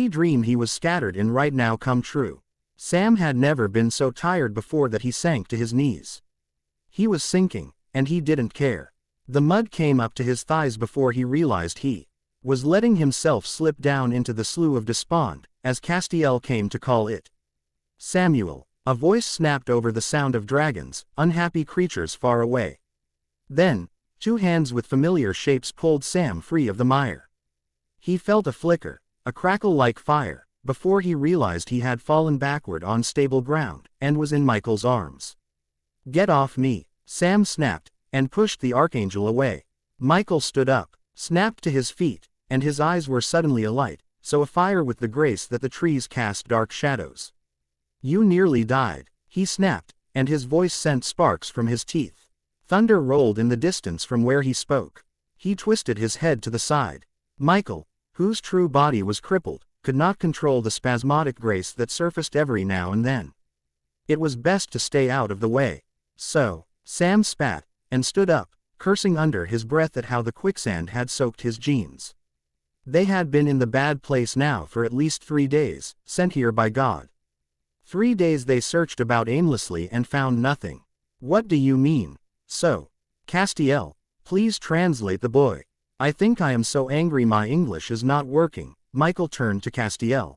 dream he was scattered in right now come true. Sam had never been so tired before that he sank to his knees. He was sinking, and he didn't care. The mud came up to his thighs before he realized he was letting himself slip down into the slough of despond, as Castiel came to call it. Samuel. A voice snapped over the sound of dragons, unhappy creatures far away. Then, two hands with familiar shapes pulled Sam free of the mire. He felt a flicker, a crackle like fire, before he realized he had fallen backward on stable ground, and was in Michael's arms. Get off me, Sam snapped, and pushed the archangel away. Michael stood up, snapped to his feet, and his eyes were suddenly alight, so afire with the grace that the trees cast dark shadows. You nearly died, he snapped, and his voice sent sparks from his teeth. Thunder rolled in the distance from where he spoke. He twisted his head to the side. Michael, whose true body was crippled, could not control the spasmodic grace that surfaced every now and then. It was best to stay out of the way. So, Sam spat, and stood up, cursing under his breath at how the quicksand had soaked his jeans. They had been in the bad place now for at least 3 days, sent here by God. 3 days they searched about aimlessly and found nothing. What do you mean? So, Castiel, please translate the boy. I think I am so angry my English is not working. Michael turned to Castiel,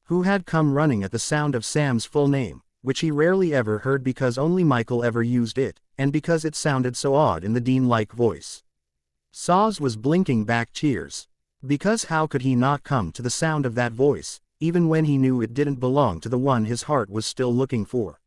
who had come running at the sound of Sam's full name, which he rarely ever heard because only Michael ever used it, and because it sounded so odd in the Dean-like voice. Saz was blinking back tears. Because how could he not come to the sound of that voice, even when he knew it didn't belong to the one his heart was still looking for?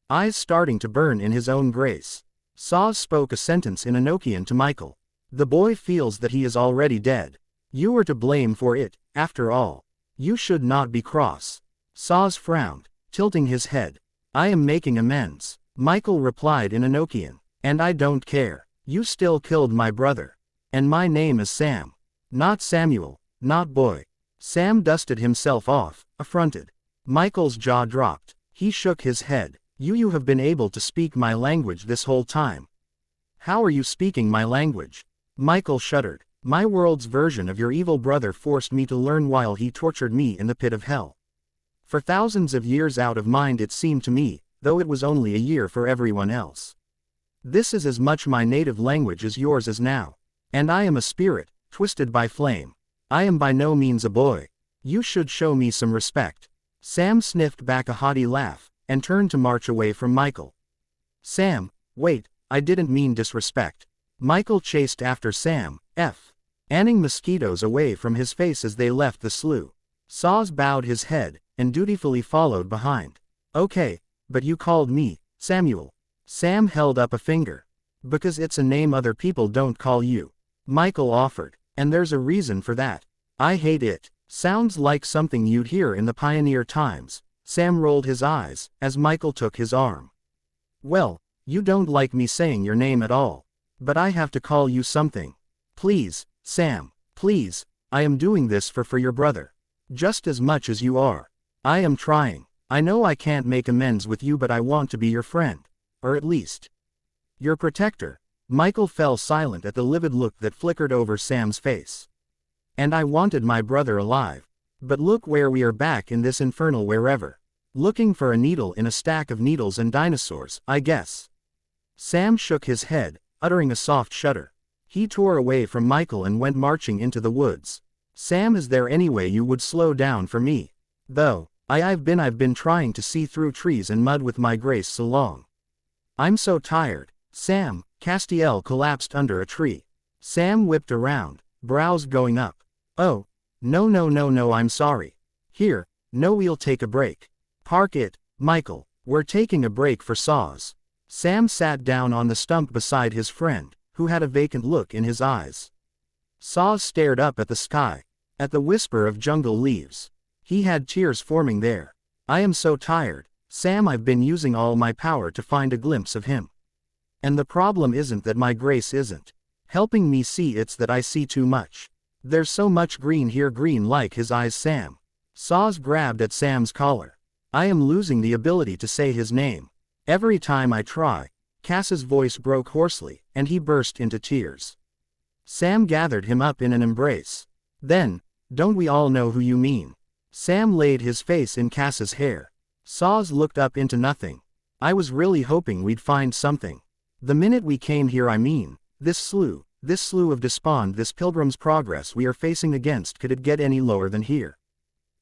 Eyes starting to burn in his own grace. Saz spoke a sentence in Enochian to Michael. The boy feels that he is already dead. You are to blame for it, after all. You should not be cross. Saz frowned, tilting his head. I am making amends. Michael replied in Enochian. And I don't care. You still killed my brother. And my name is Sam. Not Samuel, not boy. Sam dusted himself off, affronted. Michael's jaw dropped. He shook his head. You have been able to speak my language this whole time. How are you speaking my language? Michael shuddered. My world's version of your evil brother forced me to learn while he tortured me in the pit of hell. For thousands of years out of mind it seemed to me, though it was only a year for everyone else. This is as much my native language as yours is now. And I am a spirit, twisted by flame. I am by no means a boy. You should show me some respect. Sam sniffed back a haughty laugh, and turned to march away from Michael. Sam, wait, I didn't mean disrespect. Michael chased after Sam, Anning mosquitoes away from his face as they left the slough. Saz bowed his head, and dutifully followed behind. Okay, but you called me Samuel. Sam held up a finger. Because it's a name other people don't call you. Michael offered. And there's a reason for that. I hate it. Sounds like something you'd hear in the pioneer times. Sam rolled his eyes, as Michael took his arm. Well, you don't like me saying your name at all. But I have to call you something. Please, Sam, please, I am doing this for your brother. Just as much as you are. I am trying. I know I can't make amends with you but I want to be your friend. Or at least, your protector. Michael fell silent at the livid look that flickered over Sam's face. And I wanted my brother alive. But look where we are back in this infernal wherever. Looking for a needle in a stack of needles and dinosaurs, I guess. Sam shook his head, uttering a soft shudder. He tore away from Michael and went marching into the woods. Sam, is there any way you would slow down for me? Though, I've been trying to see through trees and mud with my grace so long. I'm so tired. Sam, Castiel collapsed under a tree. Sam whipped around, brows going up. Oh, no, I'm sorry. Here, no, we'll take a break. Park it, Michael, we're taking a break for Saz. Sam sat down on the stump beside his friend, who had a vacant look in his eyes. Saz stared up at the sky, at the whisper of jungle leaves. He had tears forming there. I am so tired, Sam. I've been using all my power to find a glimpse of him. And the problem isn't that my grace isn't helping me see, it's that I see too much. There's so much green here, green like his eyes. Sam. Saz grabbed at Sam's collar. I am losing the ability to say his name. Every time I try. Cass's voice broke hoarsely, and he burst into tears. Sam gathered him up in an embrace. Then, don't we all know who you mean? Sam laid his face in Cass's hair. Saz looked up into nothing. I was really hoping we'd find something. The minute we came here, I mean, this slough of despond, this pilgrim's progress we are facing against, could it get any lower than here?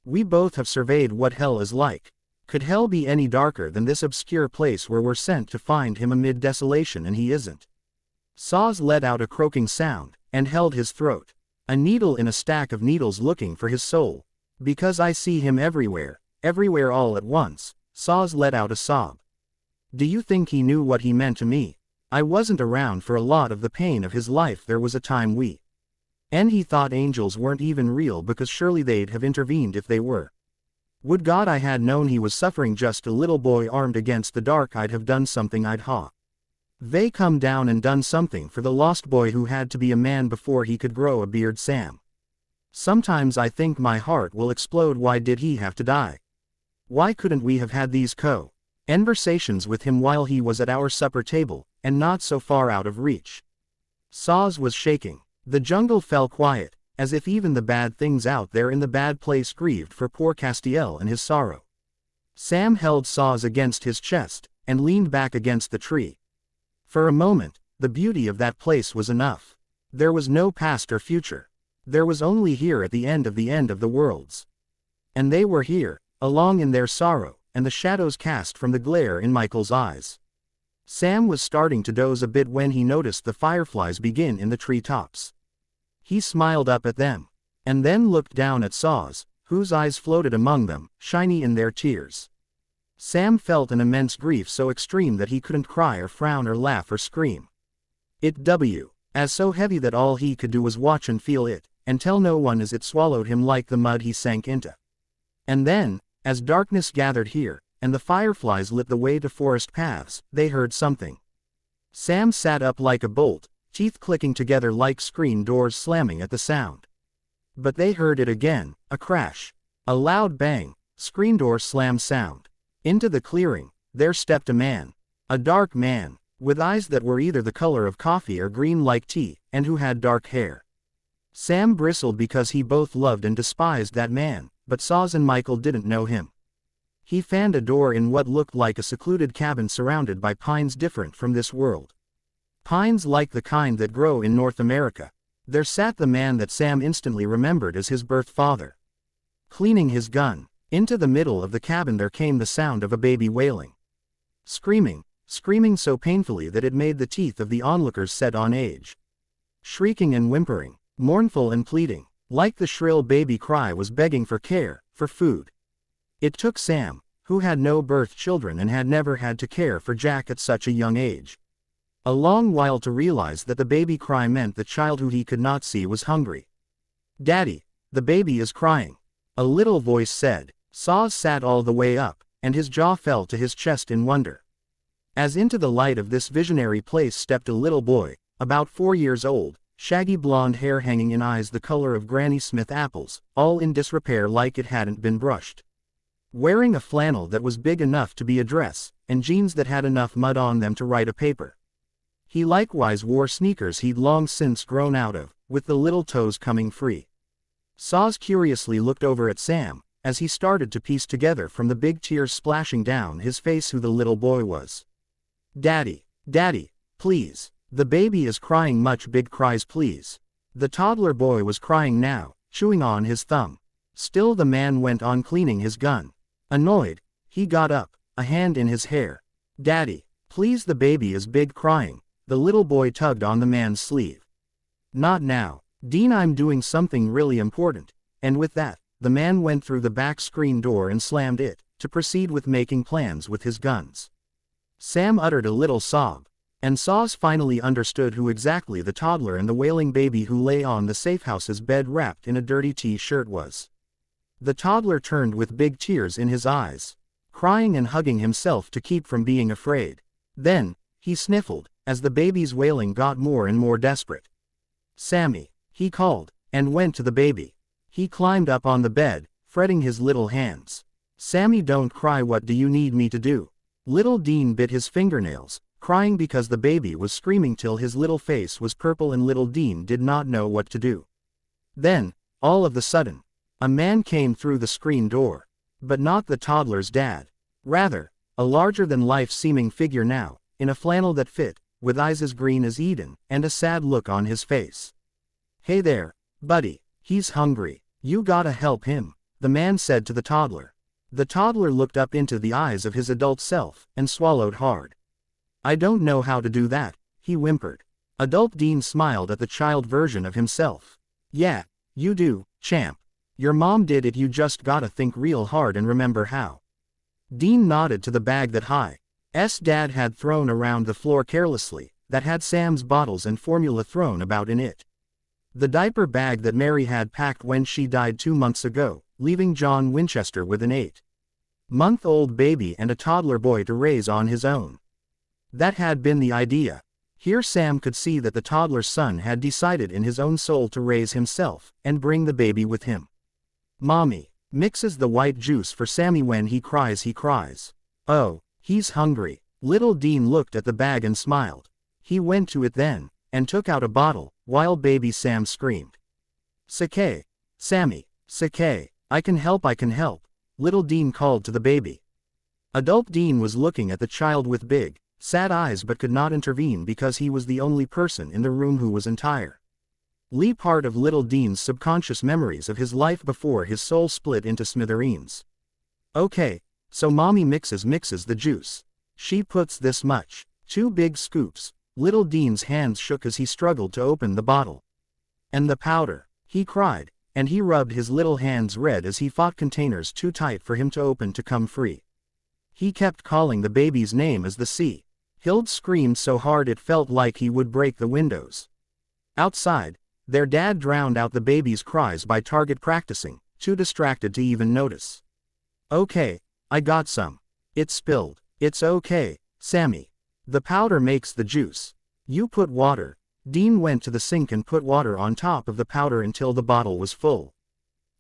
We both have surveyed what hell is like. Could hell be any darker than this obscure place where we're sent to find him amid desolation and he isn't? Saz let out a croaking sound, and held his throat. A needle in a stack of needles looking for his soul. Because I see him everywhere all at once. Saz let out a sob. Do you think he knew what he meant to me? I wasn't around for a lot of the pain of his life. There was a time we And he thought angels weren't even real because surely they'd have intervened if they were. Would God I had known he was suffering just a little boy armed against the dark, I'd have done something, I'd They come down and done something for the lost boy who had to be a man before he could grow a beard. Sam. Sometimes I think my heart will explode. Why did he have to die? Why couldn't we have had these conversations with him while he was at our supper table, and not so far out of reach? Saws was shaking. The jungle fell quiet, as if even the bad things out there in the bad place grieved for poor Castiel and his sorrow. Sam held Saws against his chest, and leaned back against the tree. For a moment, the beauty of that place was enough. There was no past or future. There was only here at the end of the worlds. And they were here, along in their sorrow, and the shadows cast from the glare in Michael's eyes. Sam was starting to doze a bit when he noticed the fireflies begin in the treetops. He smiled up at them, and then looked down at Saws, whose eyes floated among them, shiny in their tears. Sam felt an immense grief so extreme that he couldn't cry or frown or laugh or scream. It was so heavy that all he could do was watch and feel it, and tell no one as it swallowed him like the mud he sank into. And then, as darkness gathered here, and the fireflies lit the way to forest paths, they heard something. Sam sat up like a bolt, teeth clicking together like screen doors slamming at the sound. But they heard it again, a crash. A loud bang, screen door slam sound. Into the clearing, there stepped a man. A dark man, with eyes that were either the color of coffee or green like tea, and who had dark hair. Sam bristled because he both loved and despised that man, but Saws and Michael didn't know him. He fanned a door in what looked like a secluded cabin surrounded by pines different from this world. Pines like the kind that grow in North America. There sat the man that Sam instantly remembered as his birth father. Cleaning his gun. Into the middle of the cabin there came the sound of a baby wailing. Screaming so painfully that it made the teeth of the onlookers set on edge. Shrieking and whimpering, mournful and pleading, like the shrill baby cry was begging for care, for food. It took Sam, who had no birth children and had never had to care for Jack at such a young age, a long while to realize that the baby cry meant the child who he could not see was hungry. "Daddy, the baby is crying," a little voice said. Saws sat all the way up, and his jaw fell to his chest in wonder. As into the light of this visionary place stepped a little boy, about 4 years old, shaggy blonde hair hanging in eyes the color of Granny Smith apples, all in disrepair like it hadn't been brushed. Wearing a flannel that was big enough to be a dress, and jeans that had enough mud on them to write a paper. He likewise wore sneakers he'd long since grown out of, with the little toes coming free. Saws curiously looked over at Sam, as he started to piece together from the big tears splashing down his face who the little boy was. "Daddy, Daddy, please. The baby is crying." Much big cries please. The toddler boy was crying now, chewing on his thumb. Still the man went on cleaning his gun. Annoyed, he got up, a hand in his hair. "Daddy, please, the baby is big crying." The little boy tugged on the man's sleeve. "Not now, Dean, I'm doing something really important." And with that, the man went through the back screen door and slammed it, to proceed with making plans with his guns. Sam uttered a little sob, and Saws finally understood who exactly the toddler and the wailing baby who lay on the safehouse's bed wrapped in a dirty t-shirt was. The toddler turned with big tears in his eyes, crying and hugging himself to keep from being afraid. Then, he sniffled, as the baby's wailing got more and more desperate. "Sammy," he called, and went to the baby. He climbed up on the bed, fretting his little hands. "Sammy, don't cry. What do you need me to do?" Little Dean bit his fingernails, crying because the baby was screaming till his little face was purple and little Dean did not know what to do. Then, all of a sudden, a man came through the screen door. But not the toddler's dad. Rather, a larger-than-life seeming figure now, in a flannel that fit, with eyes as green as Eden, and a sad look on his face. "Hey there, buddy, he's hungry. You gotta help him," the man said to the toddler. The toddler looked up into the eyes of his adult self, and swallowed hard. "I don't know how to do that," he whimpered. Adult Dean smiled at the child version of himself. "Yeah, you do, champ. Your mom did it. You just gotta think real hard and remember how." Dean nodded to the bag that Hi's dad had thrown around the floor carelessly, that had Sam's bottles and formula thrown about in it. The diaper bag that Mary had packed when she died 2 months ago, leaving John Winchester with an 8-month-old baby and a toddler boy to raise on his own. That had been the idea. Here Sam could see that the toddler's son had decided in his own soul to raise himself, and bring the baby with him. Mommy mixes the white juice for Sammy when he cries. Oh, he's hungry. Little Dean looked at the bag and smiled. He went to it then, and took out a bottle, while baby Sam screamed. "Sake, Sammy, sake, I can help, Little Dean called to the baby. Adult Dean was looking at the child with big, sad eyes but could not intervene because he was the only person in the room who was entire. Part of Little Dean's subconscious memories of his life before his soul split into smithereens. Okay, so mommy mixes the juice. She puts this much. 2 big scoops. Little Dean's hands shook as he struggled to open the bottle. And the powder, he cried, and he rubbed his little hands red as he fought containers too tight for him to open to come free. He kept calling the baby's name as the Hild screamed so hard it felt like he would break the windows. Outside, their dad drowned out the baby's cries by target practicing, too distracted to even notice. Okay, I got some. It spilled. It's okay, Sammy. The powder makes the juice. You put water. Dean went to the sink and put water on top of the powder until the bottle was full.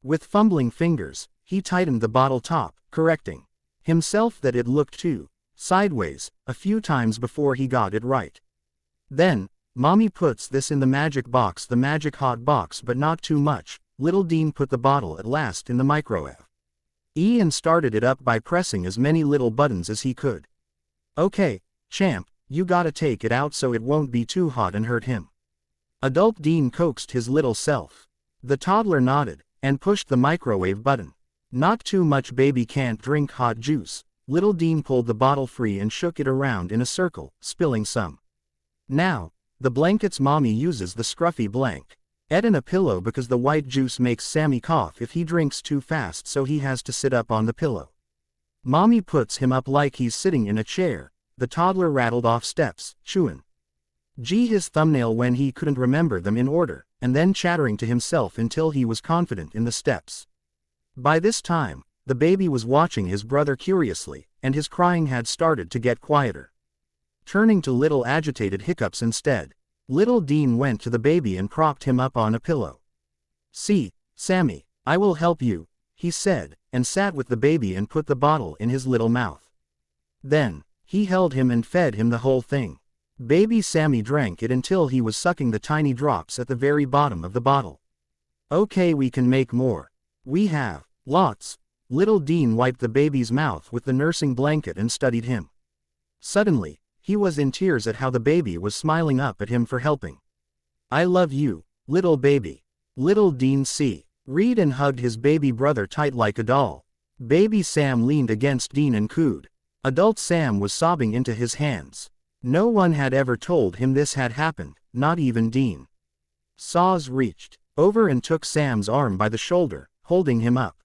With fumbling fingers, he tightened the bottle top, correcting himself that it looked too sideways a few times before he got it right. Then, Mommy puts this in the magic box, the magic hot box, but not too much. Little Dean put the bottle at last in the microwave. And started it up by pressing as many little buttons as he could. Okay, champ, you gotta take it out so it won't be too hot and hurt him. Adult Dean coaxed his little self. The toddler nodded, and pushed the microwave button. Not too much, baby can't drink hot juice. Little Dean pulled the bottle free and shook it around in a circle, spilling some. Now, the blankets mommy uses the scruffy blanket and a pillow because the white juice makes Sammy cough if he drinks too fast, so he has to sit up on the pillow. Mommy puts him up like he's sitting in a chair. The toddler rattled off steps, chewing his thumbnail when he couldn't remember them in order, and then chattering to himself until he was confident in the steps. By this time, the baby was watching his brother curiously, and his crying had started to get quieter. Turning to little agitated hiccups instead, Little Dean went to the baby and propped him up on a pillow. "See, Sammy, I will help you," he said, and sat with the baby and put the bottle in his little mouth. Then, he held him and fed him the whole thing. Baby Sammy drank it until he was sucking the tiny drops at the very bottom of the bottle. "Okay, we can make more. We have lots." Little Dean wiped the baby's mouth with the nursing blanket and studied him. Suddenly, he was in tears at how the baby was smiling up at him for helping. "I love you, little baby." Little Dean read and hugged his baby brother tight like a doll. Baby Sam leaned against Dean and cooed. Adult Sam was sobbing into his hands. No one had ever told him this had happened, not even Dean. Saws reached over and took Sam's arm by the shoulder, holding him up.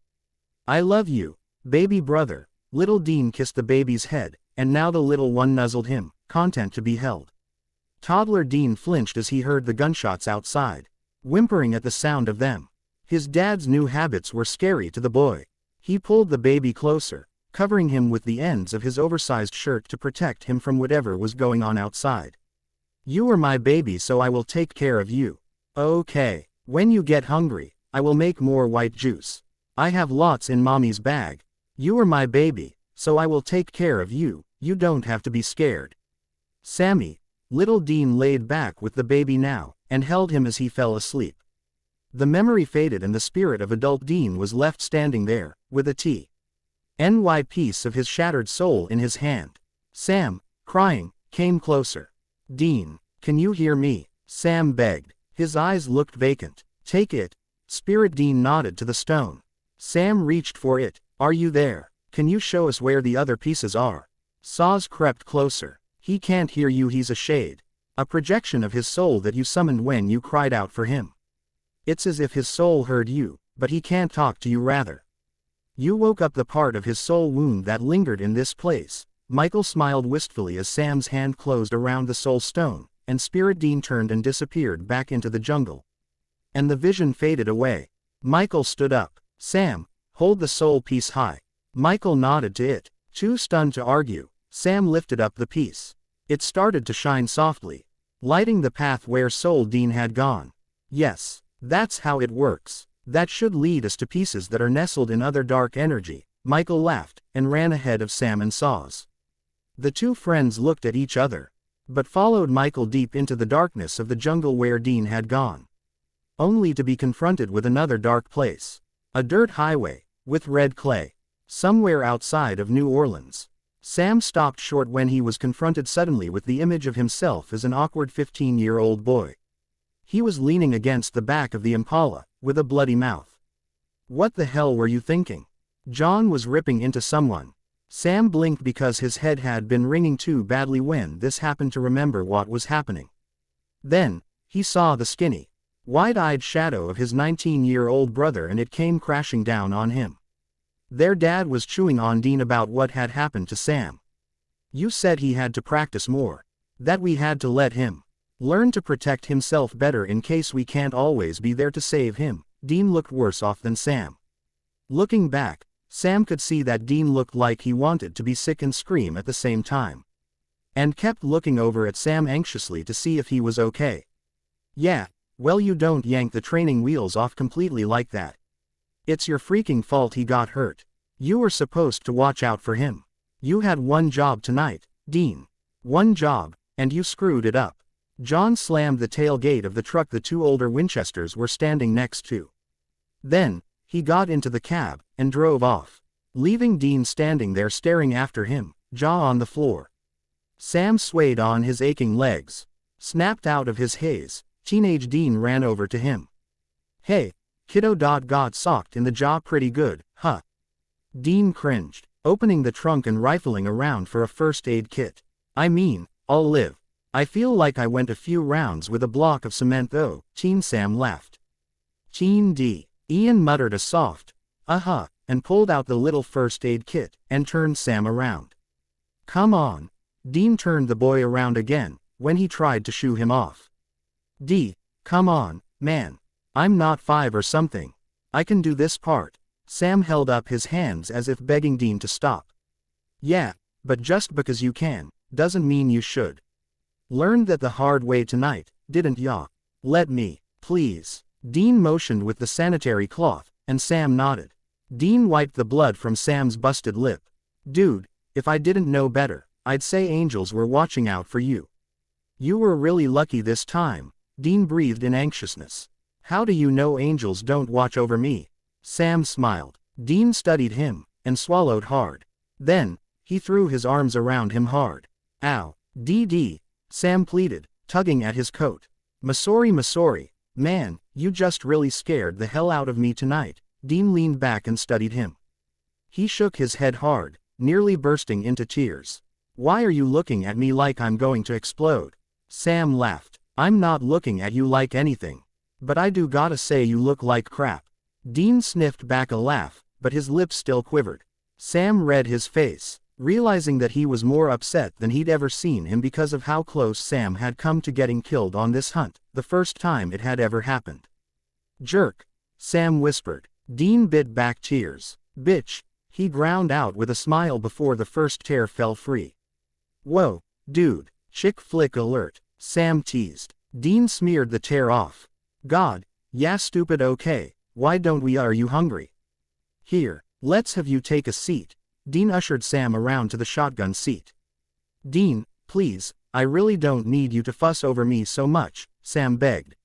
"I love you, baby brother." Little Dean kissed the baby's head, and now the little one nuzzled him, content to be held. Toddler Dean flinched as he heard the gunshots outside, whimpering at the sound of them. His dad's new habits were scary to the boy. He pulled the baby closer, covering him with the ends of his oversized shirt to protect him from whatever was going on outside. "You are my baby, so I will take care of you. Okay, when you get hungry, I will make more white juice. I have lots in mommy's bag. You are my baby, so I will take care of you. You don't have to be scared." Sammy, Little Dean laid back with the baby now, and held him as he fell asleep. The memory faded and the spirit of adult Dean was left standing there, with a tiny piece of his shattered soul in his hand. Sam, crying, came closer. "Dean, can you hear me?" Sam begged. His eyes looked vacant. "Take it." Spirit Dean nodded to the stone. Sam reached for it. "Are you there? Can you show us where the other pieces are?" Saws crept closer. "He can't hear you, he's a shade. A projection of his soul that you summoned when you cried out for him. It's as if his soul heard you, but he can't talk to you rather. You woke up the part of his soul wound that lingered in this place." Michael smiled wistfully as Sam's hand closed around the soul stone, and Spirit Dean turned and disappeared back into the jungle. And the vision faded away. Michael stood up. Sam, hold the soul piece high. Michael nodded to it. Too stunned to argue, Sam lifted up the piece. It started to shine softly, lighting the path where Soul Dean had gone. Yes, that's how it works. That should lead us to pieces that are nestled in other dark energy. Michael laughed, and ran ahead of Sam and Saws. The two friends looked at each other, but followed Michael deep into the darkness of the jungle where Dean had gone. Only to be confronted with another dark place. A dirt highway, with red clay. Somewhere outside of New Orleans. Sam stopped short when he was confronted suddenly with the image of himself as an awkward 15-year-old boy. He was leaning against the back of the Impala, with a bloody mouth. What the hell were you thinking? John was ripping into someone. Sam blinked because his head had been ringing too badly when this happened to remember what was happening. Then, he saw the skinny, wide-eyed shadow of his 19-year-old brother, and it came crashing down on him. Their dad was chewing on Dean about what had happened to Sam. You said he had to practice more. That we had to let him learn to protect himself better in case we can't always be there to save him. Dean looked worse off than Sam. Looking back, Sam could see that Dean looked like he wanted to be sick and scream at the same time. And kept looking over at Sam anxiously to see if he was okay. Yeah, well, you don't yank the training wheels off completely like that. It's your freaking fault he got hurt. You were supposed to watch out for him. You had one job tonight, Dean. One job, and you screwed it up. John slammed the tailgate of the truck the two older Winchesters were standing next to. Then, he got into the cab, and drove off, leaving Dean standing there staring after him, jaw on the floor. Sam swayed on his aching legs. Snapped out of his haze, teenage Dean ran over to him. Hey, kiddo. Got socked in the jaw pretty good, huh? Dean cringed, opening the trunk and rifling around for a first aid kit. I mean, I'll live. I feel like I went a few rounds with a block of cement though. Teen Sam laughed. Teen D. Ian muttered a soft, and pulled out the little first aid kit, and turned Sam around. Come on. Dean turned the boy around again, when he tried to shoo him off. D. Come on, man. I'm not 5 or something. I can do this part. Sam held up his hands as if begging Dean to stop. Yeah, but just because you can, doesn't mean you should. Learned that the hard way tonight, didn't ya? Let me, please. Dean motioned with the sanitary cloth, and Sam nodded. Dean wiped the blood from Sam's busted lip. Dude, if I didn't know better, I'd say angels were watching out for you. You were really lucky this time, Dean breathed in anxiousness. How do you know angels don't watch over me? Sam smiled. Dean studied him, and swallowed hard. Then, he threw his arms around him hard. Ow. D. Sam pleaded, tugging at his coat. Masori. Man, you just really scared the hell out of me tonight. Dean leaned back and studied him. He shook his head hard, nearly bursting into tears. Why are you looking at me like I'm going to explode? Sam laughed. I'm not looking at you like anything. But I do gotta say you look like crap. Dean sniffed back a laugh, but his lips still quivered. Sam read his face, realizing that he was more upset than he'd ever seen him because of how close Sam had come to getting killed on this hunt, the first time it had ever happened. Jerk, Sam whispered. Dean bit back tears. Bitch, he ground out with a smile before the first tear fell free. Whoa, dude, chick flick alert, Sam teased. Dean smeared the tear off. God, yeah, stupid. Okay, why don't we? Are you hungry? Here, let's have you take a seat. Dean ushered Sam around to the shotgun seat. Dean, please, I really don't need you to fuss over me so much, Sam begged.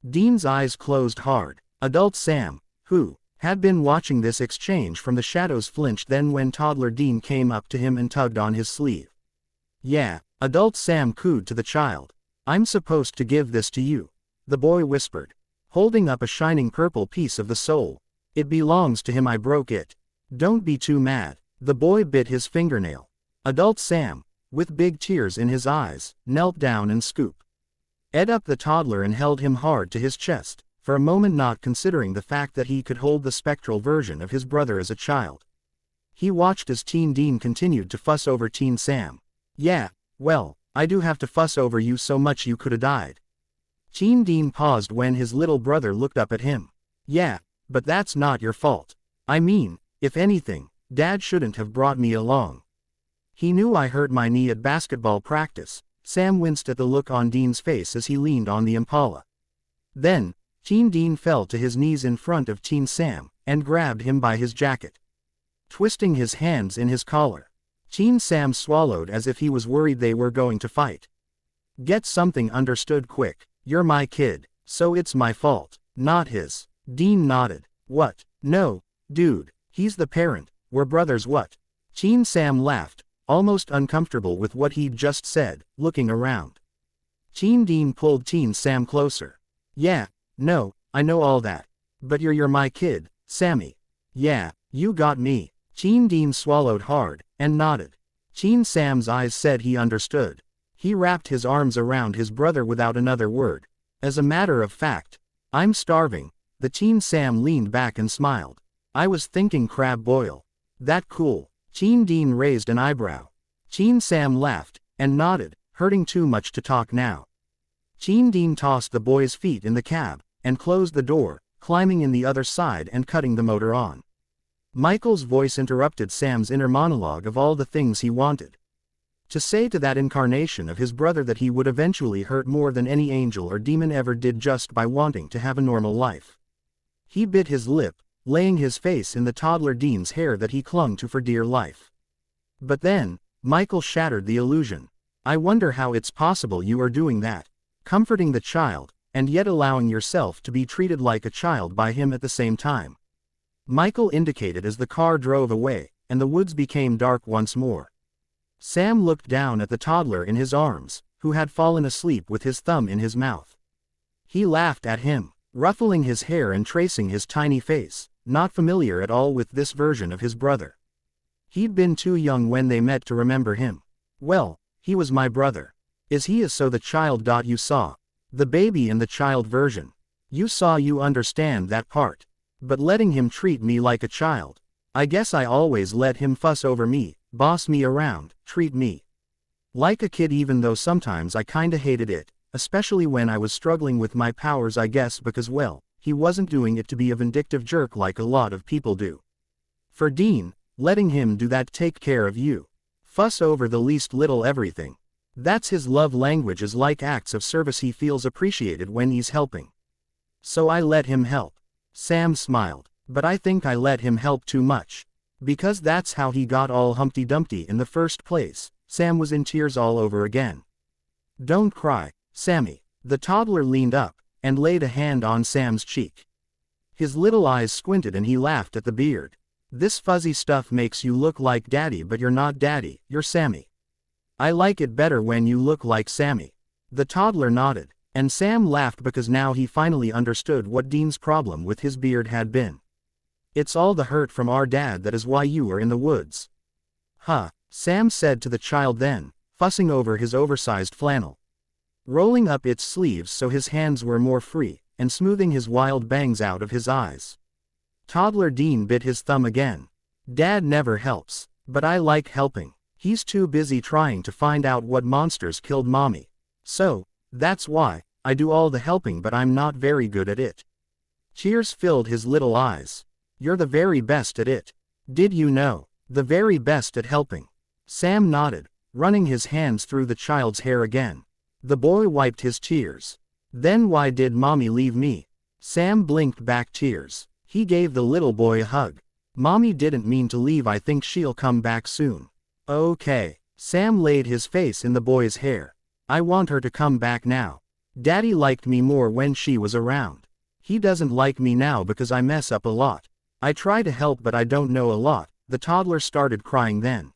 Dean's eyes closed hard. Adult Sam, who had been watching this exchange from the shadows, flinched then when toddler Dean came up to him and tugged on his sleeve. Yeah, adult Sam cooed to the child. I'm supposed to give this to you, the boy whispered, holding up a shining purple piece of the soul. It belongs to him. I broke it. Don't be too mad. The boy bit his fingernail. Adult Sam, with big tears in his eyes, knelt down and scooped up the toddler and held him hard to his chest, for a moment not considering the fact that he could hold the spectral version of his brother as a child. He watched as Teen Dean continued to fuss over Teen Sam. Yeah, well, I do have to fuss over you so much you coulda died. Dean paused when his little brother looked up at him. Yeah, but that's not your fault. I mean, if anything, Dad shouldn't have brought me along. He knew I hurt my knee at basketball practice. Sam winced at the look on Dean's face as he leaned on the Impala. Then, Dean fell to his knees in front of Sam, and grabbed him by his jacket, twisting his hands in his collar. Sam swallowed as if he was worried they were going to fight. Get something understood quick. You're my kid, so it's my fault, not his. Dean nodded. What? No, dude, he's the parent, we're brothers. What? Sam laughed, almost uncomfortable with what he'd just said, looking around. Dean pulled Sam closer. Yeah, no, I know all that. But you're my kid, Sammy. Yeah, you got me. Dean swallowed hard, and nodded. Sam's eyes said he understood. He wrapped his arms around his brother without another word. As a matter of fact, I'm starving. The Sam leaned back and smiled. I was thinking crab boil. That cool? Dean raised an eyebrow. Sam laughed, and nodded, hurting too much to talk now. Dean tossed the boy's feet in the cab, and closed the door, climbing in the other side and cutting the motor on. Michael's voice interrupted Sam's inner monologue of all the things he wanted to say to that incarnation of his brother that he would eventually hurt more than any angel or demon ever did just by wanting to have a normal life. He bit his lip, laying his face in the toddler Dean's hair that he clung to for dear life. But then, Michael shattered the illusion. I wonder how it's possible you are doing that, comforting the child, and yet allowing yourself to be treated like a child by him at the same time. Michael indicated as the car drove away, and the woods became dark once more. Sam looked down at the toddler in his arms, who had fallen asleep with his thumb in his mouth. He laughed at him, ruffling his hair and tracing his tiny face, not familiar at all with this version of his brother. He'd been too young when they met to remember him. Well, he was my brother. Is he so the child? You saw the baby in the child version. You understand that part. But letting him treat me like a child. I guess I always let him fuss over me, boss me around, treat me like a kid, even though sometimes I kinda hated it, especially when I was struggling with my powers, I guess because, well, he wasn't doing it to be a vindictive jerk like a lot of people do. For Dean, letting him do that, take care of you, fuss over the least little everything. That's his love language, is like acts of service. He feels appreciated when he's helping. So I let him help. Sam smiled. But I think I let him help too much. Because that's how he got all Humpty Dumpty in the first place. Sam was in tears all over again. Don't cry, Sammy. The toddler leaned up, and laid a hand on Sam's cheek. His little eyes squinted and he laughed at the beard. This fuzzy stuff makes you look like Daddy, but you're not Daddy, you're Sammy. I like it better when you look like Sammy. The toddler nodded, and Sam laughed because now he finally understood what Dean's problem with his beard had been. It's all the hurt from our dad, that is why you are in the woods. Huh, Sam said to the child then, fussing over his oversized flannel, rolling up its sleeves so his hands were more free, and smoothing his wild bangs out of his eyes. Toddler Dean bit his thumb again. Dad never helps, but I like helping. He's too busy trying to find out what monsters killed Mommy. So, that's why I do all the helping, but I'm not very good at it. Tears filled his little eyes. You're the very best at it. Did you know? The very best at helping. Sam nodded, running his hands through the child's hair again. The boy wiped his tears. Then why did Mommy leave me? Sam blinked back tears. He gave the little boy a hug. Mommy didn't mean to leave. I think she'll come back soon. Okay. Sam laid his face in the boy's hair. I want her to come back now. Daddy liked me more when she was around. He doesn't like me now because I mess up a lot. I try to help but I don't know a lot. The toddler started crying then.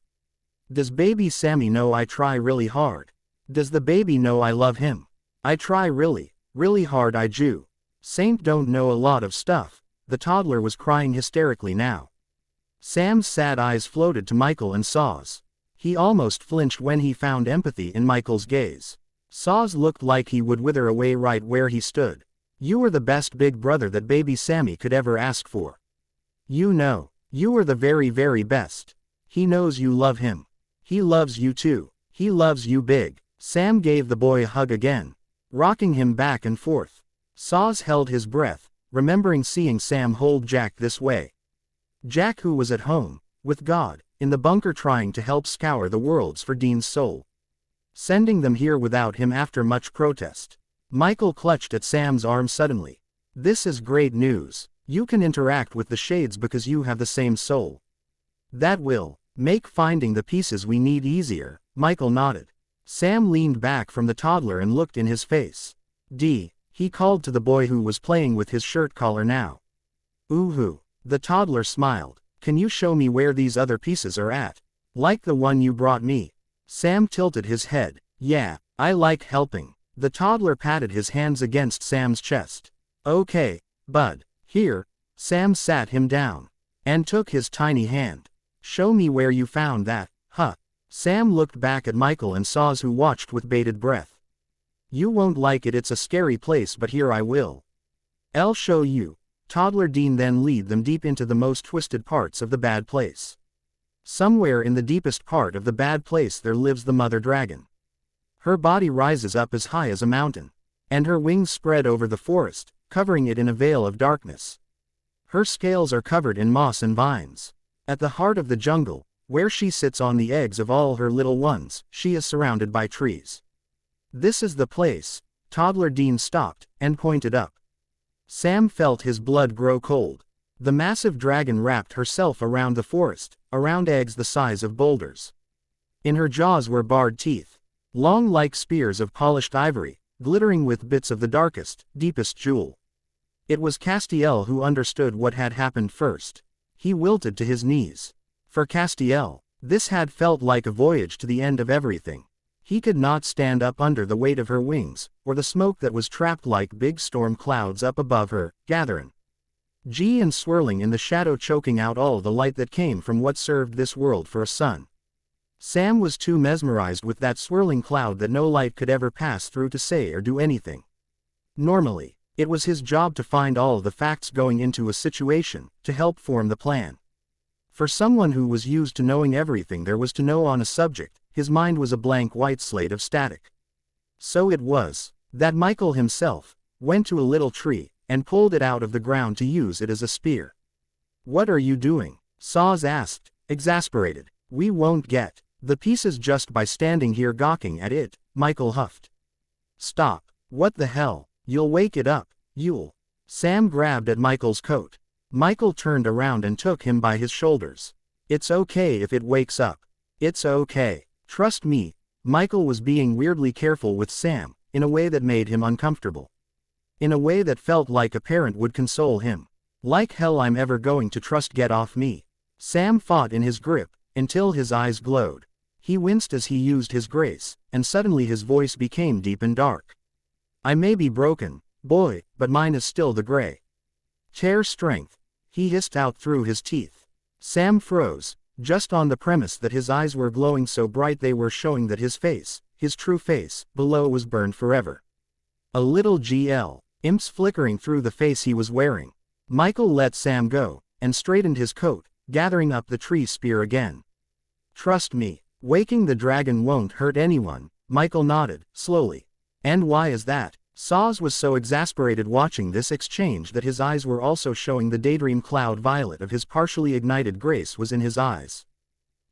Does baby Sammy know I try really hard? Does the baby know I love him? I try really, really hard. I do. Saint don't know a lot of stuff. The toddler was crying hysterically now. Sam's sad eyes floated to Michael and Saw's. He almost flinched when he found empathy in Michael's gaze. Saw's looked like he would wither away right where he stood. You were the best big brother that baby Sammy could ever ask for. You know, you are the very, very best. He knows you love him. He loves you too. He loves you big. Sam gave the boy a hug again, rocking him back and forth. Saz held his breath, remembering seeing Sam hold Jack this way. Jack, who was at home, with God, in the bunker trying to help scour the worlds for Dean's soul. Sending them here without him after much protest. Michael clutched at Sam's arm suddenly. This is great news. You can interact with the shades because you have the same soul. That will make finding the pieces we need easier, Michael nodded. Sam leaned back from the toddler and looked in his face. He called to the boy who was playing with his shirt collar now. Ooh. The toddler smiled. Can you show me where these other pieces are at? Like the one you brought me? Sam tilted his head. Yeah, I like helping. The toddler patted his hands against Sam's chest. Okay, bud. Here. Sam sat him down. And took his tiny hand. Show me where you found that, huh? Sam looked back at Michael and Saz, who watched with bated breath. You won't like it, it's a scary place, but here I will. I'll show you. Toddler Dean then lead them deep into the most twisted parts of the bad place. Somewhere in the deepest part of the bad place there lives the mother dragon. Her body rises up as high as a mountain. And her wings spread over the forest, covering it in a veil of darkness. Her scales are covered in moss and vines. At the heart of the jungle, where she sits on the eggs of all her little ones, she is surrounded by trees. This is the place. Toddler Dean stopped, and pointed up. Sam felt his blood grow cold. The massive dragon wrapped herself around the forest, around eggs the size of boulders. In her jaws were barred teeth, long like spears of polished ivory, glittering with bits of the darkest, deepest jewel. It was Castiel who understood what had happened first. He wilted to his knees. For Castiel, this had felt like a voyage to the end of everything. He could not stand up under the weight of her wings, or the smoke that was trapped like big storm clouds up above her, gathering and swirling in the shadow, choking out all the light that came from what served this world for a sun. Sam was too mesmerized with that swirling cloud that no light could ever pass through to say or do anything. Normally, it was his job to find all the facts going into a situation, to help form the plan. For someone who was used to knowing everything there was to know on a subject, his mind was a blank white slate of static. So it was that Michael himself went to a little tree and pulled it out of the ground to use it as a spear. What are you doing? Saz asked, exasperated. We won't get the pieces just by standing here gawking at it, Michael huffed. Stop. What the hell? You'll wake it up, you'll. Sam grabbed at Michael's coat. Michael turned around and took him by his shoulders. It's okay if it wakes up. It's okay. Trust me. Michael was being weirdly careful with Sam, in a way that made him uncomfortable. In a way that felt like a parent would console him. Like hell I'm ever going to trust, get off me. Sam fought in his grip, until his eyes glowed. He winced as he used his grace, and suddenly his voice became deep and dark. I may be broken, boy, but mine is still the gray chair strength. He hissed out through his teeth. Sam froze, just on the premise that his eyes were glowing so bright they were showing that his face, his true face, below was burned forever. A little imps flickering through the face he was wearing. Michael let Sam go, and straightened his coat, gathering up the tree spear again. Trust me, waking the dragon won't hurt anyone, Michael nodded, slowly. And why is that? Saz was so exasperated watching this exchange that his eyes were also showing the daydream cloud violet of his partially ignited grace was in his eyes.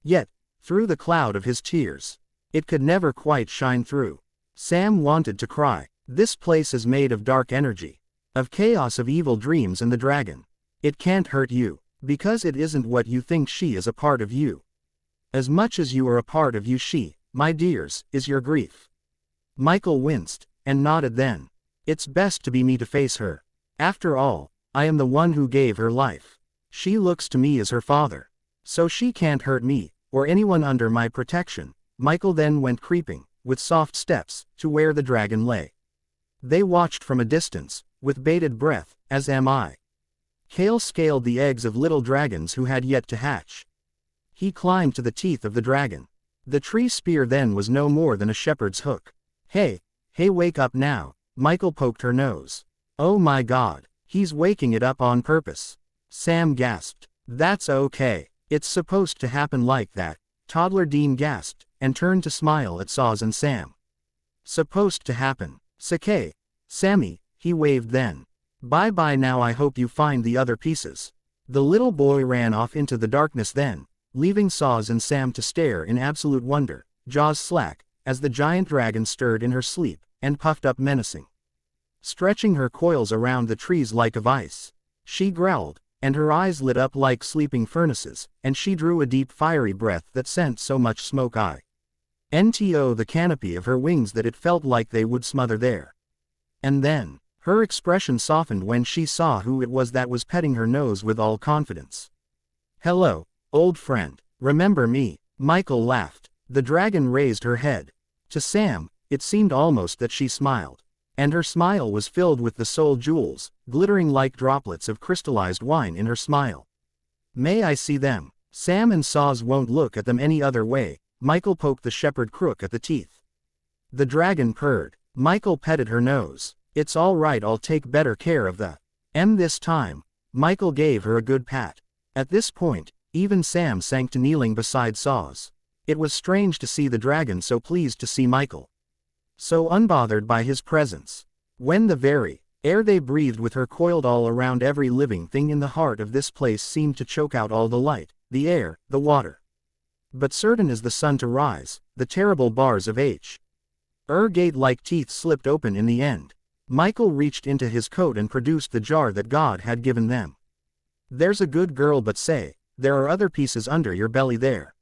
Yet, through the cloud of his tears, it could never quite shine through. Sam wanted to cry. This place is made of dark energy, of chaos, of evil dreams and the dragon. It can't hurt you, because it isn't what you think. She is a part of you. As much as you are a part of you, she, my dears, is your grief. Michael winced, and nodded then. It's best to be me to face her. After all, I am the one who gave her life. She looks to me as her father. So she can't hurt me, or anyone under my protection. Michael then went creeping, with soft steps, to where the dragon lay. They watched from a distance, with bated breath, as am I. Kale scaled the eggs of little dragons who had yet to hatch. He climbed to the teeth of the dragon. The tree spear then was no more than a shepherd's hook. Hey, wake up now. Michael poked her nose. Oh my God, he's waking it up on purpose. Sam gasped. That's okay. It's supposed to happen like that. Toddler Dean gasped, and turned to smile at Saz and Sam. Supposed to happen. Sake. Sammy, he waved then. Bye-bye now, I hope you find the other pieces. The little boy ran off into the darkness then, leaving Saws and Sam to stare in absolute wonder, jaws slack, as the giant dragon stirred in her sleep, and puffed up menacing. Stretching her coils around the trees like of ice. She growled, and her eyes lit up like sleeping furnaces, and she drew a deep fiery breath that sent so much smoke into the canopy of her wings that it felt like they would smother there. And then, her expression softened when she saw who it was that was petting her nose with all confidence. Hello, old friend, remember me? Michael laughed. The dragon raised her head. To Sam, it seemed almost that she smiled. And her smile was filled with the soul jewels, glittering like droplets of crystallized wine in her smile. May I see them? Sam and Saws won't look at them any other way. Michael poked the shepherd crook at the teeth. The dragon purred. Michael petted her nose. It's all right, I'll take better care of the this time. Michael gave her a good pat. At this point, even Sam sank to kneeling beside Saws. It was strange to see the dragon so pleased to see Michael. So unbothered by his presence. When the very air they breathed with her coiled all around every living thing in the heart of this place seemed to choke out all the light, the air, the water. But certain as the sun to rise, the terrible bars of gate-like teeth slipped open in the end. Michael reached into his coat and produced the jar that God had given them. There's a good girl, but say, there are other pieces under your belly there.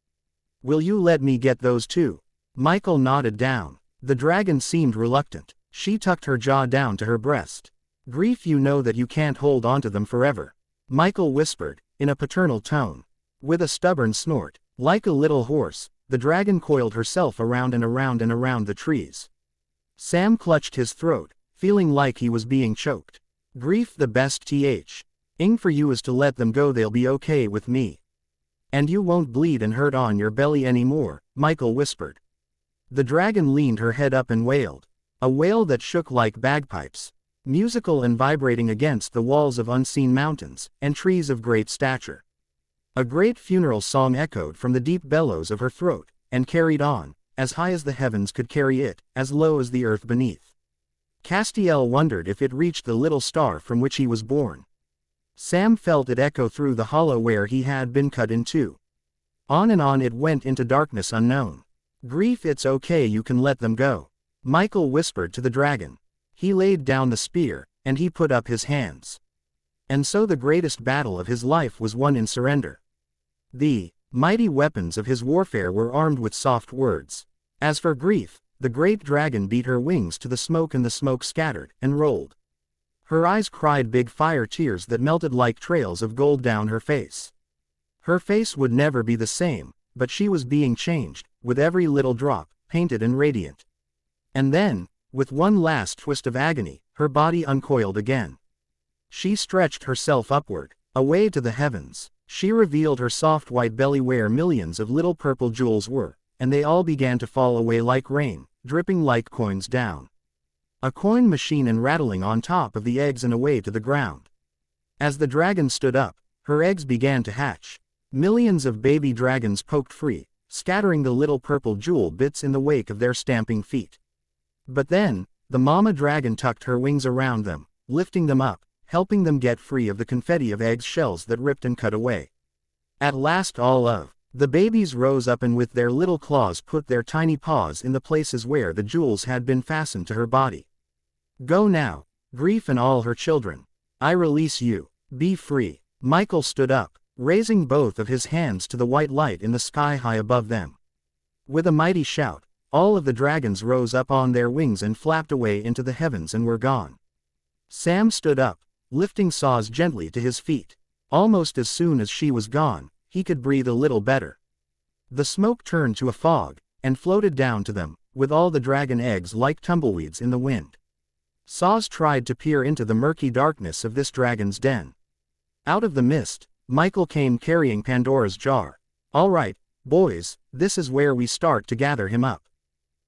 Will you let me get those too? Michael nodded down. The dragon seemed reluctant. She tucked her jaw down to her breast. Grief, you know that you can't hold onto them forever. Michael whispered, in a paternal tone. With a stubborn snort, like a little horse, the dragon coiled herself around and around and around the trees. Sam clutched his throat, feeling like he was being choked. Grief, the best thing for you is to let them go, they'll be okay with me. And you won't bleed and hurt on your belly anymore, Michael whispered. The dragon leaned her head up and wailed. A wail that shook like bagpipes, musical and vibrating against the walls of unseen mountains, and trees of great stature. A great funeral song echoed from the deep bellows of her throat, and carried on, as high as the heavens could carry it, as low as the earth beneath. Castiel wondered if it reached the little star from which he was born. Sam felt it echo through the hollow where he had been cut in two. On and on it went into darkness unknown. Grief, it's okay, you can let them go. Michael whispered to the dragon. He laid down the spear, and he put up his hands. And so the greatest battle of his life was won in surrender. The mighty weapons of his warfare were armed with soft words. As for Grief, the great dragon beat her wings to the smoke, and the smoke scattered and rolled. Her eyes cried big fire tears that melted like trails of gold down her face. Her face would never be the same, but she was being changed, with every little drop, painted and radiant. And then, with one last twist of agony, her body uncoiled again. She stretched herself upward, away to the heavens. She revealed her soft white belly where millions of little purple jewels were, and they all began to fall away like rain, dripping like coins down. A coin machine and rattling on top of the eggs and away to the ground. As the dragon stood up, her eggs began to hatch. Millions of baby dragons poked free, scattering the little purple jewel bits in the wake of their stamping feet. But then, the mama dragon tucked her wings around them, lifting them up, helping them get free of the confetti of egg shells that ripped and cut away. At last all of the babies rose up and with their little claws put their tiny paws in the places where the jewels had been fastened to her body. Go now, Grief and all her children. I release you. Be free. Michael stood up, raising both of his hands to the white light in the sky high above them. With a mighty shout, all of the dragons rose up on their wings and flapped away into the heavens and were gone. Sam stood up, lifting Saws gently to his feet. Almost as soon as she was gone, he could breathe a little better. The smoke turned to a fog, and floated down to them, with all the dragon eggs like tumbleweeds in the wind. Saws tried to peer into the murky darkness of this dragon's den. Out of the mist, Michael came carrying Pandora's jar. All right, boys, this is where we start to gather him up.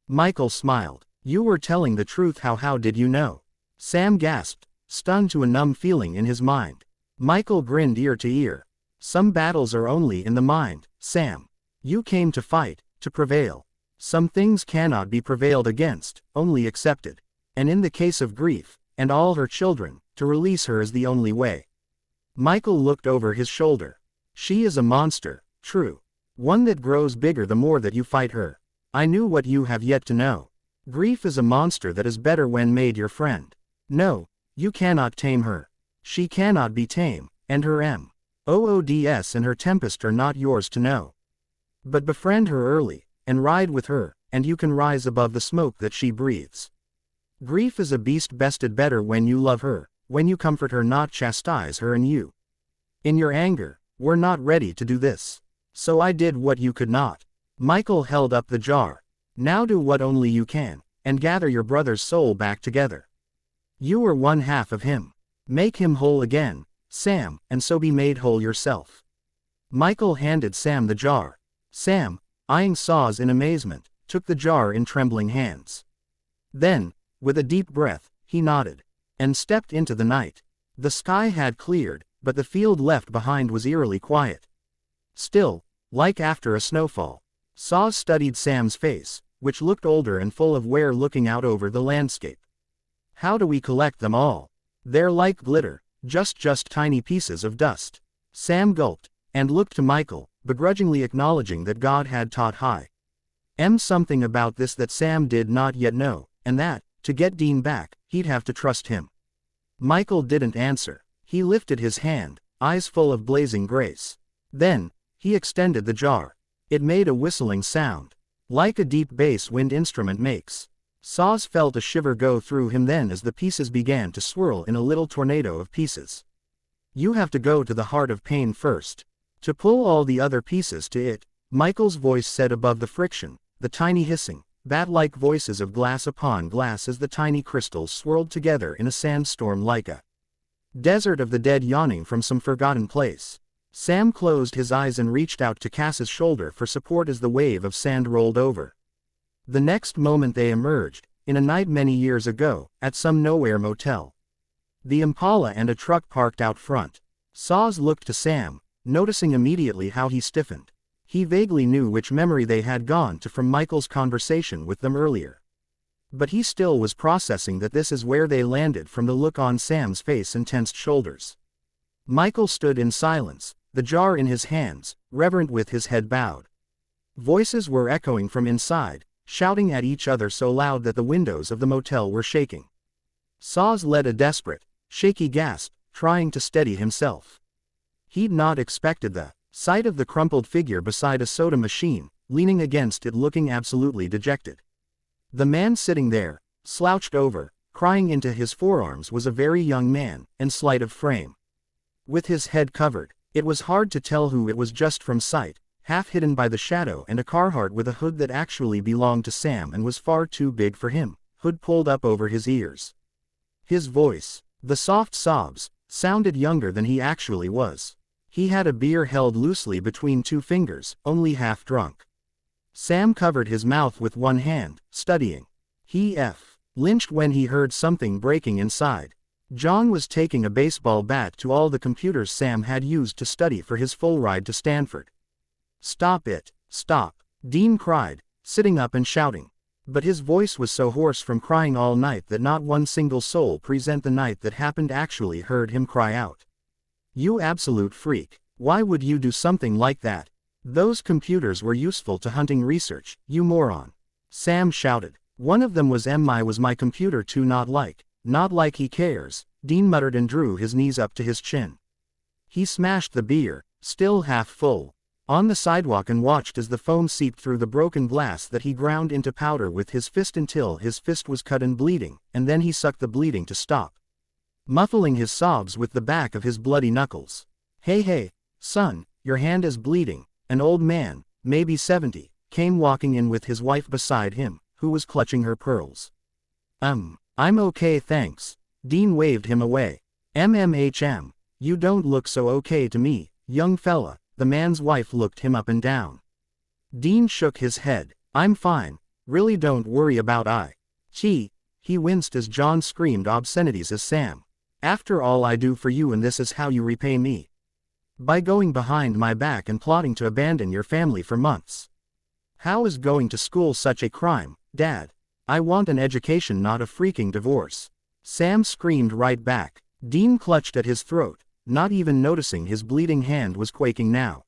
Michael smiled. You were telling the truth. How did you know? Sam gasped, stunned to a numb feeling in his mind. Michael grinned ear to ear. Some battles are only in the mind, Sam. You came to fight, to prevail. Some things cannot be prevailed against, only accepted. And in the case of Grief, and all her children, to release her is the only way. Michael looked over his shoulder. She is a monster, true. One that grows bigger the more that you fight her. I knew what you have yet to know. Grief is a monster that is better when made your friend. No, you cannot tame her. She cannot be tame, and her moods and her tempest are not yours to know. But befriend her early, and ride with her, and you can rise above the smoke that she breathes. Grief is a beast bested better when you love her, when you comfort her not chastise her, and you, in your anger, were not ready to do this. So I did what you could not. Michael held up the jar. Now do what only you can, and gather your brother's soul back together. You were one half of him. Make him whole again, Sam, and so be made whole yourself. Michael handed Sam the jar. Sam, eyeing Saws in amazement, took the jar in trembling hands. Then, with a deep breath, he nodded, and stepped into the night. The sky had cleared, but the field left behind was eerily quiet. Still, like after a snowfall. Saws studied Sam's face, which looked older and full of wear, looking out over the landscape. How do we collect them all? They're like glitter, just tiny pieces of dust. Sam gulped, and looked to Michael, begrudgingly acknowledging that God had taught high. Something about this that Sam did not yet know, and that, to get Dean back, he'd have to trust him. Michael didn't answer. He lifted his hand, eyes full of blazing grace. Then, he extended the jar. It made a whistling sound, like a deep bass wind instrument makes. Saws felt a shiver go through him then as the pieces began to swirl in a little tornado of pieces. You have to go to the heart of pain first, to pull all the other pieces to it, Michael's voice said above the friction, the tiny hissing, bat-like voices of glass upon glass as the tiny crystals swirled together in a sandstorm like a desert of the dead yawning from some forgotten place. Sam closed his eyes and reached out to Cass's shoulder for support as the wave of sand rolled over. The next moment they emerged, in a night many years ago, at some nowhere motel. The Impala and a truck parked out front. Saws looked to Sam, noticing immediately how he stiffened. He vaguely knew which memory they had gone to from Michael's conversation with them earlier. But he still was processing that this is where they landed from the look on Sam's face and tensed shoulders. Michael stood in silence, the jar in his hands, reverent with his head bowed. Voices were echoing from inside, shouting at each other so loud that the windows of the motel were shaking. Saws led a desperate, shaky gasp, trying to steady himself. He'd not expected the sight of the crumpled figure beside a soda machine, leaning against it looking absolutely dejected. The man sitting there, slouched over, crying into his forearms was a very young man, and slight of frame. With his head covered, it was hard to tell who it was just from sight, half hidden by the shadow and a Carhartt with a hood that actually belonged to Sam and was far too big for him, hood pulled up over his ears. His voice, the soft sobs, sounded younger than he actually was. He had a beer held loosely between two fingers, only half drunk. Sam covered his mouth with one hand, studying. He lynched when he heard something breaking inside. John was taking a baseball bat to all the computers Sam had used to study for his full ride to Stanford. Stop it, stop, Dean cried, sitting up and shouting. But his voice was so hoarse from crying all night that not one single soul present the night that happened actually heard him cry out. You absolute freak, why would you do something like that? Those computers were useful to hunting research, you moron. Sam shouted. One of them was my computer too, not like he cares, Dean muttered and drew his knees up to his chin. He smashed the beer, still half full, on the sidewalk and watched as the foam seeped through the broken glass that he ground into powder with his fist until his fist was cut and bleeding, and then he sucked the bleeding to stop, muffling his sobs with the back of his bloody knuckles. Hey, son, your hand is bleeding. An old man, maybe 70, came walking in with his wife beside him, who was clutching her pearls. I'm okay thanks. Dean waved him away. You don't look so okay to me, young fella. The man's wife looked him up and down. Dean shook his head. I'm fine, really don't worry about He winced as John screamed obscenities as Sam. After all I do for you, and this is how you repay me. By going behind my back and plotting to abandon your family for months. How is going to school such a crime, Dad? I want an education, not a freaking divorce. Sam screamed right back. Dean clutched at his throat, not even noticing his bleeding hand was quaking now.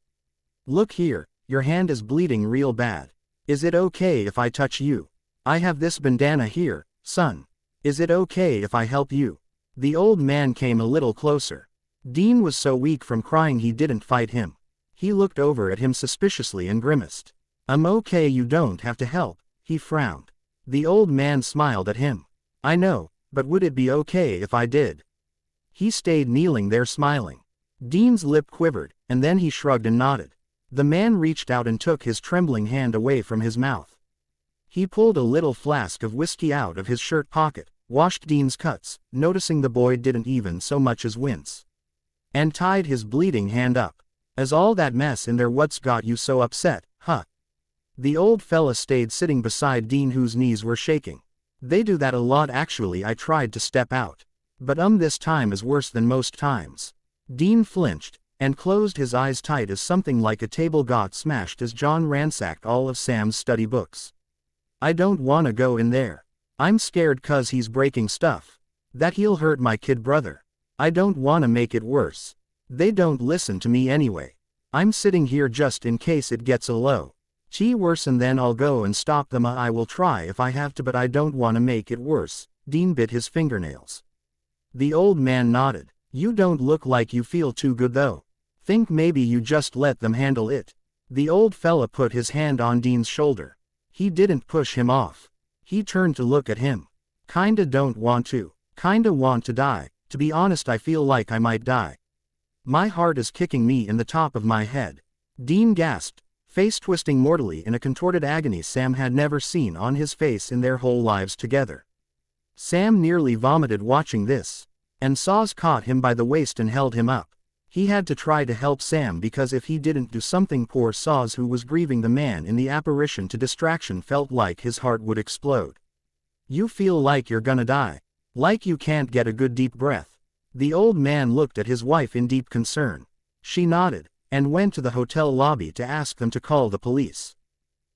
Look here, your hand is bleeding real bad. Is it okay if I touch you? I have this bandana here, son. Is it okay if I help you? The old man came a little closer. Dean was so weak from crying he didn't fight him. He looked over at him suspiciously and grimaced. I'm okay, you don't have to help, he frowned. The old man smiled at him. I know, but would it be okay if I did? He stayed kneeling there smiling. Dean's lip quivered, and then he shrugged and nodded. The man reached out and took his trembling hand away from his mouth. He pulled a little flask of whiskey out of his shirt pocket, washed Dean's cuts, noticing the boy didn't even so much as wince, and tied his bleeding hand up. Is all that mess in there what's got you so upset, huh? The old fella stayed sitting beside Dean, whose knees were shaking. They do that a lot actually. I tried to step out. But this time is worse than most times. Dean flinched, and closed his eyes tight as something like a table got smashed as John ransacked all of Sam's study books. I don't wanna go in there. I'm scared 'cause he's breaking stuff. That he'll hurt my kid brother. I don't wanna make it worse. They don't listen to me anyway. I'm sitting here just in case it gets a low. Gee worse, and then I'll go and stop them. I will try if I have to, but I don't wanna make it worse. Dean bit his fingernails. The old man nodded. You don't look like you feel too good though. Think maybe you just let them handle it. The old fella put his hand on Dean's shoulder. He didn't push him off. He turned to look at him. Kinda don't want to. Kinda want to die. To be honest, I feel like I might die. My heart is kicking me in the top of my head. Dean gasped, face twisting mortally in a contorted agony Sam had never seen on his face in their whole lives together. Sam nearly vomited watching this, and Saws caught him by the waist and held him up. He had to try to help Sam because if he didn't do something, poor Saws, who was grieving the man in the apparition to distraction, felt like his heart would explode. You feel like you're gonna die. Like you can't get a good deep breath. The old man looked at his wife in deep concern. She nodded, and went to the hotel lobby to ask them to call the police.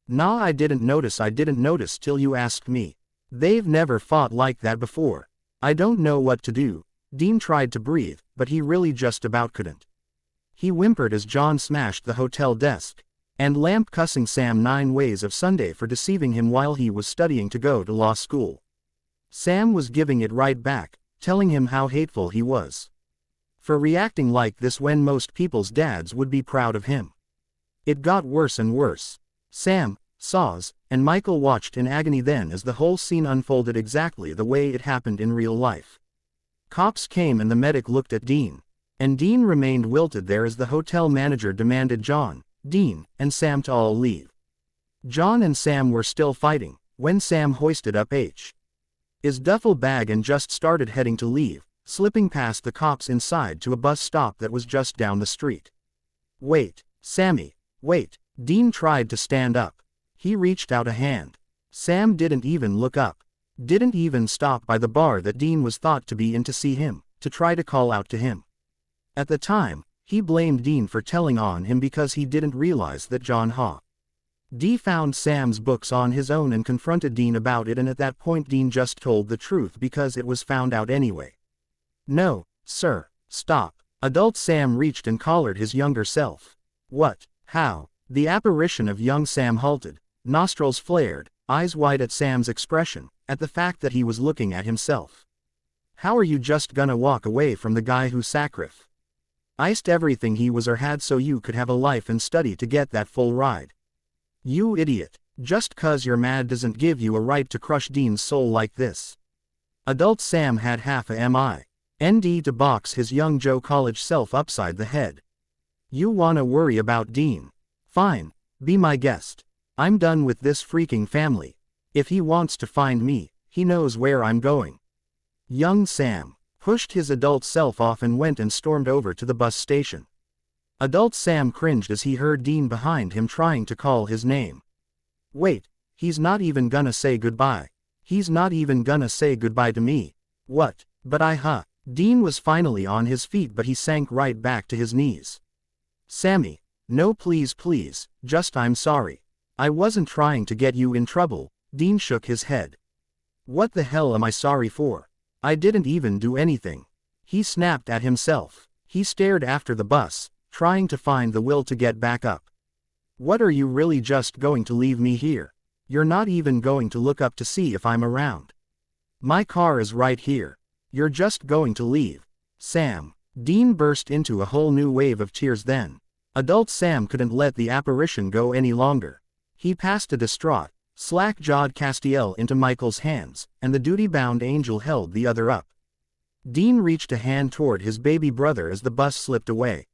Nah, I didn't notice till you asked me. They've never fought like that before. I don't know what to do. Dean tried to breathe, but he really just about couldn't. He whimpered as John smashed the hotel desk, and lamp cussing Sam 9 ways of Sunday for deceiving him while he was studying to go to law school. Sam was giving it right back, telling him how hateful he was for reacting like this when most people's dads would be proud of him. It got worse and worse. Sam, Saws, and Michael watched in agony then as the whole scene unfolded exactly the way it happened in real life. Cops came and the medic looked at Dean, and Dean remained wilted there as the hotel manager demanded John, Dean, and Sam to all leave. John and Sam were still fighting when Sam hoisted up his duffel bag and just started heading to leave, slipping past the cops inside to a bus stop that was just down the street. Wait, Sammy, wait. Dean tried to stand up. He reached out a hand. Sam didn't even look up. Didn't even stop by the bar that Dean was thought to be in to see him, to try to call out to him. At the time, he blamed Dean for telling on him because he didn't realize that John D found Sam's books on his own and confronted Dean about it, and at that point Dean just told the truth because it was found out anyway. No, sir, stop. Adult Sam reached and collared his younger self. What? How? The apparition of young Sam halted, nostrils flared, eyes wide at Sam's expression, at the fact that he was looking at himself. How are you just gonna walk away from the guy who sacrificed everything he was or had so you could have a life and study to get that full ride? You idiot. Just 'cause you're mad doesn't give you a right to crush Dean's soul like this. Adult Sam had half a mind to box his young Joe college self upside the head. You wanna worry about Dean? Fine, be my guest. I'm done with this freaking family. If he wants to find me, he knows where I'm going. Young Sam pushed his adult self off and went and stormed over to the bus station. Adult Sam cringed as he heard Dean behind him trying to call his name. Wait, he's not even gonna say goodbye. He's not even gonna say goodbye to me. What? But Dean was finally on his feet, but he sank right back to his knees. Sammy, no, please, just I'm sorry. I wasn't trying to get you in trouble. Dean shook his head. What the hell am I sorry for? I didn't even do anything. He snapped at himself. He stared after the bus, trying to find the will to get back up. What, are you really just going to leave me here? You're not even going to look up to see if I'm around? My car is right here. You're just going to leave? Sam. Dean burst into a whole new wave of tears then. Adult Sam couldn't let the apparition go any longer. He passed a distraught, slack-jawed Castiel into Michael's hands, and the duty-bound Angel held the other up. Dean reached a hand toward his baby brother as the bus slipped away,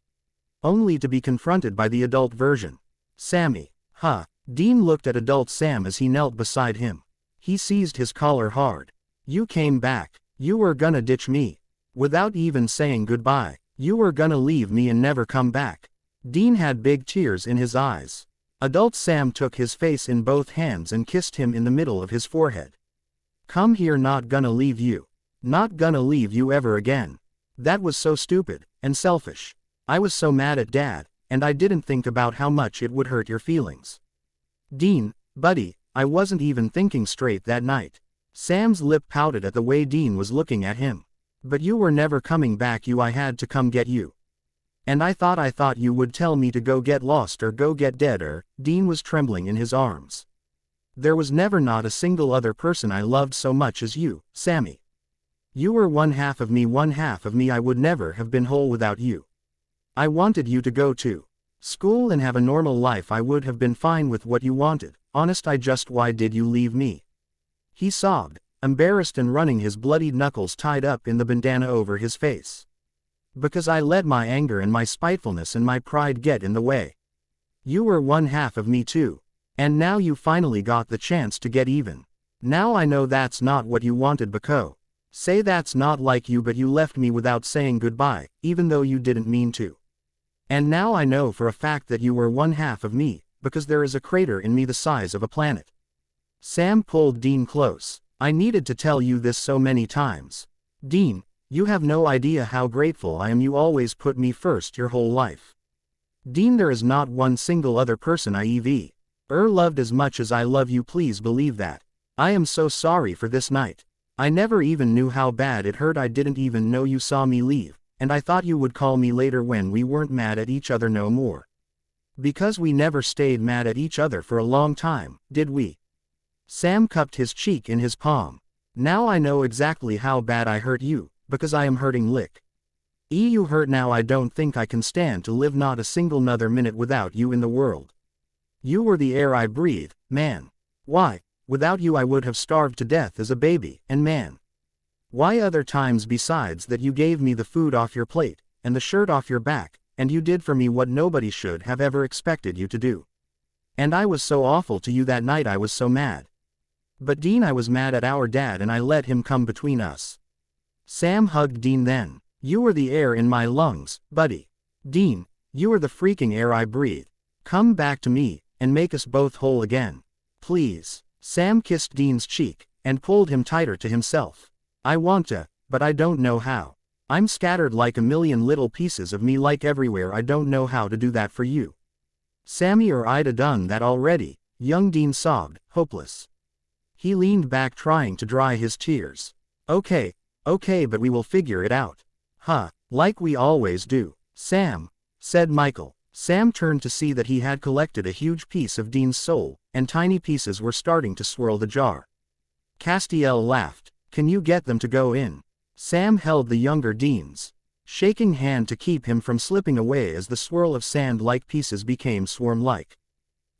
only to be confronted by the adult version. Sammy. Huh. Dean looked at adult Sam as he knelt beside him. He seized his collar hard. You came back. You were gonna ditch me. Without even saying goodbye. You were gonna leave me and never come back. Dean had big tears in his eyes. Adult Sam took his face in both hands and kissed him in the middle of his forehead. Come here, not gonna leave you. Not gonna leave you ever again. That was so stupid and selfish. I was so mad at Dad, and I didn't think about how much it would hurt your feelings. Dean, buddy, I wasn't even thinking straight that night. Sam's lip pouted at the way Dean was looking at him. But you were never coming back. I had to come get you. And I thought you would tell me to go get lost or go get dead or. Dean was trembling in his arms. There was never not a single other person I loved so much as you, Sammy. You were one half of me, I would never have been whole without you. I wanted you to go to school and have a normal life. I would have been fine with what you wanted. Honest, why did you leave me? He sobbed, embarrassed and running his bloodied knuckles tied up in the bandana over his face. Because I let my anger and my spitefulness and my pride get in the way. You were one half of me too. And now you finally got the chance to get even. Now I know that's not what you wanted, Bako. Say that's not like you, but you left me without saying goodbye, even though you didn't mean to. And now I know for a fact that you were one half of me, because there is a crater in me the size of a planet. Sam pulled Dean close. I needed to tell you this so many times. Dean, you have no idea how grateful I am. You always put me first your whole life. Dean, there is not one single other person I loved as much as I love you. Please believe that. I am so sorry for this night. I never even knew how bad it hurt. I didn't even know you saw me leave, and I thought you would call me later when we weren't mad at each other no more. Because we never stayed mad at each other for a long time, did we? Sam cupped his cheek in his palm. Now I know exactly how bad I hurt you, because I am hurting lick. You hurt now. I don't think I can stand to live not a single another minute without you in the world. You were the air I breathe, man. Why, without you I would have starved to death as a baby, and man. Why, other times besides that you gave me the food off your plate, and the shirt off your back, and you did for me what nobody should have ever expected you to do. And I was so awful to you that night. I was so mad. But Dean, I was mad at our dad and I let him come between us. Sam hugged Dean then. You were the air in my lungs, buddy. Dean, you are the freaking air I breathe. Come back to me, and make us both whole again. Please. Sam kissed Dean's cheek, and pulled him tighter to himself. I want to, but I don't know how. I'm scattered like a million little pieces of me like everywhere. I don't know how to do that for you. Sammy, or I'd have done that already, young Dean sobbed, hopeless. He leaned back trying to dry his tears. Okay, but we will figure it out. Huh, like we always do. Sam, said Michael. Sam turned to see that he had collected a huge piece of Dean's soul, and tiny pieces were starting to swirl the jar. Castiel laughed. Can you get them to go in? Sam held the younger Dean's shaking hand to keep him from slipping away as the swirl of sand-like pieces became swarm-like.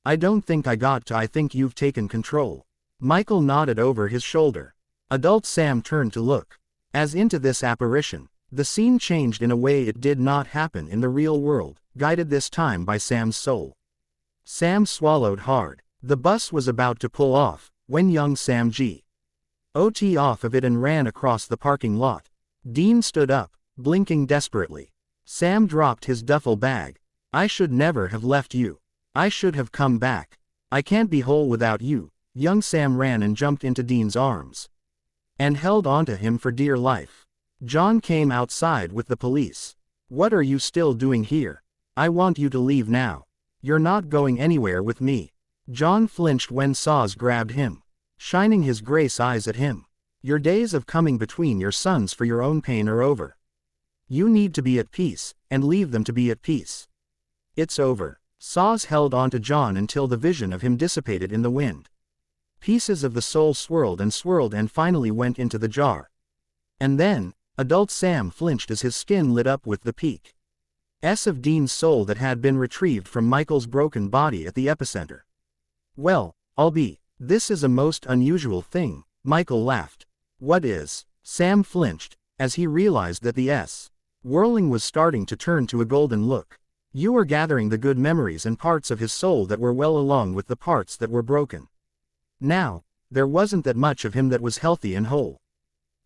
I don't think I got to. I think you've taken control. Michael nodded over his shoulder. Adult Sam turned to look. As into this apparition, the scene changed in a way it did not happen in the real world, guided this time by Sam's soul. Sam swallowed hard. The bus was about to pull off, when young Sam got off of it and ran across the parking lot. Dean stood up, blinking desperately. Sam dropped his duffel bag. I should never have left you. I should have come back. I can't be whole without you. Young Sam ran and jumped into Dean's arms, and held onto him for dear life. John came outside with the police. What are you still doing here? I want you to leave now. You're not going anywhere with me. John flinched when Saz grabbed him. shining his grace eyes at him. Your days of coming between your sons for your own pain are over. You need to be at peace, and leave them to be at peace. It's over. Saws held on to John until the vision of him dissipated in the wind. Pieces of the soul swirled and finally went into the jar. And then, adult Sam flinched as his skin lit up with the peak of Dean's soul that had been retrieved from Michael's broken body at the epicenter. Well, this is a most unusual thing, Michael laughed. What is? Sam flinched, as he realized that the whirling was starting to turn to a golden look. You were gathering the good memories and parts of his soul that were well along with the parts that were broken. Now, there wasn't that much of him that was healthy and whole.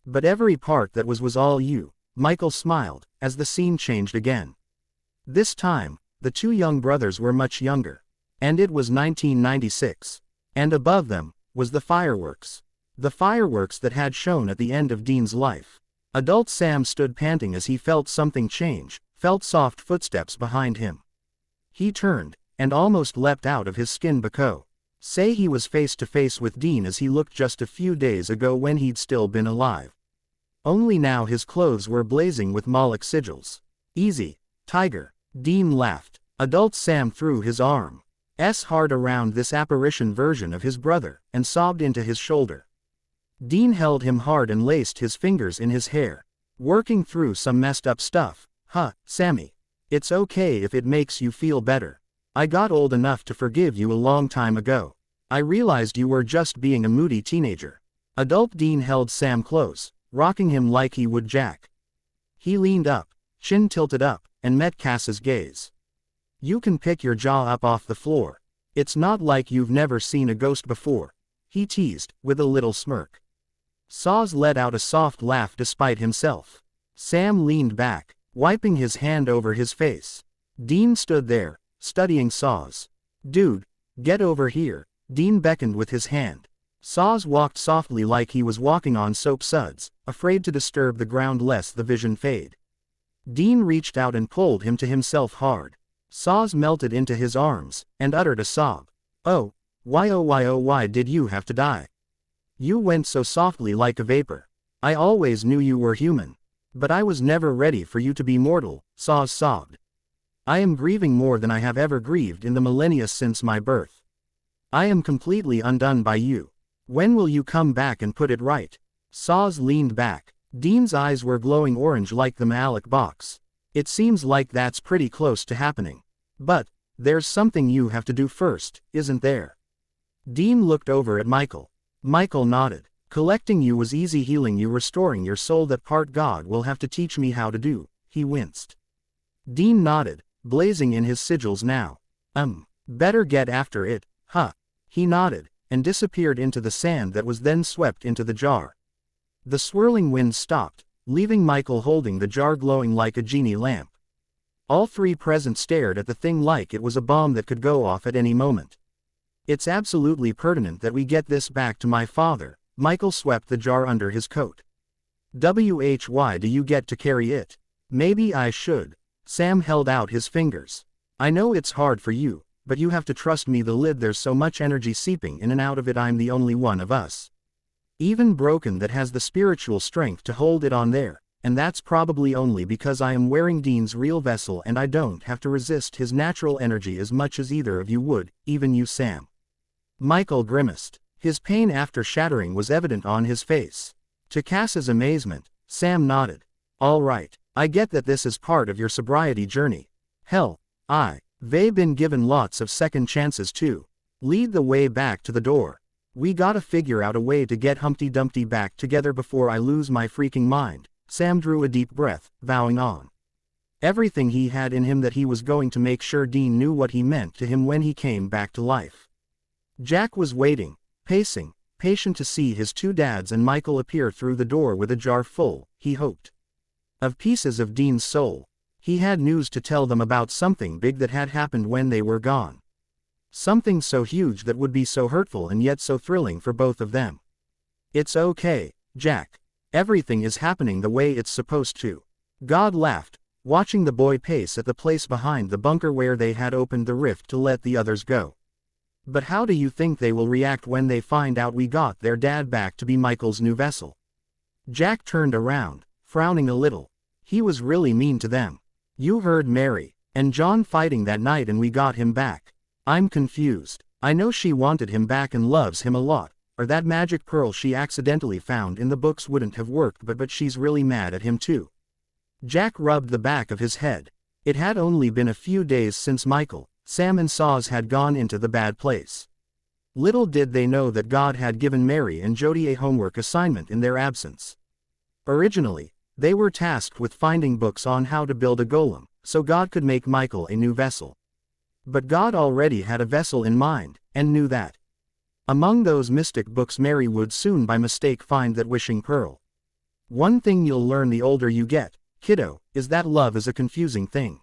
But every part that was all you. Michael smiled, as the scene changed again. This time, the two young brothers were much younger. And it was 1996. And above them, was the fireworks. The fireworks that had shone at the end of Dean's life. Adult Sam stood panting as he felt something change, felt soft footsteps behind him. He turned, and almost leapt out of his skin because he was face to face with Dean as he looked just a few days ago when he'd still been alive. Only now his clothes were blazing with Moloch sigils. Easy, Tiger, Dean laughed. Adult Sam threw his arms hard around this apparition version of his brother, and sobbed into his shoulder. Dean held him hard and laced his fingers in his hair. Working through some messed up stuff, huh, Sammy? It's okay if it makes you feel better. I got old enough to forgive you a long time ago. I realized you were just being a moody teenager. Adult Dean held Sam close, rocking him like he would Jack. He leaned up, chin tilted up, and met Cass's gaze. You can pick your jaw up off the floor. It's not like you've never seen a ghost before, he teased, with a little smirk. Saws let out a soft laugh despite himself. Sam leaned back, wiping his hand over his face. Dean stood there, studying Saws. Dude, get over here, Dean beckoned with his hand. Saws walked softly like he was walking on soap suds, afraid to disturb the ground lest the vision fade. Dean reached out and pulled him to himself hard. Saws melted into his arms, and uttered a sob. Oh why did you have to die? You went so softly like a vapor. I always knew you were human. But I was never ready for you to be mortal, Saws sobbed. I am grieving more than I have ever grieved in the millennia since my birth. I am completely undone by you. When will you come back and put it right? Saws leaned back. Dean's eyes were glowing orange like the Malik box. It seems like that's pretty close to happening. But there's something you have to do first, isn't there? Dean looked over at Michael. Michael nodded. Collecting you was easy, healing you, restoring your soul, that part God will have to teach me how to do, he winced. Dean nodded, blazing in his sigils now. Better get after it, huh? He nodded, and disappeared into the sand that was then swept into the jar. The swirling wind stopped, leaving Michael holding the jar glowing like a genie lamp. All three present stared at the thing like it was a bomb that could go off at any moment. It's absolutely pertinent that we get this back to my father. Michael swept the jar under his coat. Why do you get to carry it? Maybe I should. Sam held out his fingers. I know it's hard for you, but you have to trust me, the lid, there's so much energy seeping in and out of it, I'm the only one of us. Even broken that has the spiritual strength to hold it on there, and that's probably only because I am wearing Dean's real vessel and I don't have to resist his natural energy as much as either of you would, even you, Sam. Michael grimaced. His pain after shattering was evident on his face. To Cass's amazement, Sam nodded. All right, I get that this is part of your sobriety journey. Hell, they've been given lots of second chances too. Lead the way back to the door. We gotta figure out a way to get Humpty Dumpty back together before I lose my freaking mind. Sam drew a deep breath, vowing on everything he had in him that he was going to make sure Dean knew what he meant to him when he came back to life. Jack was waiting, pacing, patient to see his two dads and Michael appear through the door with a jar full, he hoped, of pieces of Dean's soul. He had news to tell them about something big that had happened when they were gone. Something so huge that would be so hurtful and yet so thrilling for both of them. It's okay, Jack. Everything is happening the way it's supposed to. God laughed, watching the boy pace at the place behind the bunker where they had opened the rift to let the others go. But how do you think they will react when they find out we got their dad back to be Michael's new vessel? Jack turned around, frowning a little. He was really mean to them. You heard Mary and John fighting that night and we got him back. I'm confused. I know she wanted him back and loves him a lot, or that magic pearl she accidentally found in the books wouldn't have worked, but she's really mad at him too. Jack rubbed the back of his head. It had only been a few days since Michael, Sam and Saws had gone into the bad place. Little did they know that God had given Mary and Jody a homework assignment in their absence. Originally, they were tasked with finding books on how to build a golem, so God could make Michael a new vessel. But God already had a vessel in mind, and knew that. Among those mystic books Mary would soon by mistake find that wishing pearl. One thing you'll learn the older you get, kiddo, is that love is a confusing thing.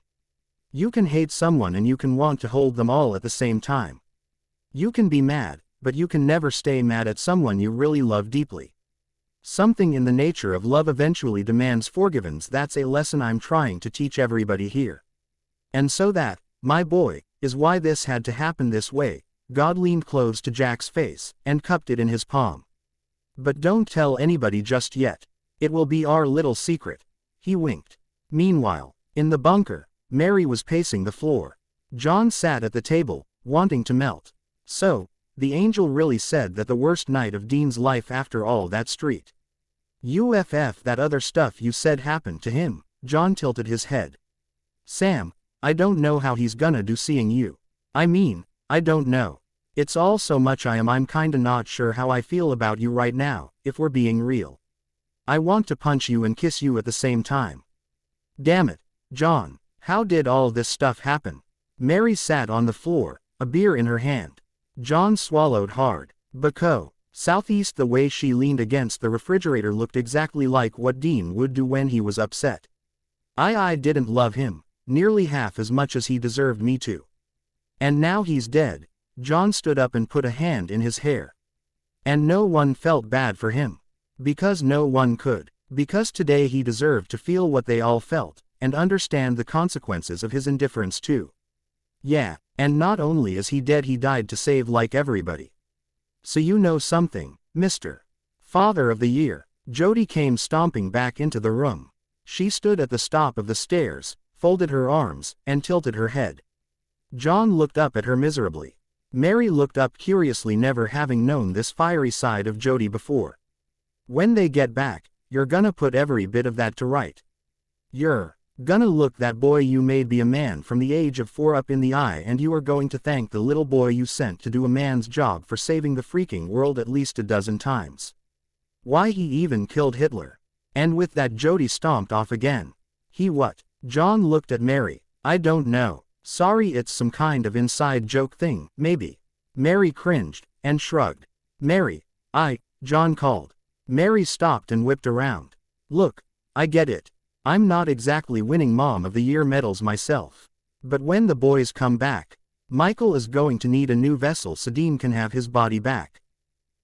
You can hate someone and you can want to hold them all at the same time. You can be mad, but you can never stay mad at someone you really love deeply. Something in the nature of love eventually demands forgiveness. That's a lesson I'm trying to teach everybody here. And so that, my boy, is why this had to happen this way. God leaned close to Jack's face, and cupped it in his palm. But don't tell anybody just yet. It will be our little secret. He winked. Meanwhile, in the bunker, Mary was pacing the floor. John sat at the table, wanting to melt. So, the angel really said that the worst night of Dean's life after all that street. That other stuff you said happened to him. John tilted his head. Sam, I don't know how he's gonna do seeing you. I mean, I don't know. It's all so much I'm kinda not sure how I feel about you right now, if we're being real. I want to punch you and kiss you at the same time. Damn it, John, how did all this stuff happen? Mary sat on the floor, a beer in her hand. John swallowed hard. Bako. Southeast. The way she leaned against the refrigerator looked exactly like what Dean would do when he was upset. I didn't love him, nearly half as much as he deserved me to. And now he's dead. John stood up and put a hand in his hair. And no one felt bad for him. Because no one could. Because today he deserved to feel what they all felt, and understand the consequences of his indifference too. Yeah, and not only is he dead, he died to save like everybody. So you know something, Mr. Father of the Year. Jody came stomping back into the room. She stood at the top of the stairs, folded her arms, and tilted her head. John looked up at her miserably. Mary looked up curiously, never having known this fiery side of Jody before. When they get back, you're gonna put every bit of that to right. You're gonna look that boy you made be a man from the age of 4 up in the eye, and you are going to thank the little boy you sent to do a man's job for saving the freaking world at least a dozen times. Why, he even killed Hitler. And with that Jody stomped off again. He what? John looked at Mary. I don't know. Sorry, it's some kind of inside joke thing, maybe. Mary cringed, and shrugged. Mary, John called. Mary stopped and whipped around. Look, I get it. I'm not exactly winning Mom of the Year medals myself. But when the boys come back, Michael is going to need a new vessel so Dean can have his body back.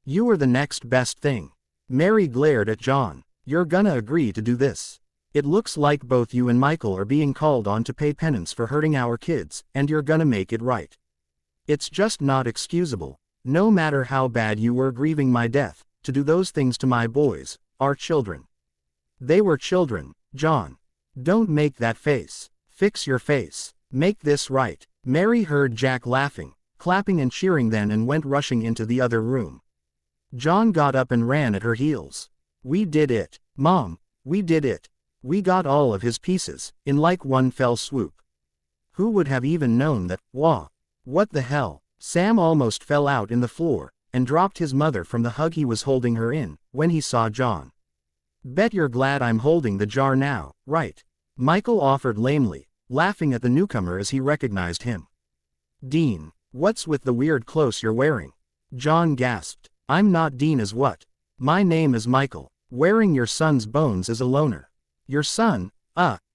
You are the next best thing. Mary glared at John. You're gonna agree to do this. It looks like both you and Michael are being called on to pay penance for hurting our kids, and you're gonna make it right. It's just not excusable, no matter how bad you were grieving my death, to do those things to my boys, our children. They were children, John. Don't make that face. Fix your face. Make this right. Mary heard Jack laughing, clapping and cheering then and went rushing into the other room. John got up and ran at her heels. We did it, Mom. We did it. We got all of his pieces, in like one fell swoop. Who would have even known that? Wah. What the hell? Sam almost fell out in the floor, and dropped his mother from the hug he was holding her in, when he saw John. Bet you're glad I'm holding the jar now, right? Michael offered lamely, laughing at the newcomer as he recognized him. Dean, what's with the weird clothes you're wearing? John gasped. I'm not Dean as what? My name is Michael. Wearing your son's bones is a loner. Your son?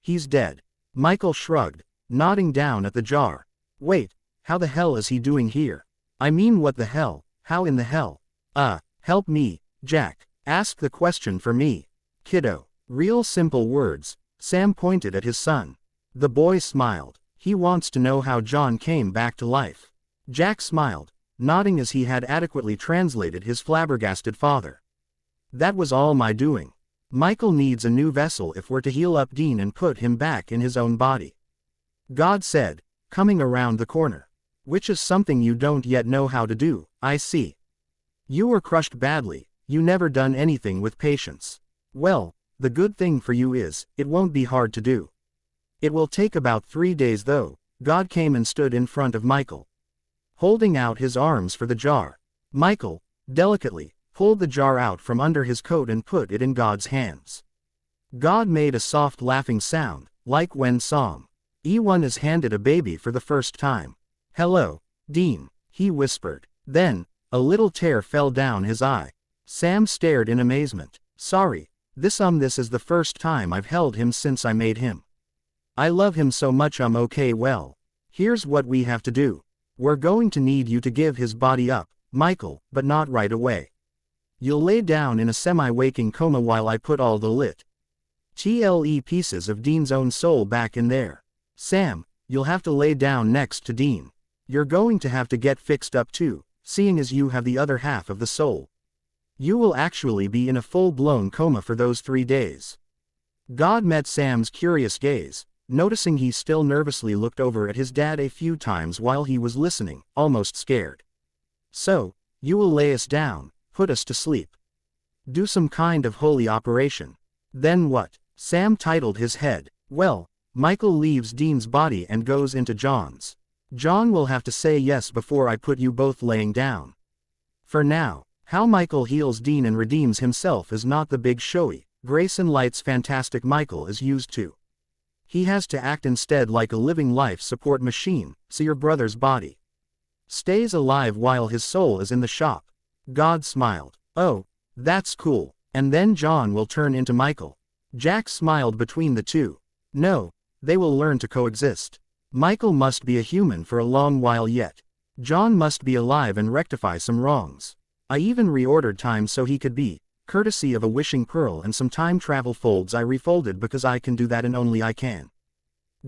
He's dead. Michael shrugged, nodding down at the jar. Wait, how the hell is he doing here? I mean, what the hell? How in the hell? Help me, Jack. Ask the question for me. Kiddo. Real simple words. Sam pointed at his son. The boy smiled. He wants to know how John came back to life. Jack smiled. nodding as he had adequately translated his flabbergasted father. That was all my doing. Michael needs a new vessel if we're to heal up Dean and put him back in his own body. God said, coming around the corner. Which is something you don't yet know how to do, I see. You were crushed badly, you never done anything with patience. Well, the good thing for you is, it won't be hard to do. It will take about 3 days though. God came and stood in front of Michael, holding out his arms for the jar. Michael, delicately, pulled the jar out from under his coat and put it in God's hands. God made a soft laughing sound, like when someone is handed a baby for the first time. Hello, Dean, he whispered. Then, a little tear fell down his eye. Sam stared in amazement. Sorry, this is the first time I've held him since I made him. I love him so much. Okay, well, here's what we have to do. We're going to need you to give his body up, Michael, but not right away. You'll lay down in a semi-waking coma while I put all the little pieces of Dean's own soul back in there. Sam, you'll have to lay down next to Dean. You're going to have to get fixed up too, seeing as you have the other half of the soul. You will actually be in a full-blown coma for those 3 days. God met Sam's curious gaze, noticing he still nervously looked over at his dad a few times while he was listening, almost scared. So, you will lay us down, put us to sleep. Do some kind of holy operation. Then what? Sam titled his head. Well, Michael leaves Dean's body and goes into John's. John will have to say yes before I put you both laying down. For now, how Michael heals Dean and redeems himself is not the big showy, grace and lights fantastic Michael is used to. He has to act instead like a living life support machine, so your brother's body stays alive while his soul is in the shop. God smiled. Oh, that's cool. And then John will turn into Michael. Jack smiled between the two. No, they will learn to coexist. Michael must be a human for a long while yet. John must be alive and rectify some wrongs. I even reordered time so he could be, courtesy of a wishing pearl and some time travel folds I refolded because I can do that and only I can.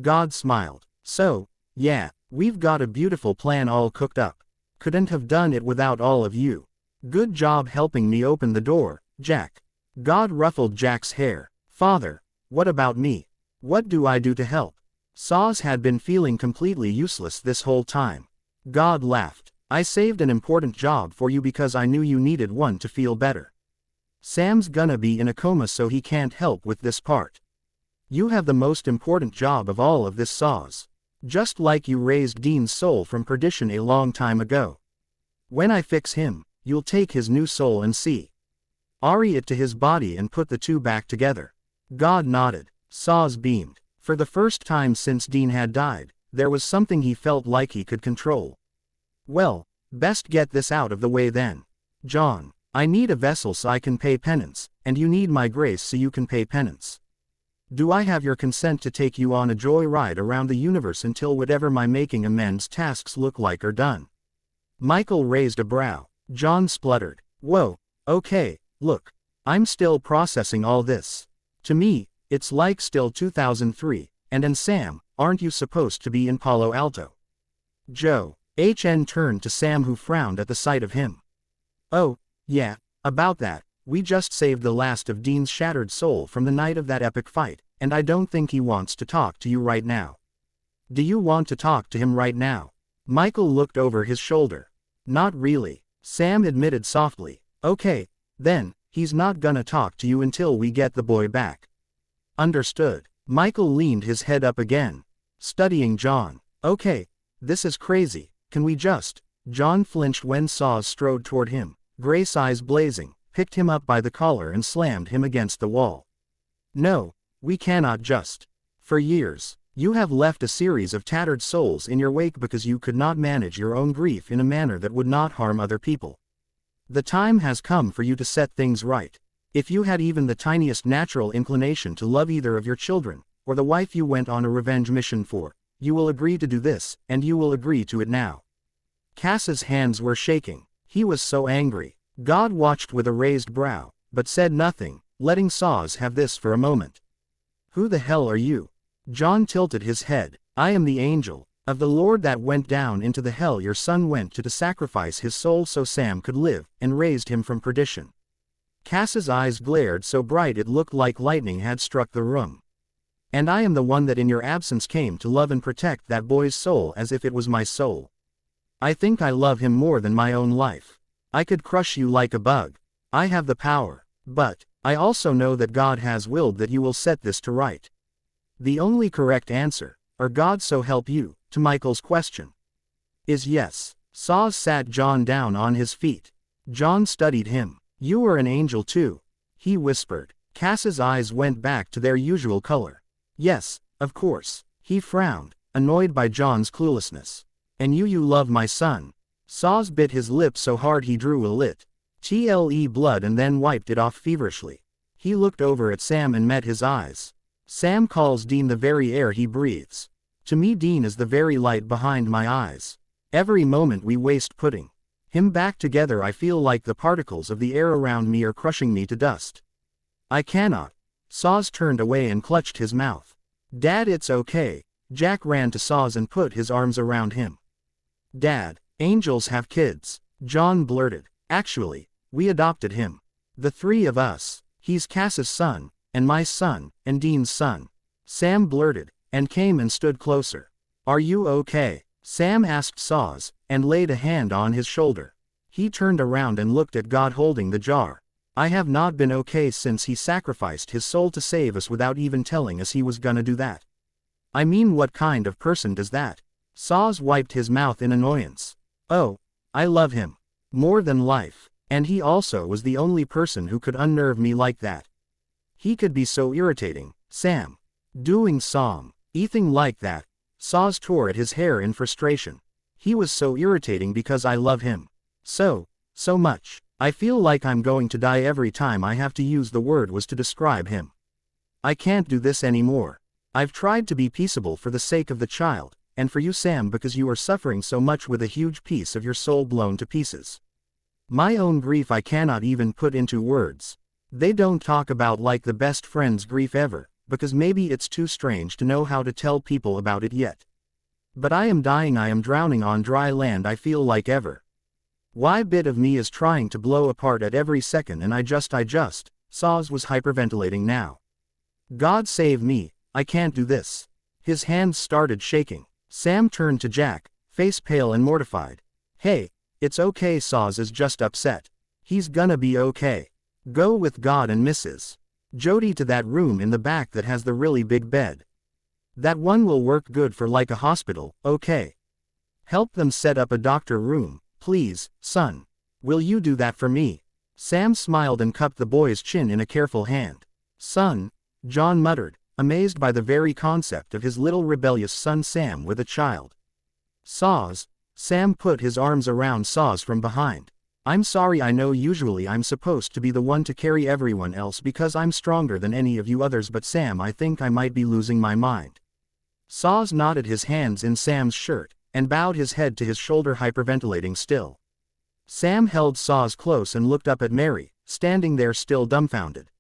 God smiled. So, yeah, we've got a beautiful plan all cooked up. Couldn't have done it without all of you. Good job helping me open the door, Jack. God ruffled Jack's hair. Father, what about me? What do I do to help? Saws had been feeling completely useless this whole time. God laughed. I saved an important job for you because I knew you needed one to feel better. Sam's gonna be in a coma so he can't help with this part. You have the most important job of all of this, Saws. Just like you raised Dean's soul from perdition a long time ago. When I fix him, you'll take his new soul and see it to his body and put the two back together. God nodded. Saws beamed. For the first time since Dean had died, there was something he felt like he could control. Well, best get this out of the way then. John, I need a vessel so I can pay penance, and you need my grace so you can pay penance. Do I have your consent to take you on a joy ride around the universe until whatever my making amends tasks look like are done? Michael raised a brow. John spluttered. Whoa, okay, look, I'm still processing all this. To me, it's like still 2003, and Sam, aren't you supposed to be in Palo Alto? Joe. HN turned to Sam who frowned at the sight of him. Oh, yeah, about that, we just saved the last of Dean's shattered soul from the night of that epic fight, and I don't think he wants to talk to you right now. Do you want to talk to him right now? Michael looked over his shoulder. Not really, Sam admitted softly. Okay, then, he's not gonna talk to you until we get the boy back. Understood. Michael leaned his head up again, studying John. Okay, this is crazy, can we just? John flinched when Saws strode toward him, Grace eyes blazing, picked him up by the collar and slammed him against the wall. No, we cannot just. For years, you have left a series of tattered souls in your wake because you could not manage your own grief in a manner that would not harm other people. The time has come for you to set things right. If you had even the tiniest natural inclination to love either of your children, or the wife you went on a revenge mission for, you will agree to do this, and you will agree to it now. Cass's hands were shaking. He was so angry. God watched with a raised brow, but said nothing, letting Saws have this for a moment. Who the hell are you? John tilted his head. I am the angel, Of the Lord that went down into the hell your son went to sacrifice his soul so Sam could live, and raised him from perdition. Cass's eyes glared so bright it looked like lightning had struck the room. And I am the one that in your absence came to love and protect that boy's soul as if it was my soul. I think I love him more than my own life. I could crush you like a bug. I have the power. But, I also know that God has willed that you will set this to right. The only correct answer, or God so help you, to Michael's question, is yes. Saws sat John down on his feet. John studied him. You are an angel too, he whispered. Cass's eyes went back to their usual color. Yes, of course. He frowned, annoyed by John's cluelessness. And you love my son. Saws bit his lip so hard he drew a lit. Blood and then wiped it off feverishly. He looked over at Sam and met his eyes. Sam calls Dean the very air he breathes. To me Dean is the very light behind my eyes. Every moment we waste putting him back together I feel like the particles of the air around me are crushing me to dust. I cannot. Saws turned away and clutched his mouth. Dad, it's okay. Jack ran to Saws and put his arms around him. Dad, angels have kids, John blurted. Actually, we adopted him. The three of us. He's Cass's son, and my son, and Dean's son. Sam blurted, and came and stood closer. Are you okay? Sam asked Saws, and laid a hand on his shoulder. He turned around and looked at God holding the jar. I have not been okay since he sacrificed his soul to save us without even telling us he was gonna do that. I mean, what kind of person does that? Saws wiped his mouth in annoyance. Oh, I love him. More than life. And he also was the only person who could unnerve me like that. He could be so irritating, Sam. Doing something like that. Saws tore at his hair in frustration. He was so irritating because I love him. So much. I feel like I'm going to die every time I have to use the word was to describe him. I can't do this anymore. I've tried to be peaceable for the sake of the child, and for you Sam because you are suffering so much with a huge piece of your soul blown to pieces. My own grief I cannot even put into words. They don't talk about like the best friend's grief ever, because maybe it's too strange to know how to tell people about it yet. But I am dying, I am drowning on dry land, I feel like ever. Why bit of me is trying to blow apart at every second and I just, Saws was hyperventilating now. God save me, I can't do this. His hands started shaking. Sam turned to Jack, face pale and mortified. Hey, it's okay, Saws is just upset. He's gonna be okay. Go with God and Mrs. Jody to that room in the back that has the really big bed. That one will work good for like a hospital, okay? Help them set up a doctor room, please, son. Will you do that for me? Sam smiled and cupped the boy's chin in a careful hand. Son, John muttered, amazed by the very concept of his little rebellious son Sam with a child. Saws. Sam put his arms around Saws from behind. I'm sorry, I know usually I'm supposed to be the one to carry everyone else because I'm stronger than any of you others, but Sam, I think I might be losing my mind. Saws knotted his hands in Sam's shirt, and bowed his head to his shoulder, hyperventilating still. Sam held Saws close and looked up at Mary, standing there still dumbfounded.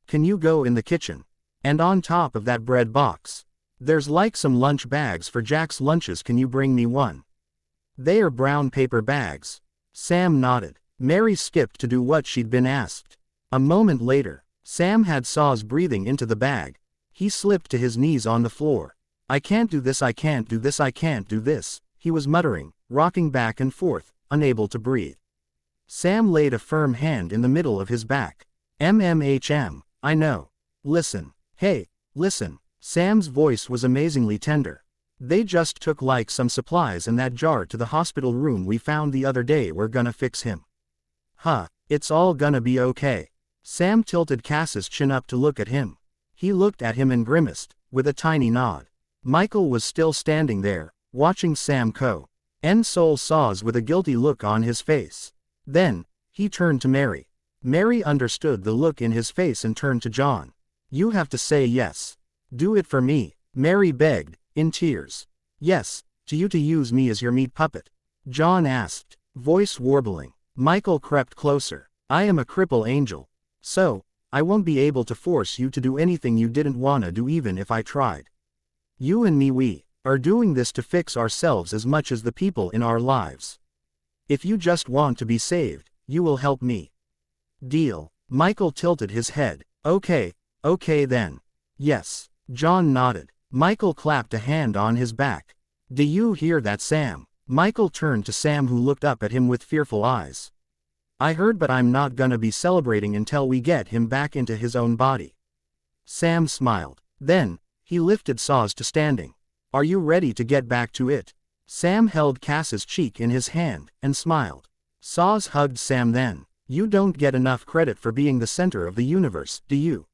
Can you go in the kitchen? And on top of that bread box, there's like some lunch bags for Jack's lunches, can you bring me one? They are brown paper bags. Sam nodded. Mary skipped to do what she'd been asked. A moment later, Sam had Saws breathing into the bag. He slipped to his knees on the floor. I can't do this, I can't do this, I can't do this, he was muttering, rocking back and forth, unable to breathe. Sam laid a firm hand in the middle of his back. I know. Listen. Hey, listen. Sam's voice was amazingly tender. They just took like some supplies and that jar to the hospital room we found the other day. We're gonna fix him. Huh, it's all gonna be okay. Sam tilted Cass's chin up to look at him. He looked at him and grimaced, with a tiny nod. Michael was still standing there, watching Sam Soul Saws with a guilty look on his face. Then, he turned to Mary. Mary understood the look in his face and turned to John. You have to say yes. Do it for me, Mary begged, in tears. Yes, to use me as your meat puppet? John asked, voice warbling. Michael crept closer. I am a cripple angel. So, I won't be able to force you to do anything you didn't wanna do even if I tried. You and me, are doing this to fix ourselves as much as the people in our lives. If you just want to be saved, you will help me. Deal. Michael tilted his head. Okay then. Yes. John nodded. Michael clapped a hand on his back. Do you hear that, Sam? Michael turned to Sam, who looked up at him with fearful eyes. I heard, but I'm not gonna be celebrating until we get him back into his own body. Sam smiled. Then, he lifted Saws to standing. Are you ready to get back to it? Sam held Cass's cheek in his hand, and smiled. Saws hugged Sam then. You don't get enough credit for being the center of the universe, do you?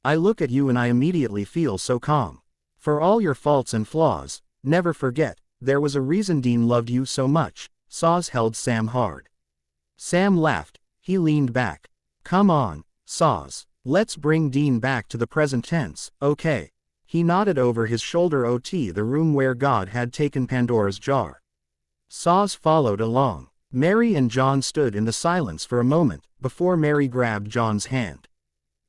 I look at you and I immediately feel so calm. For all your faults and flaws, never forget, there was a reason Dean loved you so much. Saws held Sam hard. Sam laughed. He leaned back. Come on, Saws. Let's bring Dean back to the present tense, okay? He nodded over his shoulder. The room where God had taken Pandora's jar. Saws followed along. Mary and John stood in the silence for a moment, before Mary grabbed John's hand.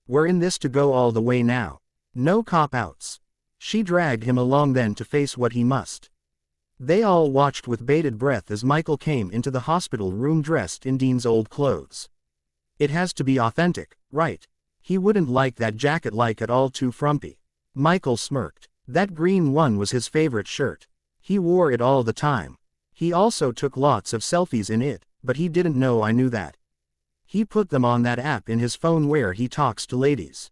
We're in this to go all the way now. No cop-outs. She dragged him along then to face what he must. They all watched with bated breath as Michael came into the hospital room dressed in Dean's old clothes. It has to be authentic, right? He wouldn't like that jacket like at all too frumpy. Michael smirked. That green one was his favorite shirt. He wore it all the time. He also took lots of selfies in it, but he didn't know I knew that. He put them on that app in his phone where he talks to ladies.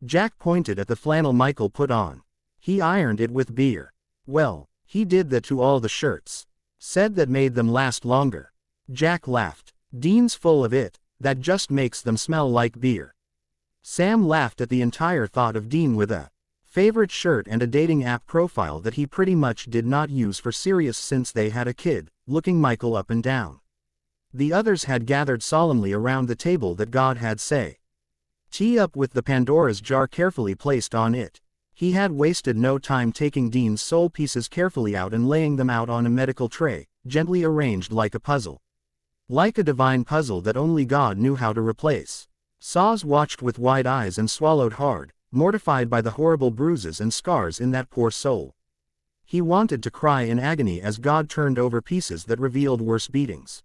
Jack pointed at the flannel Michael put on. He ironed it with beer. Well, he did that to all the shirts. Said that made them last longer. Jack laughed. Dean's full of it, that just makes them smell like beer. Sam laughed at the entire thought of Dean with a favorite shirt and a dating app profile that he pretty much did not use for serious since they had a kid, looking Michael up and down. The others had gathered solemnly around the table that God had say. Tee up with the Pandora's jar carefully placed on it. He had wasted no time taking Dean's soul pieces carefully out and laying them out on a medical tray, gently arranged like a puzzle. Like a divine puzzle that only God knew how to replace. Saws watched with wide eyes and swallowed hard, mortified by the horrible bruises and scars in that poor soul. He wanted to cry in agony as God turned over pieces that revealed worse beatings.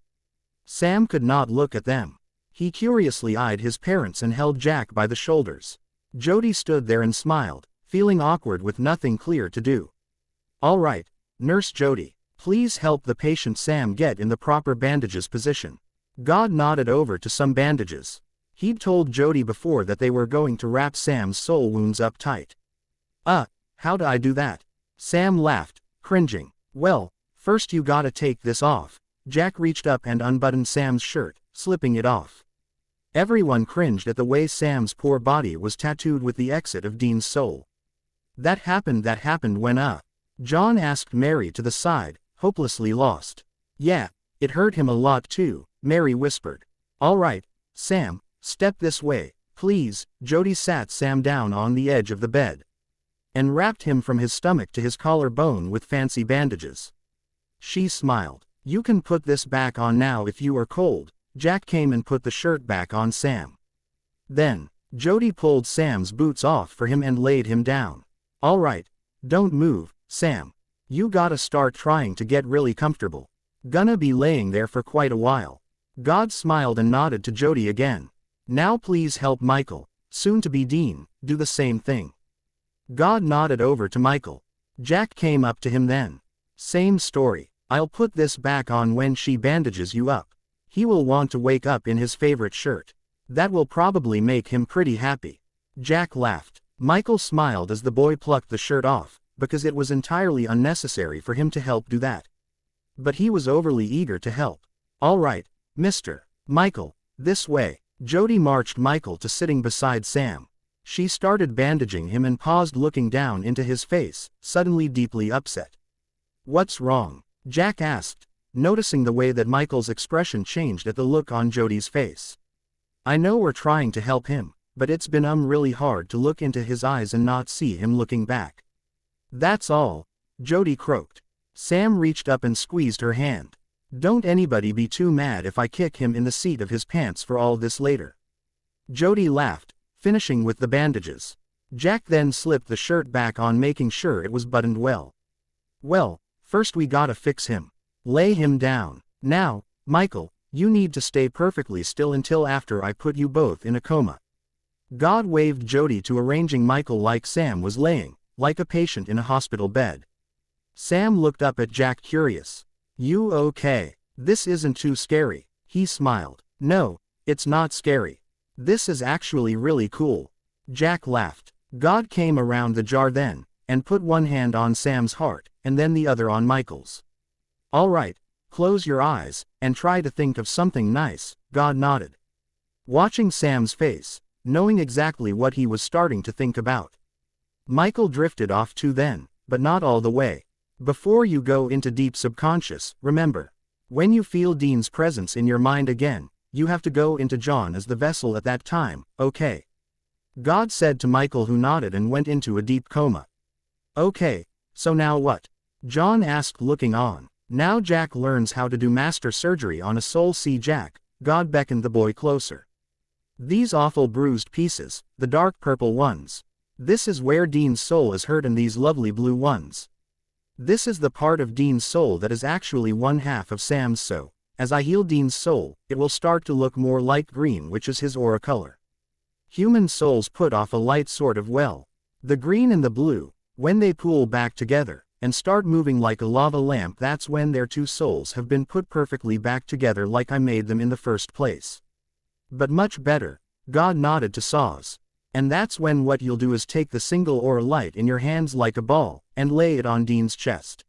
Sam could not look at them. He curiously eyed his parents and held Jack by the shoulders. Jody stood there and smiled, feeling awkward with nothing clear to do. All right, Nurse Jody, please help the patient Sam get in the proper bandages position. God nodded over to some bandages. He'd told Jody before that they were going to wrap Sam's soul wounds up tight. How do I do that? Sam laughed, cringing. Well, first you gotta take this off. Jack reached up and unbuttoned Sam's shirt, slipping it off. Everyone cringed at the way Sam's poor body was tattooed with the exit of Dean's soul. That happened when John asked Mary to the side, hopelessly lost. Yeah, it hurt him a lot too, Mary whispered. All right, Sam, step this way, please. Jody sat Sam down on the edge of the bed and wrapped him from his stomach to his collarbone with fancy bandages. She smiled. You can put this back on now if you are cold. Jack came and put the shirt back on Sam. Then, Jody pulled Sam's boots off for him and laid him down. All right, don't move, Sam. You gotta start trying to get really comfortable. Gonna be laying there for quite a while. God smiled and nodded to Jody again. Now please help Michael, soon to be Dean, do the same thing. God nodded over to Michael. Jack came up to him then. Same story. I'll put this back on when she bandages you up. He will want to wake up in his favorite shirt. That will probably make him pretty happy. Jack laughed. Michael smiled as the boy plucked the shirt off, because it was entirely unnecessary for him to help do that. But he was overly eager to help. All right, Mr. Michael, this way. Jody marched Michael to sitting beside Sam. She started bandaging him and paused, looking down into his face, suddenly deeply upset. What's wrong? Jack asked, noticing the way that Michael's expression changed at the look on Jody's face. I know we're trying to help him, but it's been really hard to look into his eyes and not see him looking back. That's all, Jody croaked. Sam reached up and squeezed her hand. Don't anybody be too mad if I kick him in the seat of his pants for all this later. Jody laughed, finishing with the bandages. Jack then slipped the shirt back on, making sure it was buttoned well. Well, first we gotta fix him. Lay him down. Now, Michael, you need to stay perfectly still until after I put you both in a coma. God waved Jody to arranging Michael like Sam was laying, like a patient in a hospital bed. Sam looked up at Jack curious. You okay? This isn't too scary. He smiled. No, it's not scary. This is actually really cool. Jack laughed. God came around the jar then, and put one hand on Sam's heart, and then the other on Michael's. All right, close your eyes, and try to think of something nice, God nodded. Watching Sam's face, knowing exactly what he was starting to think about. Michael drifted off too then, but not all the way. Before you go into deep subconscious, remember. When you feel Dean's presence in your mind again, you have to go into John as the vessel at that time, okay? God said to Michael, who nodded and went into a deep coma. Okay, so now what? John asked, looking on. Now Jack learns how to do master surgery on a soul. See Jack, God beckoned the boy closer. These awful bruised pieces, the dark purple ones. This is where Dean's soul is hurt, and these lovely blue ones. This is the part of Dean's soul that is actually one half of Sam's, so, as I heal Dean's soul, it will start to look more like green, which is his aura color. Human souls put off a light sort of well. The green and the blue, when they pool back together, and start moving like a lava lamp, that's when their two souls have been put perfectly back together like I made them in the first place. But much better, God nodded to Saws. And that's when what you'll do is take the single aura light in your hands like a ball, and lay it on Dean's chest.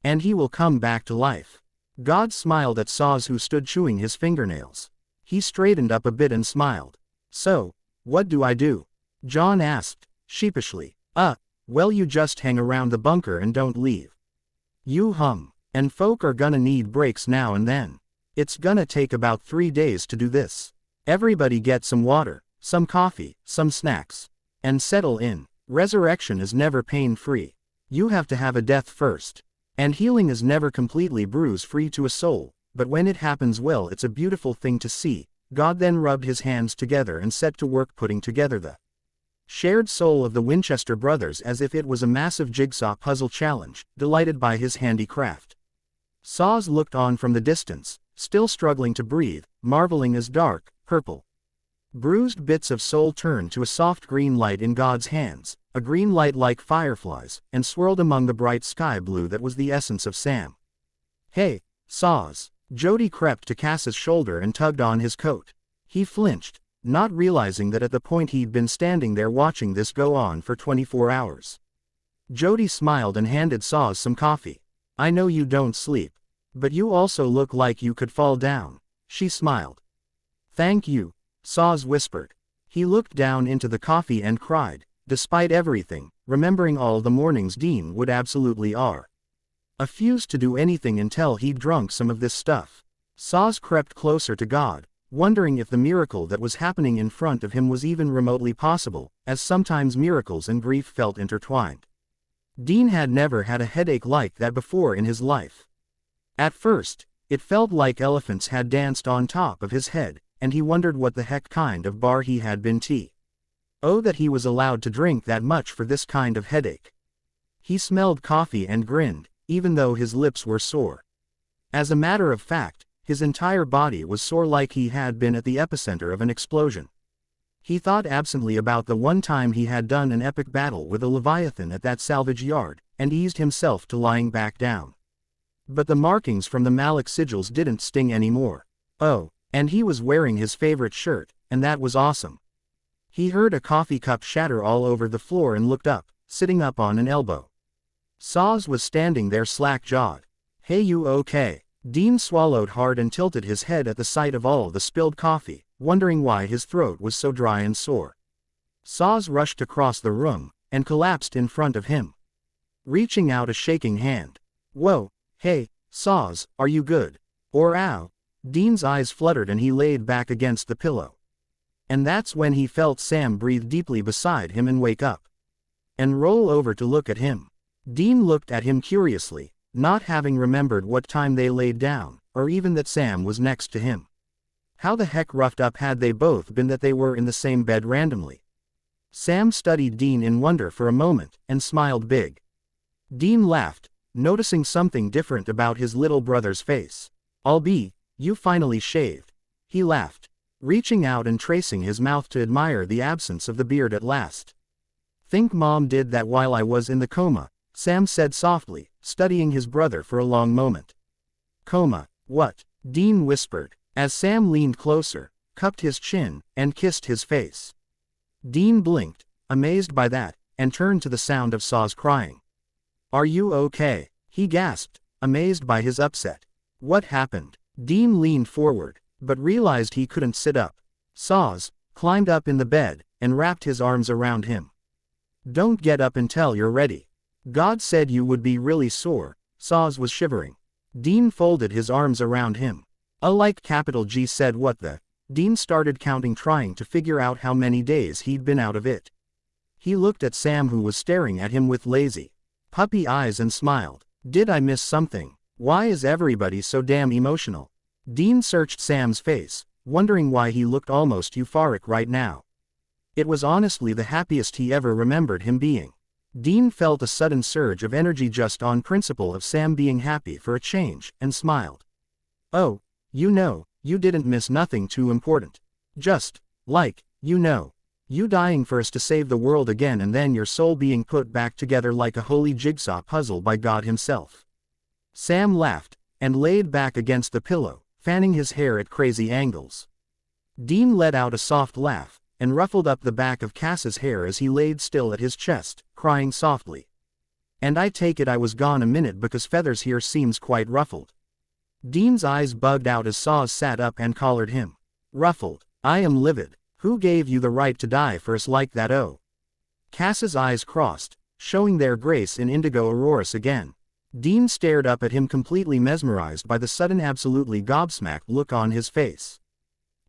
And he will come back to life. God smiled at Saws, who stood chewing his fingernails. He straightened up a bit and smiled. So, what do I do? John asked, sheepishly. Well, you just hang around the bunker and don't leave. You hum. And folk are gonna need breaks now and then. It's gonna take about 3 days to do this. Everybody get some water, some coffee, some snacks. And settle in. Resurrection is never pain-free. You have to have a death first. And healing is never completely bruise-free to a soul, but when it happens, well, it's a beautiful thing to see. God then rubbed his hands together and set to work putting together the shared soul of the Winchester brothers as if it was a massive jigsaw puzzle challenge, delighted by his handicraft. Saws looked on from the distance, still struggling to breathe, marveling as dark, purple, bruised bits of soul turned to a soft green light in God's hands, a green light like fireflies, and swirled among the bright sky blue that was the essence of Sam. Hey, Saws. Jody crept to Cass's shoulder and tugged on his coat. He flinched, not realizing that at the point he'd been standing there watching this go on for 24 hours. Jody smiled and handed Saws some coffee. I know you don't sleep. But you also look like you could fall down. She smiled. Thank you, Saws whispered. He looked down into the coffee and cried, despite everything, remembering all the mornings Dean would absolutely refuse to do anything until he'd drunk some of this stuff. Saws crept closer to God, wondering if the miracle that was happening in front of him was even remotely possible, as sometimes miracles and grief felt intertwined. Dean had never had a headache like that before in his life. At first, it felt like elephants had danced on top of his head, and he wondered what the heck kind of bar he had been to. Oh, that he was allowed to drink that much for this kind of headache. He smelled coffee and grinned, even though his lips were sore. As a matter of fact, his entire body was sore, like he had been at the epicenter of an explosion. He thought absently about the one time he had done an epic battle with a leviathan at that salvage yard, and eased himself to lying back down. But the markings from the Malik sigils didn't sting anymore. Oh, and he was wearing his favorite shirt, and that was awesome. He heard a coffee cup shatter all over the floor and looked up, sitting up on an elbow. Saws was standing there slack-jawed. Hey, you okay? Dean swallowed hard and tilted his head at the sight of all the spilled coffee, wondering why his throat was so dry and sore. Saws rushed across the room, and collapsed in front of him, reaching out a shaking hand. Whoa, hey, Saws, are you good? Or ow? Dean's eyes fluttered and he laid back against the pillow. And that's when he felt Sam breathe deeply beside him and wake up, and roll over to look at him. Dean looked at him curiously, not having remembered what time they laid down, or even that Sam was next to him. How the heck roughed up had they both been that they were in the same bed randomly? Sam studied Dean in wonder for a moment, and smiled big. Dean laughed, noticing something different about his little brother's face. You finally shaved." He laughed, reaching out and tracing his mouth to admire the absence of the beard at last. "Think Mom did that while I was in the coma," Sam said softly, studying his brother for a long moment. "Coma, what?" Dean whispered, as Sam leaned closer, cupped his chin, and kissed his face. Dean blinked, amazed by that, and turned to the sound of Saws crying. "Are you okay?" he gasped, amazed by his upset. "What happened?" Dean leaned forward, but realized he couldn't sit up. Saws climbed up in the bed, and wrapped his arms around him. "Don't get up until you're ready. God said you would be really sore." Saws was shivering. Dean folded his arms around him. Capital G said what the. Dean started counting, trying to figure out how many days he'd been out of it. He looked at Sam, who was staring at him with lazy, puppy eyes, and smiled. "Did I miss something? Why is everybody so damn emotional?" Dean searched Sam's face, wondering why he looked almost euphoric right now. It was honestly the happiest he ever remembered him being. Dean felt a sudden surge of energy just on principle of Sam being happy for a change, and smiled. "Oh, you didn't miss nothing too important. Just, you dying for us to save the world again, and then your soul being put back together like a holy jigsaw puzzle by God himself." Sam laughed, and laid back against the pillow, fanning his hair at crazy angles. Dean let out a soft laugh, and ruffled up the back of Cass's hair as he laid still at his chest, crying softly. "And I take it I was gone a minute because feathers here seems quite ruffled." Dean's eyes bugged out as Saws sat up and collared him. "Ruffled? I am livid. Who gave you the right to die for us like that?" "Oh." Cass's eyes crossed, showing their grace in indigo auroras again. Dean stared up at him, completely mesmerized by the sudden, absolutely gobsmacked look on his face.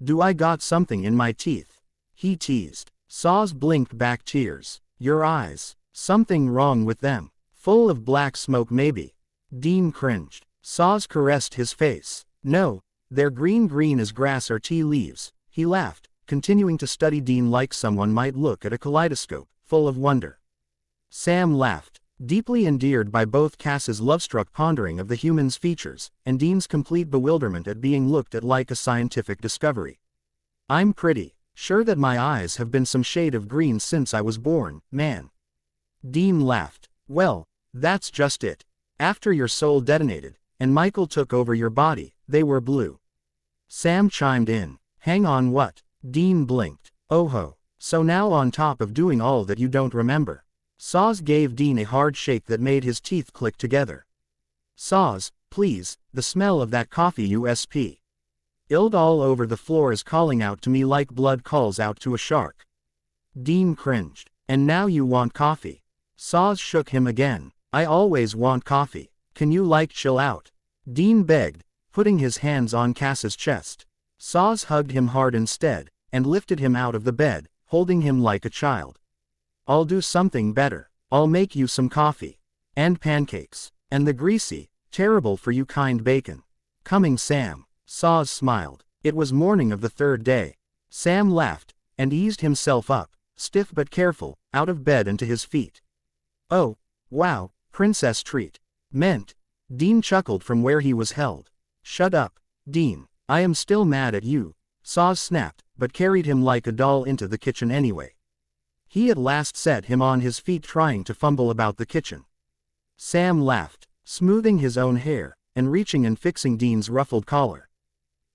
"Do I got something in my teeth?" he teased. Saws blinked back tears. "Your eyes. Something wrong with them. Full of black smoke maybe." Dean cringed. Saws caressed his face. "No, they're green as grass or tea leaves," he laughed, continuing to study Dean like someone might look at a kaleidoscope, full of wonder. Sam laughed, deeply endeared by both Cass's love-struck pondering of the human's features, and Dean's complete bewilderment at being looked at like a scientific discovery. "I'm pretty sure that my eyes have been some shade of green since I was born, man." Dean laughed. "Well, that's just it. After your soul detonated, and Michael took over your body, they were blue." Sam chimed in. "Hang on, what?" Dean blinked. "Oh ho. So now on top of doing all that, you don't remember." Saws gave Dean a hard shake that made his teeth click together. "Saws, please, the smell of that coffee USP. Illed all over the floor is calling out to me like blood calls out to a shark." Dean cringed. "And now you want coffee?" Saws shook him again. "I always want coffee. Can you chill out?" Dean begged, putting his hands on Cass's chest. Saws hugged him hard instead, and lifted him out of the bed, holding him like a child. "I'll do something better. I'll make you some coffee. And pancakes. And the greasy, terrible for you kind bacon. Coming, Sam." Saws smiled. It was morning of the third day. Sam laughed, and eased himself up, stiff but careful, out of bed and to his feet. "Oh, wow, princess treat. Meant." Dean chuckled from where he was held. "Shut up, Dean. I am still mad at you." Saws snapped, but carried him like a doll into the kitchen anyway. He at last set him on his feet, trying to fumble about the kitchen. Sam laughed, smoothing his own hair, and reaching and fixing Dean's ruffled collar.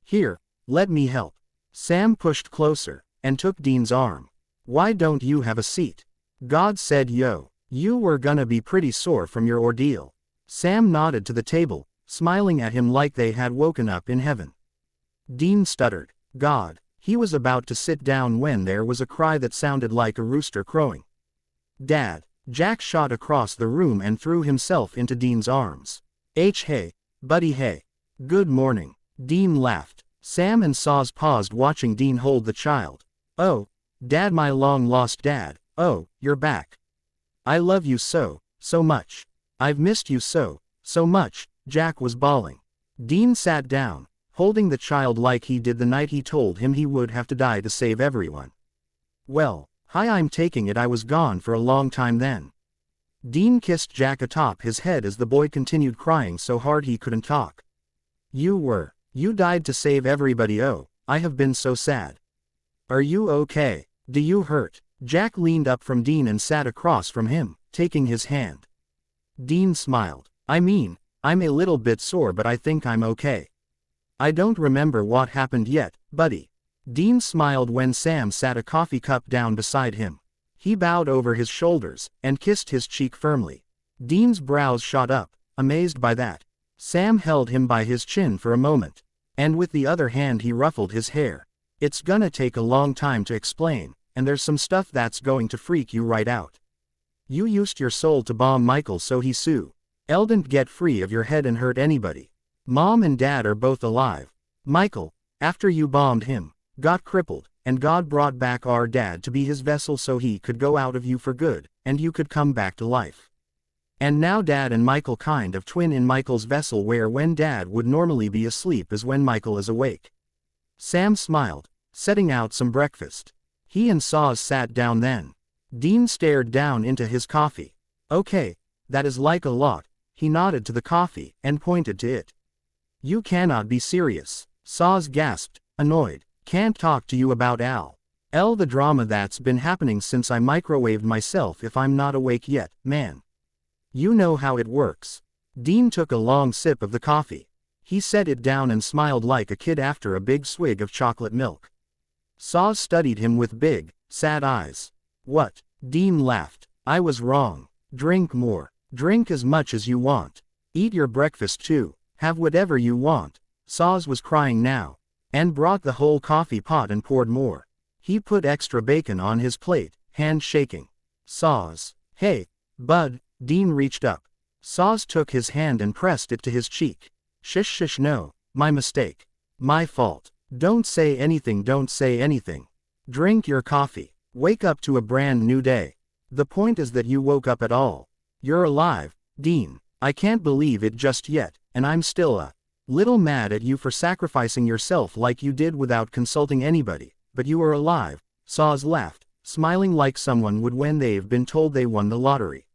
"Here, let me help." Sam pushed closer, and took Dean's arm. "Why don't you have a seat? God said you were gonna be pretty sore from your ordeal." Sam nodded to the table, smiling at him like they had woken up in heaven. Dean stuttered. "God." He was about to sit down when there was a cry that sounded like a rooster crowing. "Dad." Jack shot across the room and threw himself into Dean's arms. Hey, buddy, hey. Good morning." Dean laughed. Sam and Saws paused, watching Dean hold the child. "Oh, Dad, my long-lost dad. Oh, you're back. I love you so much. I've missed you so much," Jack was bawling. Dean sat down, holding the child like he did the night he told him he would have to die to save everyone. "Well, hi, I'm taking it I was gone for a long time then." Dean kissed Jack atop his head as the boy continued crying so hard he couldn't talk. You died to save everybody. Oh, I have been so sad. Are you okay? Do you hurt? Jack leaned up from Dean and sat across from him, taking his hand. Dean smiled. I mean, I'm a little bit sore but I think I'm okay. I don't remember what happened yet, buddy. Dean smiled when Sam sat a coffee cup down beside him. He bowed over his shoulders, and kissed his cheek firmly. Dean's brows shot up, amazed by that. Sam held him by his chin for a moment, and with the other hand he ruffled his hair. It's gonna take a long time to explain, and there's some stuff that's going to freak you right out. You used your soul to bomb Michael so he didn't get free of your head and hurt anybody. Mom and Dad are both alive. Michael, after you bombed him, got crippled, and God brought back our dad to be his vessel so he could go out of you for good, and you could come back to life. And now Dad and Michael kind of twin in Michael's vessel where when Dad would normally be asleep is when Michael is awake. Sam smiled, setting out some breakfast. He and Saws sat down then. Dean stared down into his coffee. Okay, that is like a lot. He nodded to the coffee, and pointed to it. You cannot be serious. Saws gasped, annoyed. Can't talk to you about the drama that's been happening since I microwaved myself if I'm not awake yet, man. You know how it works. Dean took a long sip of the coffee. He set it down and smiled like a kid after a big swig of chocolate milk. Saws studied him with big, sad eyes. What? Dean laughed. I was wrong. Drink more. Drink as much as you want. Eat your breakfast too. Have whatever you want. Saws was crying now, and brought the whole coffee pot and poured more. He put extra bacon on his plate, hand shaking. Saws. Hey, bud. Dean reached up. Saws took his hand and pressed it to his cheek. Shush no, my mistake. My fault. Don't say anything, don't say anything. Drink your coffee. Wake up to a brand new day. The point is that you woke up at all. You're alive, Dean. I can't believe it just yet, and I'm still a little mad at you for sacrificing yourself like you did without consulting anybody, but you are alive. Saws laughed, smiling like someone would when they've been told they won the lottery.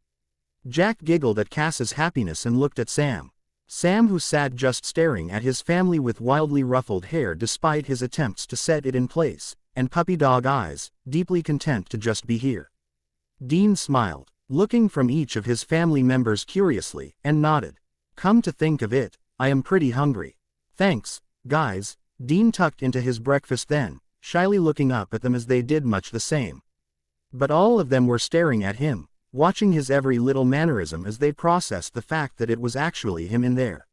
Jack giggled at Cass's happiness and looked at Sam. Sam, who sat just staring at his family with wildly ruffled hair despite his attempts to set it in place, and puppy dog eyes, deeply content to just be here. Dean smiled, looking from each of his family members curiously, and nodded. Come to think of it, I am pretty hungry. Thanks, guys. Dean tucked into his breakfast then, shyly looking up at them as they did much the same. But all of them were staring at him, watching his every little mannerism as they processed the fact that it was actually him in there.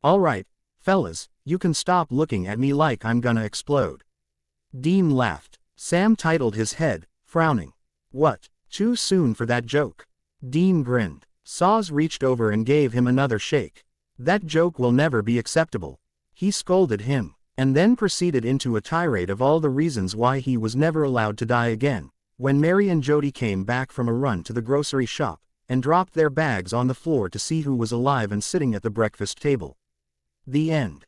All right, fellas, you can stop looking at me like I'm gonna explode. Dean laughed. Sam titled his head, frowning. What, too soon for that joke? Dean grinned. Saws reached over and gave him another shake. That joke will never be acceptable. He scolded him, and then proceeded into a tirade of all the reasons why he was never allowed to die again. When Mary and Jody came back from a run to the grocery shop, and dropped their bags on the floor to see who was alive and sitting at the breakfast table. The end.